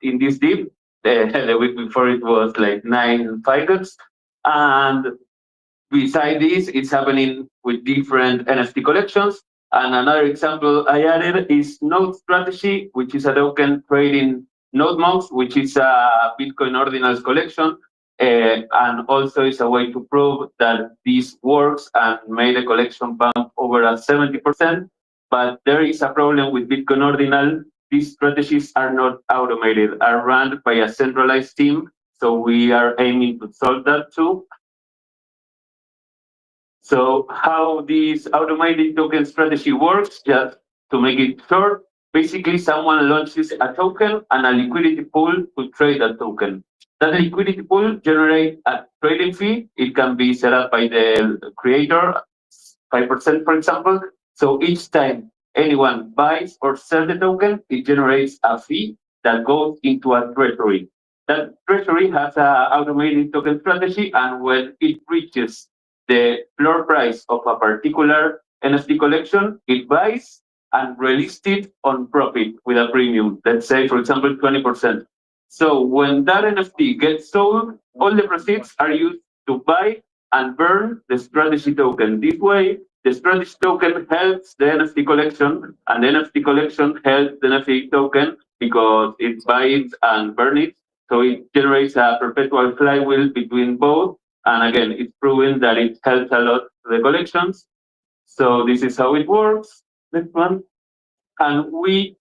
in this dip. The week before it was like 9 figures. And beside this, it's happening with different NFT collections. And another example I added is Node Strategy, which is a token trading node monks, which is a Bitcoin ordinals collection. And also is a way to prove that this works and made the collection bump over at 70%. But there is a problem with Bitcoin ordinal. These strategies are not automated, are run by a centralized team. So we are aiming to solve that too. So how this automated token strategy works, just to make it short, basically someone launches a token and a liquidity pool to trade that token. That liquidity pool generates a trading fee. It can be set up by the creator, 5%, for example. So each time anyone buys or sells the token, it generates a fee that goes into a treasury. That treasury has an automated token strategy, and when it reaches the floor price of a particular NFT collection, it buys and releases it on profit with a premium, let's say, for example, 20%. So when that NFT gets sold, all the proceeds are used to buy and burn the strategy token. This way, the strategy token helps the NFT collection, and the NFT collection helps the NFT token because it buys and burns it. So it generates a perpetual flywheel between both. And again, it's proven that it helps a lot to the collections. So this is how it works. Next one. And we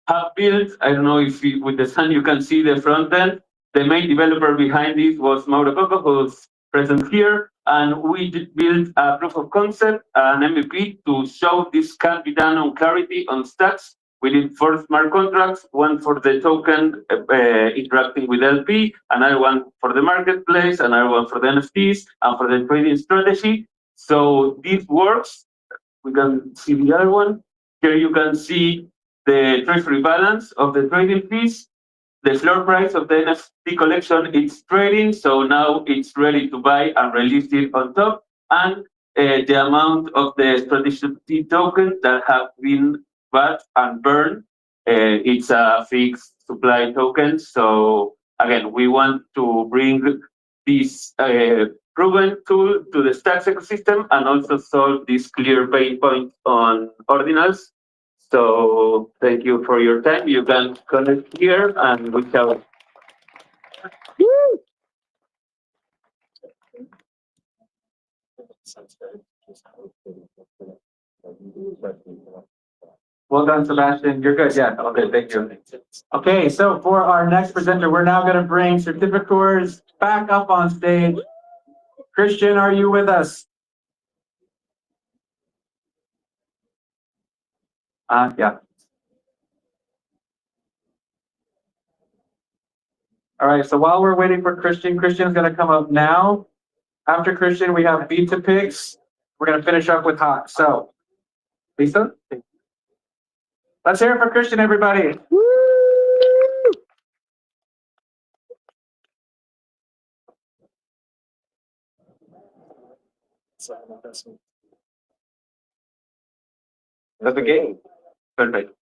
have built, I don't know if with the sun you can see the front end. The main developer behind this was Mauro Coco, who's present here. And we built a proof of concept, an MVP, to show this can be done on Clarity on stacks. We did 4 smart contracts, one for the token interacting with LP, another one for the marketplace, another one for the NFTs, and for the trading strategy. So this works. We can see the other one. Here you can see the treasury balance of the trading fees. The floor price of the NFT collection is trading, so now it's ready to buy and release it on top. And the amount of the strategy token that have been bought and burned, it's a fixed supply token. So again, we want to bring this proven tool to the stacks ecosystem and also solve this clear pain point on ordinals. So thank you for your time. You can connect here and we shall. Well done, Sebastian. You're good. Yeah. Okay. Thank you. Okay. So for our next presenter, we're now going to bring certificators back up on stage. Christian, are you with us? Yeah. All right. So while we're waiting for Christian's going to come up now. After Christian, we have Beta Picks. We're going to finish up with Hot. So, Lisa? Let's hear it for Christian, everybody. ¿Estás ok? Perfecto.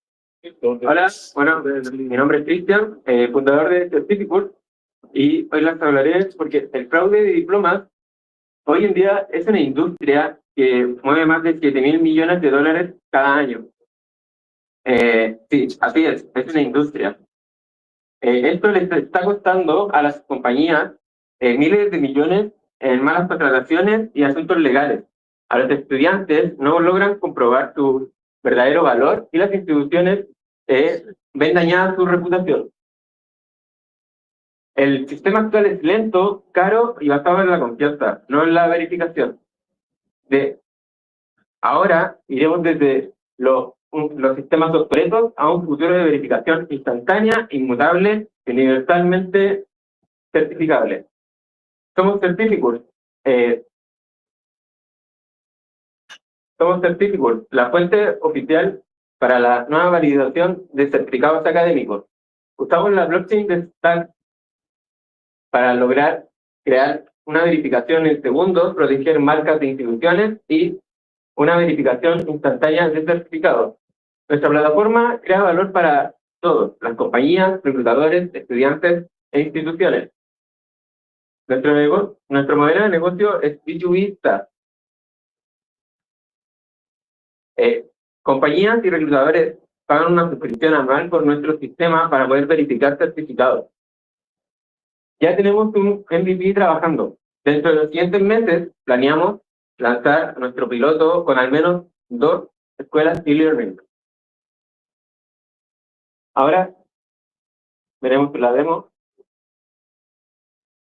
Hola, bueno, mi nombre es Cristian, fundador de Certificate, y hoy les hablaré porque el fraude de diplomas hoy en día es una industria que mueve más de 7.000 millones de dólares cada año. Sí, así es una industria. Esto les está costando a las compañías miles de millones en malas contrataciones y asuntos legales. A los estudiantes no logran comprobar su verdadero valor y las instituciones ven dañada su reputación. El sistema actual es lento, caro y basado en la confianza, no en la verificación. Ahora iremos desde los sistemas obsoletos a un futuro de verificación instantánea, inmutable y universalmente certificable. Somos Certificate. Somos Certificate, la fuente oficial para la nueva validación de certificados académicos. Usamos la blockchain de Stack para lograr crear una verificación en segundos, proteger marcas de instituciones y una verificación instantánea de certificados. Nuestra plataforma crea valor para todos, las compañías, reclutadores, estudiantes e instituciones. Nuestro modelo de negocio es B2B SaaS. Compañías y reclutadores pagan una suscripción anual por nuestro sistema para poder verificar certificados. Ya tenemos un MVP trabajando. Dentro de los siguientes meses planeamos lanzar nuestro piloto con al menos 2 escuelas e-learning. Ahora veremos la demo,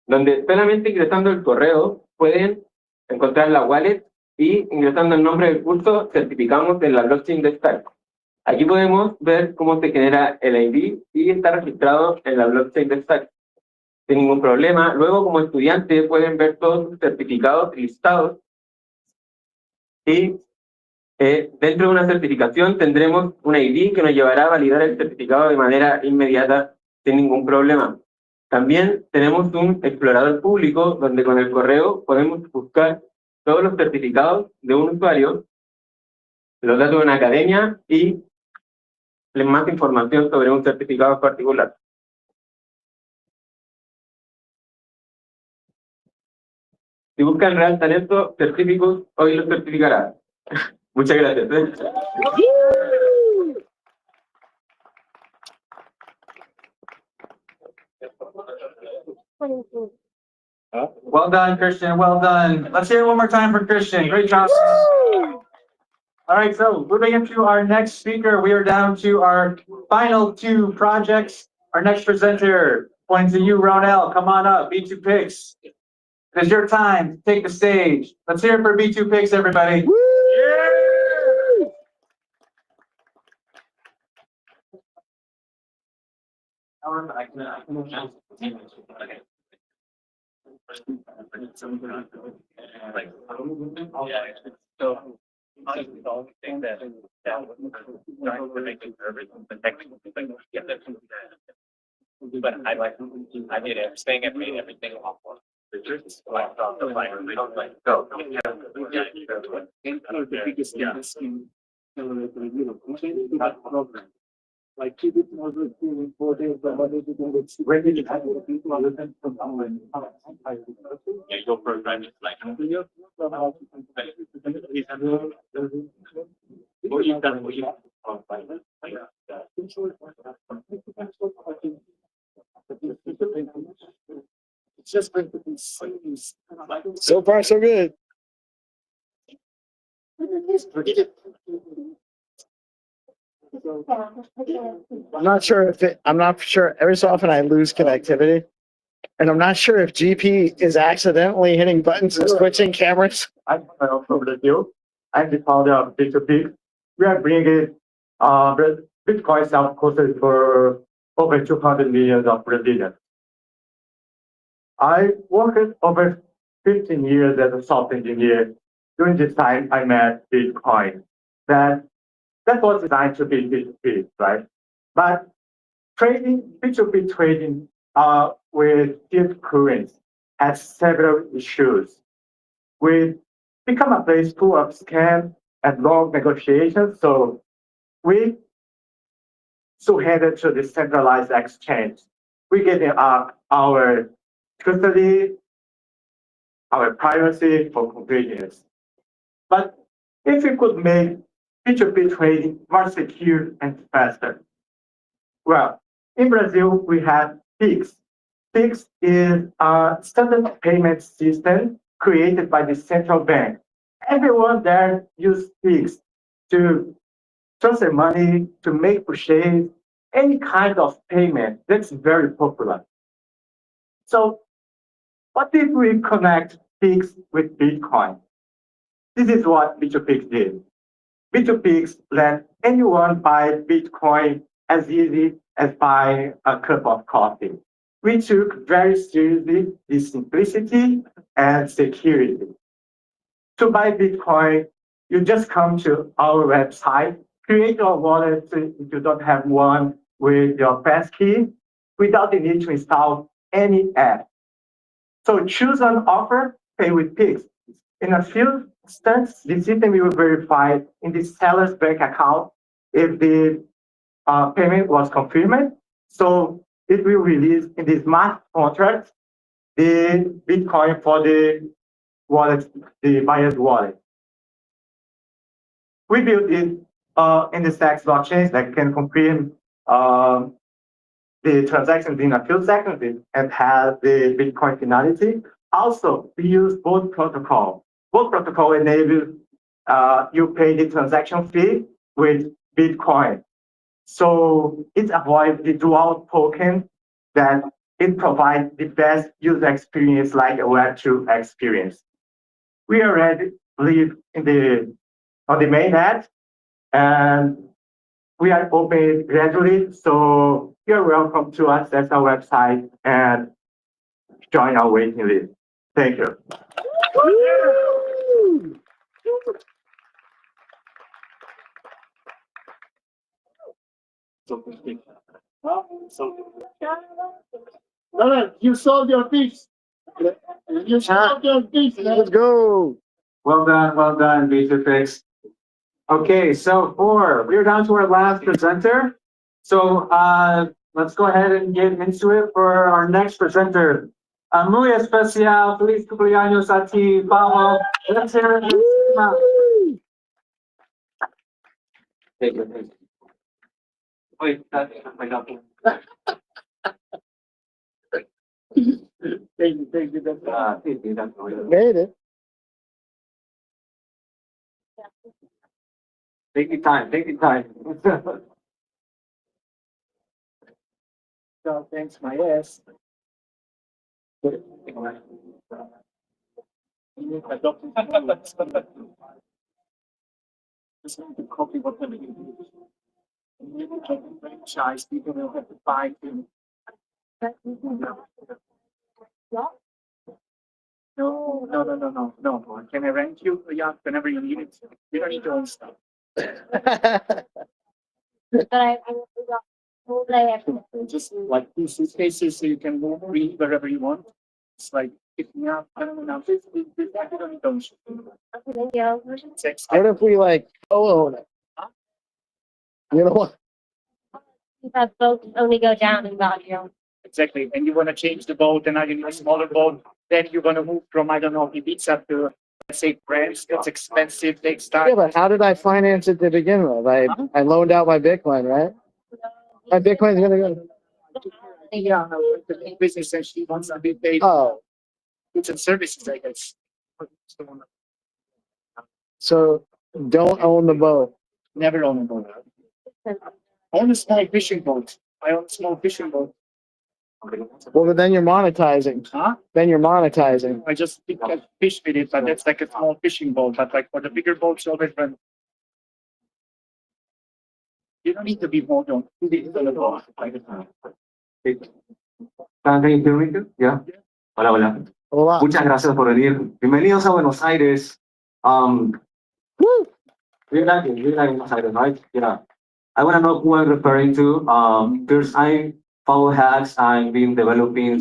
donde solamente ingresando el correo pueden encontrar la wallet y ingresando el nombre del curso certificamos en la blockchain de Stack. Aquí podemos ver cómo se genera el ID y está registrado en la blockchain de Stack sin ningún problema. Luego, como estudiante, pueden ver todos sus certificados listados y dentro de una certificación tendremos un ID que nos llevará a validar el certificado de manera inmediata sin ningún problema. También tenemos un explorador público donde con el correo podemos buscar todos los certificados de un usuario, los datos de una academia y más información sobre un certificado particular. Si buscan real talento, Certificate hoy lo certificará. Muchas gracias. Well done, Christian. Well done. Let's hear it one more time for Christian. Great job. All right, so moving into our next speaker, we are down to our final 2 projects. Our next presenter, pointing to you, Ronell. Come on up, B2Pix. It's your time. Take the stage. Let's hear it for B2Pix, everybody. But I did everything and made everything awful. Like keep it more good feeling 4 days, but what is it going to really have people understand from your program is like it's just going to be So far, so good. I'm not sure every so often I lose connectivity. And I'm not sure if GP is accidentally hitting buttons and switching cameras. I'm from Brazil. I'm the founder of Bitcoin. We are bringing Bitcoin self-custody for over 200 million of Brazilians. I worked over 15 years as a software engineer. During this time, I met Bitcoin. That that was designed to be P2P, right? But trading, P2P trading with fiat currency has several issues. We become a place full of scam and long negotiations, so we headed to the centralized exchange. We're giving up our custody, our privacy for convenience. But if we could make P2P trading more secure and faster, well, in Brazil, we have PIX. PIX is a standard payment system created by the central bank. Everyone there uses PIX to transfer money, to make purchase, any kind of payment. That's very popular. So what if we connect PIX with Bitcoin? This is what B2Pix did. B2Pix let anyone buy Bitcoin as easy as buying a cup of coffee. We took very seriously the simplicity and security. To buy Bitcoin, you just come to our website, create your wallet if you don't have one with your passkey, without the need to install any app. So choose an offer, pay with Pix. In a few instances, the system will verify in the seller's bank account if the payment was confirmed. So it will release in the smart contract the Bitcoin for the wallet, the buyer's wallet. We built it in the Stacks blockchain that can confirm the transaction in a few seconds and have the Bitcoin finality. Also, we use both protocol. Both protocol enable you pay the transaction fee with Bitcoin. So it avoids the dual token that it provides the best user experience like a Web2 experience. We already live on the mainnet, and we are open gradually. So you're welcome to access our website and join our waiting list. Thank you. You sold your piece. You sold your piece. Let's go. Well done, B2Pix. Okay, so we're down to our last presenter. So let's go ahead and get into it for our next presenter. Muy especial, feliz cumpleaños a ti, Paulo. Let's hear it. Thank you. Wait, that's my document. Thank you. That's Made it. Take your time. So thanks, my ass. Just need to copy what they're doing. Franchise, people will have to buy them. No. Can I rent you? Yeah, whenever you need it. You don't need to own stuff. Just like 2 suitcases, so you can move free wherever you want. It's like picking up. I don't know. You don't need to own stuff. What if we like co-own it? You know what? Because boats only go down in value. Exactly. And you want to change the boat, and now you need a smaller boat. Then you're going to move from, I don't know, Ibiza to, let's say, France. It's expensive, takes time. Yeah, but how did I finance it to begin with? I loaned out my Bitcoin, right? My Bitcoin's gonna go. Yeah, the business actually wants to be paid. Oh, Goods and services, I guess. so don't own the boat. Never own a boat. Own a small fishing boat. I own a small fishing boat. Well, but then you're monetizing. Huh? Then you're monetizing. I just fish with it, but that's like a small fishing boat. But like for the bigger boats, you always run. You don't need to be more on. Yeah. Hola. Muchas gracias por venir. Bienvenidos a Buenos Aires. Really like excited, right? Yeah. I want to know who I'm referring to. First, I follow hacks. I've been developing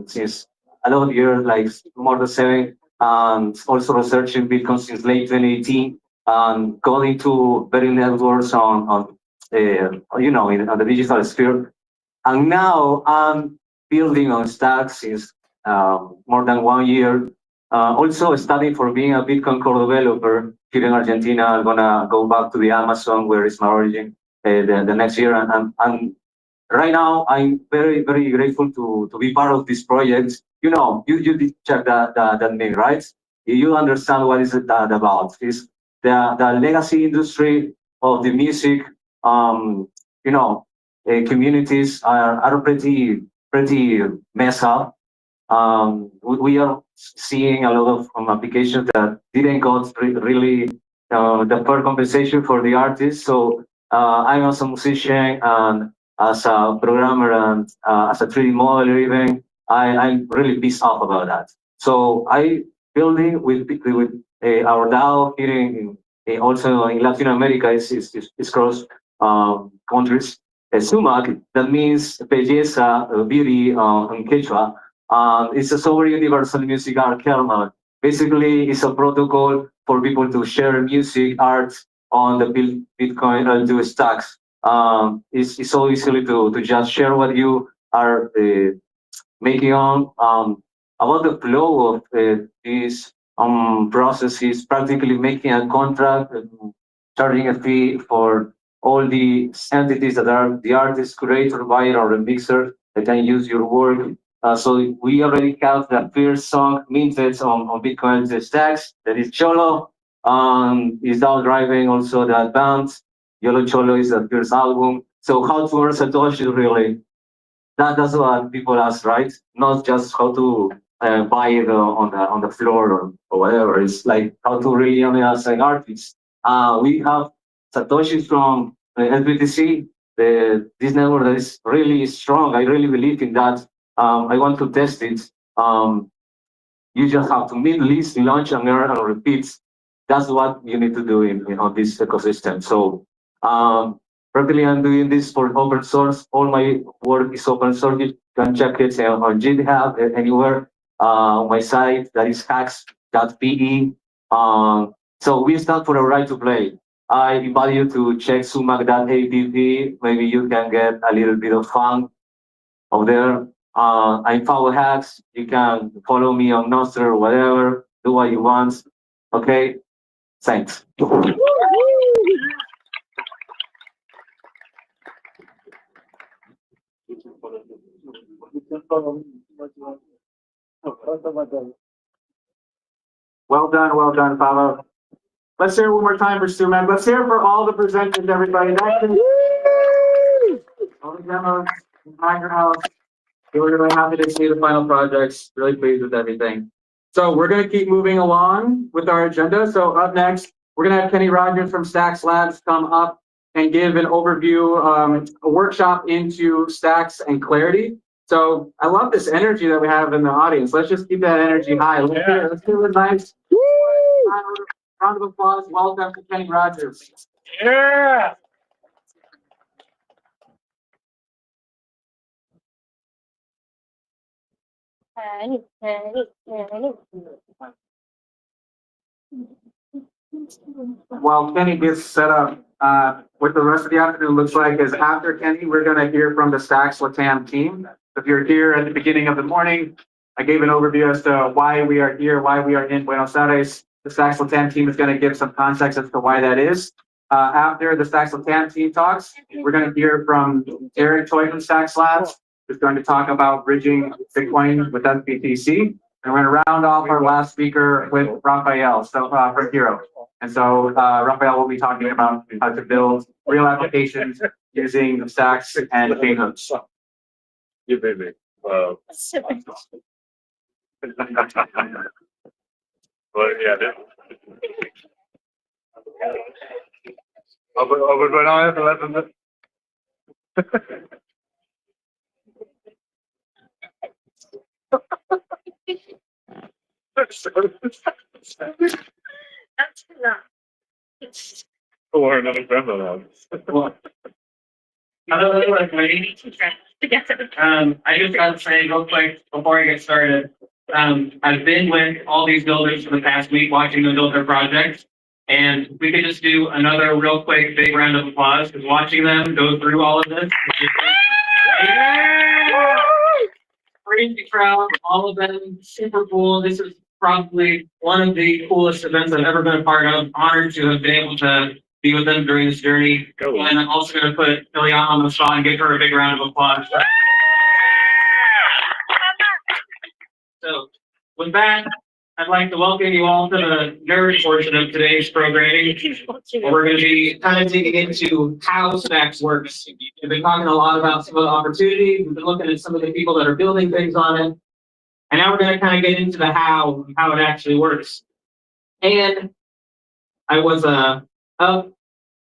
since a lot of years, like more than 7, and also researching Bitcoin since late 2018, and going to very networks on on the digital sphere. And now I'm building on stacks since more than 1 year. Also studying for being a Bitcoin core developer here in Argentina. I'm gonna go back to the Amazon where is my origin the next year. And right now I'm very grateful to be part of this project. You did check that name, right? You understand what is that about? It's the legacy industry of the music. Um, you know, communities are pretty messed up. We are seeing a lot of applications that didn't got really the fair compensation for the artists. So I'm as a musician and as a programmer and as a 3D modeler even, I'm really pissed off about that. So I building with our DAO here also in Latin America is cross countries. Sumac, that means belleza, beauty in Quechua. It's a software universal music art kernel. Basically, it's a protocol for people to share music, art on the Bitcoin L2 stacks. It's so easily to just share what you are making on. About the flow of this process is practically making a contract, charging a fee for all the entities that are the artist, curator, buyer, or remixer that can use your work. So we already have the first song minted on Bitcoin stacks. That is Cholo. Is now driving also the advance. Yolo Cholo is the first album. So how to earn Satoshi really? That's what people ask, right? Not just how to buy it on the floor or whatever. It's like how to really earn as an artist. We have Satoshi from SBTC, this network that is really strong. I really believe in that. I want to test it. You just have to meet, list, launch, and earn and repeat. That's what you need to do on this ecosystem. So practically I'm doing this for open source. All my work is open source. You can check it on GitHub, anywhere. On my site, that is hacks.pe. So we stand for a right to play. I invite you to check sumac.app. Maybe you can get a little bit of fun over there. I follow hacks. You can follow me on Nostr or whatever. Do what you want. Okay. Thanks. Well done, Paolo. Let's hear it one more time for Sumac. Let's hear it for all the presenters, everybody. All the demos, behind your house. We're really happy to see the final projects. Really pleased with everything. So we're going to keep moving along with our agenda. So up next, we're going to have Kenny Rogers from Stacks Labs come up and give an overview, a workshop into Stacks and Clarity. So I love this energy that we have in the audience. Let's just keep that energy high. Let's do it nice. Round of applause. Welcome to Kenny Rogers. Yeah. While Kenny gets set up, what the rest of the afternoon looks like is after Kenny, we're going to hear from the Stacks Latam team. If you're here at the beginning of the morning, I gave an overview as to why we are here, why we are in Buenos Aires. The Stacks Latam team is going to give some context as to why that is. After the Stacks Latam team talks, we're going to hear from Eric Toy from Stacks Labs, who's going to talk about bridging Bitcoin with SBTC. And we're going to round off our last speaker with Raphael, from Hero. And so Raphael will be talking about how to build real applications using stacks and payments. You baby. Well, yeah, That's enough. Or another grandma. Hello, everybody. I just got to say real quick before I get started, I've been with all these builders for the past week watching them build their projects. And we could just do another real quick big round of applause because watching them go through all of this. Yeah! Crazy crowd, all of them, super cool. This is probably one of the coolest events I've ever been a part of. Honored to have been able to be with them during this journey. And I'm also going to put Ilyana on the spot and give her a big round of applause. So, with that, I'd like to welcome you all to the nerd portion of today's programming. We're going to be kind of digging into how Stacks works. We've been talking a lot about some of the opportunities. We've been looking at some of the people that are building things on it. And now we're going to kind of get into the how it actually works. And I was up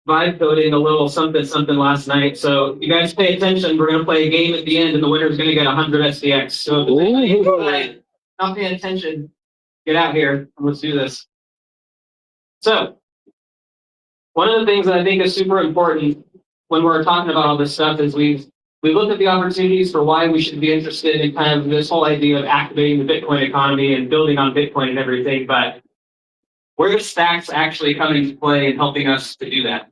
vibe coding a little something last night. So you guys pay attention. We're going to play a game at the end, and the winner is going to get 100 SDX. So if anybody not paying attention, get out here and let's do this. So one of the things that I think is super important when we're talking about all this stuff is we looked at the opportunities for why we should be interested in kind of this whole idea of activating the Bitcoin economy and building on Bitcoin and everything. But where does Stacks actually come into play in helping us to do that?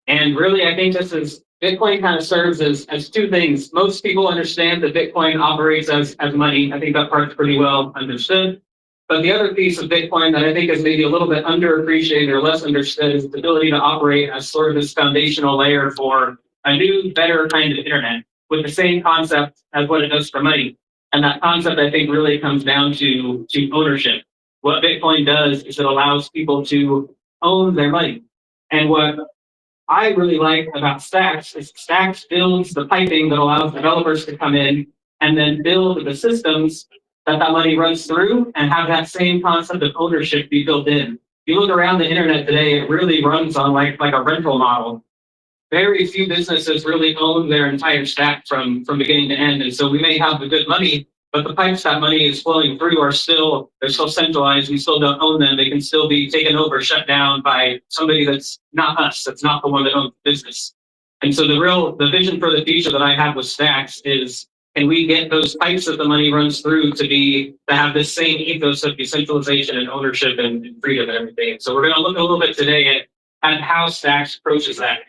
And really, I think this is Bitcoin kind of serves as two things. Most people understand that Bitcoin operates as money. I think that part's pretty well understood. But the other piece of Bitcoin that I think is maybe a little bit underappreciated or less understood is the ability to operate as sort of this foundational layer for a new, better kind of internet with the same concept as what it does for money. And that concept, I think, really comes down to ownership. What Bitcoin does is it allows people to own their money. And what I really like about Stacks is Stacks builds the piping that allows developers to come in and then build the systems that money runs through and have that same concept of ownership be built in. If you look around the internet today, it really runs on like a rental model. Very few businesses really own their entire stack from beginning to end. And so we may have the good money, but the pipes that money is flowing through they're still centralized. We still don't own them. They can still be taken over, shut down by somebody that's not us. That's not the one that owns the business. And so the vision for the future that I have with Stacks is, can we get those pipes that the money runs through to have this same ethos of decentralization and ownership and freedom and everything. So we're going to look a little bit today at how Stacks approaches that.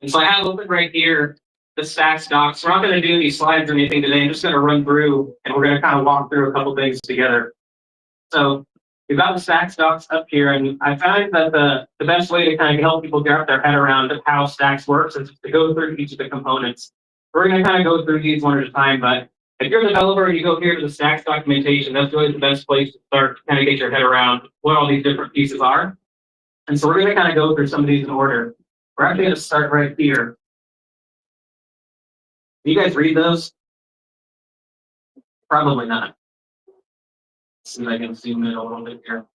And so I have open right here the Stacks docs. We're not going to do any slides or anything today. I'm just going to run through and we're going to kind of walk through a couple things together. So we've got the Stacks docs up here, and I find that the best way to kind of help people get their head around how Stacks works is to go through each of the components. We're going to kind of go through these one at a time, but if you're a developer and you go here to the Stacks documentation, that's really the best place to start to kind of get your head around what all these different pieces are. And so we're going to kind of go through some of these in order. We're actually going to start right here. Do you guys read those? Probably not. Let's see if I can zoom in a little bit here.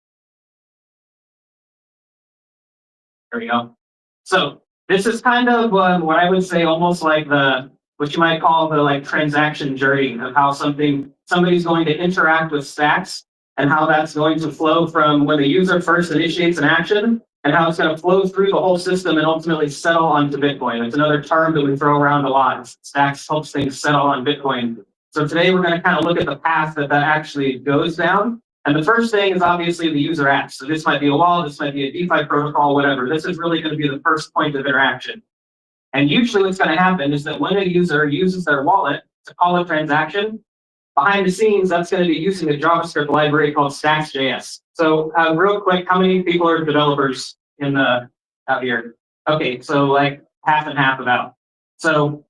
There we go. So this is kind of what I would say almost like what you might call the transaction journey of how somebody's going to interact with Stacks and how that's going to flow from when the user first initiates an action and how it's going to flow through the whole system and ultimately settle onto Bitcoin. It's another term that we throw around a lot. Stacks helps things settle on Bitcoin. So today we're going to kind of look at the path that actually goes down. And the first thing is obviously the user acts. So this might be a wallet, this might be a DeFi protocol, whatever. This is really going to be the first point of interaction. And usually what's going to happen is that when a user uses their wallet to call a transaction, behind the scenes, that's going to be using a JavaScript library called Stacks.js. So real quick, how many people are developers out here? Okay, so like half and half about. So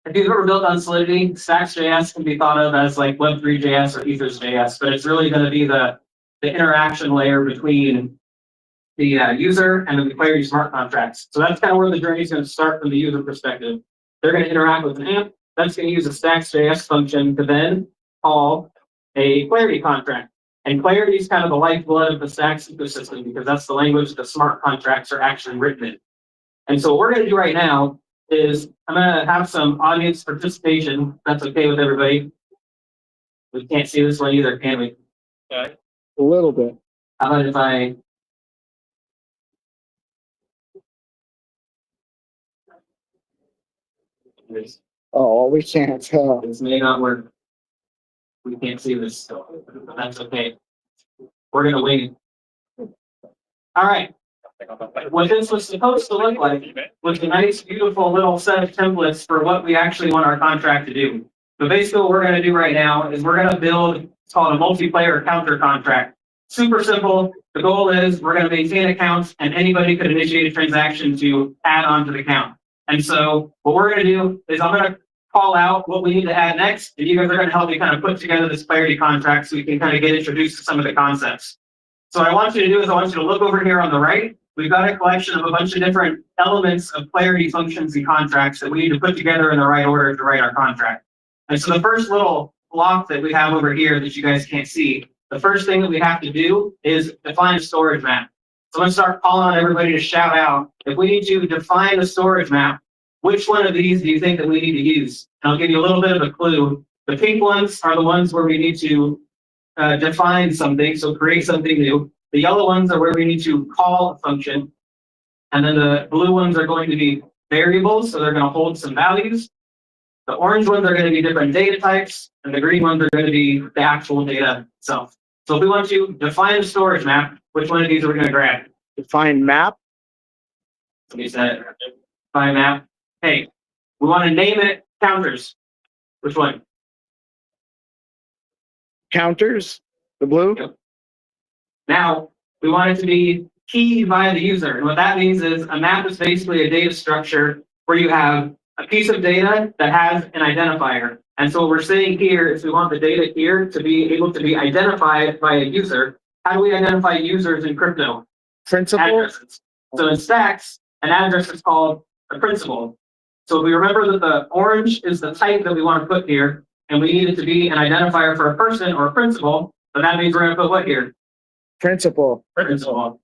if you've ever built on Solidity, Stacks.js can be thought of as like Web3.js or Ethers.js, but it's really going to be the interaction layer between the user and the Clarity smart contracts. So that's kind of where the journey is going to start from the user perspective. They're going to interact with an AMP. That's going to use a Stacks.js function to then call a Clarity contract. And Clarity is kind of the lifeblood of the Stacks ecosystem because that's the language the smart contracts are actually written in. And so what we're going to do right now is I'm going to have some audience participation. If that's okay with everybody. We can't see this one either, can we? A little bit. How about if I Oh, we can't. This may not work. We can't see this still, but that's okay. We're gonna wait. All right. What this was supposed to look like was a nice, beautiful little set of templates for what we actually want our contract to do. So basically what we're going to do right now is we're going to build, it's called a multiplayer counter contract. Super simple. The goal is we're going to maintain accounts and anybody could initiate a transaction to add on to the account. And so what we're going to do is I'm going to call out what we need to add next, and you guys are going to help me kind of put together this clarity contract so we can kind of get introduced to some of the concepts. So what I want you to do is I want you to look over here on the right. We've got a collection of a bunch of different elements of clarity functions and contracts that we need to put together in the right order to write our contract. And so the first little block that we have over here that you guys can't see, the first thing that we have to do is define a storage map. So I'm going to start calling on everybody to shout out. If we need to define a storage map, which one of these do you think that we need to use? And I'll give you a little bit of a clue. The pink ones are the ones where we need to define something, so create something new. The yellow ones are where we need to call a function. And then the blue ones are going to be variables, so they're going to hold some values. The orange ones are going to be different data types, and the green ones are going to be the actual data itself. So if we want to define a storage map, which one of these are we going to grab? Define map. Somebody said define map. Hey, we want to name it counters. Which one? Counters, the blue. Yep. Now, we want it to be keyed by the user. And what that means is a map is basically a data structure where you have a piece of data that has an identifier. And so what we're saying here is we want the data here to be able to be identified by a user. How do we identify users in crypto? Principal. Addresses. So in stacks, an address is called a principal. So we remember that the orange is the type that we want to put here, and we need it to be an identifier for a person or a principal. So that means we're going to put what here? Principal. Principal.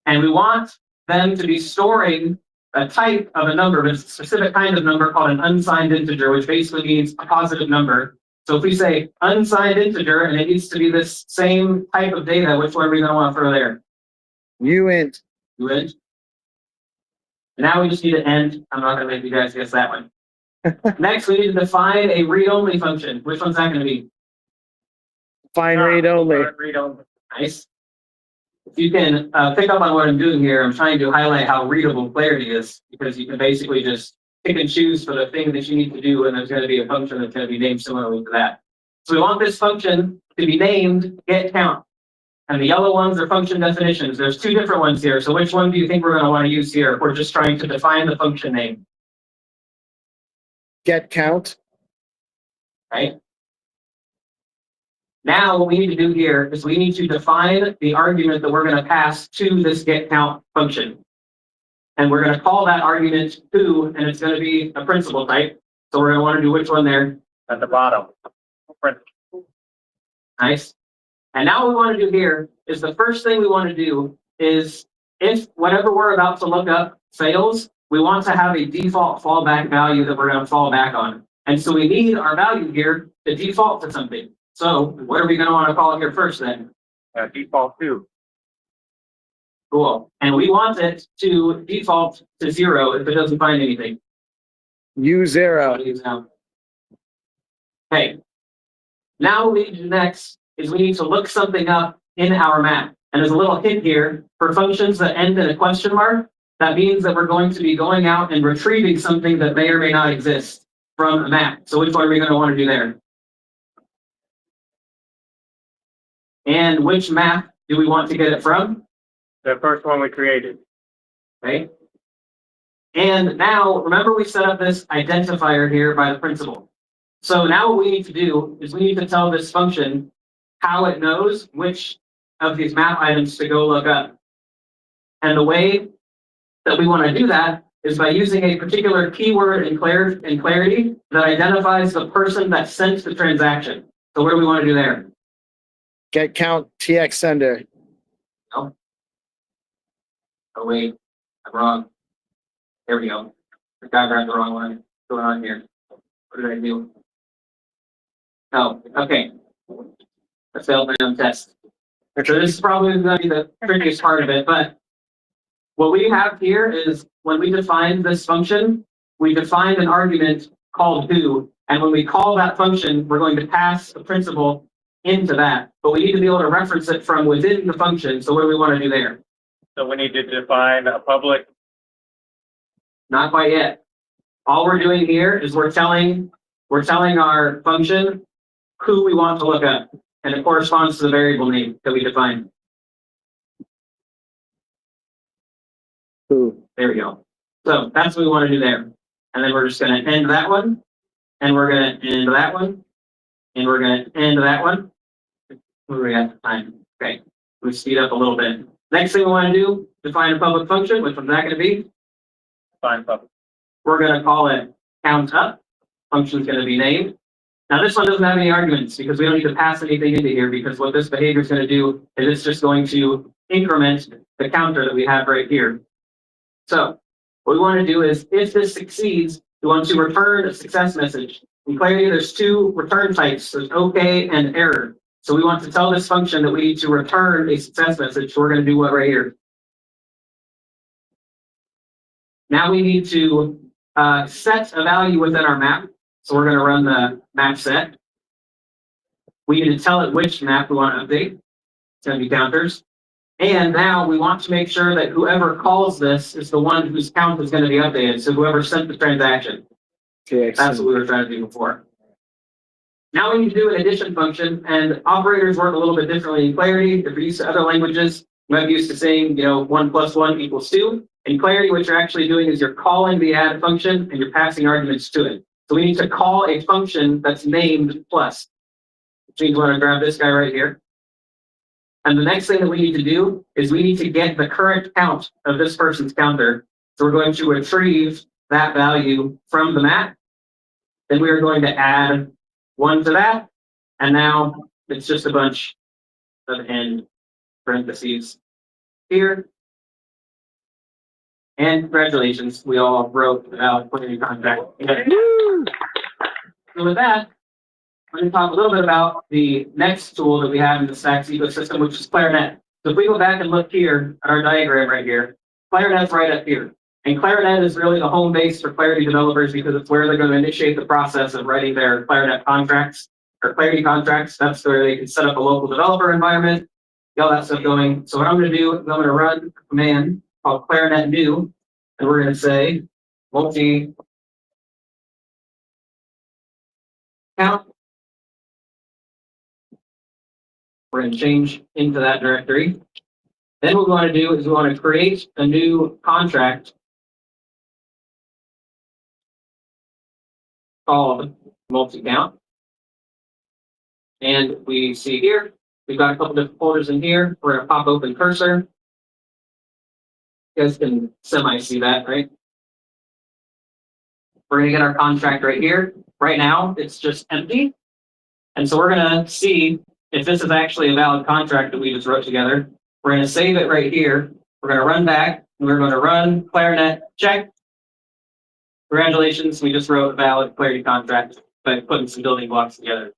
And we want them to be storing a type of a number, but it's a specific kind of number called an unsigned integer, which basically means a positive number. So if we say unsigned integer and it needs to be this same type of data, which one are we going to want to throw there? Uint. Uint. Now we just need to end. I'm not going to make you guys guess that one. Next, we need to define a read-only function. Which one's that going to be? Define read-only. Read-only. Nice. If you can pick up on what I'm doing here, I'm trying to highlight how readable clarity is, because you can basically just pick and choose for the thing that you need to do, and there's going to be a function that's going to be named similarly to that. So we want this function to be named getCount. And the yellow ones are function definitions. There's two different ones here. So which one do you think we're going to want to use here if we're just trying to define the function name? GetCount. Right. Now what we need to do here is we need to define the argument that we're going to pass to this getCount function. And we're going to call that argument to, and it's going to be a principal type. So we're going to want to do which one there? At the bottom. Nice. And now what we want to do here is the first thing we want to do is if whatever we're about to look up fails, we want to have a default fallback value that we're going to fall back on. And so we need our value here to default to something. So what are we going to want to call it here first then? Default to. Cool. And we want it to default to 0 if it doesn't find anything. U0. Okay. Now what we need to do next is we need to look something up in our map. And there's a little hint here for functions that end in a question mark. That means that we're going to be going out and retrieving something that may or may not exist from a map. So which one are we going to want to do there? And which map do we want to get it from? The first one we created. Okay. And now, remember we set up this identifier here by the principal. So now what we need to do is we need to tell this function how it knows which of these map items to go look up. And the way that we want to do that is by using a particular keyword in clarity that identifies the person that sent the transaction. So what do we want to do there? GetCount TX sender. No. Oh wait, I'm wrong. There we go. I grabbed the wrong one. What's going on here? What did I do? Oh, okay. I failed my own test. So this is probably going to be the trickiest part of it, but what we have here is when we define this function, we defined an argument called who, and when we call that function, we're going to pass a principal into that. But we need to be able to reference it from within the function. So what do we want to do there? So we need to define a public. Not quite yet. All we're doing here is we're telling our function who we want to look up, and it corresponds to the variable name that we defined. Who? There we go. So that's what we want to do there. And then we're just going to end that one, and we're going to end that one, and we're going to end that one. Where are we at the time? Okay, we speed up a little bit. Next thing we want to do, define a public function. Which one's that going to be? Define public. We're going to call it count up. Function's going to be named. Now this one doesn't have any arguments because we don't need to pass anything into here, because what this behavior is going to do is it's just going to increment the counter that we have right here. So what we want to do is, if this succeeds, we want to return a success message. In Clarity, there's two return types. There's OK and error. So we want to tell this function that we need to return a success message. So we're going to do what right here? Now we need to set a value within our map. So we're going to run the map set. We need to tell it which map we want to update. It's going to be counters. And now we want to make sure that whoever calls this is the one whose count is going to be updated. So whoever sent the transaction. Okay, that's what we were trying to do before. Now we need to do an addition function, and operators work a little bit differently in Clarity. If you're used to other languages, you might be used to saying, 1 + 1 = 2. In Clarity, what you're actually doing is you're calling the add function and you're passing arguments to it. So we need to call a function that's named plus, which means we want to grab this guy right here. And the next thing that we need to do is we need to get the current count of this person's counter. So we're going to retrieve that value from the map. Then we are going to add 1 to that. And now it's just a bunch of end parentheses here. And congratulations, we all wrote the valid Clarity contract. So with that, we're going to talk a little bit about the next tool that we have in the Stacks ecosystem, which is Clarinet. So if we go back and look here at our diagram right here, Clarinet's right up here. And Clarinet is really the home base for Clarity developers because it's where they're going to initiate the process of writing their Clarinet contracts or Clarity contracts. That's where they can set up a local developer environment, get all that stuff going. So what I'm going to do is I'm going to run a command called Clarinet new, and we're going to say multi count. We're going to change into that directory. Then what we want to do is we want to create a new contract called multi-count. And we see here, we've got a couple different folders in here. We're going to pop open cursor. You guys can semi-see that, right? We're going to get our contract right here. Right now, it's just empty. And so we're going to see if this is actually a valid contract that we just wrote together. We're going to save it right here. We're going to run back, and we're going to run Clarinet check. Congratulations, we just wrote a valid Clarity contract by putting some building blocks together.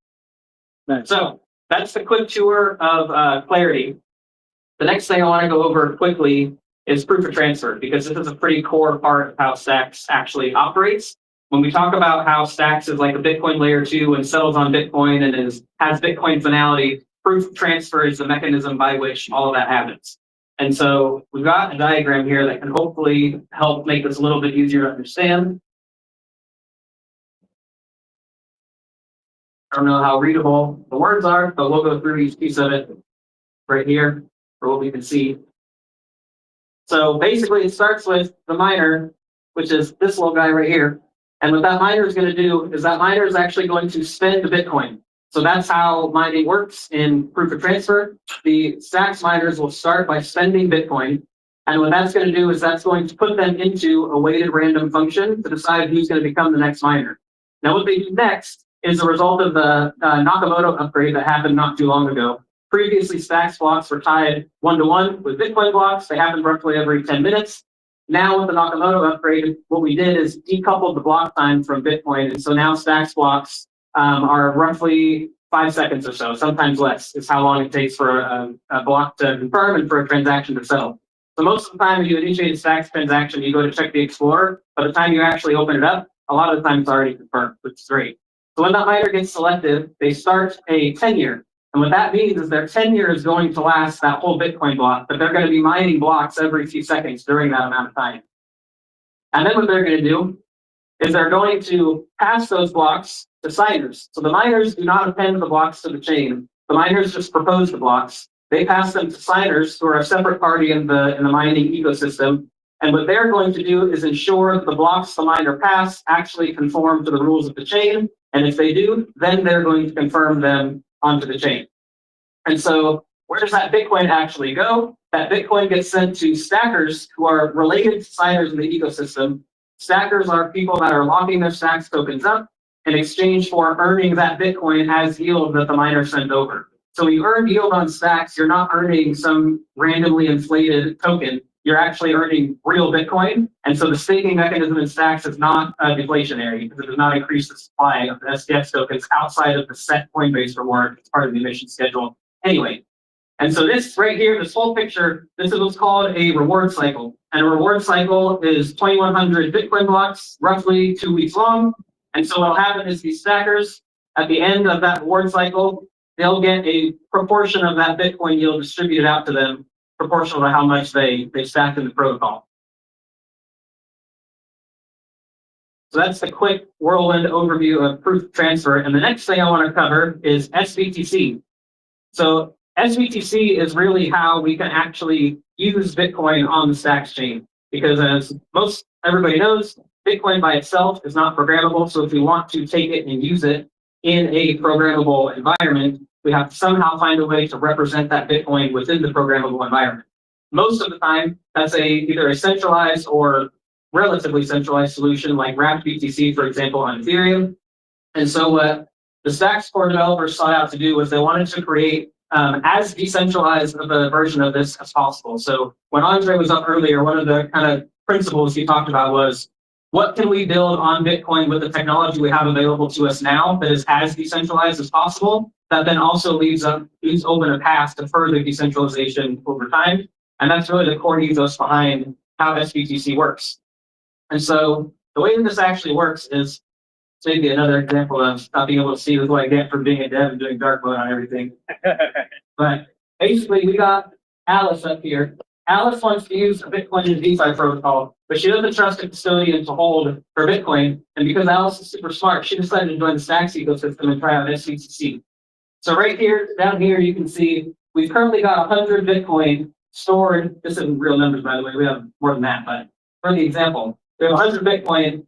Nice. So that's the quick tour of Clarity. The next thing I want to go over quickly is proof of transfer, because this is a pretty core part of how Stacks actually operates. When we talk about how Stacks is like a Bitcoin layer 2 and settles on Bitcoin and has Bitcoin finality, proof of transfer is the mechanism by which all of that happens. And so we've got a diagram here that can hopefully help make this a little bit easier to understand. I don't know how readable the words are, but we'll go through each piece of it right here for what we can see. So basically it starts with the miner, which is this little guy right here. And what that miner is going to do is that miner is actually going to spend the Bitcoin. So that's how mining works in proof of transfer. The Stacks miners will start by spending Bitcoin. And what that's going to do is that's going to put them into a weighted random function to decide who's going to become the next miner. Now what they do next is a result of the Nakamoto upgrade that happened not too long ago. Previously, Stacks blocks were tied 1-to-1 with Bitcoin blocks. They happened roughly every 10 minutes. Now with the Nakamoto upgrade, what we did is decoupled the block time from Bitcoin. And so now Stacks blocks are roughly 5 seconds or so, sometimes less, is how long it takes for a block to confirm and for a transaction to settle. So most of the time, if you initiate a Stacks transaction, you go to check the Explorer. By the time you actually open it up, a lot of the time it's already confirmed, which is great. So when that miner gets selected, they start a tenure. And what that means is their tenure is going to last that whole Bitcoin block, but they're going to be mining blocks every few seconds during that amount of time. And then what they're going to do is they're going to pass those blocks to signers. So the miners do not append the blocks to the chain. The miners just propose the blocks. They pass them to signers, who are a separate party in the mining ecosystem. And what they're going to do is ensure that the blocks the miner pass actually conform to the rules of the chain. And if they do, then they're going to confirm them onto the chain. And so where does that Bitcoin actually go? That Bitcoin gets sent to stackers who are related to signers in the ecosystem. Stackers are people that are locking their Stacks tokens up in exchange for earning that Bitcoin as yield that the miner sent over. So when you earn yield on Stacks, you're not earning some randomly inflated token. You're actually earning real Bitcoin. And so the staking mechanism in Stacks is not deflationary, because it does not increase the supply of the SDX tokens outside of the set Coinbase reward. It's part of the emission schedule anyway. And so this right here, this whole picture, this is what's called a reward cycle. And a reward cycle is 2,100 Bitcoin blocks, roughly 2 weeks long. And so what'll happen is these stackers, at the end of that reward cycle, they'll get a proportion of that Bitcoin yield distributed out to them, proportional to how much they stacked in the protocol. So that's the quick whirlwind overview of proof transfer. And the next thing I want to cover is SBTC. So SBTC is really how we can actually use Bitcoin on the Stacks chain, because as everybody knows, Bitcoin by itself is not programmable. So if we want to take it and use it in a programmable environment, we have to somehow find a way to represent that Bitcoin within the programmable environment. Most of the time, that's either a centralized or relatively centralized solution like wrapped BTC, for example, on Ethereum. And so what the Stacks core developers sought out to do was they wanted to create as decentralized of a version of this as possible. So when Andre was up earlier, one of the kind of principles he talked about was, what can we build on Bitcoin with the technology we have available to us now that is as decentralized as possible, that then also leaves open a path to further decentralization over time. And that's really the core ethos behind how SBTC works. And so the way that this actually works is, maybe another example of not being able to see what I get from being a dev and doing dark mode on everything. But basically, we got Alice up here. Alice wants to use a Bitcoin in DeFi protocol, but she doesn't trust a custodian to hold her Bitcoin. And because Alice is super smart, she decided to join the Stacks ecosystem and try out SBTC. So right here, down here, you can see we've currently got 100 Bitcoin stored. This isn't real numbers, by the way. We have more than that, but for the example, we have 100 Bitcoin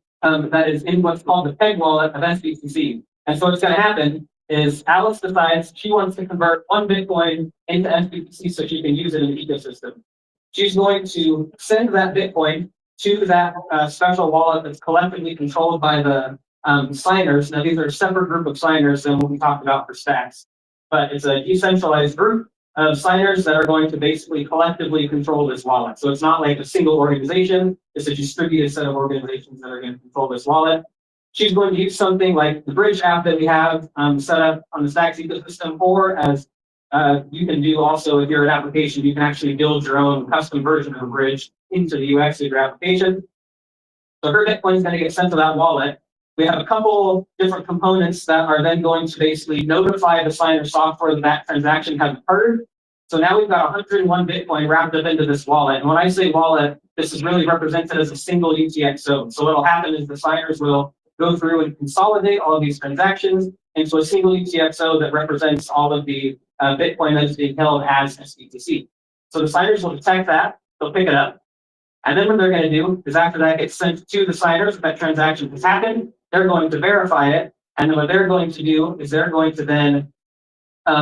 that is in what's called the peg wallet of SBTC. And so what's going to happen is Alice decides she wants to convert 1 Bitcoin into SBTC so she can use it in the ecosystem. She's going to send that Bitcoin to that special wallet that's collectively controlled by the signers. Now, these are a separate group of signers than what we talked about for Stacks, but it's a decentralized group of signers that are going to basically collectively control this wallet. So it's not like a single organization, it's a distributed set of organizations that are going to control this wallet. She's going to use something like the Bridge app that we have set up on the Stacks ecosystem, or as you can do also if you're an application, you can actually build your own custom version of a Bridge into the UX of your application. So her Bitcoin is going to get sent to that wallet. We have a couple different components that are then going to basically notify the signer software that that transaction has occurred. So now we've got 101 Bitcoin wrapped up into this wallet. And when I say wallet, this is really represented as a single UTXO. So what'll happen is the signers will go through and consolidate all of these transactions into a single UTXO that represents all of the Bitcoin that is being held as SBTC. So the signers will detect that, they'll pick it up. And then what they're going to do is after that gets sent to the signers, that transaction has happened, they're going to verify it. And then what they're going to do is they're going to then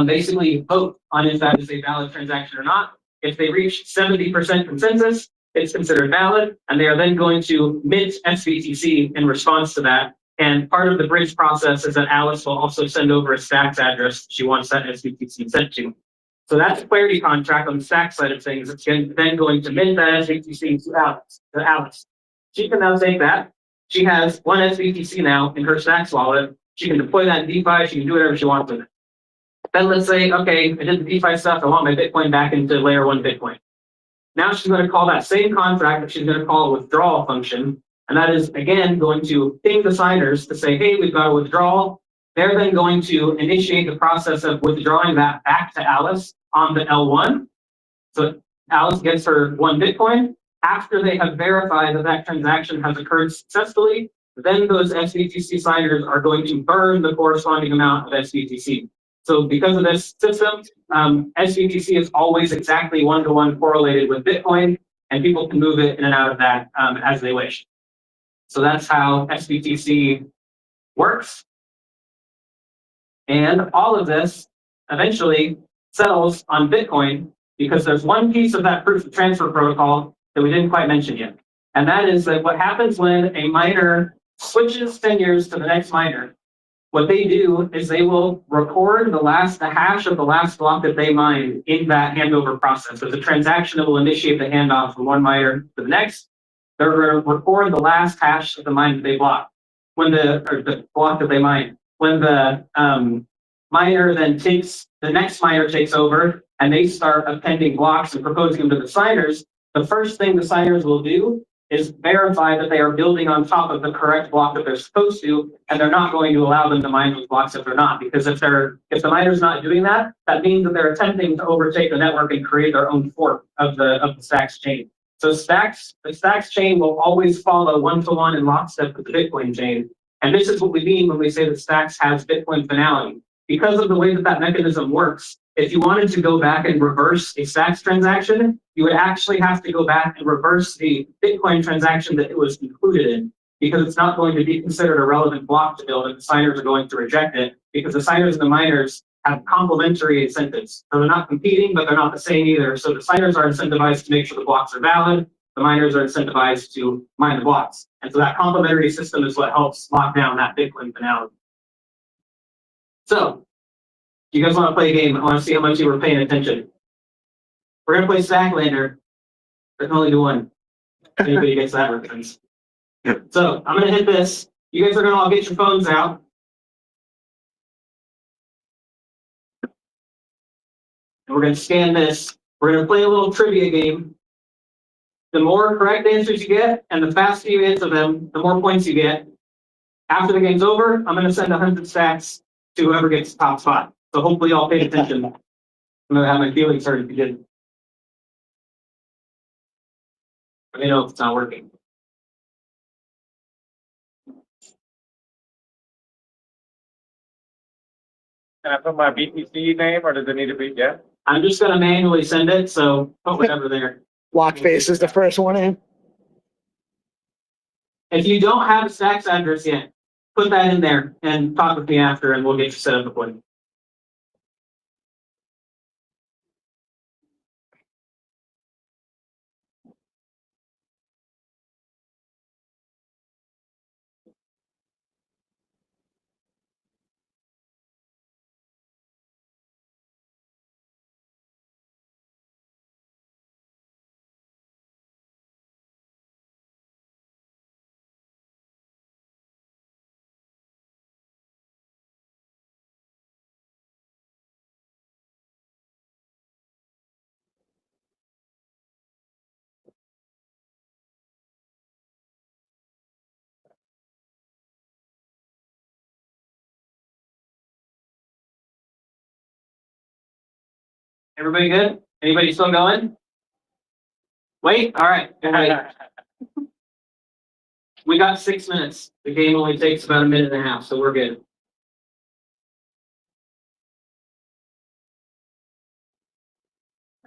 basically vote on if that is a valid transaction or not. If they reach 70% consensus, it's considered valid, and they are then going to mint SBTC in response to that. And part of the Bridge process is that Alice will also send over a Stacks address she wants that SBTC sent to. So that's a clarity contract on the Stacks side of things. It's then going to mint that SBTC to Alice. She can now take that. She has 1 SBTC now in her Stacks wallet. She can deploy that in DeFi. She can do whatever she wants with it. Then let's say, okay, I did the DeFi stuff. I want my Bitcoin back into layer 1 Bitcoin. Now she's going to call that same contract, but she's going to call a withdrawal function. And that is, again, going to ping the signers to say, hey, we've got a withdrawal. They're then going to initiate the process of withdrawing that back to Alice on the L1. So Alice gets her 1 Bitcoin. After they have verified that that transaction has occurred successfully, then those SBTC signers are going to burn the corresponding amount of SBTC. So because of this system, SBTC is always exactly 1-to-1 correlated with Bitcoin, and people can move it in and out of that as they wish. So that's how SBTC works. And all of this eventually settles on Bitcoin because there's one piece of that proof of transfer protocol that we didn't quite mention yet. And that is that what happens when a miner switches tenures to the next miner, what they do is they will record the hash of the last block that they mined in that handover process. There's a transaction that will initiate the handoff from one miner to the next. They're going to record the last hash of the mine that they blocked, the block that they mined. When the miner then the next miner takes over and they start appending blocks and proposing them to the signers, the first thing the signers will do is verify that they are building on top of the correct block that they're supposed to, and they're not going to allow them to mine those blocks if they're not. Because if the miner's not doing that, that means that they're attempting to overtake the network and create their own fork of the Stacks chain. So the Stacks chain will always follow 1-to-1 in lockstep with the Bitcoin chain. And this is what we mean when we say that Stacks has Bitcoin finality. Because of the way that that mechanism works, if you wanted to go back and reverse a Stacks transaction, you would actually have to go back and reverse the Bitcoin transaction that it was included in, because it's not going to be considered a relevant block to build, and the signers are going to reject it, because the signers and the miners have complementary incentives. So they're not competing, but they're not the same either. So the signers are incentivized to make sure the blocks are valid. The miners are incentivized to mine the blocks. And so that complementary system is what helps lock down that Bitcoin finality. So, you guys want to play a game? I want to see how much you were paying attention. We're going to play Stacklander. There can only do one. If anybody gets that reference. So, I'm going to hit this. You guys are going to all get your phones out. And we're going to scan this. We're going to play a little trivia game. The more correct answers you get, and the faster you answer them, the more points you get. After the game's over, I'm going to send 100 stacks to whoever gets the top spot. So hopefully y'all paid attention. I'm going to have my feelings hurt if you didn't. Let me know if it's not working. Can I put my BTC name, or does it need to be, yeah? I'm just going to manually send it, so put whatever there. Blockface is the first one in. If you don't have a Stacks address yet, put that in there and talk with me after, and we'll get you set up with it. Everybody good? Anybody still going? Wait, all right. We got 6 minutes. The game only takes about 1.5 minutes, so we're good.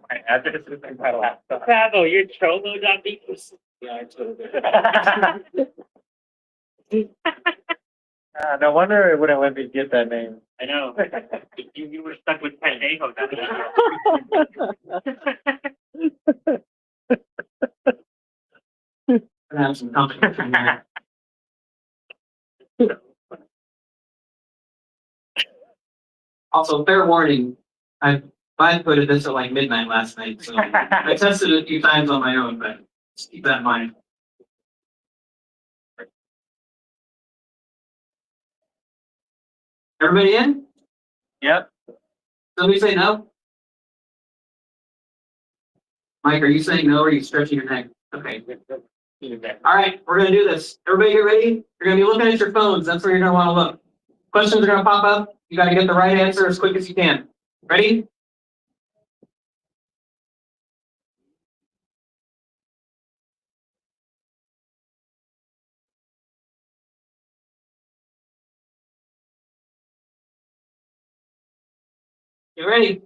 My address is in my laptop. Bravo, you're cholo.beats. Yeah, I totally did. No wonder it wouldn't let me get that name. I know. You were stuck with Pendejo. Have some company from there. Also, fair warning, I put this at like midnight last night, so I tested it a few times on my own, but just keep that in mind. Everybody in? Yep. Somebody say no? Mike, are you saying no or are you stretching your neck? Okay. All right, we're gonna do this. Everybody get ready? You're gonna be looking at your phones. That's where you're gonna want to look. Questions are gonna pop up. You gotta get the right answer as quick as you can. Ready? Get ready.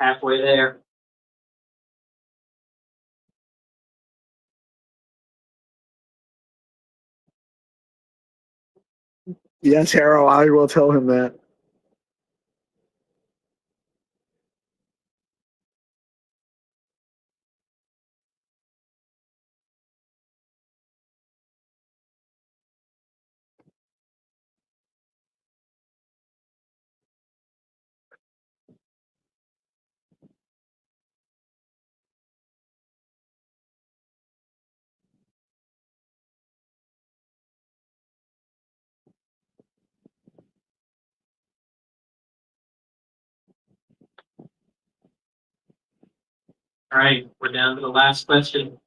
Halfway there. Yes, Harold, I will tell him that. All right, we're down to the last question.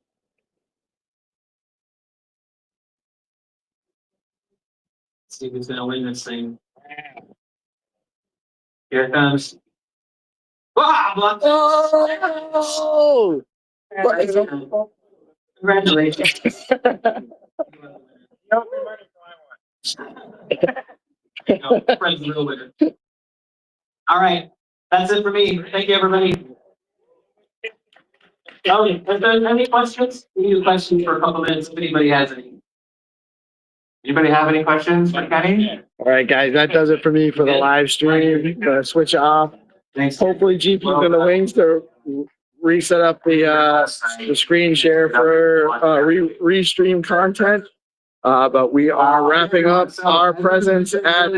Let's see who's gonna win this thing. Here it comes. Ah, Oh! Congratulations. No, Fred's the real winner. All right, that's it for me. Thank you, everybody. Okay, if there's any questions, we need a question for a couple minutes if anybody has any. Anybody have any questions for Kenny? All right, guys, that does it for me for the live stream. Gonna switch off. Thanks. Hopefully, GP's in the wings to reset up the screen share for Restream content. But we are wrapping up our presence at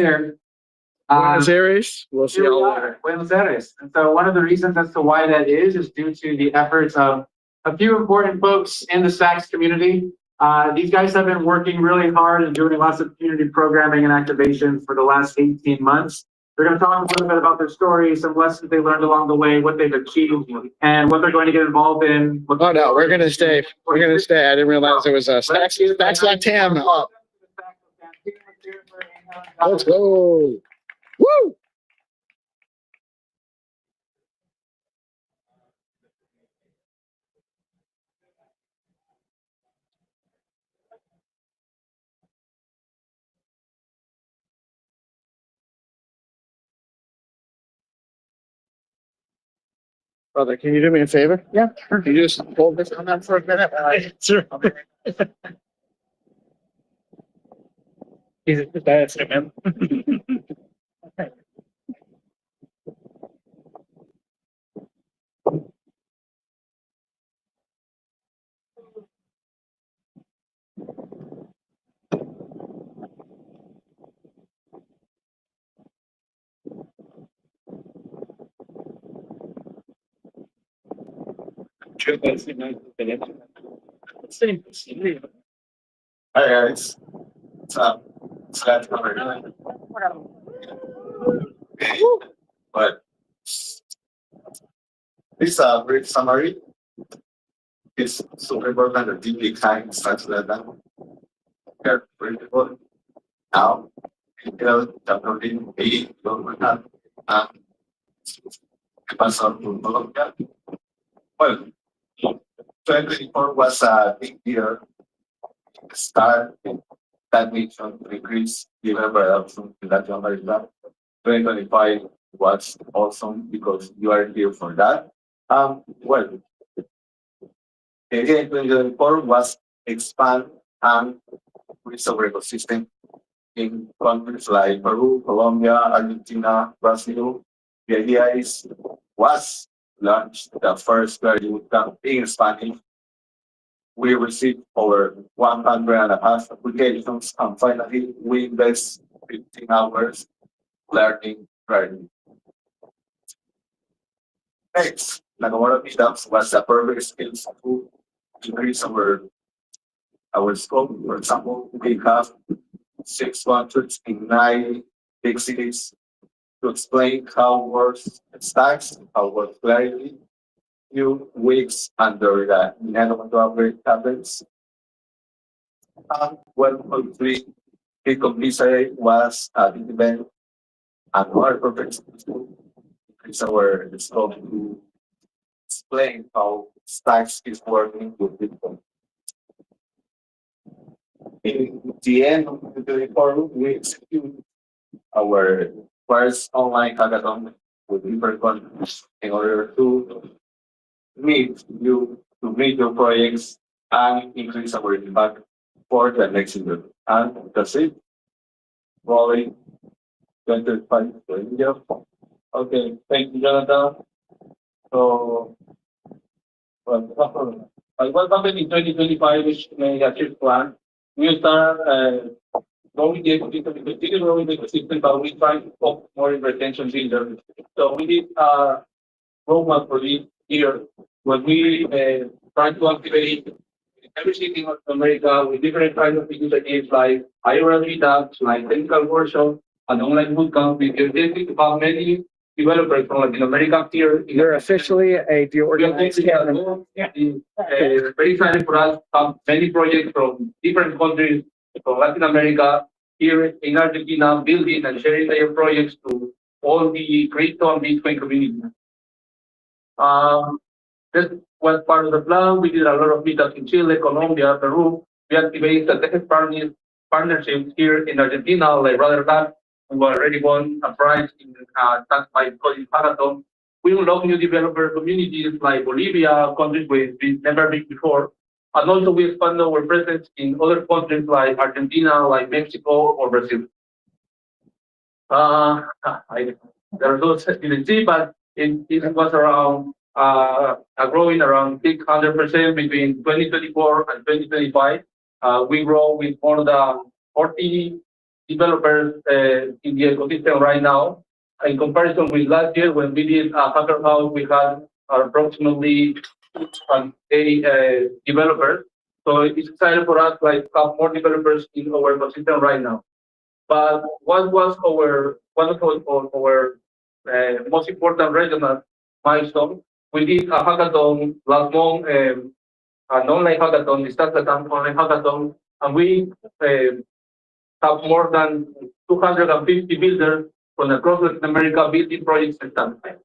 Buenos Aires. We'll see you all later. Buenos Aires. And so one of the reasons as to why that is due to the efforts of a few important folks in the Stacks community. These guys have been working really hard and doing lots of community programming and activation for the last 18 months. They're going to talk a little bit about their stories, some lessons they learned along the way, what they've achieved, and what they're going to get involved in. Oh no, we're gonna stay. We're gonna stay. I didn't realize it was Stacks Latam up. Let's go. Woo! Brother, can you do me a favor? Yeah, sure. Can you just hold this on that for a minute? Sure. That's it, man. Hi guys, what's up? It's glad to come here. But this brief summary is super important and deeply kind such that here principle now downloading a government passport to Colombia. Well, 2024 was a big year. Start that mission to increase developer adoption in Latin America. 2025 was awesome because you are here for that. Well, again, 2024 was expand and increase our ecosystem in countries like Peru, Colombia, Argentina, Brazil. The idea was launched the first Clarity Bootcamp in Spanish. We received over 100 applications, and finally, we invest 15 hours learning Clarity. Next, Nakamura Meetups was a perfect skills to increase our scope. For example, we have 6 countries in 9 big cities to explain how works stacks, how works Clarity, few weeks under the Nakamura happens. And 1.3 Bitcoin Visa was the event and our perfect to increase our scope to explain how stacks is working with Bitcoin. In the end of 2024, we execute our first online hackathon with different countries in order to meet your projects and increase our impact for the next year. And that's it. Rolling 25. Okay, thank you, Jonathan. So, what happened in 2025 is a achieve plan. We start growing the ecosystem, but we try to focus more in retention builders. So we did a roadmap for this year when we try to activate every city in North America with different kinds of initiatives like IRL meetups, like technical workshops, and online bootcamp. We can have many developers from Latin America here. You're officially a DeOrganized canon. Very excited for us to have many projects from different countries from Latin America here in Argentina, building and sharing their projects to all the crypto and Bitcoin community. This was part of the plan. We did a lot of meetups in Chile, Colombia, Peru. We activated the partnerships here in Argentina, like Restream, who already won a prize in Tax by Coding Hackathon. We unlock new developer communities like Bolivia, countries we've never been before. And also we expand our presence in other countries like Argentina, like Mexico or Brazil. The results you didn't see, but it was around growing around 600% between 2024 and 2025. We grow with more than 40 developers in the ecosystem right now. In comparison with last year, when we did a hacker house, we had approximately 80 developers. So it's exciting for us like have more developers in our ecosystem right now. But what was one of our most important regional milestone? We did a hackathon last month, an online hackathon, the Start online hackathon, and we have more than 250 builders from across Latin America building projects and stacks.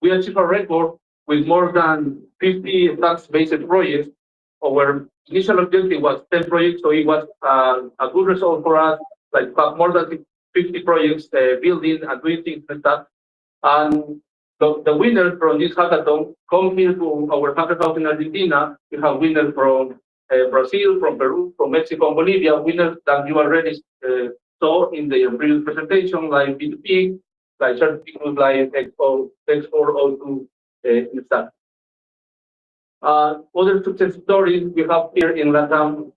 We achieved a record with more than 50 stacks-based projects. Our initial objective was 10 projects, so it was a good result for us, like more than 50 projects building and doing things like that. And the winners from this hackathon come here to our hackathon in Argentina. We have winners from Brazil, from Peru, from Mexico, and Bolivia, winners that you already saw in the previous presentation, like P2P, like certificates like X402 in stack. Other success stories we have here in LATAM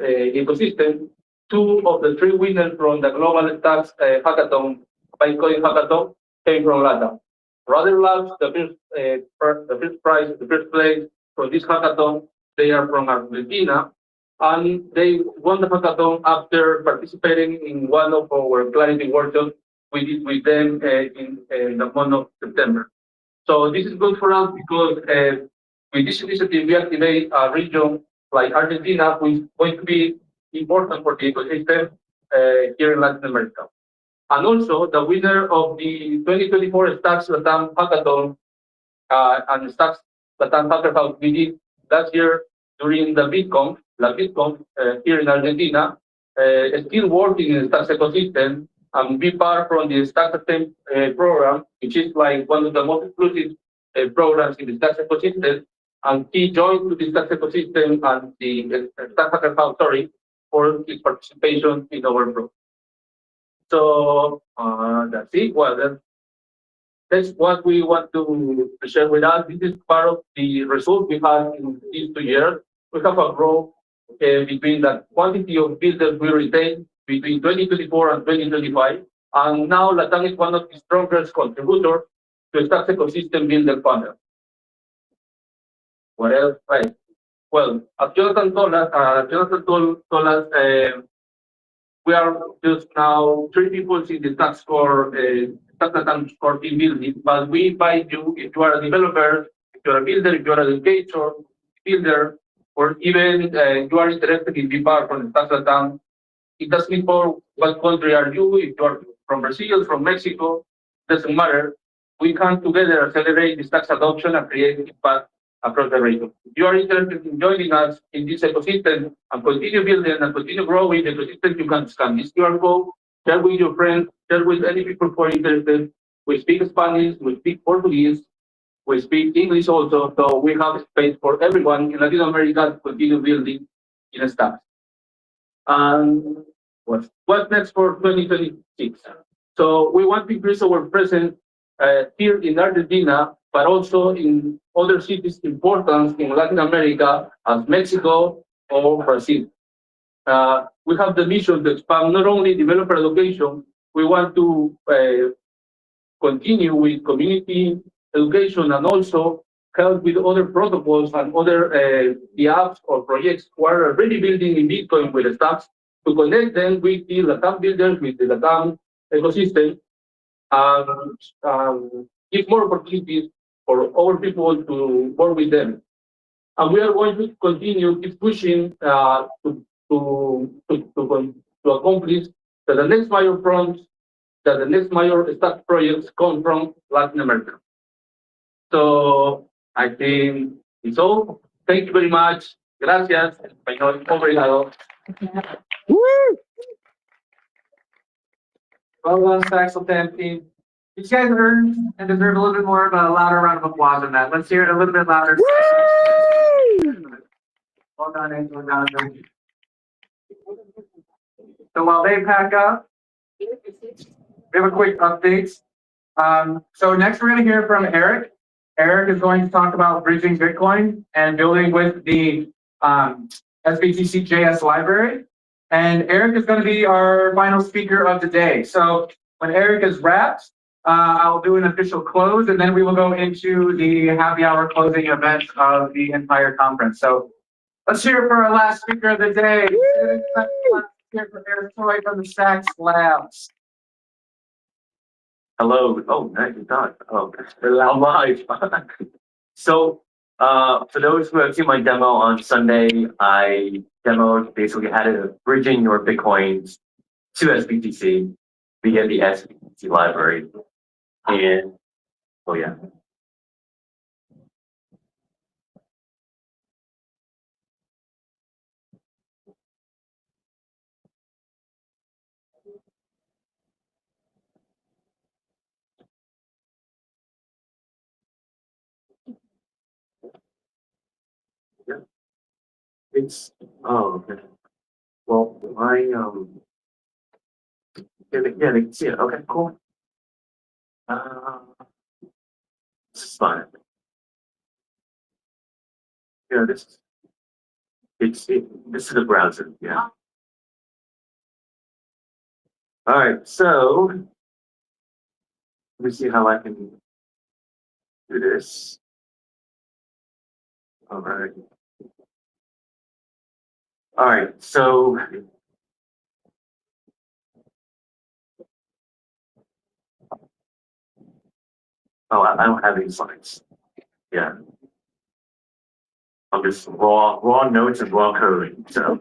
ecosystem. 2 of the 3 winners from the Global Stacks hackathon, Bitcoin hackathon, came from LATAM. Rudder Labs, the first place for this hackathon, they are from Argentina, and they won the hackathon after participating in one of our Clarity workshops we did with them in the month of September. So this is good for us because with this initiative, we activate a region like Argentina, which is going to be important for the ecosystem here in Latin America. And also, the winner of the 2024 Stacks Latam Hackathon and Stacks Latam Hackathon we did last year during the Bitcoin here in Argentina, still working in the Stacks ecosystem and be part from the Stacks program, which is like one of the most inclusive programs in the Stacks ecosystem. And he joined to the Stacks ecosystem and the Stacks Hackathon, for his participation in our program. So that's it. Well, that's what we want to share with us. This is part of the result we had in these 2 years. We have a growth between the quantity of builders we retain between 2024 and 2025. And now Latam is one of the strongest contributors to Stacks ecosystem builder panel. What else? Right. Well, as Jonathan told us, we are just now 3 people in the Stacks core, Stacks Latam core team building, but we invite you, if you are a developer, if you are a builder, if you are an educator, builder, or even you are interested in being part from the Stacks Latam, it doesn't matter what country are you, if you are from Brazil, from Mexico, doesn't matter. We come together, accelerate the Stacks adoption and create impact across the region. If you are interested in joining us in this ecosystem and continue building and continue growing the ecosystem, you can scan this QR code, share with your friends, share with any people who are interested. We speak Spanish, we speak Portuguese, we speak English also, so we have space for everyone in Latin America to continue building in Stacks. And what's next for 2026? So we want to increase our presence here in Argentina, but also in other cities important in Latin America, as Mexico or Brazil. We have the mission to expand not only developer education, we want to continue with community education and also help with other protocols and other the apps or projects who are already building in Bitcoin with the Stacks to connect them with the Latam builders, with the Latam ecosystem, and give more opportunities for our people to work with them. And we are going to continue keep pushing to accomplish that the next major fronts, that the next major Stacks projects come from Latin America. So I think it's all. Thank you very much. Gracias. Español. Obrigado. Well done, Stacks Latam team. These guys earned and deserve a little bit more of a louder round of applause than that. Let's hear it a little bit louder. Well done, Angel and Jonathan. So while they pack up, we have a quick update. So next we're going to hear from Eric. Eric is going to talk about bridging Bitcoin and building with the SBTC.js library. And Eric is going to be our final speaker of the day. So when Eric is wrapped, I'll do an official close, and then we will go into the happy hour closing event of the entire conference. So let's hear it for our last speaker of the day. Let's hear it for Eric Toy from the Stacks Labs. Hello. Oh, nice talk. Oh, I'm live. So, for those who have seen my demo on Sunday, I demoed basically how to bridging your Bitcoins to SBTC via the SBTC library. And, oh yeah. Yeah. It's, oh, okay. Well, yeah, they can see it. Okay, cool. This is fine. Yeah, this is the browser. Yeah. All right, so let me see how I can do this. All right. All right, so I don't have any slides. Yeah. I'm just raw notes and raw coding. So,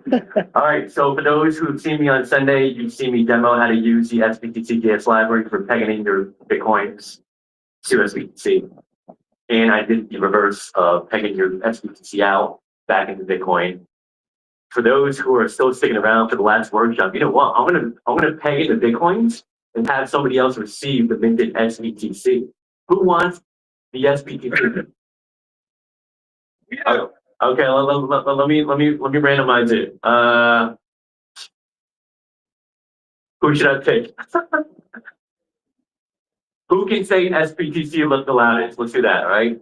all right. So for those who've seen me on Sunday, you've seen me demo how to use the SBTC.js library for pegging in your Bitcoins to SBTC. And I did the reverse of pegging your SBTC out back into Bitcoin. For those who are still sticking around for the last workshop, you know what? I'm gonna peg in the Bitcoins and have somebody else receive the minted SBTC. Who wants the SBTC? Yeah. Okay, let me randomize it. Who should I pick? Who can say SBTC the loudest? Let's do that, all right?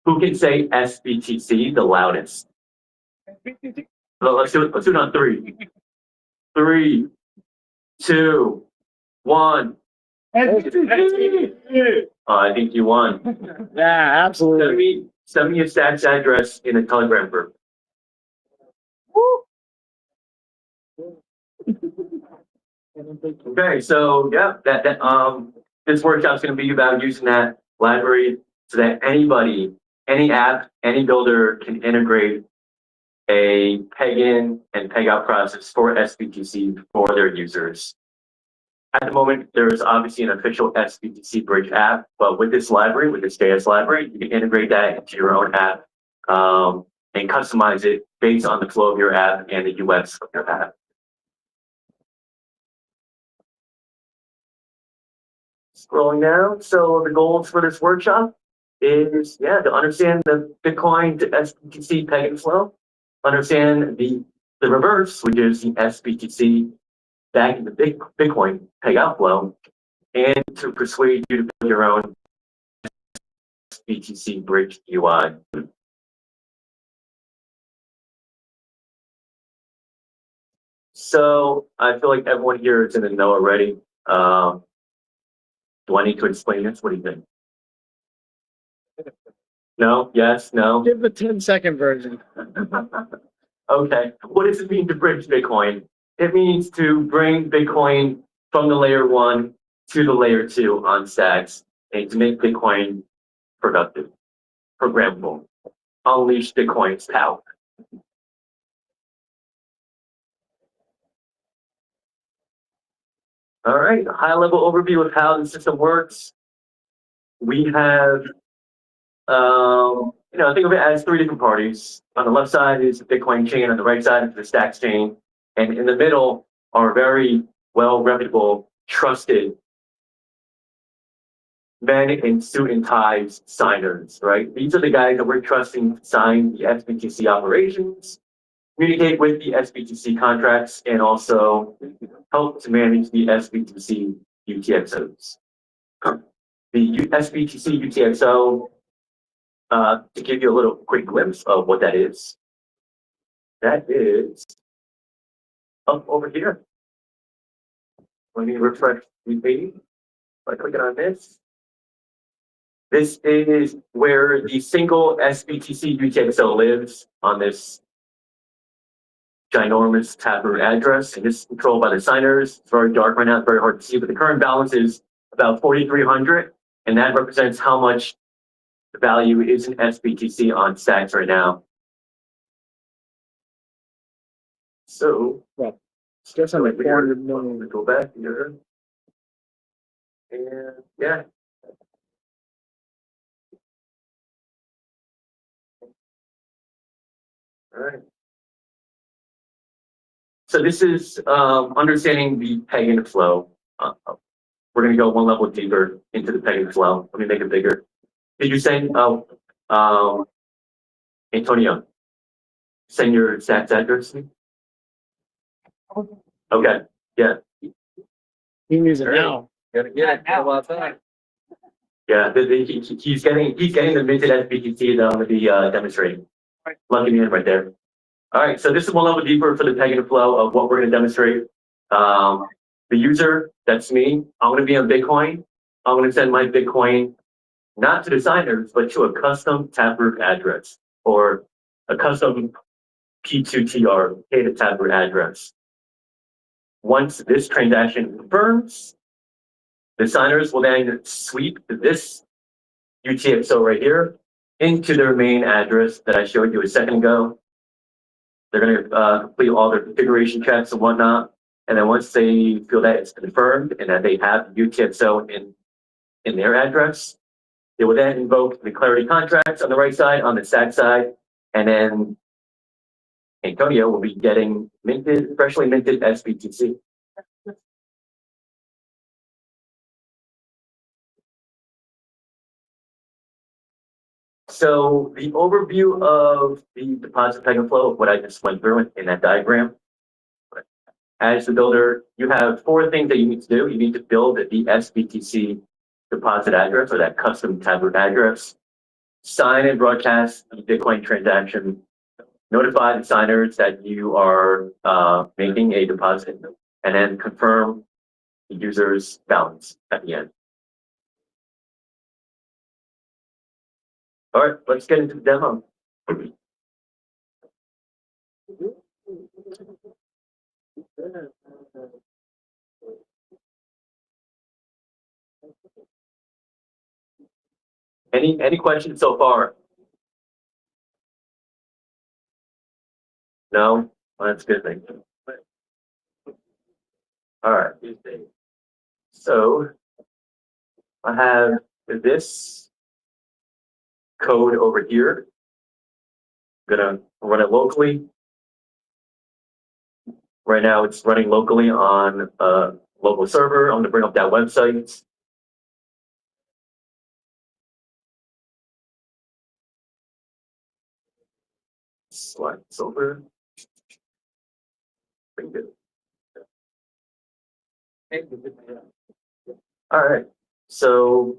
Who can say SBTC the loudest? Well, let's do it on 3. 3, 2, 1. I think you won. Yeah, absolutely. Send me your stats address in a Telegram group. Okay, so yeah, this workshop's going to be about using that library so that anybody, any app, any builder can integrate a peg-in and peg-out process for SBTC for their users. At the moment, there's obviously an official SBTC bridge app, but with this library, with this JS library, you can integrate that into your own app and customize it based on the flow of your app and the UX of your app. Scrolling down, so the goals for this workshop is, to understand the Bitcoin to SBTC peg-in flow, understand the reverse, which is the SBTC back into Bitcoin peg-out flow, and to persuade you to build your own SBTC bridge UI. So I feel like everyone here is in the know already. Do I need to explain this? What do you think? No? Yes? No? Give the 10-second version. Okay. What does it mean to bridge Bitcoin? It means to bring Bitcoin from the layer 1 to the layer 2 on stacks and to make Bitcoin productive, programmable, unleash Bitcoin's power. All right, high-level overview of how the system works. We have, think of it as 3 different parties. On the left side is the Bitcoin chain, on the right side is the stacks chain, and in the middle are very well reputable, trusted men in suit and ties signers, right? These are the guys that we're trusting to sign the SBTC operations, communicate with the SBTC contracts, and also help to manage the SBTC UTXOs. The SBTC UTXO, to give you a little quick glimpse of what that is up over here. Let me refresh the page by clicking on this. This is where the single SBTC UTXO lives on this ginormous taproot address, and this is controlled by the signers. It's very dark right now, it's very hard to see, but the current balance is about 4,300, and that represents how much the value is in SBTC on stacks right now. So, it's just on like 400 million. Go back here. And yeah. All right. So this is understanding the peg-in flow. We're going to go one level deeper into the peg-in flow. Let me make it bigger. Did you send, Antonio, send your stats address to me? Okay, yeah. You can use it now. Gotta get it. How about that? Yeah, he's getting the minted SBTC that I'm going to be demonstrating. Lucky me in right there. All right, so this is one level deeper for the peg-in flow of what we're going to demonstrate. The user, that's me. I'm going to be on Bitcoin. I'm going to send my Bitcoin not to the signers, but to a custom taproot address or a custom P2TR, data taproot address. Once this transaction confirms, the signers will then sweep this UTXO right here into their main address that I showed you a second ago. They're going to complete all their configuration checks and whatnot. And then once they feel that it's confirmed and that they have the UTXO in their address, they will then invoke the clarity contracts on the right side, on the stack side, and then Antonio will be getting freshly minted SBTC. So the overview of the deposit peg-in flow of what I just went through in that diagram. As the builder, you have 4 things that you need to do. You need to build the SBTC deposit address or that custom tablet address, sign and broadcast the Bitcoin transaction, notify the signers that you are making a deposit, and then confirm the user's balance at the end. All right, let's get into the demo. Any questions so far? No? Well, that's good. Thank you. All right. So I have this code over here. I'm gonna run it locally. Right now it's running locally on a local server. I'm gonna bring up that website. Slide this over. Pretty good. All right. So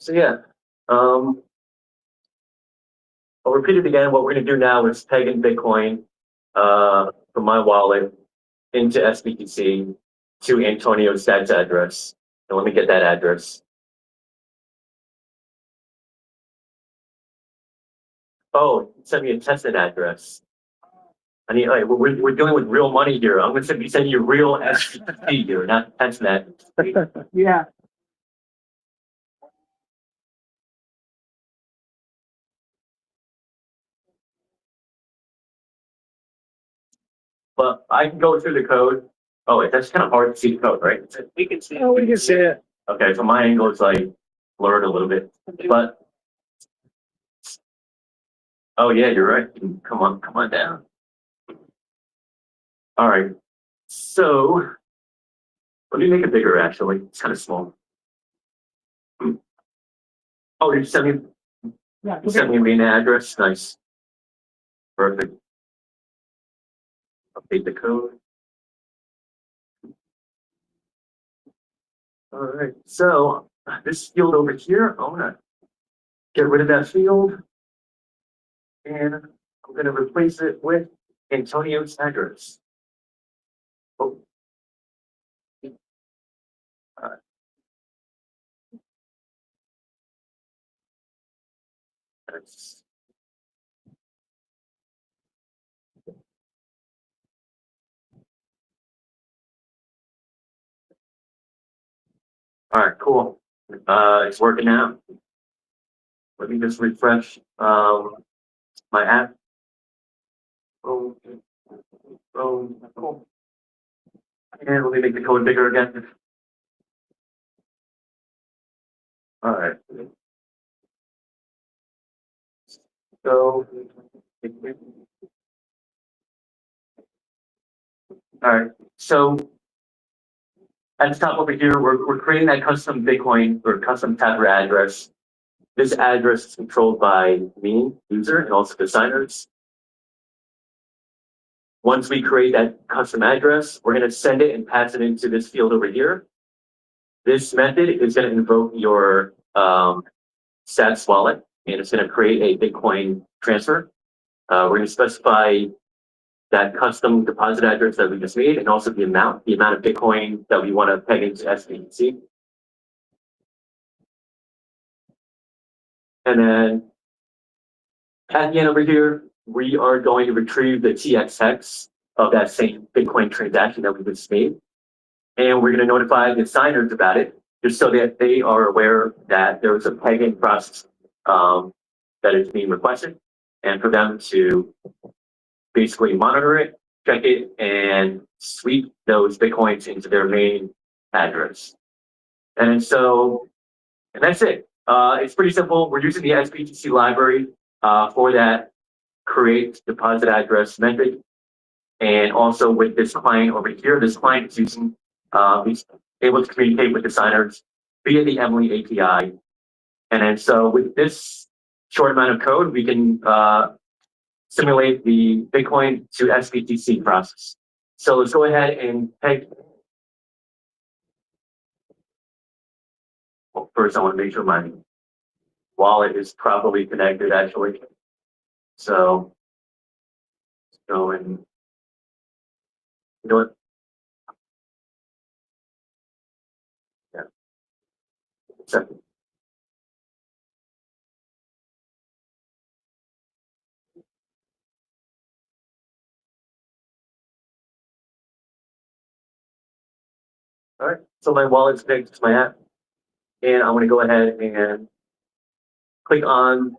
yeah. I'll repeat it again. What we're going to do now is peg in Bitcoin from my wallet into SBTC to Antonio's stats address. And let me get that address. Oh, send me a tested address. I mean, like, we're dealing with real money here. I'm going to be sending you real SBTC here, not testnet. Yeah. But I can go through the code. Oh, wait, that's kind of hard to see the code, right? We can see it. Oh, we can see it. Okay, from my angle, it's like blurred a little bit. But oh yeah, you're right. Come on down. All right. So let me make it bigger. Actually, it's kind of small. Oh, you sent me. Yeah. You sent me a main address. Nice. Perfect. Update the code. All right. So this field over here, I'm gonna get rid of that field, and I'm gonna replace it with Antonio's address. Oh. All right. That's all right, cool. It's working now. Let me just refresh my app. Oh, cool. And let me make the code bigger again. All right. So, all right. So at the top over here, we're creating that custom Bitcoin or custom Tether address. This address is controlled by me, user, and also the signers. Once we create that custom address, we're going to send it and pass it into this field over here. This method is going to invoke your sats wallet, and it's going to create a Bitcoin transfer. We're going to specify that custom deposit address that we just made, and also the amount of Bitcoin that we want to peg into SBTC. And then at the end over here, we are going to retrieve the TX hex of that same Bitcoin transaction that we just made. And we're going to notify the signers about it, just so that they are aware that there was a pegging process that is being requested, and for them to basically monitor it, check it, and sweep those Bitcoins into their main address. And that's it. It's pretty simple. We're using the SBTC library for that create deposit address method. And also with this client over here, this client is using, he's able to communicate with the signers via the Emily API. And then so with this short amount of code, we can simulate the Bitcoin to SBTC process. So let's go ahead and peg first I want to make sure my wallet is properly connected actually. So let's go and you know what? Yeah. Second. All right, so my wallet's connected to my app, and I'm going to go ahead and click on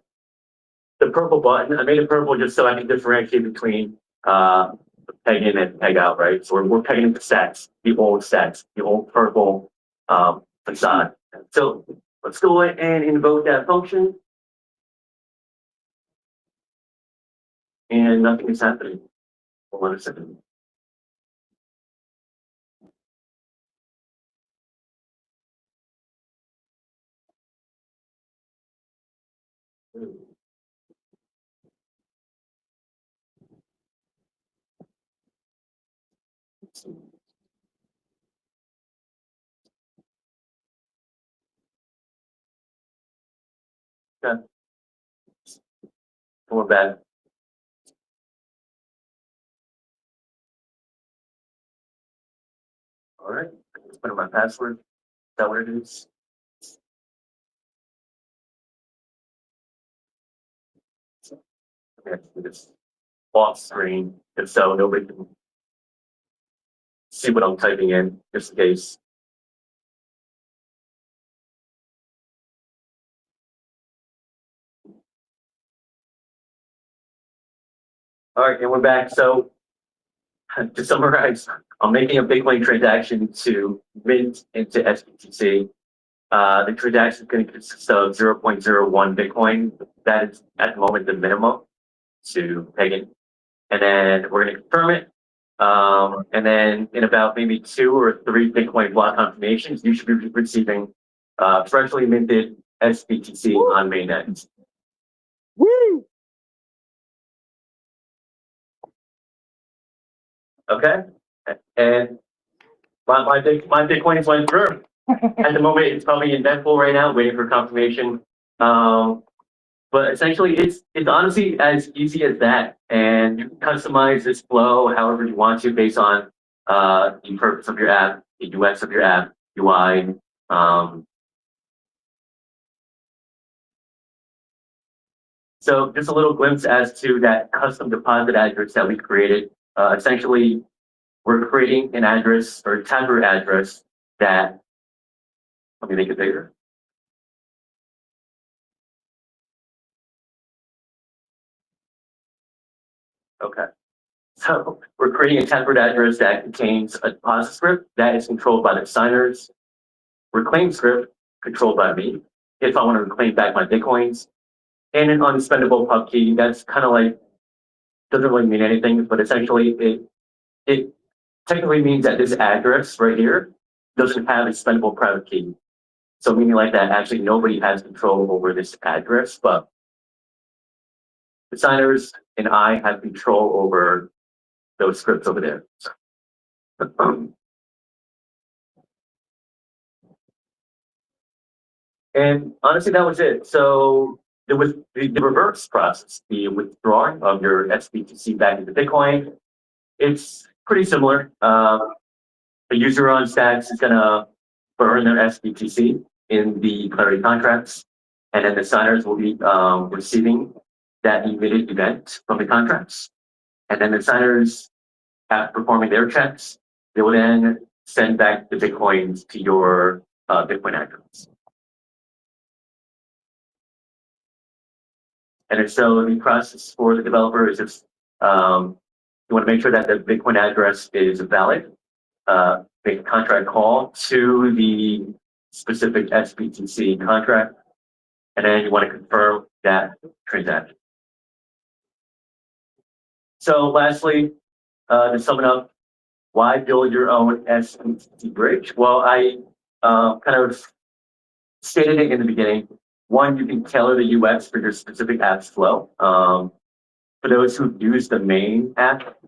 the purple button. I made it purple just so I can differentiate between peg in and peg out, right? So we're pegging into stacks, the old purple facade. So let's go and invoke that function, and nothing is happening. Hold on a second. Okay. We're back. All right, let's put in my password. Is that what it is? Okay, this off screen, and so nobody can see what I'm typing in, just in case. All right, and we're back. So to summarize, I'm making a Bitcoin transaction to mint into SBTC. The transaction is going to consist of 0.01 Bitcoin. That is at the moment the minimum to peg in. And then we're going to confirm it. And then in about maybe 2 or 3 Bitcoin block confirmations, you should be receiving freshly minted SBTC on mainnet. Woo! Okay, and my Bitcoin is went through. At the moment, it's probably in net pool right now, waiting for confirmation. But essentially, it's honestly as easy as that, and you can customize this flow however you want to based on the purpose of your app, the UX of your app, UI. So just a little glimpse as to that custom deposit address that we created. Essentially, we're creating an address or a Tableau address that, let me make it bigger. Okay. So we're creating a tempered address that contains a deposit script that is controlled by the signers, reclaim script controlled by me if I want to reclaim back my Bitcoins, and an unspendable pub key that's kind of like, doesn't really mean anything, but essentially it technically means that this address right here doesn't have a spendable private key. So meaning like that actually nobody has control over this address, but the signers and I have control over those scripts over there. And honestly, that was it. So there was the reverse process, the withdrawing of your SBTC back into Bitcoin. It's pretty similar. The user on Stacks is going to burn their SBTC in the Clarity contracts, and then the signers will be receiving that emitted event from the contracts. And then the signers, after performing their checks, they will then send back the Bitcoins to your Bitcoin address. And so the process for the developer is just you want to make sure that the Bitcoin address is valid. Make a contract call to the specific SBTC contract, and then you want to confirm that transaction. So lastly, to sum it up, why build your own SBTC bridge? Well, I kind of stated it in the beginning. One, you can tailor the UX for your specific app's flow. For those who use the main app,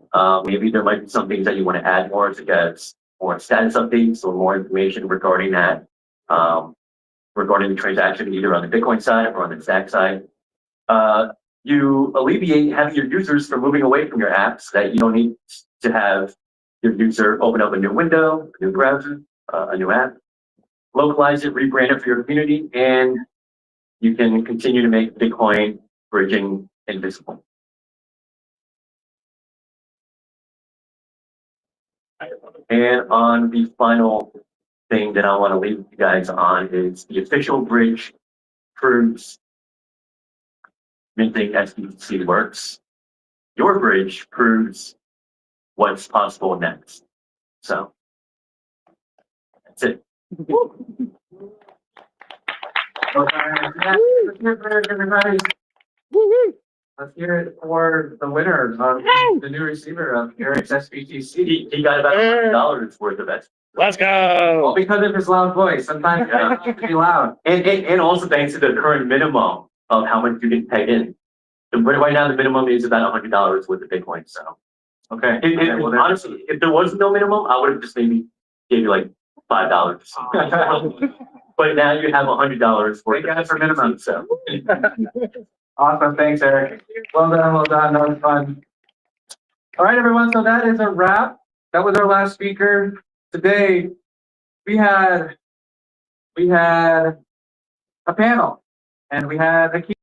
maybe there might be some things that you want to add more to get more status updates or more information regarding that regarding the transaction, either on the Bitcoin side or on the Stack side. You alleviate having your users from moving away from your apps, that you don't need to have your user open up a new window, a new browser, a new app, localize it, rebrand it for your community, and you can continue to make Bitcoin bridging invisible. And on the final thing that I want to leave you guys on is the official bridge proves minting SBTC works. Your bridge proves what's possible next. So that's it. Everybody. Let's hear it for the winner of the new receiver of Eric's SBTC. He got about $100 worth of it. Let's go! Well, because of his loud voice, sometimes you have to be loud. And also thanks to the current minimum of how much you can peg in. Right now, the minimum is about $100 worth of Bitcoin. So, okay. Honestly, if there was no minimum, I would have just maybe gave you like $5 or something. But now you have $100 worth of for minimum. So. Awesome. Thanks, Eric. Well done. Well done. That was fun. All right, everyone. So that is a wrap. That was our last speaker. Today, we had a panel, and we had a key.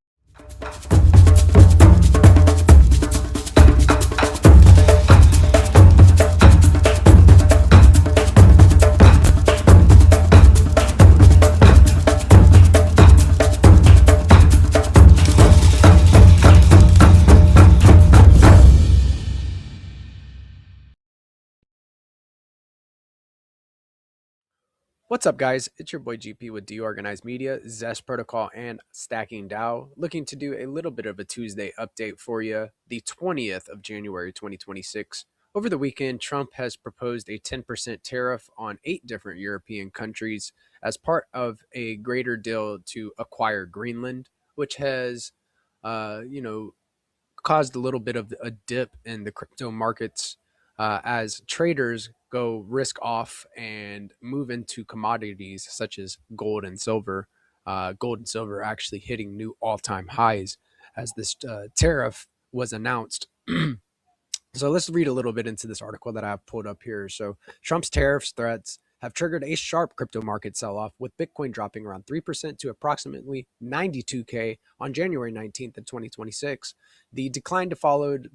What's up, guys? It's your boy GP with DeOrganized Media, Zest Protocol, and Stacking DAO. Looking to do a little bit of a Tuesday update for you, the 20th of January 2026. Over the weekend, Trump has proposed a 10% tariff on 8 different European countries as part of a greater deal to acquire Greenland, which has, caused a little bit of a dip in the crypto markets as traders go risk off and move into commodities such as gold and silver. Gold and silver actually hitting new all-time highs as this tariff was announced. So let's read a little bit into this article that I have pulled up here. So Trump's tariffs threats have triggered a sharp crypto market sell-off, with Bitcoin dropping around 3% to approximately 92K on January 19th of 2026. The decline followed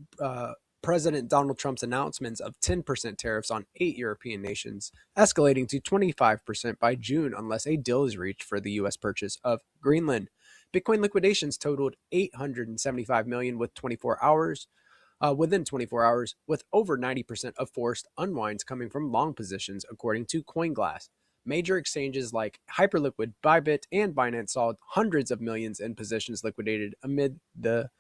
President Donald Trump's announcements of 10% tariffs on 8 European nations, escalating to 25% by June unless a deal is reached for the U.S. purchase of Greenland. Bitcoin liquidations totaled 875 million within 24 hours, with over 90% of forced unwinds coming from long positions, according to CoinGlass. Major exchanges like Hyperliquid, Bybit, and Binance saw hundreds of millions in positions liquidated amid the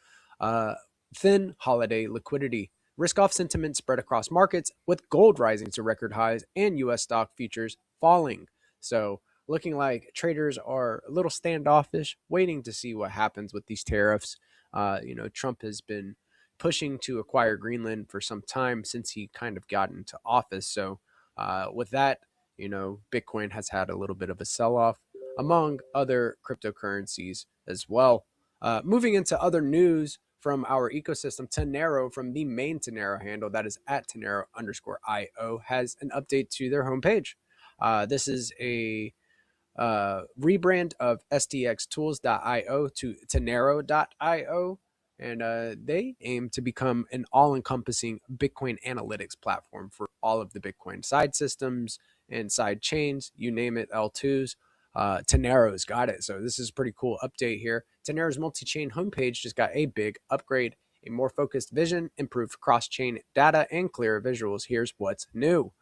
thin holiday liquidity. Risk-off sentiment spread across markets, with gold rising to record highs and U.S. stock futures falling. So looking like traders are a little standoffish, waiting to see what happens with these tariffs. Trump has been pushing to acquire Greenland for some time since he kind of got into office. So with that, Bitcoin has had a little bit of a sell-off among other cryptocurrencies as well. Moving into other news from our ecosystem, Tenero, from the main Tenero handle, that is at Tenero_IO, has an update to their homepage. This is a rebrand of stxtools.io to Tenero.io. And they aim to become an all-encompassing Bitcoin analytics platform for all of the Bitcoin side systems and side chains, you name it, L2s. Tenero's got it. So this is a pretty cool update here. Tenero's multi-chain homepage just got a big upgrade, a more focused vision, improved cross-chain data, and clearer visuals. Here's what's new.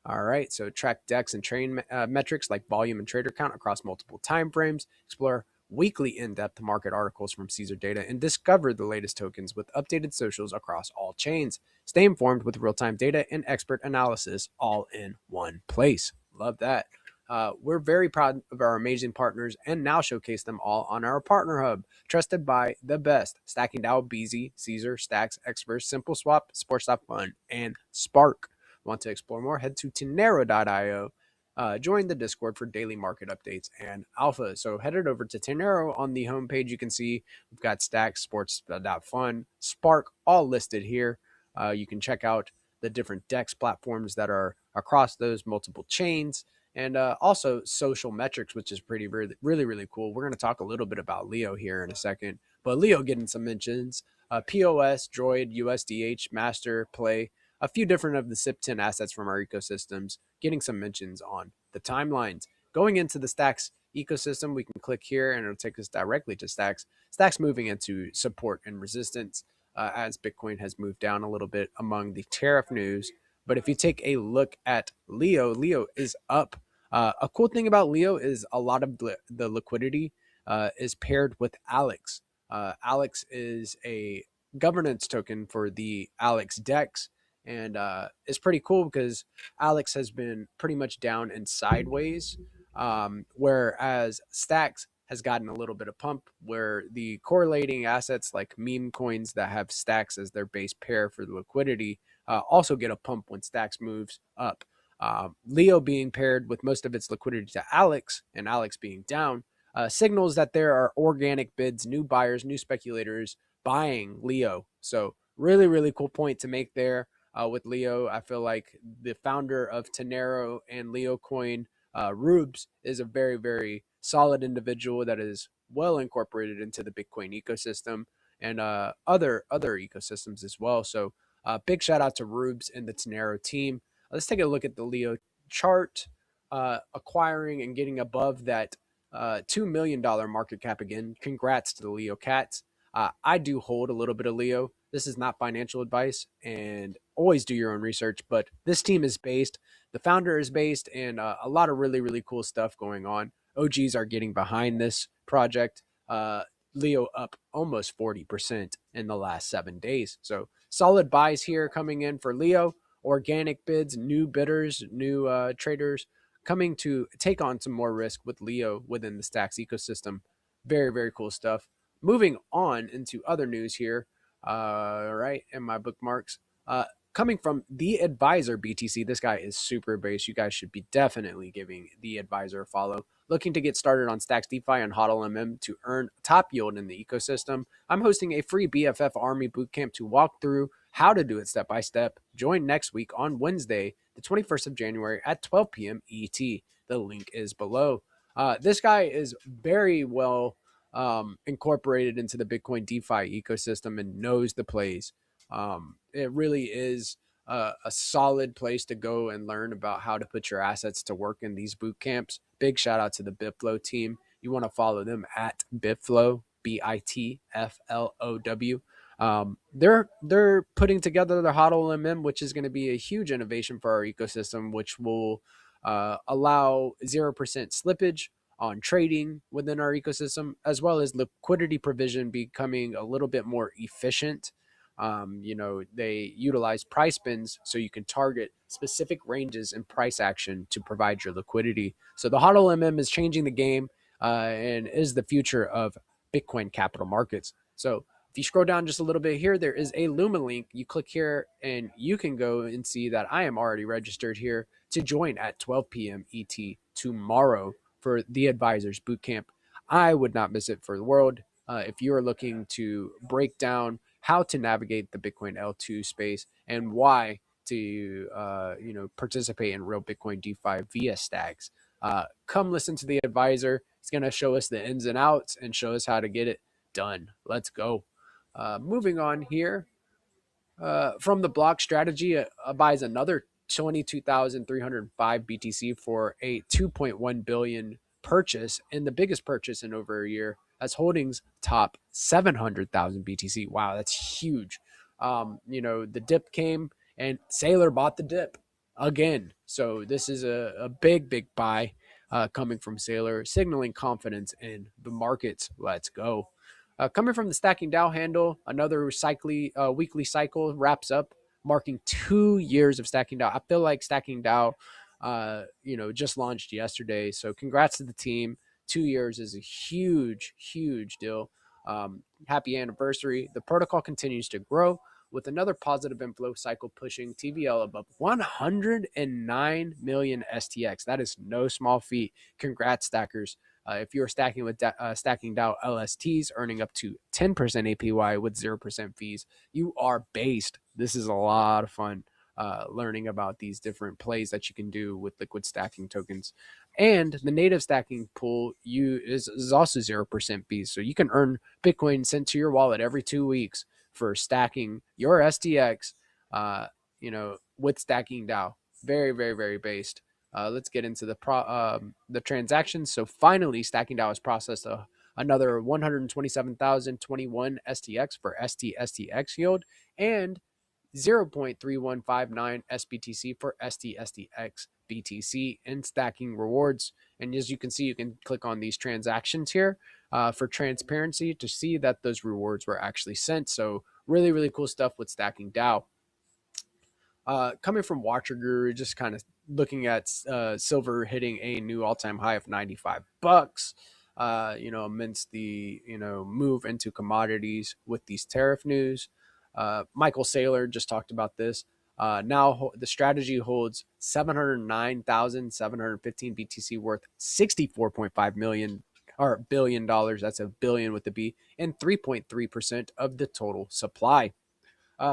All right, so track DEX and train metrics like volume and trader count across multiple time frames, explore weekly in-depth market articles from Caesar Data, and discover the latest tokens with updated socials across all chains. Stay informed with real-time data and expert analysis all in one place. Love that. We're very proud of our amazing partners and now showcase them all on our partner hub, trusted by the best: Stacking DAO, BZ, Caesar, Stacks, Xverse, Simple Swap, Sports Fun, and Spark. Want to explore more? Head to Tenero.io join the Discord for daily market updates and alpha. So headed over to Tenero on the homepage. You can see we've got Stacks, Sports.fun, Spark, all listed here. You can check out the different DEX platforms that are across those multiple chains, and also social metrics, which is really cool. We're going to talk a little bit about Leo here in a second, but Leo getting some mentions. POS, Droid, USDH, Master, Play, a few different of the SIP10 assets from our ecosystems getting some mentions on the timelines. Going into the Stacks ecosystem, we can click here and it'll take us directly to Stacks. Stacks moving into support and resistance as Bitcoin has moved down a little bit among the tariff news. But if you take a look at Leo, Leo is up. A cool thing about Leo is a lot of the liquidity is paired with Alex. Alex is a governance token for the Alex DEX, and it's pretty cool because Alex has been pretty much down and sideways, whereas Stacks has gotten a little bit of pump, where the correlating assets like meme coins that have Stacks as their base pair for the liquidity also get a pump when Stacks moves up. Leo being paired with most of its liquidity to Alex, and Alex being down, signals that there are organic bids, new buyers, new speculators buying Leo. So really cool point to make there with Leo. I feel like the founder of Tenero and Leo Coin, Rubes, is a very solid individual that is well incorporated into the Bitcoin ecosystem and other ecosystems as well. So big shout out to Rubes and the Tenero team. Let's take a look at the Leo chart. Acquiring and getting above that $2 million market cap again. Congrats to the Leo cats. I do hold a little bit of Leo. This is not financial advice, and always do your own research. But this team is based, the founder is based, and a lot of really cool stuff going on. OGs are getting behind this project. Leo up almost 40% in the last 7 days. So solid buys here coming in for Leo. Organic bids, new bidders, new traders coming to take on some more risk with Leo within the Stacks ecosystem. Very cool stuff. Moving on into other news here. Right, and my bookmarks. Coming from the Advisor BTC. This guy is super base. You guys should be definitely giving the Advisor a follow. Looking to get started on Stacks DeFi on HODLMM to earn top yield in the ecosystem. I'm hosting a free BFF Army bootcamp to walk through how to do it step by step. Join next week on Wednesday, the 21st of January at 12 p.m. ET. The link is below. This guy is very well incorporated into the Bitcoin DeFi ecosystem and knows the plays. It really is a solid place to go and learn about how to put your assets to work in these boot camps. Big shout out to the Bitflow team. You want to follow them at Bitflow, BITFLOW. They're putting together the HODLMM, which is going to be a huge innovation for our ecosystem, which will allow 0% slippage on trading within our ecosystem, as well as liquidity provision becoming a little bit more efficient. They utilize price bins so you can target specific ranges and price action to provide your liquidity. So the HODLMM is changing the game and is the future of Bitcoin capital markets. So if you scroll down just a little bit here, there is a Luma link. You click here and you can go and see that I am already registered here to join at 12 p.m. ET tomorrow for the Advisors Bootcamp. I would not miss it for the world. If you are looking to break down how to navigate the Bitcoin L2 space and why to participate in real Bitcoin DeFi via Stacks, come listen to the Advisor. It's going to show us the ins and outs and show us how to get it done. Let's go. Moving on here, from the block strategy, buys another 22,305 BTC for a 2.1 billion purchase, and the biggest purchase in over a year, as holdings top 700,000 BTC. Wow, that's huge. The dip came and Sailor bought the dip again. So this is a big buy coming from Sailor, signaling confidence in the markets. Let's go. Coming from the Stacking DAO handle, another weekly cycle wraps up, marking 2 years of Stacking DAO. I feel like Stacking DAO, just launched yesterday. So congrats to the team. 2 years is a huge deal. Happy anniversary. The protocol continues to grow with another positive inflow cycle pushing TVL above 109 million STX. That is no small feat. Congrats, stackers. If you're stacking with stacking DAO LSTs, earning up to 10% APY with 0% fees, you are based. This is a lot of fun. Learning about these different plays that you can do with liquid stacking tokens. And the native stacking pool is also 0% fees. So you can earn Bitcoin sent to your wallet every 2 weeks for stacking your STX, with stacking DAO. Very, very, very based. Let's get into the transactions. So finally, stacking DAO has processed another 127,021 STX for STXX yield and 0.3159 SBTC for STXX BTC in stacking rewards. And as you can see, you can click on these transactions here for transparency to see that those rewards were actually sent. So really, really cool stuff with stacking DAO. Coming from Watcher Guru, just kind of looking at silver hitting a new all-time high of $95. Amidst the move into commodities with these tariff news. Michael Saylor just talked about this. Now the strategy holds 709,715 BTC worth $64.5 million or $1 billion. That's a billion with the B, and 3.3% of the total supply.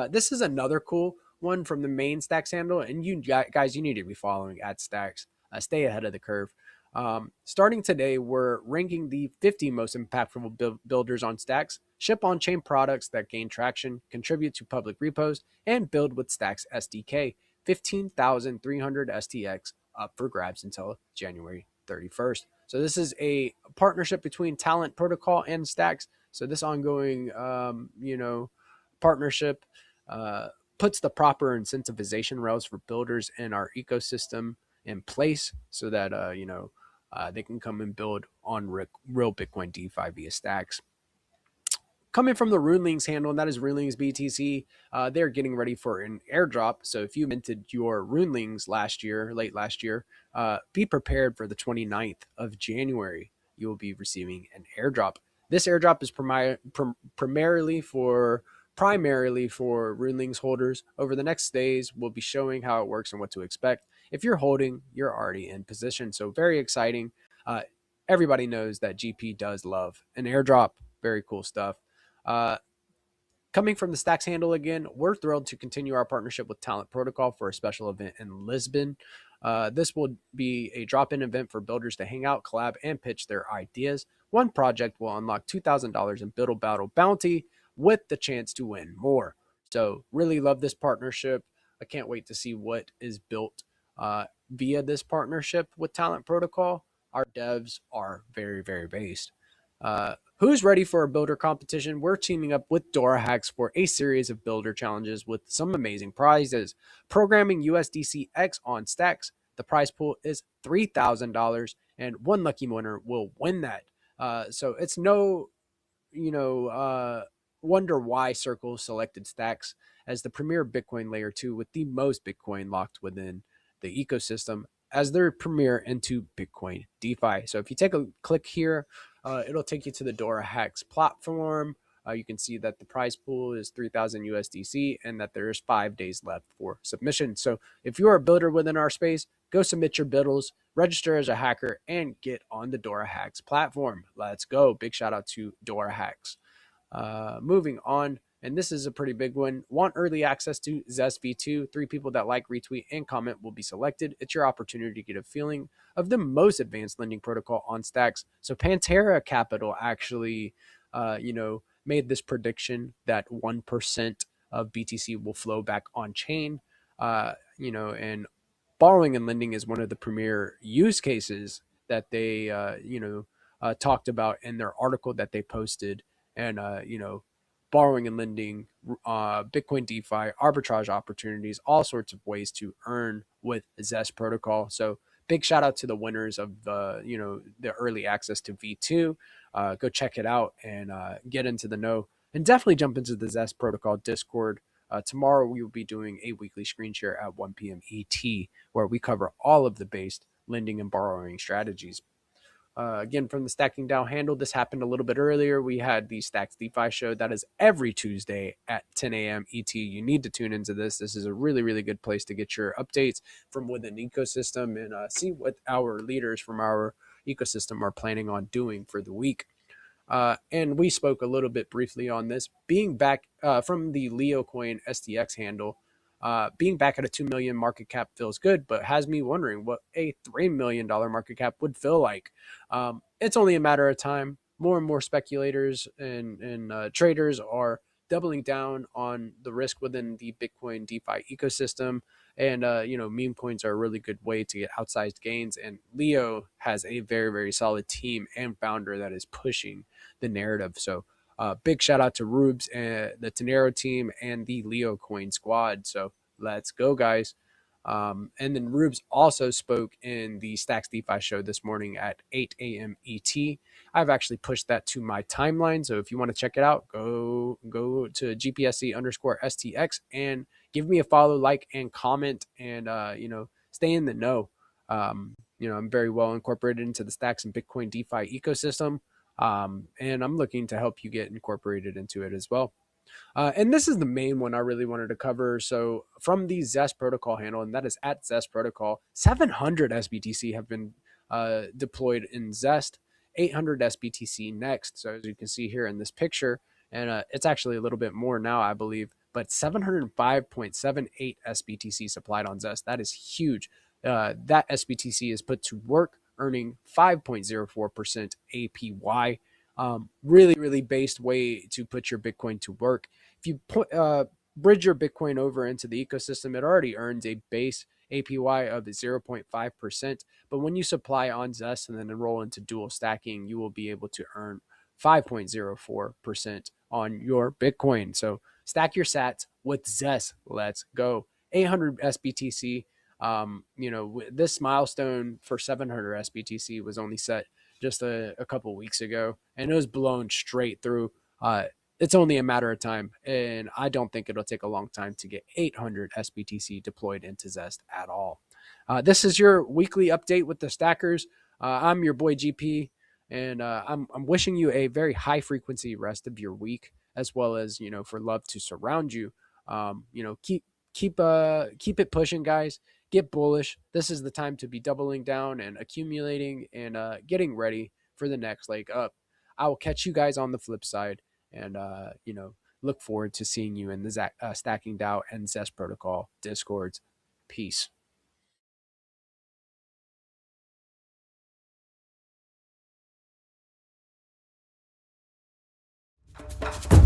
This is another cool one from the main Stacks handle, and you guys, you need to be following at Stacks. Stay ahead of the curve. Starting today, we're ranking the 50 most impactful builders on Stacks, ship on-chain products that gain traction, contribute to public repos, and build with Stacks SDK. 15,300 STX up for grabs until January 31st. So this is a partnership between Talent Protocol and Stacks. So this ongoing, partnership puts the proper incentivization rails for builders in our ecosystem in place so that they can come and build on real Bitcoin DeFi via Stacks. Coming from the Runelings handle, and that is Runelings BTC, they're getting ready for an airdrop. So if you minted your Runelings late last year, be prepared for the 29th of January. You will be receiving an airdrop. This airdrop is primarily for Runelings holders. Over the next days, we'll be showing how it works and what to expect. If you're holding, you're already in position. So very exciting. Everybody knows that GP does love an airdrop. Very cool stuff. Coming from the Stacks handle again, we're thrilled to continue our partnership with Talent Protocol for a special event in Lisbon. This will be a drop-in event for builders to hang out, collab, and pitch their ideas. One project will unlock $2,000 in Build Battle bounty with the chance to win more. So really love this partnership. I can't wait to see what is built via this partnership with Talent Protocol. Our devs are very, very based. Who's ready for a builder competition? We're teaming up with DoraHacks for a series of builder challenges with some amazing prizes. Programming USDCX on Stacks. The prize pool is $3,000, and one lucky winner will win that. So it's no, wonder why Circle selected Stacks as the premier Bitcoin layer 2 with the most Bitcoin locked within the ecosystem as their premier into Bitcoin DeFi. So if you take a click here, it'll take you to the DoraHacks platform. You can see that the prize pool is 3,000 USDC and that there's 5 days left for submission. So if you're a builder within our space, go submit your builds, register as a hacker, and get on the DoraHacks platform. Let's go. Big shout out to DoraHacks. Moving on, and this is a pretty big one. Want early access to Zest V2? 3 people that like, retweet, and comment will be selected. It's your opportunity to get a feeling of the most advanced lending protocol on Stacks. So Pantera Capital actually, made this prediction that 1% of BTC will flow back on chain. And borrowing and lending is one of the premier use cases that they, talked about in their article that they posted. And, borrowing and lending, Bitcoin DeFi, arbitrage opportunities, all sorts of ways to earn with Zest protocol. So big shout out to the winners of the early access to V2. Go check it out and get into the know, and definitely jump into the Zest protocol Discord. Tomorrow we will be doing a weekly screen share at 1 p.m. ET, where we cover all of the based lending and borrowing strategies. Again, from the Stacking DAO handle, this happened a little bit earlier. We had the Stacks DeFi show. That is every Tuesday at 10 a.m. ET. You need to tune into this. This is a really, really good place to get your updates from within the ecosystem and see what our leaders from our ecosystem are planning on doing for the week. And we spoke a little bit briefly on this. Being back from the Leo Coin STX handle, being back at a 2 million market cap feels good, but has me wondering what a $3 million market cap would feel like. It's only a matter of time. More and more speculators and traders are doubling down on the risk within the Bitcoin DeFi ecosystem. And, meme coins are a really good way to get outsized gains. And Leo has a very, very solid team and founder that is pushing the narrative. So big shout out to Rubes and the Tenero team and the Leo Coin squad. So let's go, guys. And then Rubes also spoke in the Stacks DeFi show this morning at 8 a.m. ET. I've actually pushed that to my timeline. So if you want to check it out, go to GPSC_STX and give me a follow, like, and comment, and, stay in the know. I'm very well incorporated into the Stacks and Bitcoin DeFi ecosystem. And I'm looking to help you get incorporated into it as well. And this is the main one I really wanted to cover. So from the Zest protocol handle, and that is at Zest protocol, 700 SBTC have been deployed in Zest, 800 SBTC next. So as you can see here in this picture, and it's actually a little bit more now, I believe, but 705.78 SBTC supplied on Zest. That is huge. That SBTC is put to work, earning 5.04% APY. Really, really based way to put your Bitcoin to work. If you bridge your Bitcoin over into the ecosystem, it already earns a base APY of 0.5%. But when you supply on Zest and then enroll into dual stacking, you will be able to earn 5.04% on your Bitcoin. So stack your sats with Zest. Let's go. 800 SBTC. This milestone for 700 SBTC was only set just a couple weeks ago, and it was blown straight through. It's only a matter of time, and I don't think it'll take a long time to get 800 SBTC deployed into Zest at all. This is your weekly update with the stackers. I'm your boy GP, and I'm wishing you a very high frequency rest of your week, as well as for love to surround you. Keep it pushing, guys. Get bullish. This is the time to be doubling down and accumulating and getting ready for the next leg up. I will catch you guys on the flip side, and look forward to seeing you in the Stacking DAO and Zest Protocol Discords. Peace. You